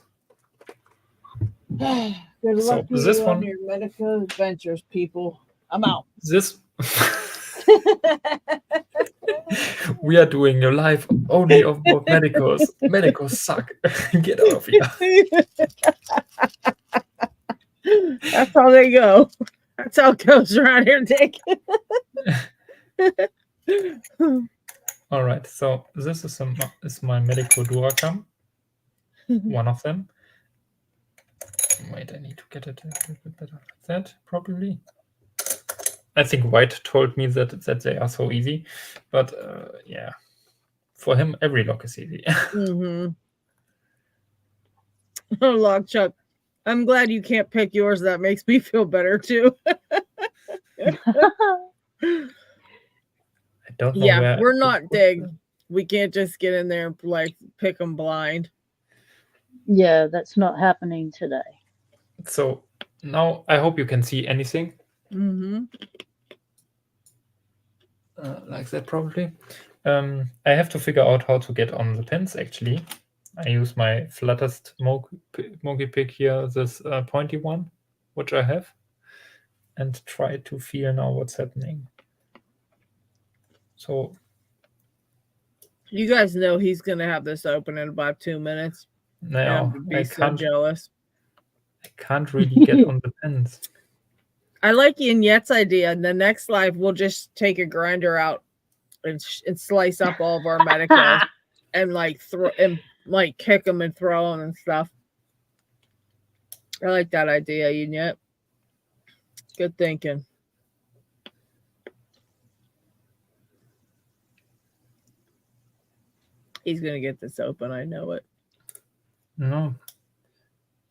Good luck to you on your Medeco adventures, people. I'm out. This we are doing your live only of Medecos. Medecos suck. Get out of here. That's how they go. That's how it goes around here, Dick. All right, so this is my Medeco Duracam. One of them. Wait, I need to get it a little bit better like that, probably. I think White told me that they are so easy, but yeah, for him every lock is easy. Oh, Lock Chuck, I'm glad you can't pick yours. That makes me feel better too. I don't know. Yeah, we're not Dig. We can't just get in there and like pick them blind. Yeah, that's not happening today. So now I hope you can see anything. Like that probably. I have to figure out how to get on the pins actually. I use my flattest Mogi pick here, this pointy one, which I have, and try to feel now what's happening. So you guys know he's gonna have this open in about 2 minutes. No, I can't. So jealous. I can't really get on the pins. I like Yet's idea. The next live, we'll just take a grinder out and slice up all of our Medeco and like throw and like kick them and throw them and stuff. I like that idea, Yet. Good thinking. He's gonna get this open. I know it. No,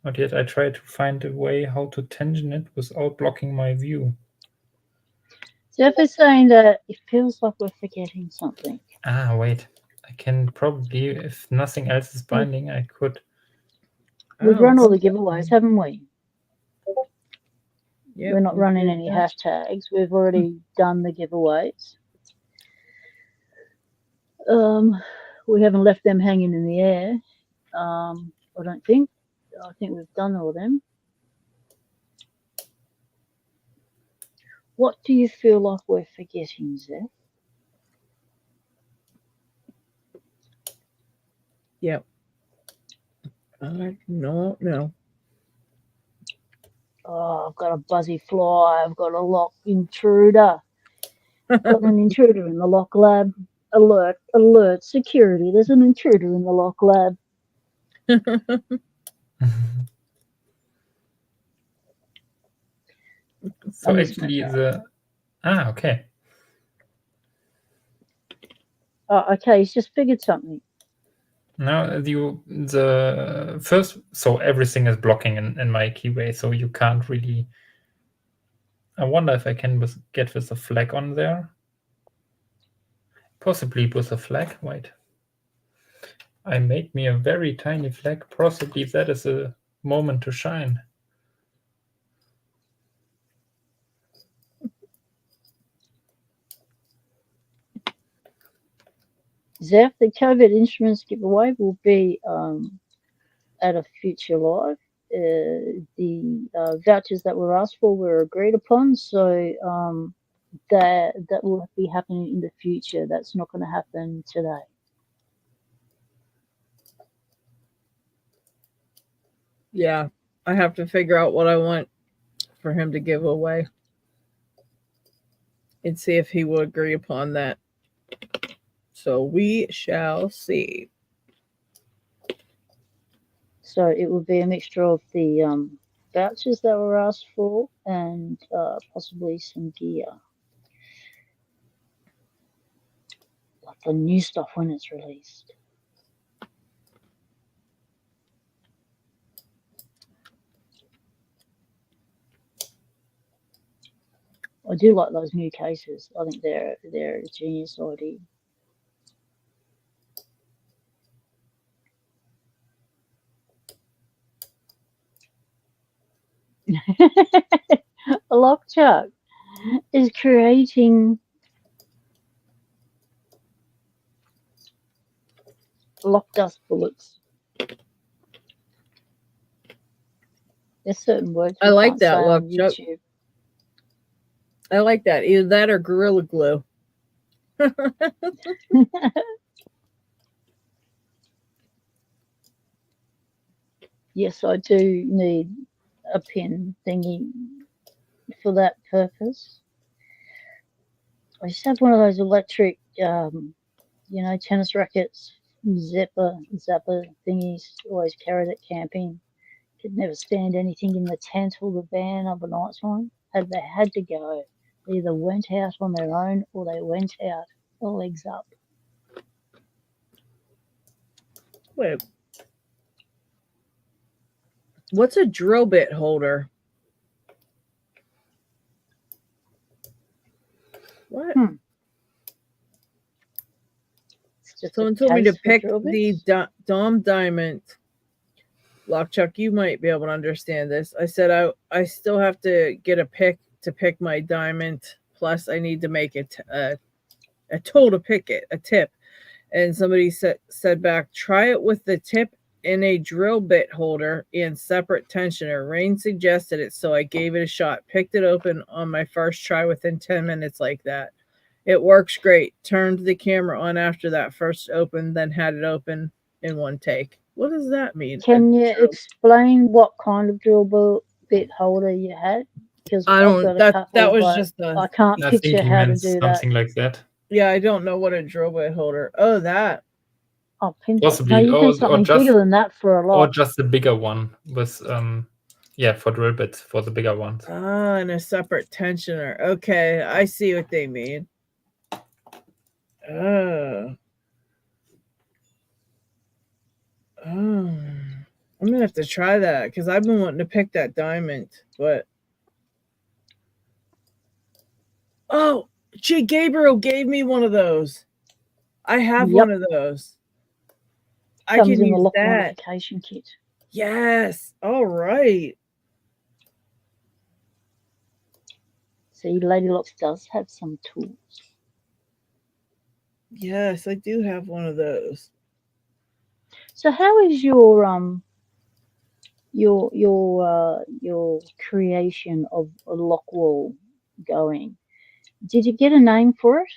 not yet. I try to find a way how to tension it without blocking my view. Jeff is saying that it feels like we're forgetting something. Ah, wait. I can probably, if nothing else is binding, I could. We've run all the giveaways, haven't we? Yep, we're not running any hashtags. We've already done the giveaways. We haven't left them hanging in the air. I don't think. I think we've done all of them. What do you feel like we're forgetting, Zeph? Yep. No. Oh, I've got a buzzy fly. I've got a lock intruder. Got an intruder in the lock lab. Alert, security. There's an intruder in the lock lab. So actually okay. Oh, okay, he's just figured something. Now the first, so everything is blocking in my keyway, so you can't really. I wonder if I can get with a flag on there. Possibly with a flag. Wait. I made me a very tiny flag. Possibly that is a moment to shine. Zeph, the Covert Instruments giveaway will be at a future live. The vouchers that were asked for were agreed upon, so that will be happening in the future. That's not going to happen today. Yeah, I have to figure out what I want for him to give away and see if he will agree upon that. So we shall see. So it will be a mixture of the vouchers that were asked for and possibly some gear. Like the new stuff when it's released. I do like those new cases. I think they're a genius idea. Lockchuck is creating lock dust bullets. There's certain words I like that, Lockchuck. I like that. Either that or Gorilla Glue. Yes, I do need a pin thingy for that purpose. I just have one of those electric, tennis rackets, zapper thingies. Always carried it camping. Could never stand anything in the tent or the van of a night time. They had to go. They either went out on their own or they went out legs up. Wait. What's a drill bit holder? What? Someone told me to pick the Dom Diamond. Lockchuck, you might be able to understand this. I said I still have to get a pick to pick my diamond. Plus, I need to make it a tool to pick it, a tip. And somebody said back, try it with the tip in a drill bit holder and separate tensioner. Rain suggested it, so I gave it a shot. Picked it open on my first try within 10 minutes like that. It works great. Turned the camera on after that first open, then had it open in one take. What does that mean? Can you explain what kind of drill bit holder you had? Because I don't. That was just. I can't picture how to do something that. like that. Yeah, I don't know what a drill bit holder. Oh, that. Oh, pin. Possibly, No, you or need something just- bigger than that for a or lock. just the bigger one with yeah, for drill bits, for the bigger ones. Ah, and a separate tensioner. Okay, I see what they mean. Oh. Oh. I'm gonna have to try that because I've been wanting to pick that diamond, but oh, gee, Gabriel gave me one of those. I have Yep. one of those. I Comes can in the use lock that. modification kit. Yes. All right. See, Lady Locks does have some tools. Yes, I do have one of those. So how is your creation of a lock wall going? Did you get a name for it?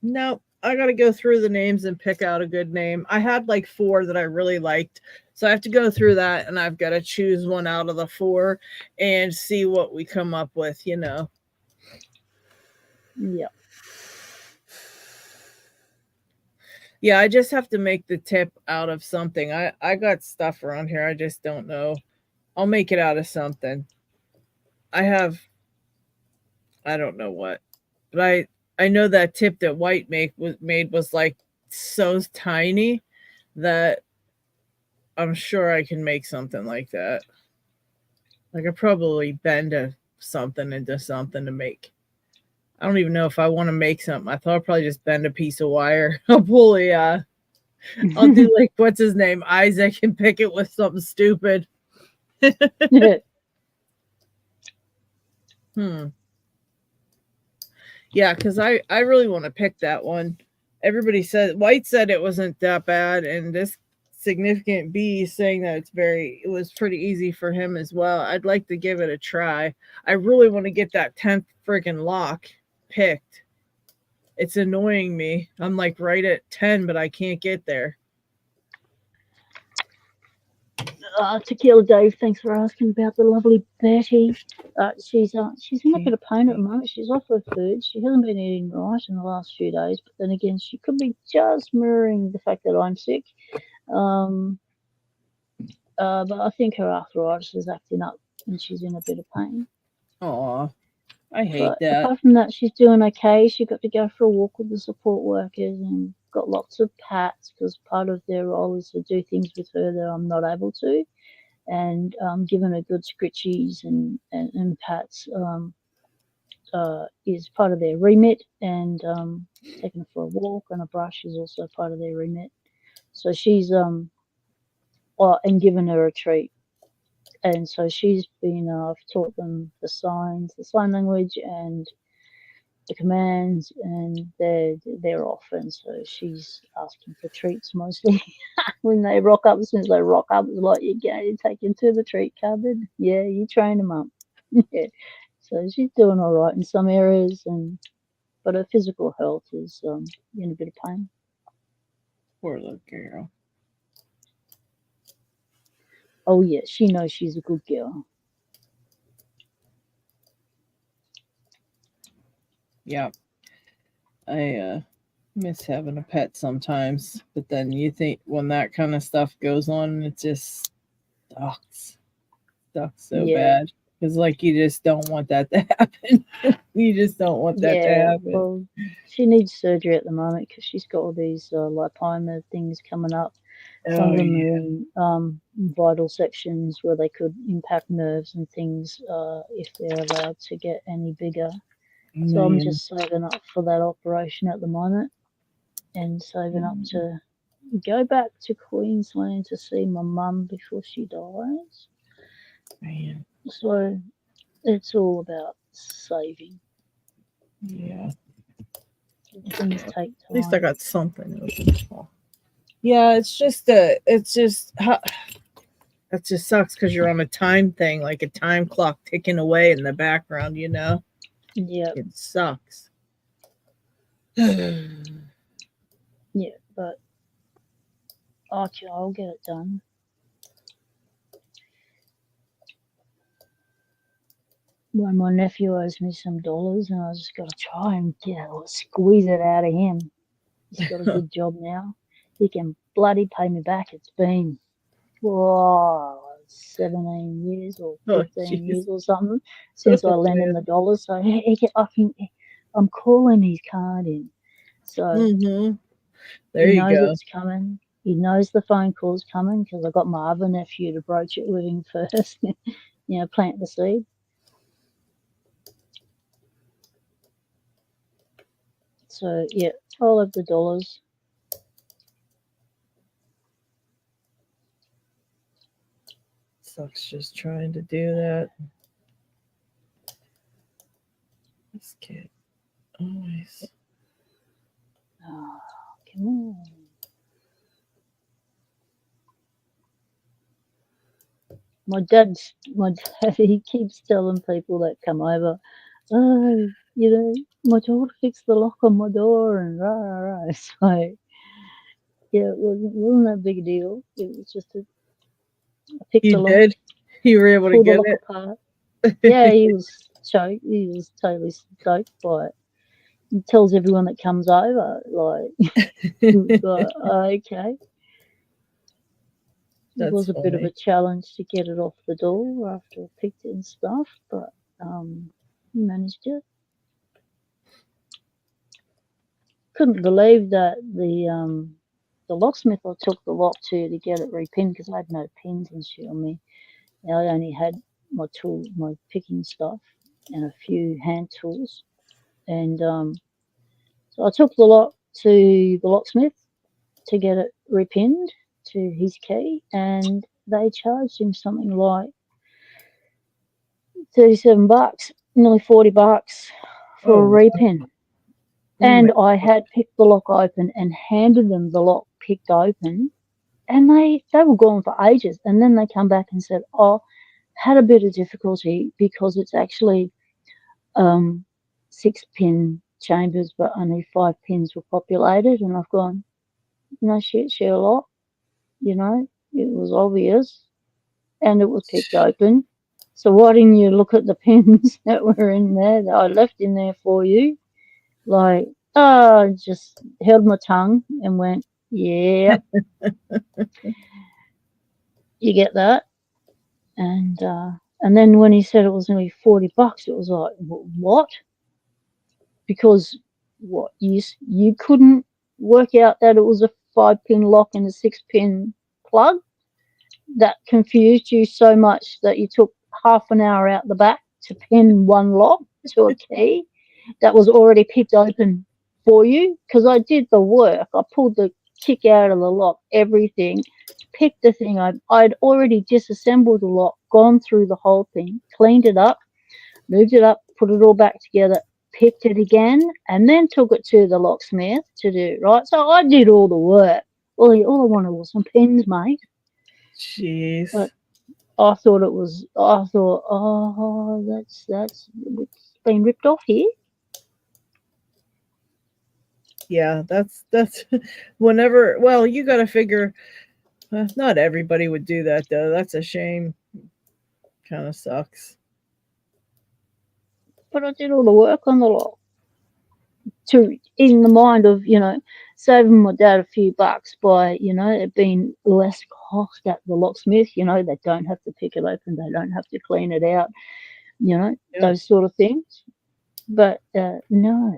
Nope. I got to go through the names and pick out a good name. I had like 4 that I really liked. So I have to go through that and I've got to choose one out of the 4 and see what we come up with, you know. Yeah. Yeah, I just have to make the tip out of something. I got stuff around here. I just don't know. I'll make it out of something. I don't know what. But I know that tip that White made was like so tiny that I'm sure I can make something like that. I could probably bend something into something to make. I don't even know if I want to make something. I thought I'd probably just bend a piece of wire. I'll do like, what's his name? Isaac, and pick it with something stupid. Yeah, because I really want to pick that one. Everybody said, White said it wasn't that bad, and this significant B is saying that it was pretty easy for him as well. I'd like to give it a try. I really want to get that 10th freaking lock picked. It's annoying me. I'm like right at 10, but I can't get there. Tequila Dave, thanks for asking about the lovely Betty. She's in a bit of pain at the moment. She's off her food. She hasn't been eating right in the last few days, but then again, she could be just mirroring the fact that I'm sick. But I think her arthritis is acting up and she's in a bit of pain. Aw, I hate that. Apart from that, she's doing okay. She got to go for a walk with the support workers and got lots of pats because part of their role is to do things with her that I'm not able to. And giving her good scritchies and pats is part of their remit. And taking her for a walk and a brush is also part of their remit. So she's and giving her a treat. And so she's been, I've taught them the signs, the sign language, and the commands, and they're off. And so she's asking for treats mostly when they rock up. As soon as they rock up, it's like, you take them to the treat cupboard. Yeah, you train them up. Yeah. So she's doing all right in some areas, but her physical health is in a bit of pain. Poor little girl. Oh yeah, she knows she's a good girl. Yeah. I miss having a pet sometimes, but then you think when that kind of stuff goes on, it just sucks so bad. Because like you just don't want that to happen. You just don't want that to happen. Well, she needs surgery at the moment because she's got all these lipoma things coming up. Some of them are in vital sections where they could impact nerves and things if they're allowed to get any bigger. So I'm just saving up for that operation at the moment and saving up to go back to Queensland to see my mum before she dies. Man. So it's all about saving. Yeah. Things take time. At least I got something. Yeah, it just sucks because you're on a time thing, like a time clock ticking away in the background, you know? Yeah. It sucks. Yeah, but I'll get it done. when my nephew owes me some dollars, and I just got to try and squeeze it out of him. He's got a good job now. He can bloody pay me back. It's been 17 years or 15 years or something since I lent him the dollars. So I'm calling his card in. So there he you knows go. it's coming. He knows the phone call's coming because I got my other nephew to broach it with him first. Plant the seed. So yeah, all of the dollars. Sucks just trying to do that. This kid always. Oh, come on. My dad, he keeps telling people that come over, oh, my daughter fixed the lock on my door and rah, rah, rah. So, yeah, it wasn't that big a deal. It was just I picked the lock. You were able to get the lock apart. Yeah, he was stoked. He was totally stoked by it. He tells everyone that comes over, like, okay. It was a bit of a challenge to get it off the door after I picked it and stuff, but managed it. Couldn't believe that the locksmith I took the lock to get it repinned because I had no pins and shit on me. I only had my tool, my picking stuff, and a few hand tools. And so I took the lock to the locksmith to get it repinned to his key, and they charged him something like $37, nearly $40 for a repin. And I had picked the lock open and handed them the lock picked open, and they were gone for ages. And then they come back and said, oh, had a bit of difficulty because it's actually 6-pin chambers, but only 5 pins were populated. And I've gone, no shit, Sherlock, it was obvious, and it was picked open. So why didn't you look at the pins that were in there that I left in there for you? Like, just held my tongue and went, yeah. You get that? And then when he said it was only $40, it was like, what? Because what, you couldn't work out that it was a 5-pin lock and a 6-pin plug? That confused you so much that you took half an hour out the back to pin one lock to a key that was already picked open for you? Because I did the work. I pulled the kick out of the lock, everything, picked the thing. I'd already disassembled the lock, gone through the whole thing, cleaned it up, moved it up, put it all back together, picked it again, and then took it to the locksmith to do, right? So I did all the work. All I wanted was some pins, mate. Jeez. But I thought, oh, that's it's been ripped off here. Yeah, that's whenever. Well, you got to figure. Not everybody would do that though. That's a shame. Kind of sucks. But I did all the work on the lock in the mind of saving my dad a few bucks by it being less cost at the locksmith. They don't have to pick it open, they don't have to clean it out. Those sort of things. But no.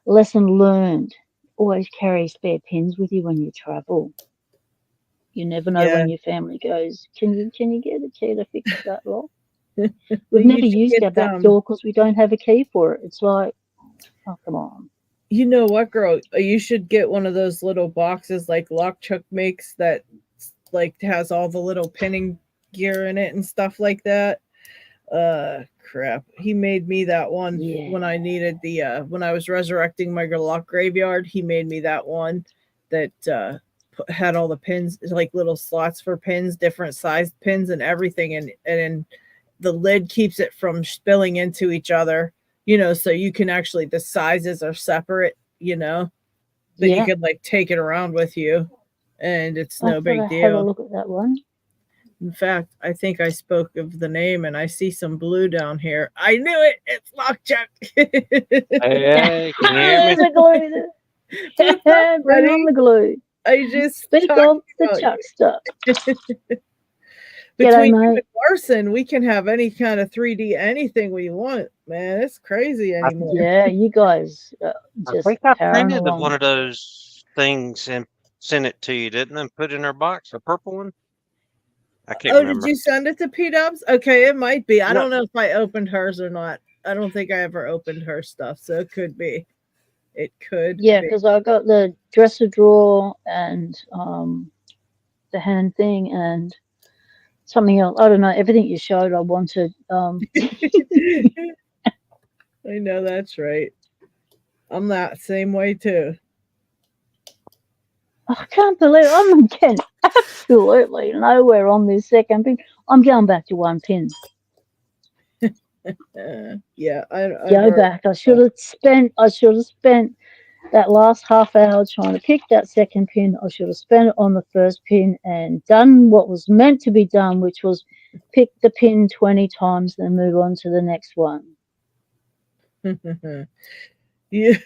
Lesson learned: always carry spare pins with you when you travel. You never know when your family goes, can you get a key to fix that lock? We've never used our back door because we don't have a key for it. It's like, oh, come on. You know what, girl? You should get one of those little boxes like Lockchuck makes that like has all the little pinning gear in it and stuff like that. Crap. He made me that one when I needed the when I was resurrecting my lock graveyard. He made me that one that had all the pins, like little slots for pins, different sized pins and everything, and the lid keeps it from spilling into each other, so you can actually, the sizes are separate, but you could like take it around with you and it's no big deal. Have a look at that one. In fact, I think I spoke of the name, and I see some blue down here. I knew it. It's Lockchuck. Hey, can you hear me? There's a glue there. What's up, Bring buddy? on the glue. I just Speak talking of the about Chuck stuff. Between G'day, you mate. and Larson, we can have any kind of 3D anything we want, man. It's crazy anymore. Yeah, you guys I just think I powering painted along. one of those things and sent it to you, didn't I? Put it in our box, a purple one. I can't Oh, remember. did you send it to P-Dubs? Okay, it might be. I No. don't know if I opened hers or not. I don't think I ever opened her stuff, so it could be. It could Yeah, be. because I got the dresser drawer and the hand thing and something else. I don't know. Everything you showed, I wanted. I know that's right. I'm that same way too. I can't believe I'm getting absolutely nowhere on this second pin. I'm going back to one pin. Yeah, Go back. I should have spent that last half hour trying to pick that second pin. I should have spent it on the first pin and done what was meant to be done, which was pick the pin 20 times, then move on to the next one. Yeah,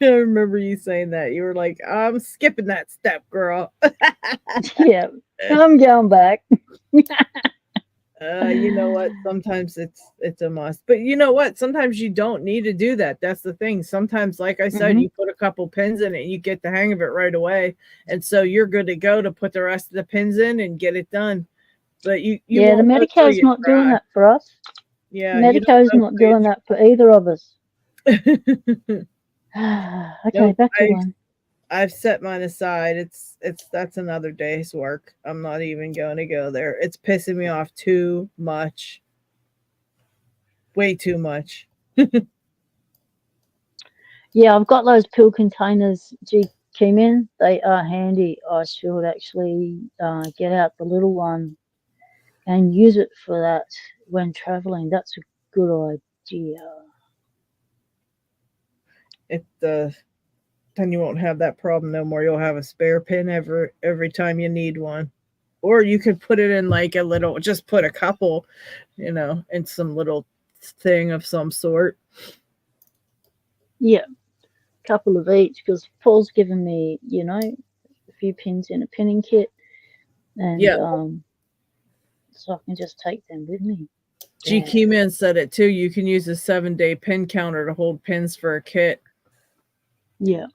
I remember you saying that. You were like, I'm skipping that step, girl. Yeah, I'm going back. You know what? Sometimes it's a must. But you know what? Sometimes you don't need to do that. That's the thing. Sometimes, like I said, you put a couple pins in it, you get the hang of it right away. And so you're good to go to put the rest of the pins in and get it done. But you Yeah, the won't know till Medeco's you not doing try. that for us. Yeah, you don't Medeco's know not till you doing that for either of us. try. Okay, Nope, back to one. I've set mine aside. That's another day's work. I'm not even going to go there. It's pissing me off too much. Way too much. Yeah, I've got those pill containers came in. They are handy. I should actually get out the little one and use it for that when traveling. That's a good idea. Then you won't have that problem no more. You'll have a spare pin every time you need one. Or you could put it in like a little, just put a couple, in some little thing of some sort. Yeah, a couple of each because Paul's given me, a few pins in a pinning kit, and so I can just take them with me. G Keyman said it too. You can use a 7-day pin counter to hold pins for a kit. Yeah,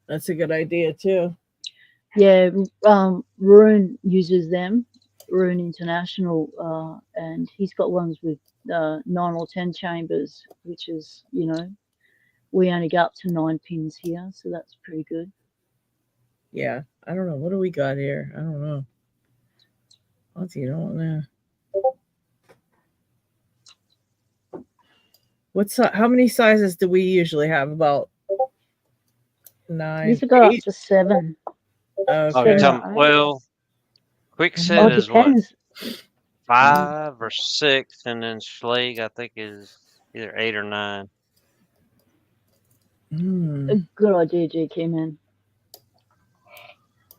that's a good idea too. Yeah, Rune uses them. Rune International, and he's got ones with 9 or 10 chambers, which is, we only go up to 9 pins here, so that's pretty good. Yeah, I don't know. What do we got here? I don't know. I don't know. How many sizes do we usually have? About 9. These have got up to 7. Well, Quickset is what, 5 or 6, and then Schlag I think is either 8 or 9. A good idea, GK man.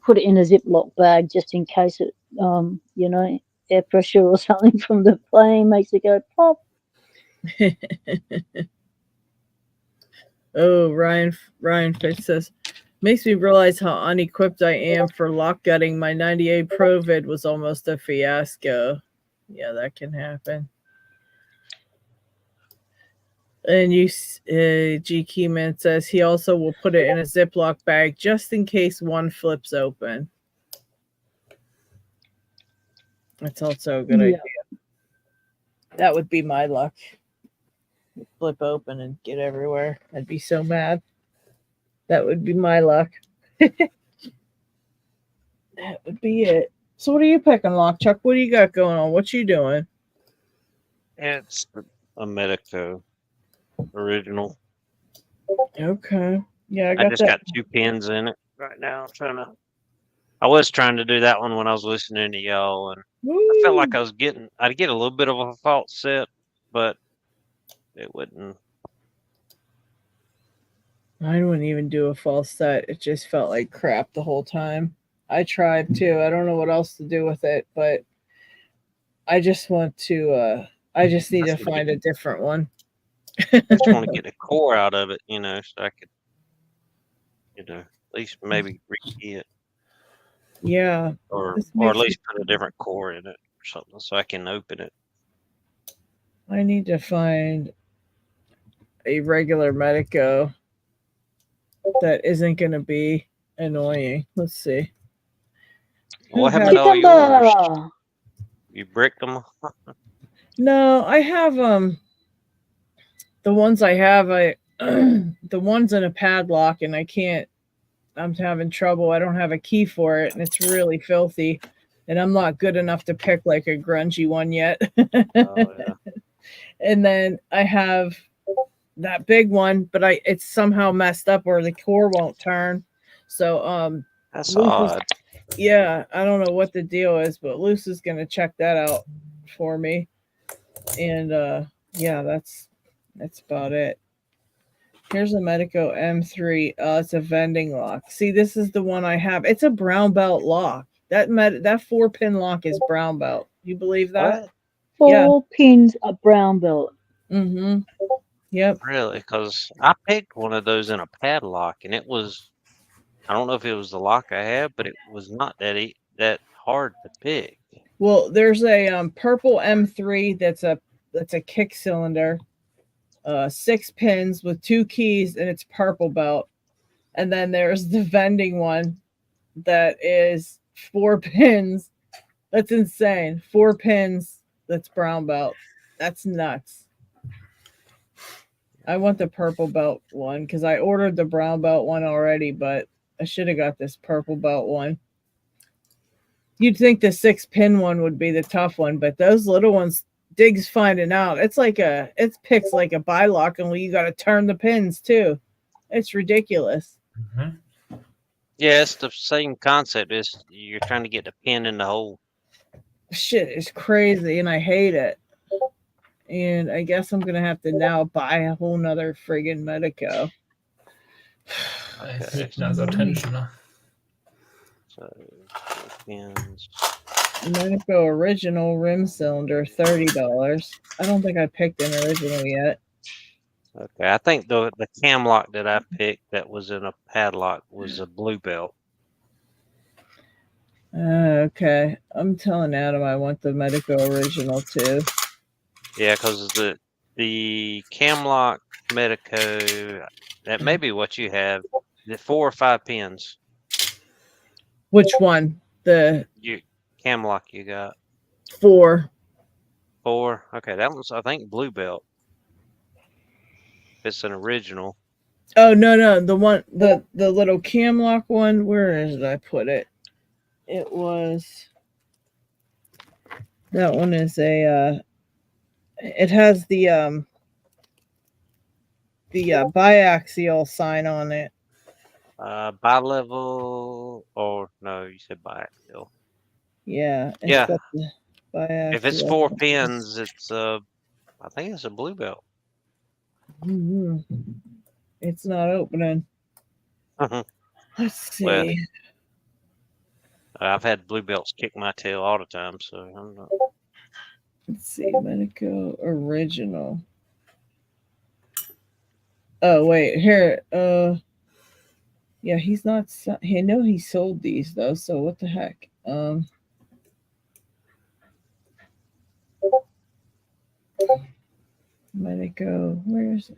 Put it in a Ziploc bag just in case it, air pressure or something from the plane makes it go pop. Oh, Ryan Fish says, makes me realize how unequipped I am for lock gutting. My 98 Pro vid was almost a fiasco. Yeah, that can happen. And G Keyman says he also will put it in a Ziploc bag just in case one flips open. That's also a good idea. That would be my luck. Flip open and get everywhere. I'd be so mad. That would be my luck. That would be it. So what are you picking, Chuck? What do you got going on? What you doing? It's a Medeco original. Okay. Yeah, I just got 2 pins in it right now. I was trying to do that one when I was listening to y'all, and I felt like I'd get a little bit of a false set, but it wouldn't. I wouldn't even do a false set. It just felt like crap the whole time. I tried too. I don't know what else to do with it, but I just want to. I just need I to just wanna find a different one. I just want to get the core out of it, so I could, at least maybe rekey it, Yeah, or this at makes least put a different core in it or something, so I can open it. I need to find a regular Medeco that isn't going to be annoying. Let's see. What Who happened to all yours? Cucumber. You bricked them? No, I have the ones I have. I the ones in a padlock, and I can't. I'm having trouble. I don't have a key for it, and it's really filthy. And I'm not good enough to pick like a grungy one yet. Oh yeah. And then I have that big one, but it's somehow messed up where the core won't turn. So That's Luce odd. yeah, I don't know what the deal is, but Luce is gonna check that out for me. And yeah, that's about it. Here's a Medeco M3. It's a vending lock. See, this is the one I have. It's a brown belt lock. That 4-pin lock is brown belt. You believe that? What? Yeah. 4 pins a brown belt. Mm-hmm. Yep. Really? Because I picked one of those in a padlock, and it was, I don't know if it was the lock I had, but it was not that hard to pick. Well, there's a purple M3 that's a kick cylinder, 6 pins with 2 keys, and it's purple belt. And then there's the vending one that is 4 pins. That's insane. 4 pins. That's brown belt. That's nuts. I want the purple belt one because I ordered the brown belt one already, but I should have got this purple belt one. You'd think the 6-pin one would be the tough one, but those little ones, Dig's finding out. It's picks like a bylock, and you got to turn the pins too. It's ridiculous. Mm-hmm. Yeah, it's the same concept. Is you're trying to get the pin in the hole. Shit is crazy, and I hate it. And I guess I'm gonna have to now buy a whole nother friggin' Medeco. I hate another tensioner. So pins. Medeco original rim cylinder, $30. I don't think I picked an original yet. Okay, I think the cam lock that I picked that was in a padlock was a blue belt. Okay, I'm telling Adam I want the Medeco original too. Yeah, because the cam lock Medeco, that may be what you have. The 4 or 5 pins. Which one? The cam lock you got? 4. 4. Okay, that one's I think blue belt. It's an original. Oh no, the one the little cam lock one. Where did I put it? It was that one is a. It has the biaxial sign on it. Bi-level, or no, you said biaxial. Yeah. Yeah. Got the biaxial. If it's 4 pins, it's I think it's a blue belt. Mm-hmm. It's not opening. Let's see. Well, I've had blue belts kick my tail all the time, so I'm not. Let's see, Medeco original. Oh wait, here. Yeah, he's not. I know he sold these though. So what the heck? Medeco. Where is it?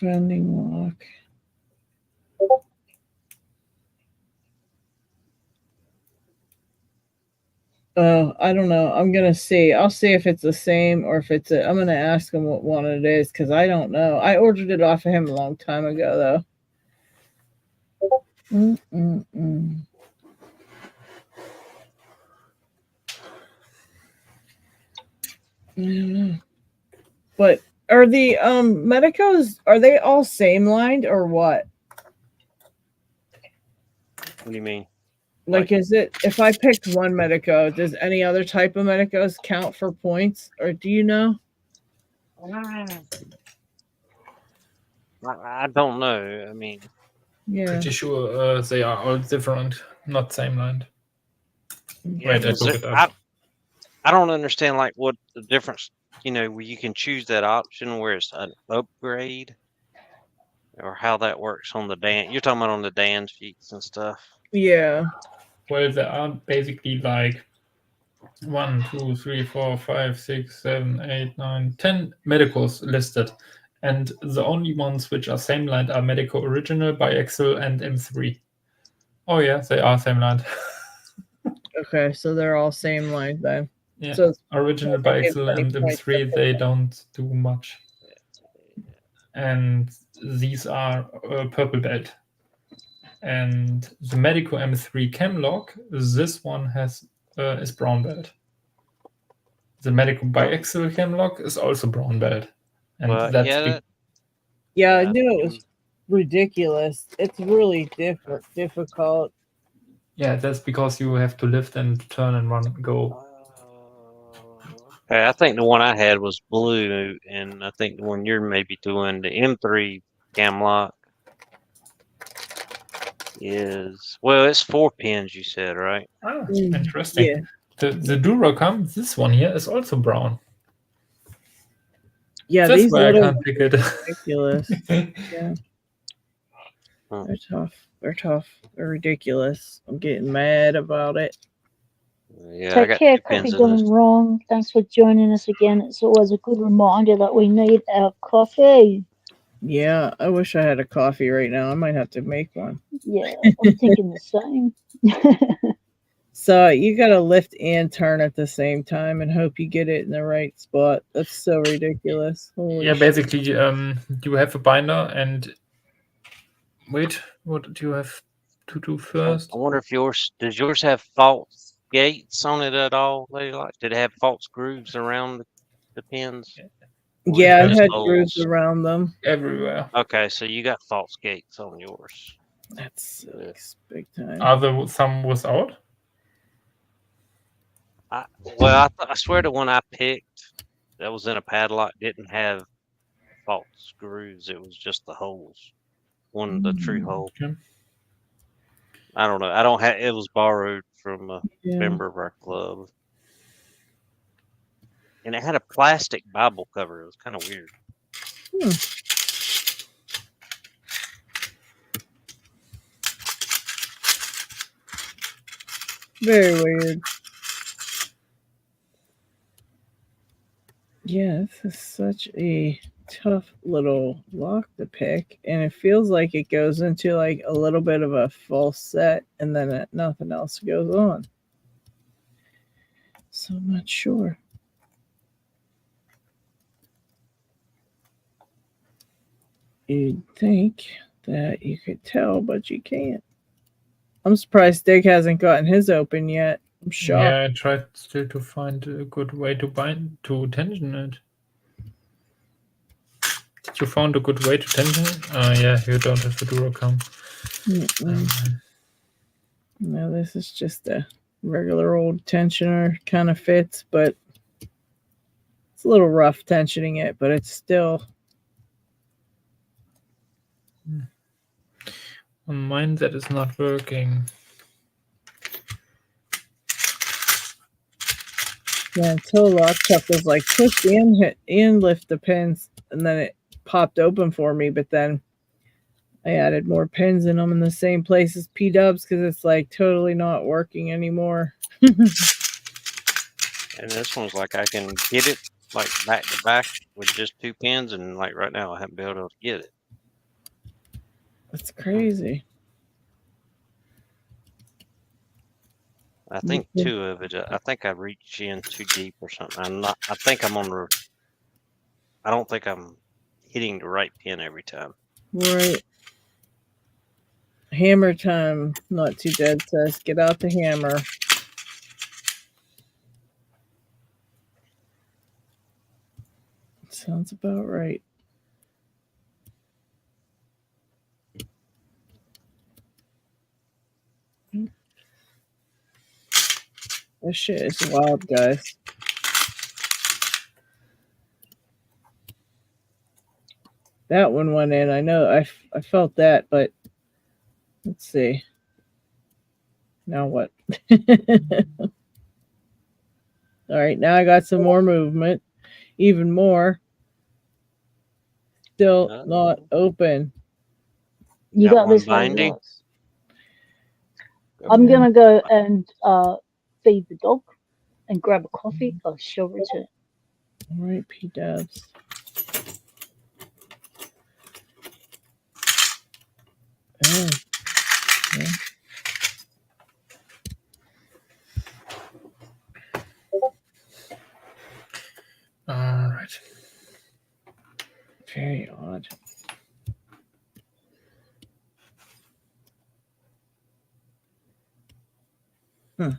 Vending lock. Oh, I don't know. I'm gonna see. I'll see if it's the same or if it's I'm gonna ask him what one it is because I don't know. I ordered it off of him a long time ago though. I don't know. But are the Medecos, are they all same lined or what? What do you mean? Like, is it if I picked one Medeco, does any other type of Medecos count for points, or do you know? I don't know. I mean, Yeah. Pretty sure they are all different, not same line. Yeah, Wait, I look it up. I don't understand like what the difference. You know, where you can choose that option where it's an upgrade, or how that works on the Dan. You're talking about on the Dan sheets and stuff. Yeah. Well, there are basically like 1, 2, 3, 4, 5, 6, 7, 8, 9, 10 Medecos listed. And the only ones which are same line are Medeco Original, Biaxial, and M3. Oh yeah, they are same line. Okay, so they're all same line then. Yeah, So Original, Biaxial, and M3, they don't do much. And these are purple belt. And the Medeco M3 Camlock, this one has is brown belt. The Medeco Biaxial Camlock is also brown belt. And Well, that's yeah, I knew it was ridiculous. It's really difficult. Yeah, that's because you have to lift and turn and run and go. Okay, I think the one I had was blue, and I think the one you're maybe doing, the M3 Camlock, is, well, it's 4 pins, you said, right? Ah, interesting. Yeah. The Duracam, this one here, is also brown. Yeah, That's these why I little can't pick it. ridiculous. Yeah. They're tough. They're tough. They're ridiculous. I'm getting mad about it. Yeah, I Take got care, 2 pins Coffee in this. Gone Wrong. Thanks for joining us again. It's always a good reminder that we need our coffee. Yeah, I wish I had a coffee right now. I might have to make one. Yeah, I'm thinking the same. So you got to lift and turn at the same time and hope you get it in the right spot. That's so ridiculous. Holy Yeah, shit. basically, you have a binder and wait, what do you have to do first? I wonder if does yours have false gates on it at all? Like, did it have false grooves around the pins? Yeah, it Just had holes? grooves around them. Everywhere. Okay, so you got false gates on yours. That sucks big time. Are there some without? Well, I swear the one I picked that was in a padlock didn't have false grooves. It was just the holes. The true hole. Okay. I don't know. I don't have. It was borrowed from a Yeah. member of our club, and it had a plastic Bible cover. It was kind of weird. Very weird. Yeah, this is such a tough little lock to pick, and it feels like it goes into like a little bit of a false set, and then nothing else goes on. So I'm not sure. You'd think that you could tell, but you can't. I'm surprised Dick hasn't gotten his open yet. I'm shocked. Yeah, I tried still to find a good way to tension it. Did you found a good way to tension it? Yeah, you don't have the Duracam. No, this is just a regular old tensioner. Kind of fits, but it's a little rough tensioning it, but it's still. On mine, that is not working. Yeah, until Lockpicking was like push in, hit and lift the pins, and then it popped open for me. But then I added more pins in them in the same place as P-dubs because it's like totally not working anymore. And this one's like I can get it like back to back with just 2 pins, and like right now I haven't been able to get it. That's crazy. I think 2 of it. I think I reached in too deep or something. I think I'm on the. I don't think I'm hitting the right pin every time. Right. Hammer time. Not too dead says. Get out the hammer. Sounds about right. This shit is wild, guys. That one went in. I know. I felt that, but Let's see. Now what? All right, now I got some more movement. Even more. Still not open. You got this one, binding. Lots. I'm gonna go and feed the dog and grab a coffee. I shall return. All right, P-dubs. Oh, okay. All right. Very odd. All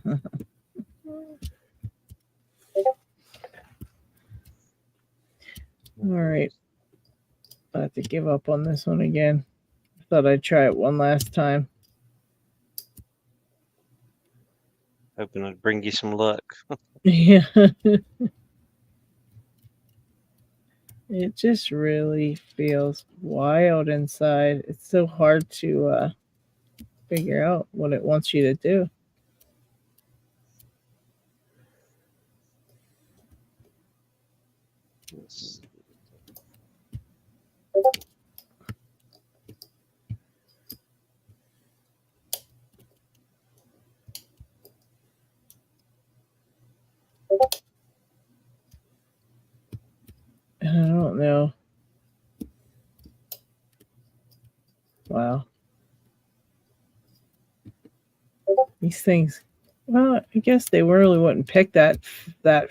right. I have to give up on this one again. I thought I'd try it one last time. Hoping it'd bring you some luck. Yeah. It just really feels wild inside. It's so hard to figure out what it wants you to do. I don't know. Wow. These things, well, I guess they really wouldn't pick that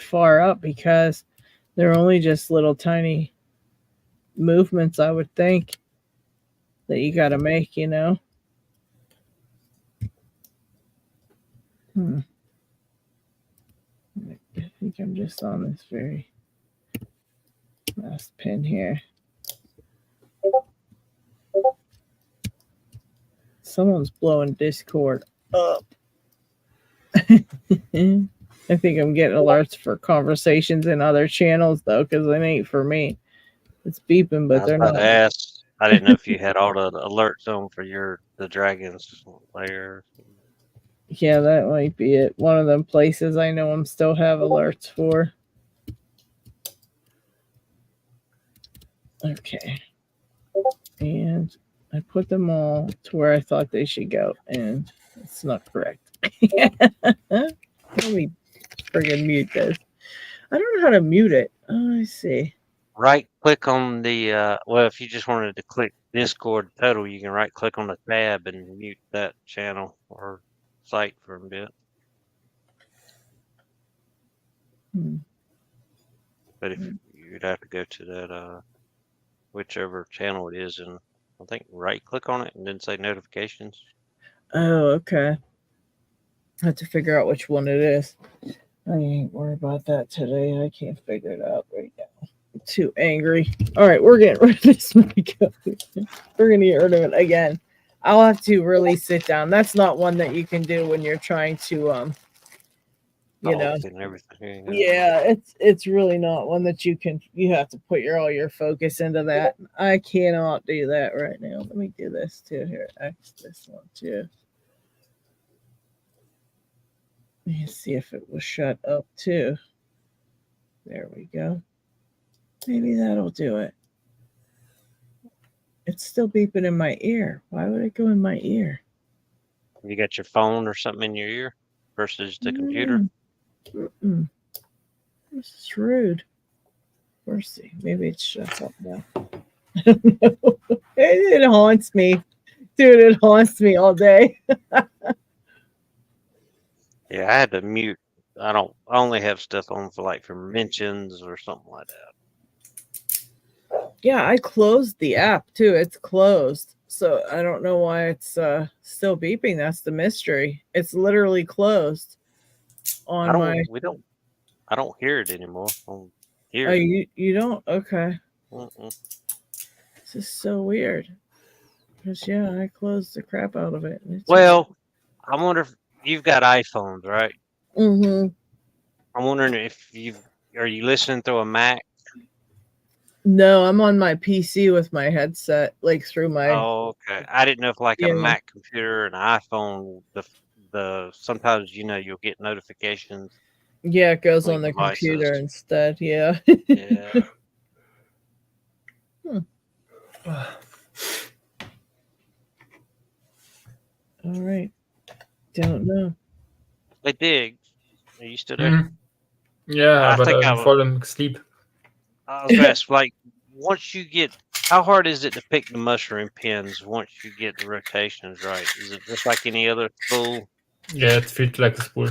far up because they're only just little tiny movements, I would think, that you got to make, you know? I think I'm just on this very last pin here. Someone's blowing Discord up. I think I'm getting alerts for conversations in other channels, though, because it ain't for me. It's beeping, but they're not. I didn't know if you had all the alerts on for the Dragons layer. Yeah, that might be it. One of them places I know them still have alerts for. Okay. And I put them all to where I thought they should go, and it's not correct. Let me friggin' mute this. I don't know how to mute it. Oh, I see. Right click on the, well, if you just wanted to click Discord total, you can right click on the tab and mute that channel or site for a bit. But if you'd have to go to that, whichever channel it is, and I think right click on it and then say notifications. Oh, okay. I have to figure out which one it is. I ain't worried about that today. I can't figure it out right now. I'm too angry. All right, we're getting rid of this Medeco. We're going to get rid of it again. I'll have to really sit down. That's not one that you can do when you're trying to, you know. And everything. Yeah, it's really not one that you have to put all your focus into that. I cannot do that right now. Let me do this too here. X this one too. Let me see if it will shut up too. There we go. Maybe that'll do it. It's still beeping in my ear. Why would it go in my ear? You got your phone or something in your ear versus the computer? This is rude. Mercy. Maybe it shuts up now. I don't know. It haunts me. Dude, it haunts me all day. Yeah, I had to mute. I only have stuff on for mentions or something like that. Yeah, I closed the app too. It's closed. So I don't know why it's still beeping. That's the mystery. It's literally closed on I don't hear it anymore. Oh, you don't? Okay. This is so weird. Because yeah, I closed the crap out of it. Well, I wonder if you've got iPhones, right? Mm-hmm. I'm wondering if are you listening through a Mac? No, I'm on my PC with my headset, like through my. Oh, okay. I didn't know if like a Yeah. Mac computer, an iPhone, the sometimes you'll get notifications. Yeah, it goes between on the devices. computer instead. Yeah. Yeah. All right. Don't know. Hey, Dig, are you still there? Mhm. Yeah, I but think I'm falling asleep. I was gonna ask, like, once you get, how hard is it to pick the mushroom pins once you get the rotations right? Is it just like any other spool? Yeah, it feels like a spool.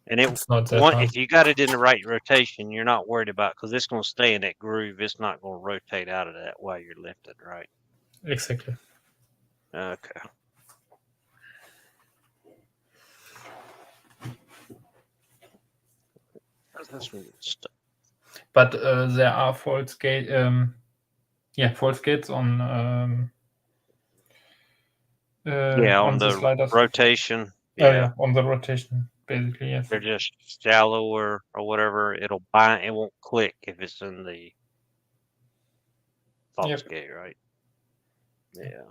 And It's not that hard. if you got it in the right rotation, you're not worried about, because it's going to stay in that groove. It's not going to rotate out of that while you're lifting, right? Exactly. Okay. That's some good stuff. But there are false gate, false gates on on the the sliders. rotation. Oh yeah, on the rotation, basically, yes. They're just shallow or whatever. It'll bind. It won't click if it's in the false gate, right? Yeah.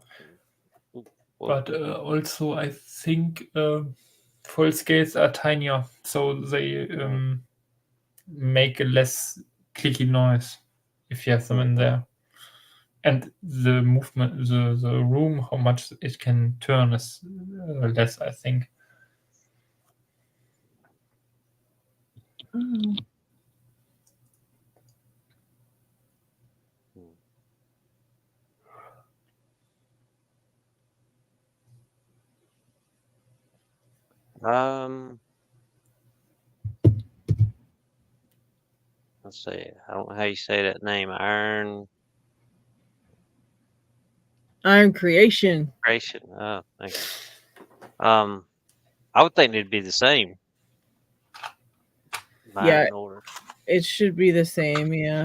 But also, I think false gates are tinier, so they make a less clicky noise if you have them in there. And the movement, the room, how much it can turn is less, I think. Let's see. I don't know how you say that name. Iron Creation. Oh, thank you. I would think it'd be the same. Yeah, it should be the same. Yeah.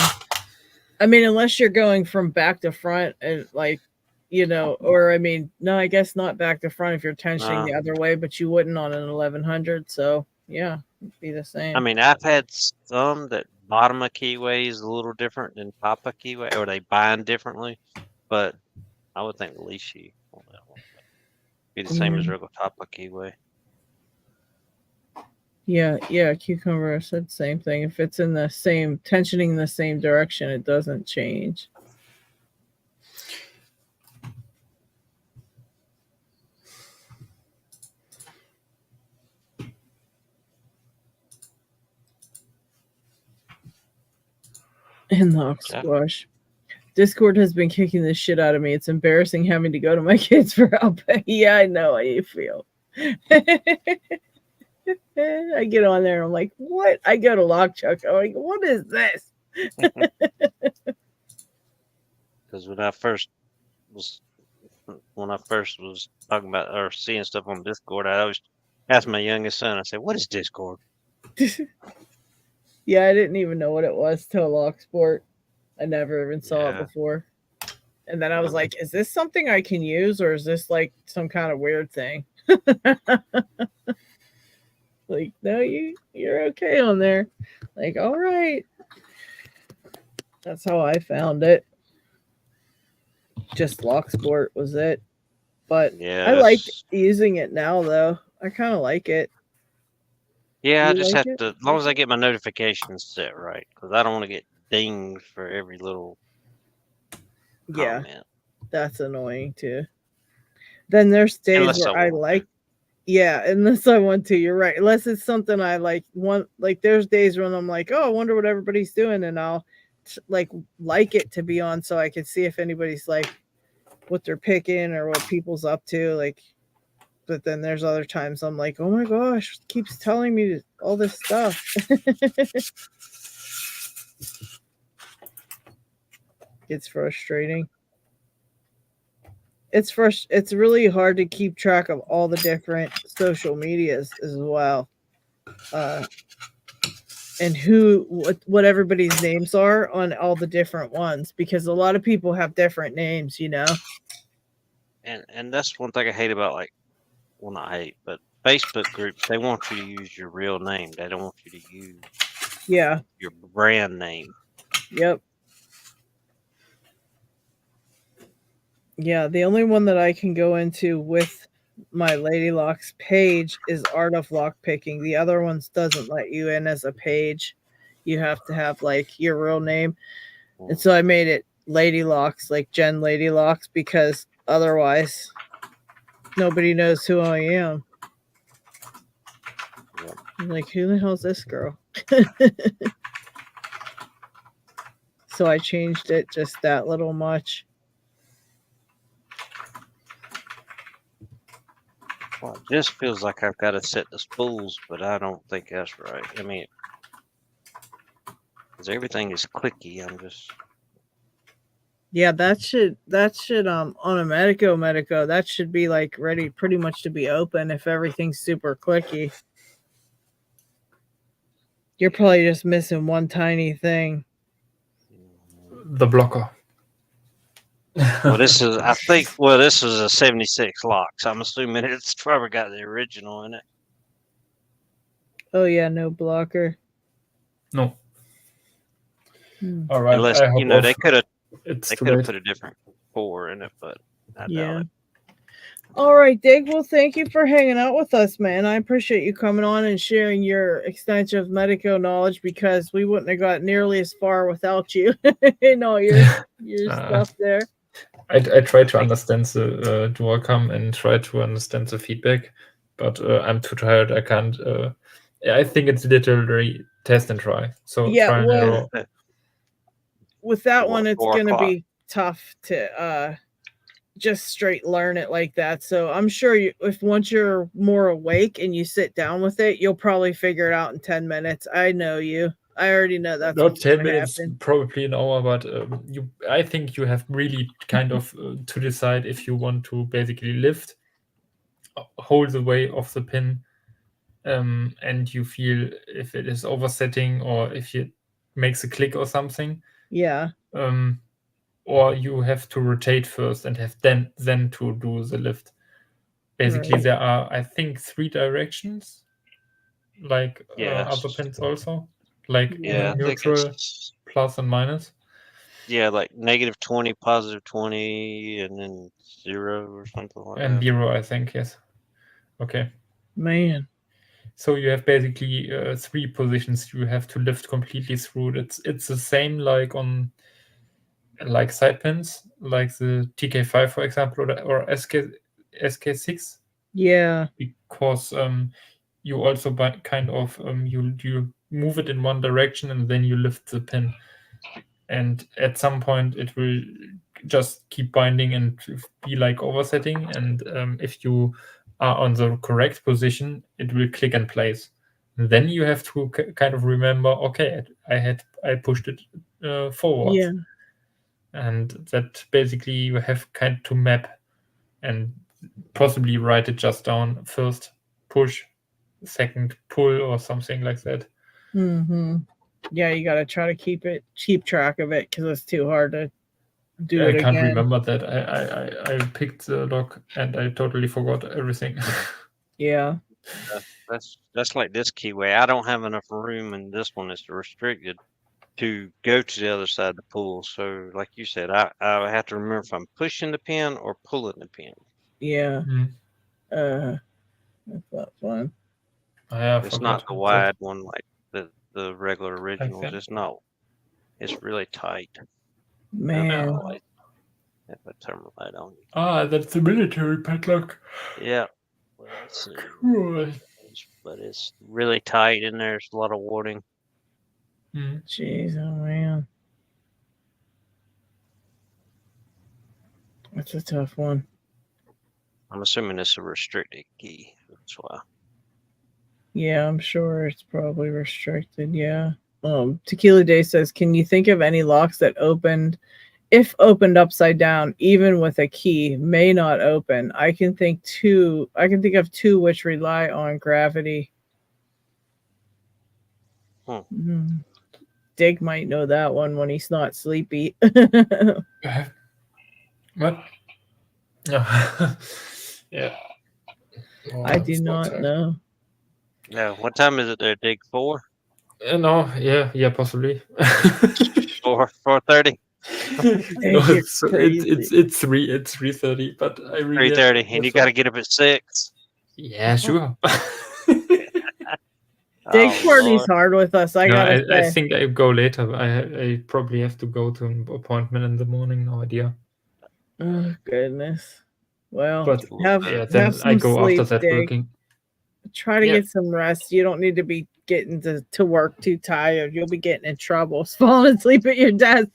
I mean, unless you're going from back to front and or I mean, no, I guess not back to front if you're tensioning the other way, but you wouldn't on an 1100. So yeah, it'd be the same. I mean, I've had some that bottom of keyway is a little different than top of keyway, or they bind differently, but I would think Leashy on that one be the same as regular top of keyway. Yeah, Cucumber said the same thing. If it's in the same tensioning in the same direction, it doesn't change. And Locksport. Discord has been kicking the shit out of me. It's embarrassing having to go to my kids for help. Yeah, I know how you feel. I get on there and I'm like, what? I go to Lockchuck. I'm like, what is this? Because when I first was talking about or seeing stuff on Discord, I always asked my youngest son, I said, what is Discord? Yeah, I didn't even know what it was till Locksport. I never even saw it before. And then I was like, is this something I can use, or is this like some kind of weird thing? Like, no, you're okay on there. Like, all right. That's how I found it. Just Locksport was it. But I like using it now, though. I kind of like it. Yeah, I just have to, as long as I get my notifications set right, because I don't want to get dinged for every little comment. That's annoying too. Then there's days where I like, unless I want to. You're right. Unless it's something I like. There's days when I'm like, oh, I wonder what everybody's doing, and I'll like it to be on so I can see if anybody's like what they're picking or what people's up to. Like, but then there's other times I'm like, oh my gosh, it keeps telling me all this stuff. It's frustrating. It's really hard to keep track of all the different social medias as well. And what everybody's names are on all the different ones, because a lot of people have different names, And that's one thing I hate about, like, well, not hate, but Facebook groups, they want you to use your real name. They don't want you to use your brand name. Yep. Yeah, the only one that I can go into with my Lady Locks page is Art of Lockpicking. The other ones doesn't let you in as a page. You have to have like your real name. And so I made it Lady Locks, like Jen Lady Locks, because otherwise nobody knows who I am. I'm like, who the hell's this girl? So I changed it just that little much. Well, it just feels like I've got to set the spools, but I don't think that's right. I mean, because everything is clicky. I'm just. Yeah, that should on a Medeco, that should be like ready pretty much to be open if everything's super clicky. You're probably just missing one tiny thing. The blocker. Well, this is, I think, well, this is a 76 locks. I'm assuming it's probably got the original in it. Oh, yeah, no blocker. No. All right. Unless, I you know, they could have late. put a different 4 in it, but I Yeah. doubt it. All right, Dig. Well, thank you for hanging out with us, man. I appreciate you coming on and sharing your extensive Medeco knowledge, because we wouldn't have got nearly as far without you and all your stuff there. I try to understand the dual cam and try to understand the feedback, but I'm too tired. I can't. I think it's literally test and try. So Yeah, try and well, error. With that Four- one, it's 4 going to o'clock. be tough to just straight learn it like that. So I'm sure if once you're more awake and you sit down with it, you'll probably figure it out in 10 minutes. I know you. I already know that's Not what's 10 gonna minutes, happen. probably an hour, but I think you have really kind of to decide if you want to basically lift, hold the way of the pin, and you feel if it is oversetting or if it makes a click or something. Yeah. Or you have to rotate first and have then to do the lift. Basically, Right. there are, I think, 3 directions, like Yes. other pins also, like Yeah, I think neutral, it's, plus and minus. yeah, like -20, +20, and then 0 or something like And that. 0, I think, yes. Okay. Man. So you have basically 3 positions you have to lift completely through. It's the same like on like side pins, like the TK5, for example, or SK6. Yeah. Because you also kind of you move it in one direction and then you lift the pin, and at some point it will just keep binding and be like oversetting, and if you are on the correct position, it will click in place. And then you have to kind of remember, okay, I pushed it forwards. Yeah. And that basically you have kind of to map and possibly write it just down. First push, second pull, or something like that. Mm-hmm. Yeah, you got to try to keep track of it, because it's too hard to do it I can't again. remember that. I picked the lock and I totally forgot everything. Yeah. That's like this keyway. I don't have enough room, and this one is restricted to go to the other side of the pool. So, like you said, I have to remember if I'm pushing the pin or pulling the pin. Yeah. Mm. That's not fun. It's not the wide one like the regular originals. Like it's not. It's really tight. Man. If I turn the light on. Ah, that's the military padlock. Yeah. Well, let's see. Cool. But it's really tight in there. There's a lot of warding. Jeez, oh man. That's a tough one. I'm assuming it's a restricted key. That's why. Yeah, I'm sure it's probably restricted. Yeah. Tequila Day says, can you think of any locks that opened opened upside down, even with a key, may not open? I can think of 2 which rely on gravity. Dig might know that one when he's not sleepy. What? Yeah. Oh, I do not know. Yeah. What time is it there, Dig? 4? No, yeah, possibly. 4:30. No, You're it's crazy. it's 3:30, but I really have 3:30, to and go, you so- got to get up at 6. Yeah, sure. Dig Oh, party's Lord. hard with us, I No, gotta I say. think I go later. I probably have to go to an appointment in the morning. No idea. Oh goodness. Well, But have yeah, then I some go sleep, after that Dig. working. Try to Yeah. get some rest. You don't need to be getting to work too tired. You'll be getting in trouble. Falling asleep at your desk.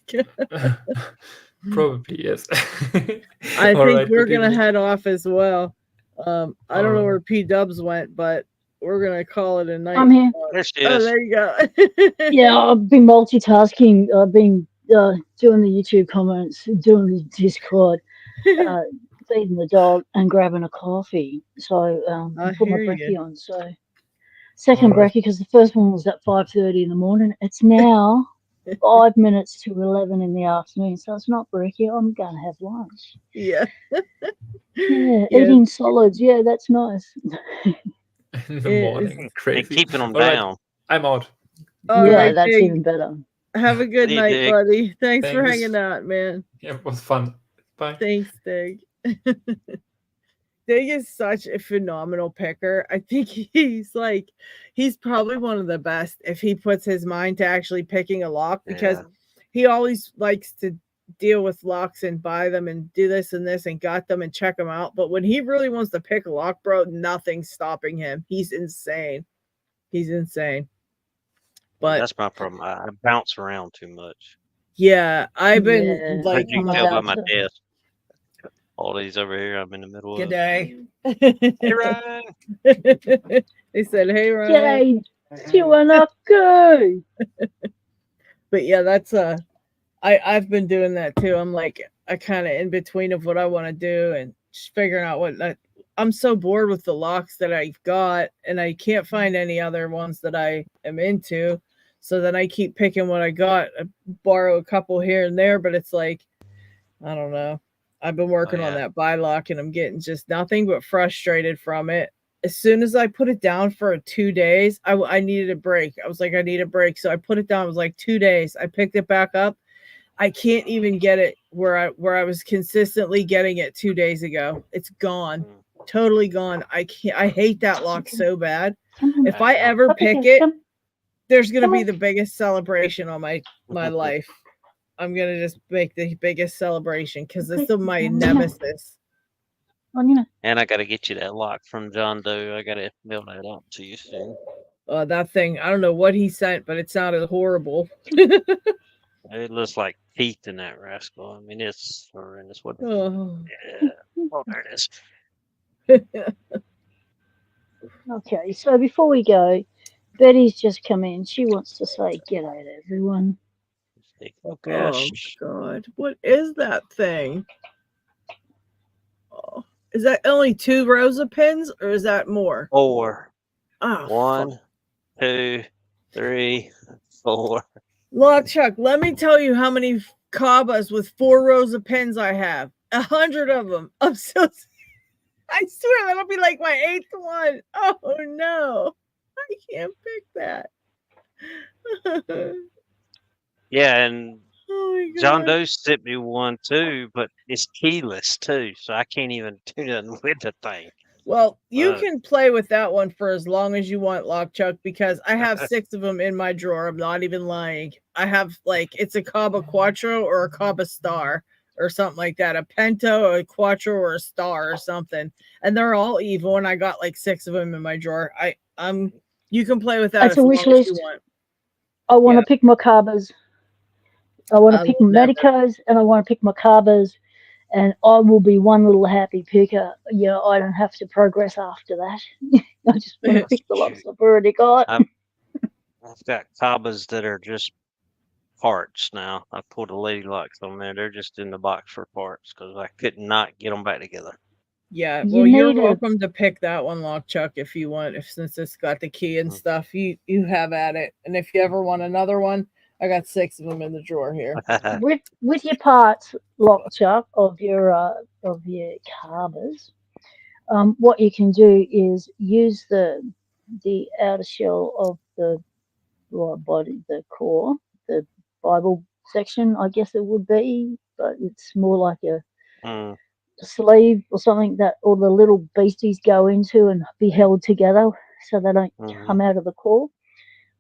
Probably yes. I All think right, we're good gonna evening. head off as well. I don't know Alright. where P Dubs went, but we're gonna call it a night. I'm here. There she Oh, is. there you go. Yeah, I've been multitasking. I've been doing the YouTube comments, doing the Discord, feeding the dog, and grabbing a coffee. So I I put my hear brekkie you. on. So second Alright. brekkie, because the first one was at 5:30 in the morning. It's now 5 minutes to 11 in the afternoon. So it's not brekkie. I'm going to have lunch. Yeah. Yeah, Yes. eating solids. Yeah, that's nice. In the It morning, And crazy. keeping them All right, down. I'm out. All Yeah, right, that's Dig. even better. Have a good See you, night, Dig. buddy. Thanks for Thanks. hanging out, man. Yeah, it was fun. Bye. Thanks, Dig. Dig is such a phenomenal picker. I think he's probably one of the best if he puts his mind to actually picking a lock, because Yeah. he always likes to deal with locks and buy them and do this and this and got them and check them out. But when he really wants to pick a lock, bro, nothing's stopping him. He's insane. He's insane. But That's my problem. I bounce around too much. yeah, I've been Yeah, like, As you I'm can a tell by my bouncer. desk. All these over here, I'm in the middle Good of. day. Hey, Ryan. they said, "Hey, Ryan." G'day, Tiwanaku. But yeah, that's I've been doing that too. I'm like, I kind of in between of what I want to do and just figuring out I'm so bored with the locks that I've got, and I can't find any other ones that I am into. So then I keep picking what I got. I borrow a couple here and there, but it's like, I don't know. I've been working on yeah. that buy lock, and I'm getting just nothing but frustrated from it. As soon as I put it down for 2 days, I needed a break. I was like, I need a break. So I put it down. It was like 2 days. I picked it back up. I can't even get it where I was consistently getting it 2 days ago. It's gone. Totally gone. I can't. I hate that lock so bad. Come on, If I Yeah. ever puppy pick cat, it, come. there's gonna Come be on. the biggest celebration on my life. I'm gonna just make the biggest celebration because it's my nemesis. On, you know. And I got to get you that lock from John Doe. I got to mail that out to you soon. That thing, I don't know what he sent, but it sounded horrible. It looks like teeth in that rascal. I mean, it's horrendous. What? Oh. Yeah. Oh, there it is. Okay, so before we go, Betty's just come in. She wants to say g'day to everyone. Oh Focus. God, what is that thing? Oh. Is that only 2 rows of pins, or is that more? 4. Oh, 1, 2, 3, 4. Look, Chuck, let me tell you how many Cabas with 4 rows of pins I have. 100 of them. I'm so. I swear that'll be like my 8th one. Oh no, I can't pick that. Yeah, and Oh my God. John Doe sent me one too, but it's keyless too, so I can't even do nothing with the thing. Well, you can play with that one for as long as you want, Lockchuck, because I have 6 of them in my drawer. I'm not even lying. I have it's a Caba Quattro or a Caba Star or something like that, a Pento, a Quattro, or a Star or something, and they're all evil. And I got like 6 of them in my drawer. You can play with that That's as a long wish as you list. want. I want to pick my Cabas. I want to pick my never. Medecos, and I want to pick my Cabas, and I will be one little happy picker. You know, I don't have to progress after that. I just want to pick the locks I've already got. I've got Cabas that are just parts now. I pulled the lady locks on there. They're just in the box for parts because I could not get them back together. Yeah, You well, you're need a- welcome to pick that one, Lockchuck, if you want. Since it's got the key and stuff, you have at it. And if you ever want another one, I got 6 of them in the drawer here. with your parts, Lockchuck, of your Cabas, what you can do is use the outer shell of the body, the core, the Bible section, I guess it would be, but it's more like a Mm. sleeve or something that all the little beasties go into and be held together so they don't come out of the core.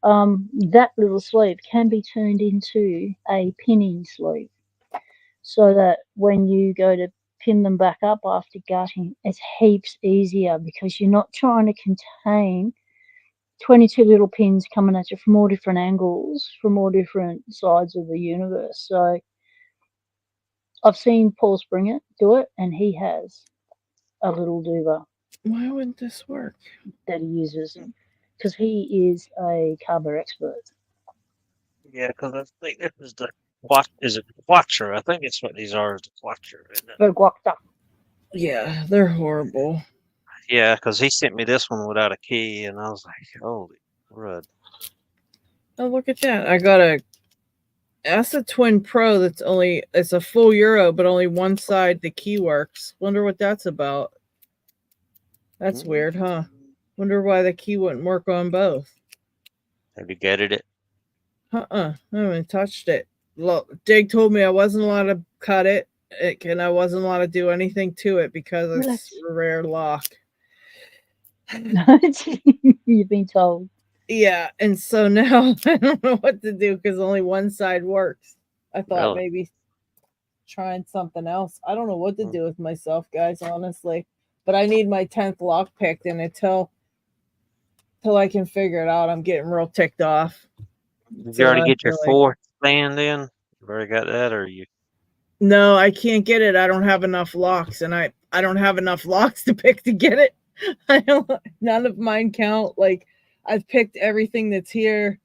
That little sleeve can be turned into a pinning sleeve, so that when you go to pin them back up after gutting, it's heaps easier because you're not trying to contain 22 little pins coming at you from all different angles, from all different sides of the universe. So I've seen Paul Springer do it, and he has a little duva. Why wouldn't this work? That he uses, because he is a carver expert. Yeah, because I think this is the is it Quattro? I think it's what these are, is the Quattro, isn't it? Verguacta. Yeah, they're horrible. Yeah, because he sent me this one without a key, and I was like, holy crud. Oh, look at that. I got a Acid Twin Pro that's it's a full Euro, but only one side the key works. Wonder what that's about. That's weird, huh? Wonder why the key wouldn't work on both. Have you getted it? I haven't touched it. Look, Dig told me I wasn't allowed to cut it, and I wasn't allowed to do anything to it because it's a rare lock. You've been told. Yeah, and so now I don't know what to do because only one side works. I thought maybe trying something else. I don't know what to do with myself, guys, honestly. But I need my 10th lock picked, and until I can figure it out, I'm getting real ticked off. Did you already get your 4th stand in? You already got that, or you? No, I can't get it. I don't have enough locks, and I don't have enough locks to pick to get it. None of mine count. Like, I've picked everything that's here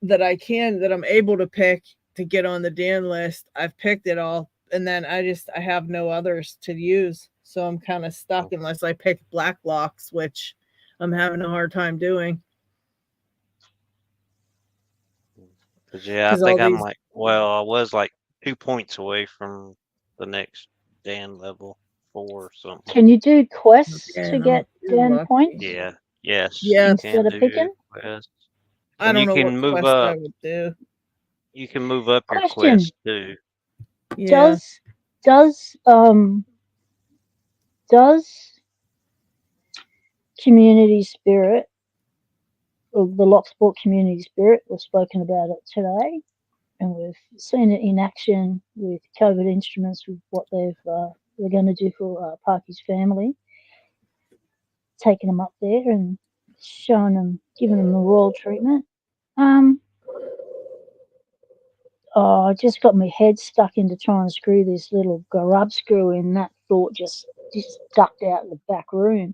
that I'm able to pick to get on the Dan list. I've picked it all, and then I have no others to use. So I'm kind of stuck unless I pick black locks, which I'm having a hard time doing. Yeah, I think I'm like, I was like 2 points away from the next Dan level 4 or something. Can you do quests to get Dan points? Yeah. Yes. Yeah. Instead of picking? Quests. I don't know what move quest I would do. You can move up your quest too. Yeah. Does community spirit, or the Locksport community spirit, we've spoken about it today, and we've seen it in action with Covert Instruments, with what they're going to do for Parky's family, taking them up there and showing them, giving them the royal treatment. I just got my head stuck into trying to screw this little grub screw in. That thought just ducked out in the back room.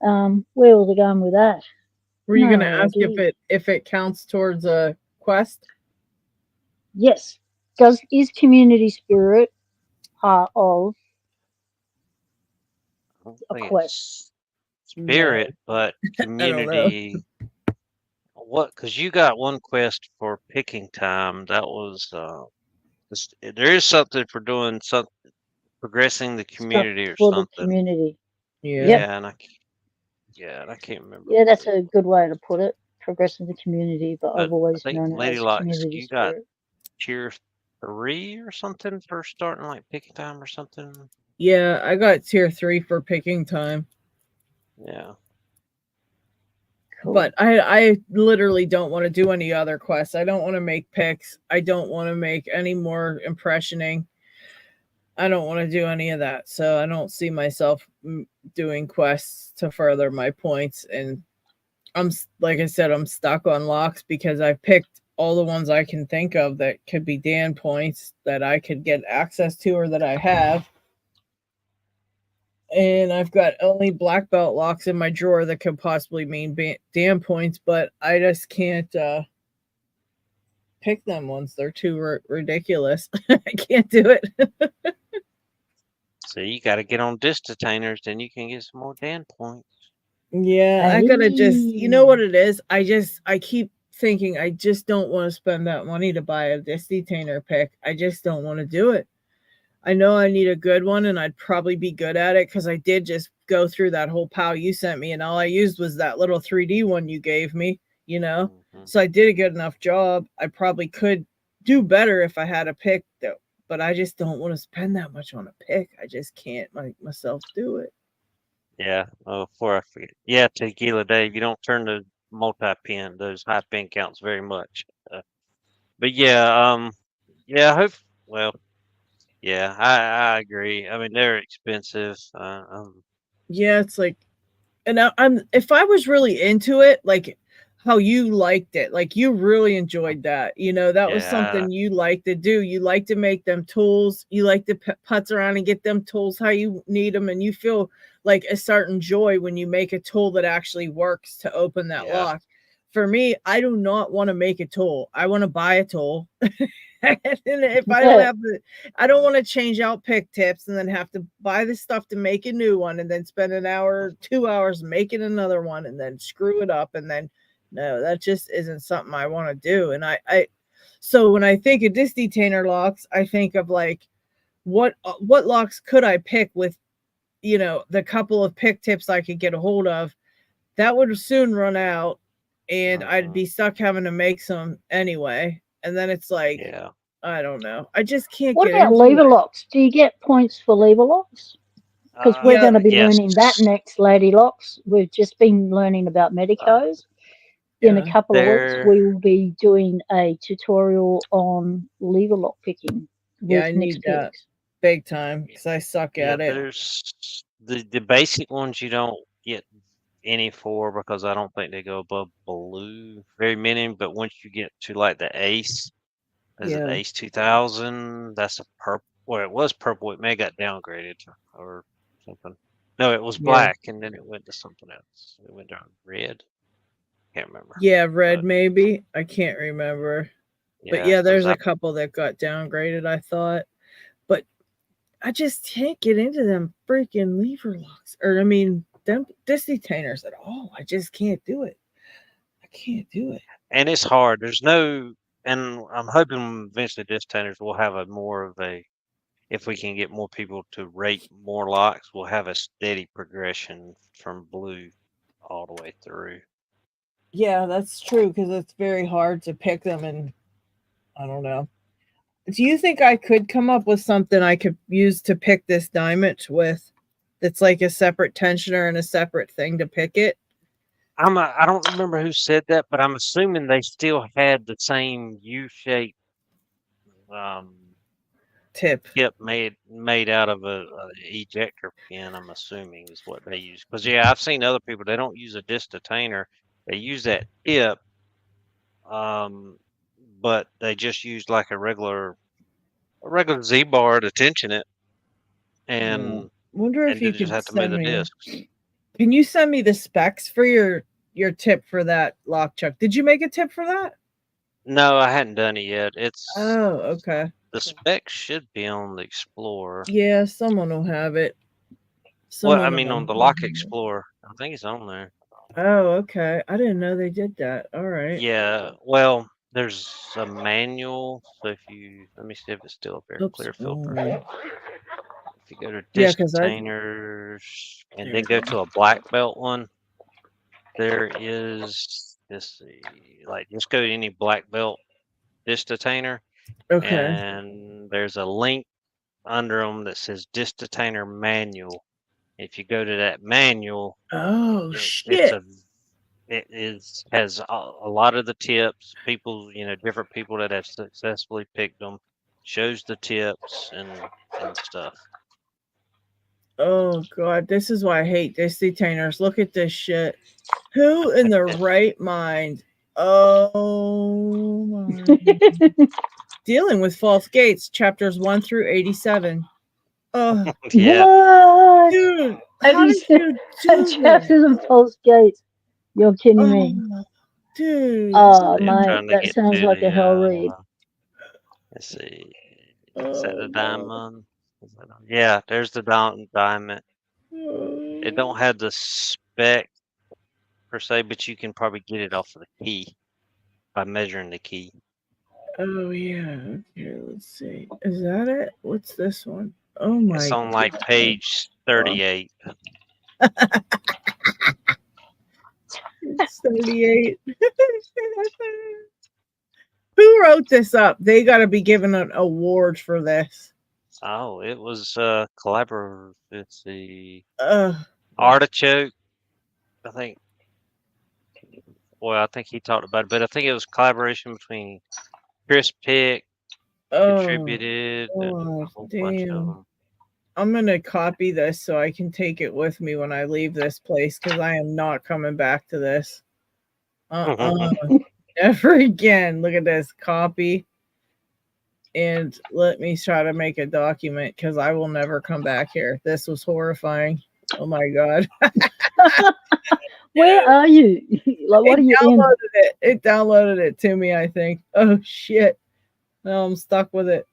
Where was I going with that? Were you going to ask if it counts towards a quest? Yes. Is community spirit part of a quest? Spirit, but community. What? Because you got one quest for picking time. That was there is something for doing something, progressing the community or something. The community. Yeah. And I can't remember. Yeah, that's a good way to put it. Progressing the community, but I've always known it Lady as Locks, community you spirit. got tier 3 or something for starting like picking time or something. Yeah, I got tier 3 for picking time. Yeah. Cool. But I literally don't want to do any other quests. I don't want to make picks. I don't want to make any more impressioning. I don't want to do any of that. So I don't see myself doing quests to further my points. And like I said, I'm stuck on locks because I picked all the ones I can think of that could be Dan points that I could get access to or that I have. And I've got only black belt locks in my drawer that could possibly mean Dan points, but I just can't pick them once. They're too ridiculous. I can't do it. So you got to get on disdetainers, then you can get some more Dan points. Yeah, I gotta you know what it is? I keep thinking I just don't want to spend that money to buy a disdetainer pick. I just don't want to do it. I know I need a good one, and I'd probably be good at it because I did just go through that whole PAL you sent me, and all I used was that little 3D one you gave me, you know? So I did a good enough job. I probably could do better if I had a pick though. But I just don't want to spend that much on a pick. I just can't make myself do it. Yeah. Oh, before I forget. Yeah, Tequila Dave, you don't turn the multi-pin, those high pin counts very much. But yeah, yeah, I hope, well, yeah, I agree. I mean, they're expensive. Yeah, it's like, and I'm if I was really into it, like how you liked it, like you really enjoyed that. That was Yeah, something you like to do. You like to make them tools. You like to putz around and get them tools how you need them, and you feel like a certain joy when you make a tool that actually works to open that yeah, lock. For me, I do not want to make a tool. I want to buy a tool. And if I don't have I don't want to change out pick tips and then have to buy the stuff to make a new one and then spend an hour, 2 hours making another one and then screw it up. And then, no, that just isn't something I want to do. And so when I think of disc detainer locks, I think of like, what locks could I pick with, the couple of pick tips I could get a hold of? That would soon run out and I'd be stuck having to make some anyway. And then it's like, yeah. I don't know. I just can't What get about into lever it. locks? Do you get points for lever locks? Because we're Yeah, going to be yes. learning that next, Lady Locks. We've just been learning about Medecos. In a couple of weeks, we will be doing a tutorial on lever lock picking with I mixed need that picks. big time because I suck Yeah, at it. there's the basic ones you don't get any for because I don't think they go above blue very many. But once you get to like the Ace, is it Yeah. Ace 2000? That's a purple. Well, it was purple. It may have got downgraded or something. No, it was Yeah. black, and then it went to something else. It went down red. Can't remember. Yeah, red But maybe. I can't remember. But yeah, yeah, there's 'cause a couple that got downgraded, I thought. But I just can't get into them freaking lever locks. Or I mean, them disc detainers at all. I just can't do it. I can't do it. and it's hard. There's no, and I'm hoping eventually disc tanners will have a more of a, if we can get more people to rate more locks, we'll have a steady progression from blue all the way through. Yeah, that's true because it's very hard to pick them, and I don't know. Do you think I could come up with something I could use to pick this diamond with that's like a separate tensioner and a separate thing to pick it? I don't remember who said that, but I'm assuming they still had the same U-shaped Tip made out of a ejector pin. I'm assuming is what they use. Because yeah, I've seen other people, they don't use a disc detainer. They use that tip, but they just use like a regular Z-bar to tension it, and Wonder if they you just could have to move send the me. discs. Can you send me the specs for your tip for that lock chuck? Did you make a tip for that? No, I hadn't done it yet. It's okay. The specs should be on the Explorer. Yeah, someone will have it. Well, I mean, on the Lock Explorer, I think it's on there. Oh, okay. I didn't know they did that. All right. Yeah. Well, there's a manual. So if you let me see if it's still up there. Oops. Clear filter. If you go to Yeah, disc 'cause containers and then go to a black belt one, there is, let's see, like just go to any black belt disc detainer, Okay. and there's a link under them that says disc detainer manual. If you go to that manual, Oh it shit. has a lot of the tips. People, different people that have successfully picked them, shows the tips and stuff. Oh god, this is why I hate disc detainers. Look at this shit. Who in their right mind? Oh my. Dealing with false gates, chapters 1 through 87. Oh Yeah. What? dude, Have how you did seen you do chapters and false gates? You're kidding me. Dude. Oh, Yeah, mate, trying to that get sounds to like a hell the, read. let's see. Is that the God. diamond? Yeah, there's the diamond. It don't have the spec per se, but you can probably get it off of the key by measuring the key. Oh yeah. Okay, let's see. Is that it? What's this one? Oh my. It's on like page 38. It's 38. Who wrote this up? They got to be given an award for this. Oh, it was collaborative. Let's see. Uh, Artichoke, I think. Well, I think he talked about it, but I think it was collaboration between Chris Pick, contributed, and a whole bunch of damn. them. I'm going to copy this so I can take it with me when I leave this place because I am not coming back to this. Never again. Look at this. Copy. And let me try to make a document because I will never come back here. This was horrifying. Oh my God. Where are you? Like, what are you in? It downloaded it to me, I think. Oh shit. Now I'm stuck with it.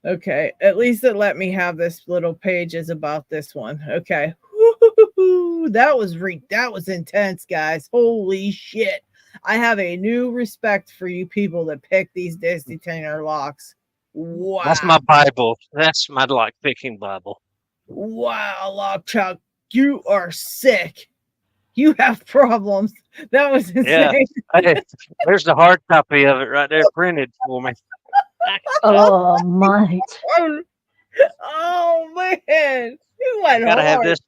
Okay. At least it let me have this little pages about this one. Okay. Woo-hoo-hoo-hoo. That was intense, guys. Holy shit. I have a new respect for you people that pick these Disney Tainer locks. Wow. That's my Bible. That's my lock picking Bible. Wow, Lockchuck, you are sick. You have problems. That was insane. Yeah. Hey, there's the hard copy of it right there printed for me. Oh, mate. Oh man. You went Gotta have hard. this.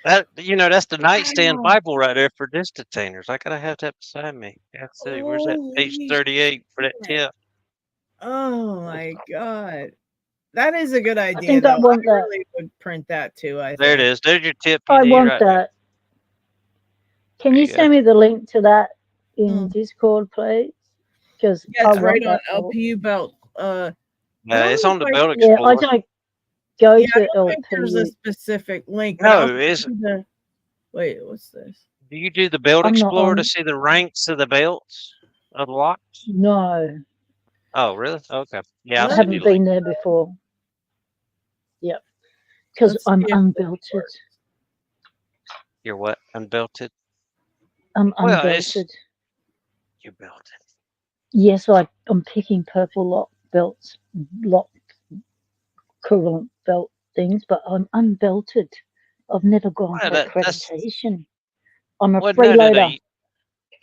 That that's the nightstand Bible right there for distantainers. I gotta have that beside me. Let's see, where's that page 38 for that tip? Oh my God. That is a good idea. I think I want that. Really would print that too. I think. There it is. There's your tip. I want right that. there. Can you send me the link to that in Discord, please? Because it's right on LPU belt. Yeah, it's on the belt Yeah, explorer. I don't go I to don't think there's a LPU. specific link. No, is wait, what's this? Do you do the belt I'm not explorer on- to see the ranks of the belts of the locks? No, Oh, really? Okay. Yeah, I I'll send you haven't the link. been there before. Yep, because Let's I'm see if it unbelted. You're what? Unbelted? I'm Well, unbelted. You're belted. Yes, I'm picking purple lock belts, lock equivalent belt things, but I'm unbelted. I've never gone for accreditation. I'm a freeloader.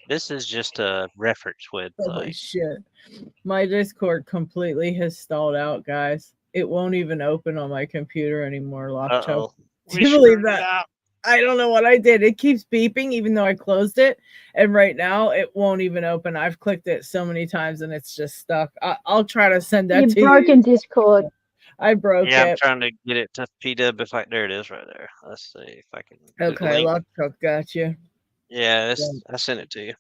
This is just a reference with Holy shit. My Discord completely has stalled out, guys. It won't even open on my computer anymore, Lockchuck. Do you believe that? I don't know what I did. It keeps beeping even though I closed it. And right now it won't even open. I've clicked it so many times and it's just stuck. I'll try to send that to you. You've broken Discord. I broke it. Yeah, I'm trying to get it to PW. If there it is right there. Let's see if I can. Okay, Lockchuck got you. Yeah, I sent it to you.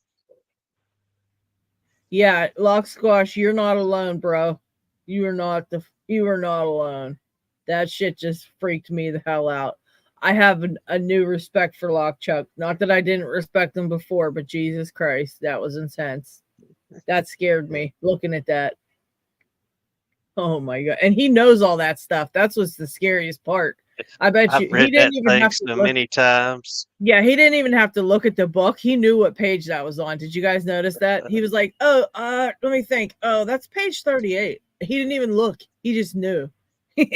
Yeah, Lock Squash, you're not alone, bro. You are not alone. That shit just freaked me the hell out. I have a new respect for Lockchuck. Not that I didn't respect him before, but Jesus Christ, that was intense. That scared me looking at that. Oh my God. And he knows all that stuff. That's what's the scariest part. I bet you read he didn't even have to so look, many times. Yeah, he didn't even have to look at the book. He knew what page that was on. Did you guys notice that? He was like, "Oh, let me think. Oh, that's page 38." He didn't even look. He just knew. He's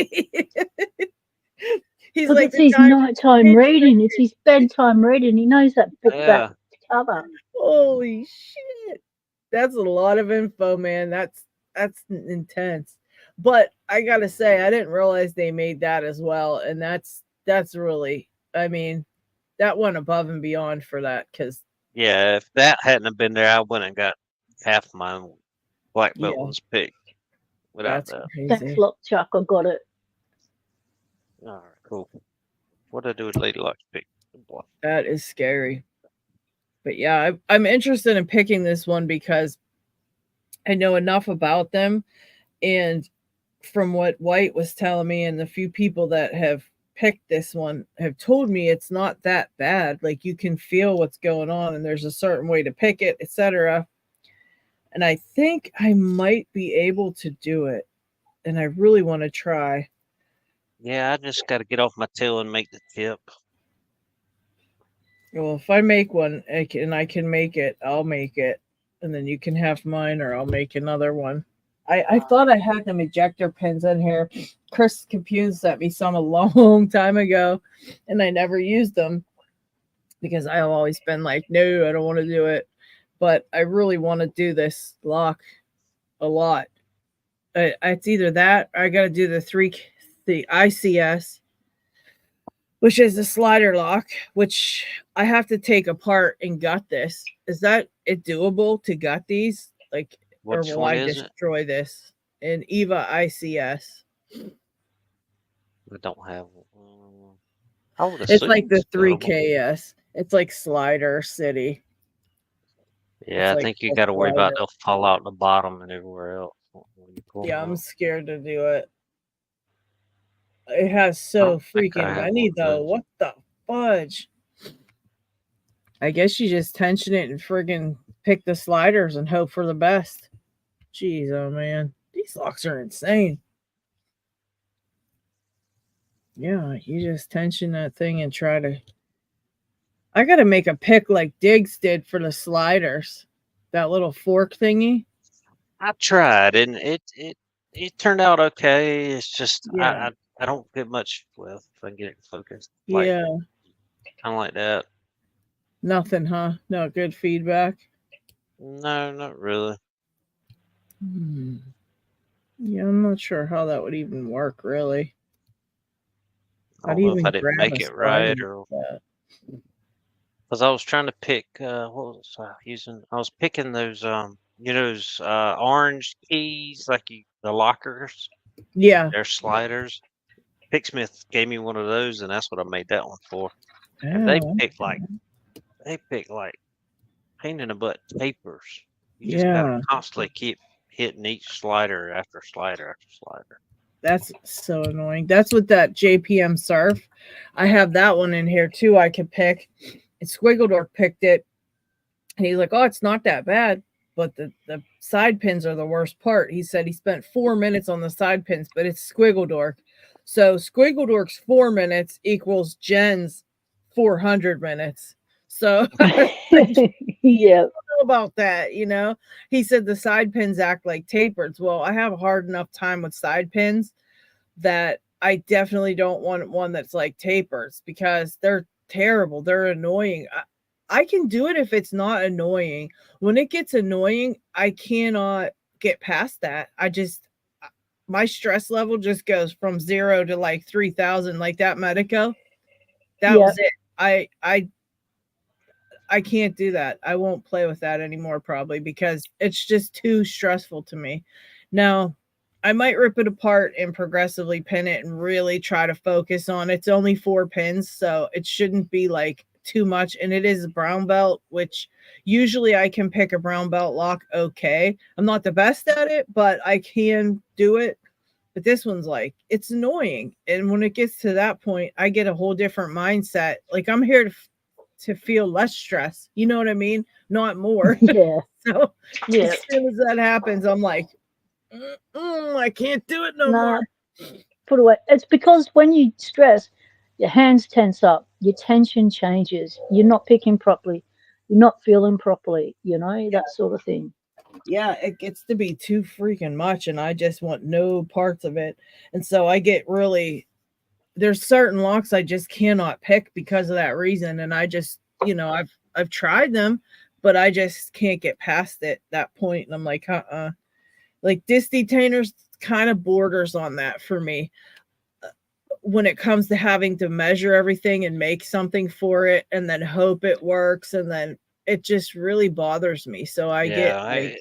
but like, it's his nighttime reading. It's his bedtime reading. He knows that book back to cover. Holy shit. That's a lot of info, man. That's intense. But I gotta say, I didn't realize they made that as well. And that's really, I mean, that went above and beyond for that because yeah, if that hadn't have been there, I wouldn't have got half my black belt was picked without that. Thanks, Lockchuck. I got it. All right, cool. What do I do with Lady Lockpick? That is scary. But yeah, I'm interested in picking this one because I know enough about them. And from what White was telling me and the few people that have picked this one have told me it's not that bad. Like you can feel what's going on and there's a certain way to pick it, etc. And I think I might be able to do it. And I really want to try. Yeah, I just got to get off my tail and make the tip. Well, if I make one and I can make it, I'll make it. And then you can have mine or I'll make another one. I thought I had them ejector pins in here. Chris Compune sent me some a long time ago, and I never used them because I've always been like, no, I don't want to do it. But I really want to do this lock. a lot. It's either that or I got to do the ICS, which is the slider lock, which I have to take apart and gut this. Is that it doable to gut these? Like, or Which will one I is it? destroy this? In EVA ICS. I don't have. I would It's assume like the it's doable. 3KS. It's like Slider City. Yeah, I like think you a got to worry about slider. they'll fall out the bottom and everywhere else. When you pull Yeah, them I'm out. scared to do it. It has I so don't think I freaking have many one of though. those. What the fudge? I guess you just tension it and friggin' pick the sliders and hope for the best. Jeez, oh man. These locks are insane. Yeah, you just tension that thing and try to. I gotta make a pick like Diggs did for the sliders. That little fork thingy. I tried and it turned out okay. It's just Yeah. I don't get much if I can get it focused. Yeah. Kind of like that. Nothing, huh? No good feedback. No, not really. Yeah, I'm not sure how that would even work, really. I I'd don't know if even I didn't grab make a it right slider or like that. because I was trying to pick what was I using? I was picking those those orange keys like the lockers. Yeah. They're sliders. Picksmith gave me one of those, and that's what I made that one for. And Oh, pick like pain in the butt tapers. You just yeah. gotta constantly keep hitting each slider after slider after slider. That's so annoying. That's with that JPM Surf. I have that one in here too. I could pick. And Squiggledorf picked it. And he's like, oh, it's not that bad. But the side pins are the worst part. He said he spent 4 minutes on the side pins, but it's Squiggledorf. So Squiggledorf's 4 minutes equals Jen's 400 minutes. So Yeah. know about that, you know. He said the side pins act like tapers. Well, I have a hard enough time with side pins that I definitely don't want one that's like tapers because they're terrible. They're annoying. I can do it if it's not annoying. When it gets annoying, I cannot get past that. My stress level just goes from 0 to like 3,000, like that Medeco. That was it. I can't do that. I won't play with that anymore probably because it's just too stressful to me. Now, I might rip it apart and progressively pin it and really try to focus on it's only 4 pins, so it shouldn't be like too much. And it is a brown belt, which usually I can pick a brown belt lock okay. I'm not the best at it, but I can do it. But this one's like, it's annoying. And when it gets to that point, I get a whole different mindset. Like I'm here to feel less stress. You know what I mean? Not more. Yeah. So Yeah. as soon as that happens, I'm like, I can't do it no more. Put away. It's because when you stress, your hands tense up, your tension changes, you're not picking properly, you're not feeling properly, that sort of thing. Yeah, it gets to be too freaking much, and I just want no parts of it. And so I get really, there's certain locks I just cannot pick because of that reason. And I just, I've tried them, but I just can't get past that point. And I'm like, like disc detainers kind of borders on that for me. When it comes to having to measure everything and make something for it and then hope it works, and then it just really bothers me. So I get like,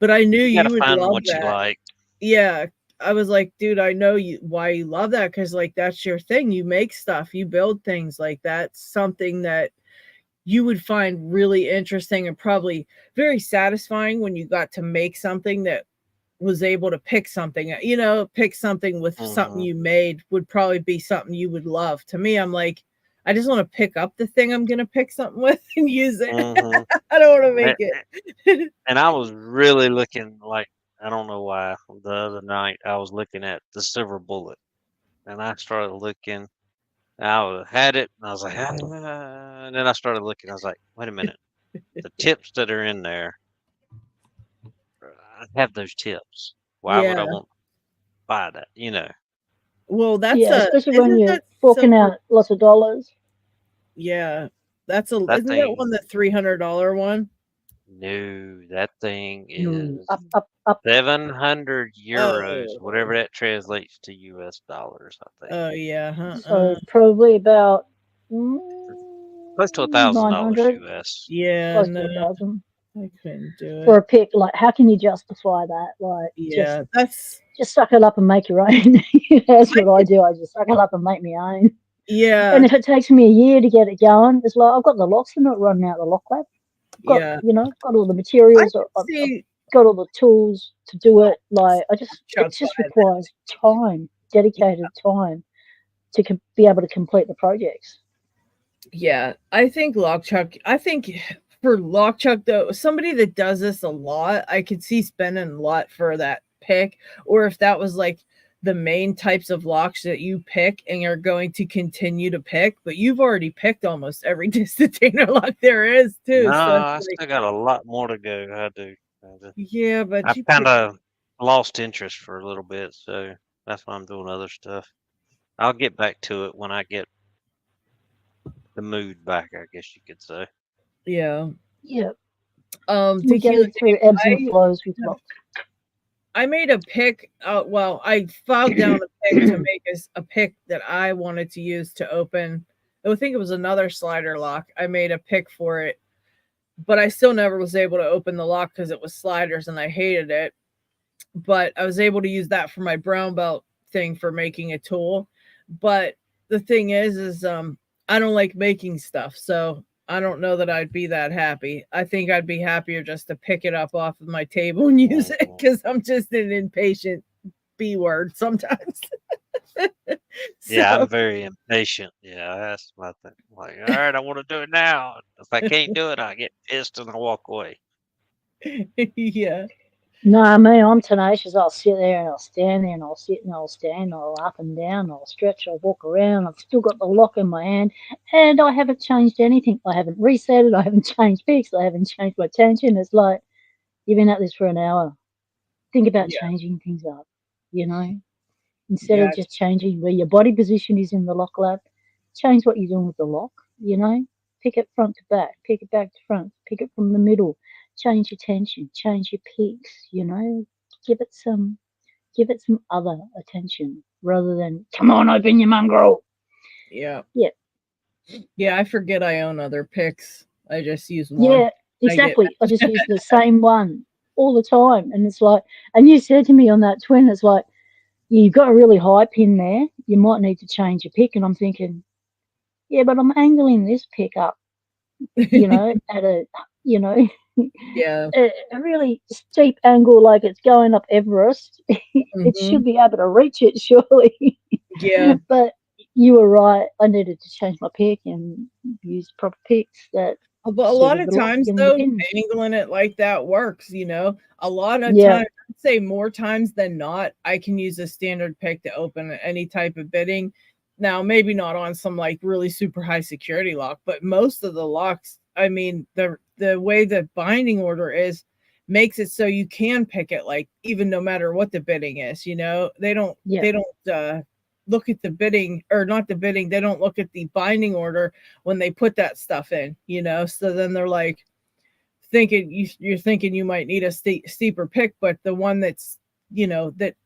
but I knew you would find love what that. You like. Yeah. I was like, dude, I know why you love that. Cause like, that's your thing. You make stuff, you build things like that. Something that you would find really interesting and probably very satisfying when you got to make something that was able to pick something, pick something with something you made would probably be something you would love. To me, I'm like, I just want to pick up the thing I'm going to pick something with and use it. I don't want to make it. And I was really looking like, I don't know why, the other night I was looking at the silver bullet and I started looking. I had it and I was like, and then I started looking. I was like, wait a minute. The tips that are in there, I have those tips. Why would I want to buy that, Well, that's especially when you're forking out lots of dollars. Yeah. Isn't that one the $300 one? No, that thing No, is up. 700 euros, whatever Oh, that translates to US dollars, I think. oh yeah. So probably about Close to $1,000 900, US. Yeah, close to no, 1,000 I couldn't do for it. a pick. Like, how can you justify that? Like, Yeah, that's just suck it up and make your own. That's I what I could, do. I just suck it up and make my own. yeah, And if it takes me a year to get it going, it's like I've got the locks. They're not running out of the lock lab. Got yeah. got all the I materials. could I've see got all the tools to do it. Like it Chuck just buying requires time, dedicated time to be able to complete the projects. Yeah, I think Lockchuck. I think for Lockchuck though, somebody that does this a lot, I could see spending a lot for that pick. Or if that was like the main types of locks that you pick and you're going to continue to pick, but you've already picked almost every distance lock there is too. No, So I it's like, still got a lot more to go. I do. yeah, but I've you kind pick, of lost interest for a little bit, so that's why I'm doing other stuff. I'll get back to it when I get the mood back, I guess you could say. yeah. Yeah, we Tequila go through ebbs and I flows with locks. I made a pick. Well, I filed down a pick to make a pick that I wanted to use to open. I think it was another slider lock. I made a pick for it, but I still never was able to open the lock because it was sliders and I hated it. But I was able to use that for my brown belt thing for making a tool. But the thing is I don't like making stuff, so I don't know that I'd be that happy. I think I'd be happier just to pick it up off of my table and use it because I'm just an impatient B word sometimes. Yeah, So I'm very impatient. Yeah, that's my thing. Like, all right, I want to do it now. If I can't do it, I get pissed and I walk away. yeah. No, me, I'm tenacious. I'll sit there and I'll stand there and I'll sit and I'll stand, I'll up and down, I'll stretch, I'll walk around. I've still got the lock in my hand and I haven't changed anything. I haven't reset it, I haven't changed picks, I haven't changed my tension. It's like, you've been at this for an hour. Think about Yeah. changing things up, instead Yeah. of just changing where your body position is in the lock lab, change what you're doing with the lock, pick it front to back, pick it back to front, pick it from the middle, change your tension, change your peaks, give it some other attention rather than come on, open your mongrel. Yeah. Yeah. Yeah, I forget I own other picks. I just use one. Yeah, exactly. I just use the same one all the time. And it's like, and you said to me on that twin, it's like, you've got a really high pin there. You might need to change your pick. And I'm thinking, yeah, but I'm angling this pick up, at a, Yeah. a really steep angle, like it's going up Everest. It should be able to reach it, surely. Yeah. But you were right. I needed to change my pick and use proper picks that. But a lot of times, though, angling it like that works, A lot of times, I'd say more times than not, I can use a standard pick to open any type of bidding. Now, maybe not on some like really super high security lock, but most of the locks, I mean, the way the binding order is makes it so you can pick it like even no matter what the bidding is, They don't look at the bidding or not the bidding. They don't look at the binding order when they put that stuff in, So then they're like you're thinking you might need a steeper pick, but the one that's,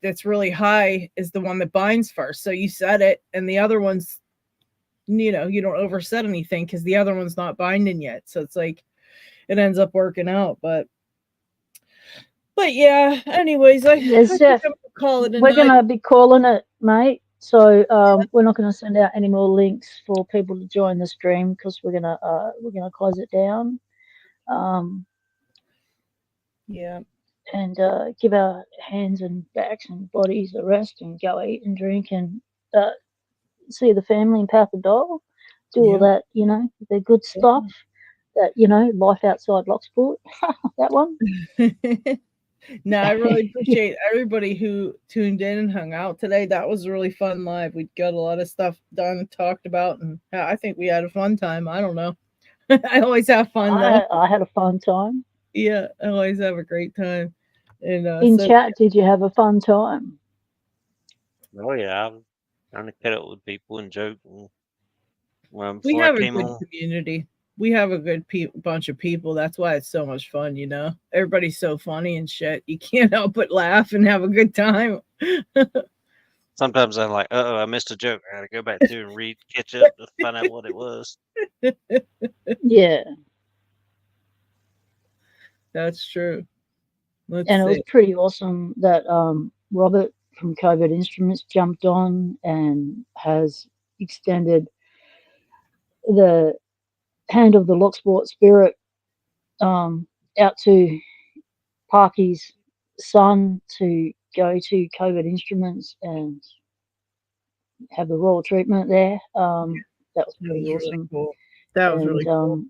that's really high is the one that binds first. So you set it and the other one's, you don't overset anything because the other one's not binding yet. So it's like, it ends up working out, but yeah, anyways, I think I'm gonna call it a we're night. going to be calling it, mate. So we're not going to send out any more links for people to join the stream because we're gonna close it down. Yeah. And give our hands and backs and bodies a rest and go eat and drink and see the family and pat the dog, do all that, the good stuff that, life outside Locksport, that one. No, I really appreciate everybody who tuned in and hung out today. That was really fun live. We got a lot of stuff done and talked about, and I think we had a fun time. I don't know. I always have fun though. I had a fun time. Yeah, I always have a great time. And in chat, did you have a fun time? Oh yeah, I'm trying to cut up with people and joke. We have a good community. we have a good bunch of people. That's why it's so much fun, you know. Everybody's so funny and shit. You can't help but laugh and have a good time. Sometimes I'm like, I missed a joke. I gotta go back through and catch up to find out what it was. Yeah. That's true. Let's And see. it was pretty awesome that Robert from Covert Instruments jumped on and has extended the hand of the Locksport spirit out to Parky's son to go to Covert Instruments and have the royal treatment there. That was pretty awesome. Really cool. That was really cool.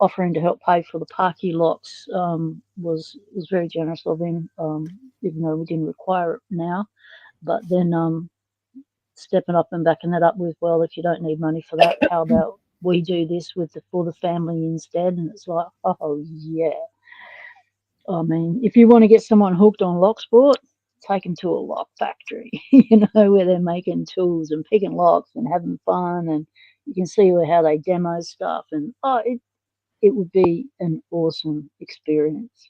Offering to help pay for the Parky locks was very generous of him, even though we didn't require it now. But then stepping up and backing that up with, well, if you don't need money for that, how about we do this for the family instead? And it's like, oh yeah. I mean, if you want to get someone hooked on Locksport, take them to a lock factory, you know, where they're making tools and picking locks and having fun, and you can see how they demo stuff, and it would be an awesome experience.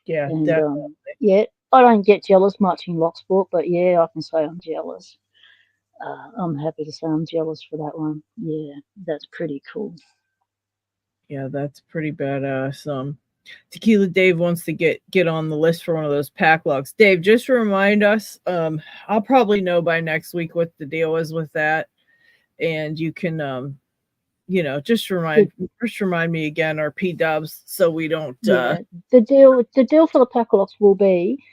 Yeah, and definitely. Yeah, I don't get jealous much in Locksport, but yeah, I can say I'm jealous. I'm happy to say I'm jealous for that one. Yeah, that's pretty cool. Yeah, that's pretty badass. Tequila Dave wants to get on the list for one of those Paclocks. Dave, just remind us. I'll probably know by next week what the deal is with that, and you can you know, just remind me again, or P Dubs, so we don't. Yeah, the deal for the Paclocks will be,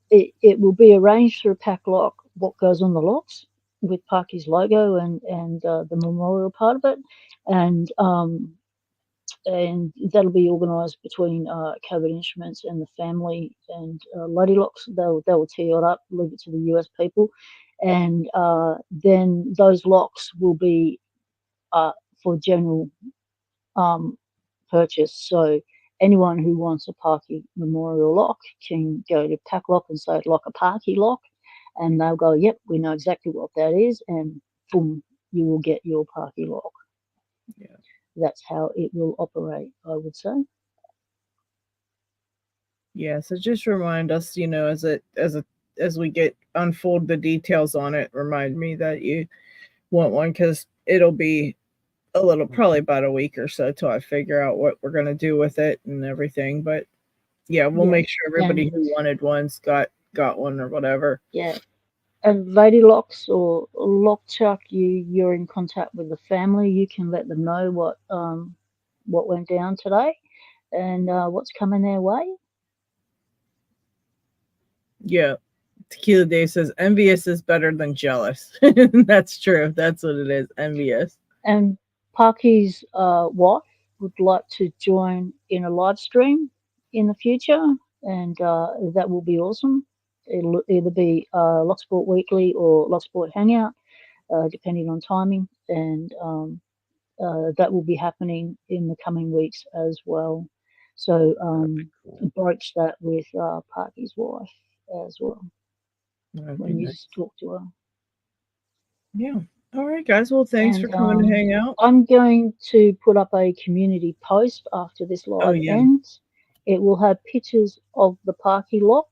it will be arranged through Paclock what goes on the locks with Parky's logo and the memorial part of it, and that'll be organised between Covert Instruments and the family and Lady Locks. They'll tee it up, leave it to the US people, and then those locks will be for general purchase. So anyone who wants a Parky Memorial Lock can go to Paclock and say, like a Parky lock, and they'll go, yep, we know exactly what that is, and boom, you will get your Parky lock. Yeah. That's how it will operate, I would say. Yeah, so just remind us, you know, as we unfold the details on it, remind me that you want one, because it'll be probably about a week or so till I figure out what we're gonna do with it and everything. But yeah, we'll make sure everybody who wanted ones got one or whatever. Yeah. And Lady Locks or Lockchuck, you're in contact with the family. You can let them know what went down today and what's coming their way. Yeah. Tequila Dave says envious is better than jealous. That's true. That's what it is. Envious. And Parky's wife would like to join in a live stream in the future, and that will be awesome. It'll either be Locksport Weekly or Locksport Hangout, depending on timing, and that will be happening in the coming weeks as well. So broach that with Parky's wife as well when you talk to her. Yeah. All right, guys. Well, thanks for coming to hang out. I'm going to put up a community post after this live ends. It will have pictures of the Parky lock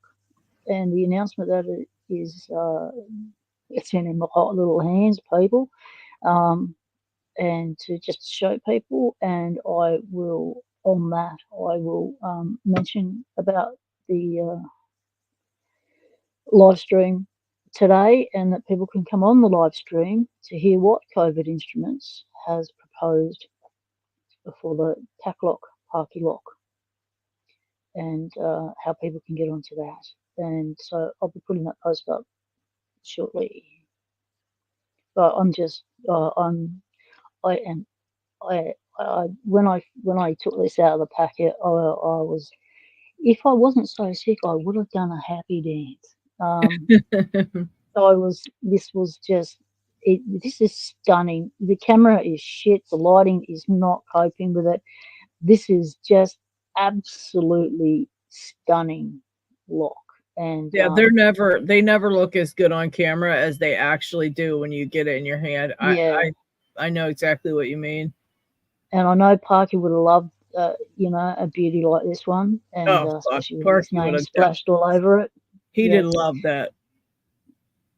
and the announcement that it is it's in my hot little hands, people, and to just show people. And I will mention about the live stream today, and that people can come on the live stream to hear what Covert Instruments has proposed for the Paclock Parky lock, and how people can get onto that. And so I'll be putting that post up shortly. But I'm just when I took this out of the packet, I was, if I wasn't so sick, I would have done a happy dance. This is stunning. The camera is shit. The lighting is not coping with it. This is just absolutely stunning lock. And yeah, they never look as good on camera as they actually do when you get it in your hand. I know exactly what you mean. And I know Parky would have loved, you know, a beauty like this one, and especially with his name splashed all over it. He did love that.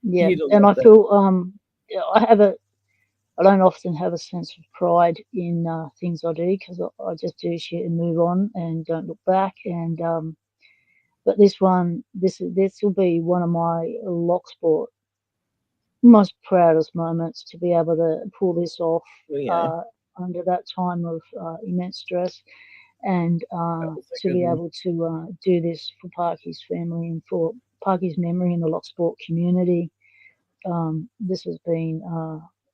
Yeah, and I feel I don't often have a sense of pride in things I do, because I just do shit and move on and don't look back. And but this one, this will be one of my Locksport most proudest moments, to be able to pull this off under that time of immense stress, and to be able to do this for Parky's family and for Parky's memory in the Locksport community. This has been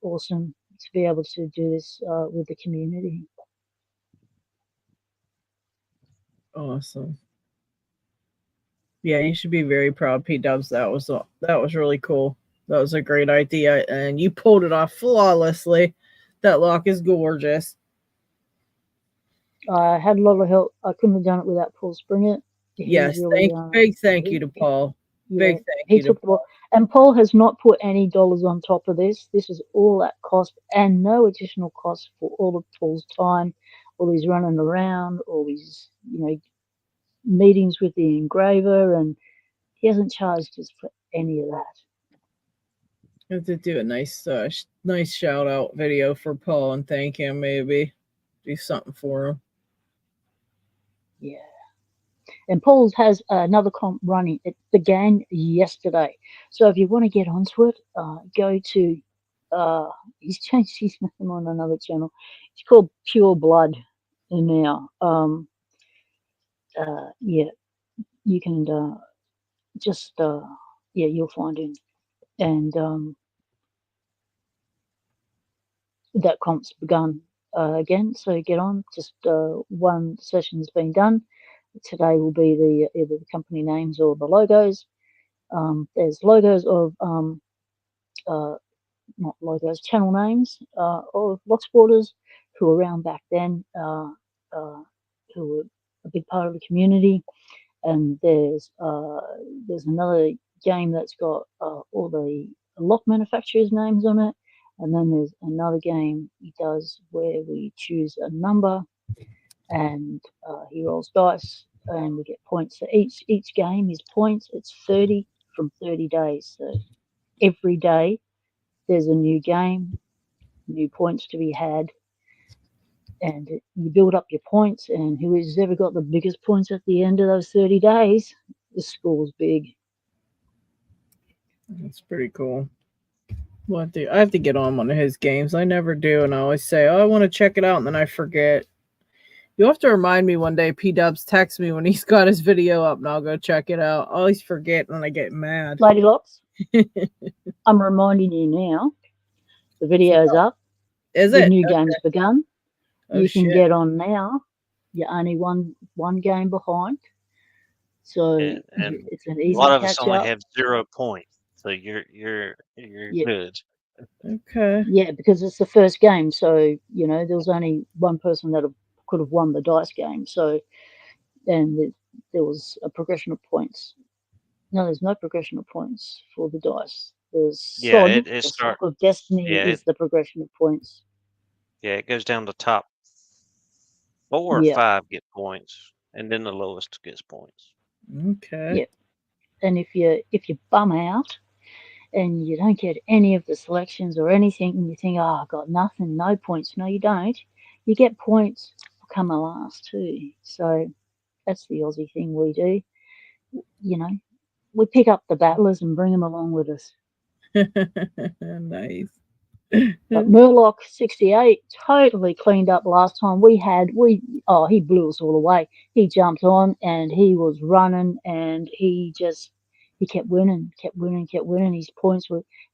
awesome to be able to do this with the community. Awesome. Yeah, you should be very proud, P-Dubs. That was really cool. That was a great idea, and you pulled it off flawlessly. That lock is gorgeous. I had a lot of help. I couldn't have done it without Paul Springer. Yes, really, big thank you to Paul. Big thank you to Paul. And Paul has not put any dollars on top of this. This is all at cost and no additional cost for all of Paul's time, all these running around, all these, you know, meetings with the engraver, and he hasn't charged us for any of that. I have to do a nice shout out video for Paul and thank him. Maybe do something for him. Yeah. And Paul's has another comp running. It began yesterday. So if you want to get onto it, go to, he's changed his name on another channel. It's called Pure Blood now. Yeah, you can just, yeah, you'll find him. And that comp's begun again. So get on. Just one session's been done. Today will be either the company names or the logos. There's logos of not logos, channel names of Locksporters who were around back then, who were a big part of the community. And there's another game that's got all the lock manufacturers' names on it. And then there's another game he does where we choose a number, and he rolls dice, and we get points. So each game is points. It's 30 from 30 days. So every day there's a new game, new points to be had, and you build up your points. And whoever's ever got the biggest points at the end of those 30 days, the score's big. That's pretty cool. Well, I have to get on one of his games. I never do, and I always say, "Oh, I want to check it out," and then I forget. You have to remind me one day. P-Dubs text me when he's got his video up, and I'll go check it out. I always forget, and I get mad. Lady Locks, I'm reminding you now. The video's up. Is the it? new game's begun. Oh, you can get on now. You're only one game behind, so it's an easy catch up. A lot of us only have 0 points, so you're good. Okay. Yeah, because it's the first game, so you know there was only one person that could have won the dice game. So, and there was a progression of points. No, there's no progression of points for the dice. There's Sod, the Sock of Destiny is the progression of points. Yeah, it goes down to top 4 or 5 get points, and then the lowest gets points. Okay. Yeah, and if you bum out and you don't get any of the selections or anything, and you think, oh, I've got nothing, no points. No, you don't. You get points for coming last too. So that's the Aussie thing we do. You know, we pick up the battlers and bring them along with us. Nice. But Murloc 68 totally cleaned up last time. He blew us all away. He jumped on and he was running, and he kept winning. His points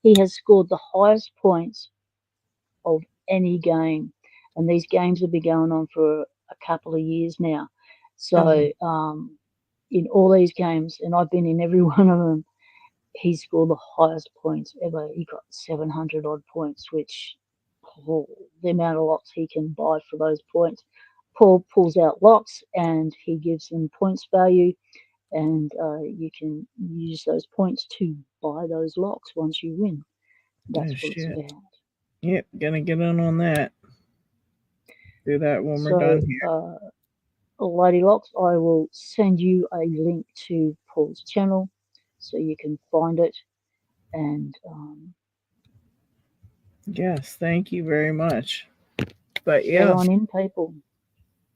he has scored the highest points of any game, and these games have been going on for a couple of years now. So in all these games, and I've been in every one of them, he scored the highest points ever. He got 700 odd points, which the amount of locks he can buy for those points. Paul pulls out locks and he gives them points value, and you can use those points to buy those locks once you win. That's what it's about. Yep, gonna get in on that. Do that when we're So, done here. Lady Locks, I will send you a link to Paul's channel so you can find it. And Yes, thank you very much. But get yeah. on in, people.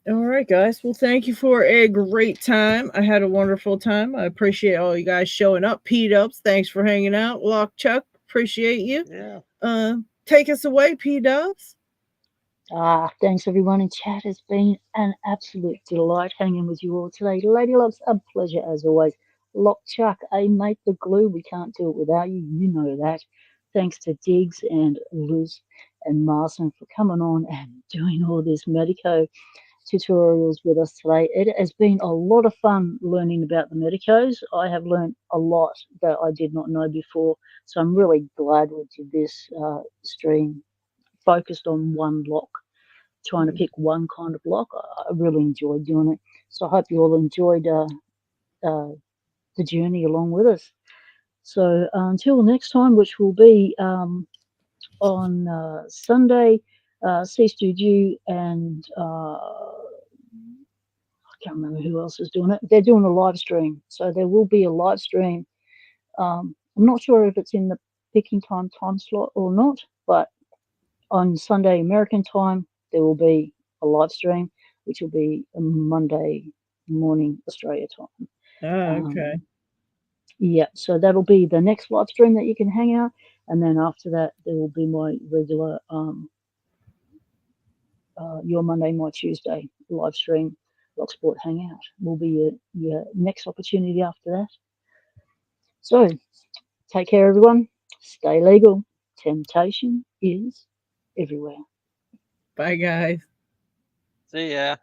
All right, guys. Well, thank you for a great time. I had a wonderful time. I appreciate all you guys showing up. P-Dubs, thanks for hanging out. Lock Chuck, appreciate you. Yeah. Take us away, P-Dubs. Thanks everyone in chat. It's been an absolute delight hanging with you all today. Lady Loves, a pleasure as always. Lock Chuck, mate, the glue. We can't do it without you. You know that. Thanks to Diggs and Luz and Marson for coming on and doing all this Medeco tutorials with us today. It has been a lot of fun learning about the Medecos. I have learned a lot that I did not know before. So I'm really glad we did this stream focused on one lock, trying to pick one kind of lock. I really enjoyed doing it. So I hope you all enjoyed the journey along with us. So until next time, which will be on Sunday, C-Studio and I can't remember who else is doing it. They're doing a live stream. So there will be a live stream. I'm not sure if it's in the picking time slot or not, but on Sunday American time, there will be a live stream, which will be a Monday morning Australia time. Okay. Yeah, so that'll be the next live stream that you can hang out, and then after that, there will be my regular Your Monday, My Tuesday live stream. Locksport Hangout will be your next opportunity after that. So, take care, everyone. Stay legal. Temptation is everywhere. Bye, guys. See ya.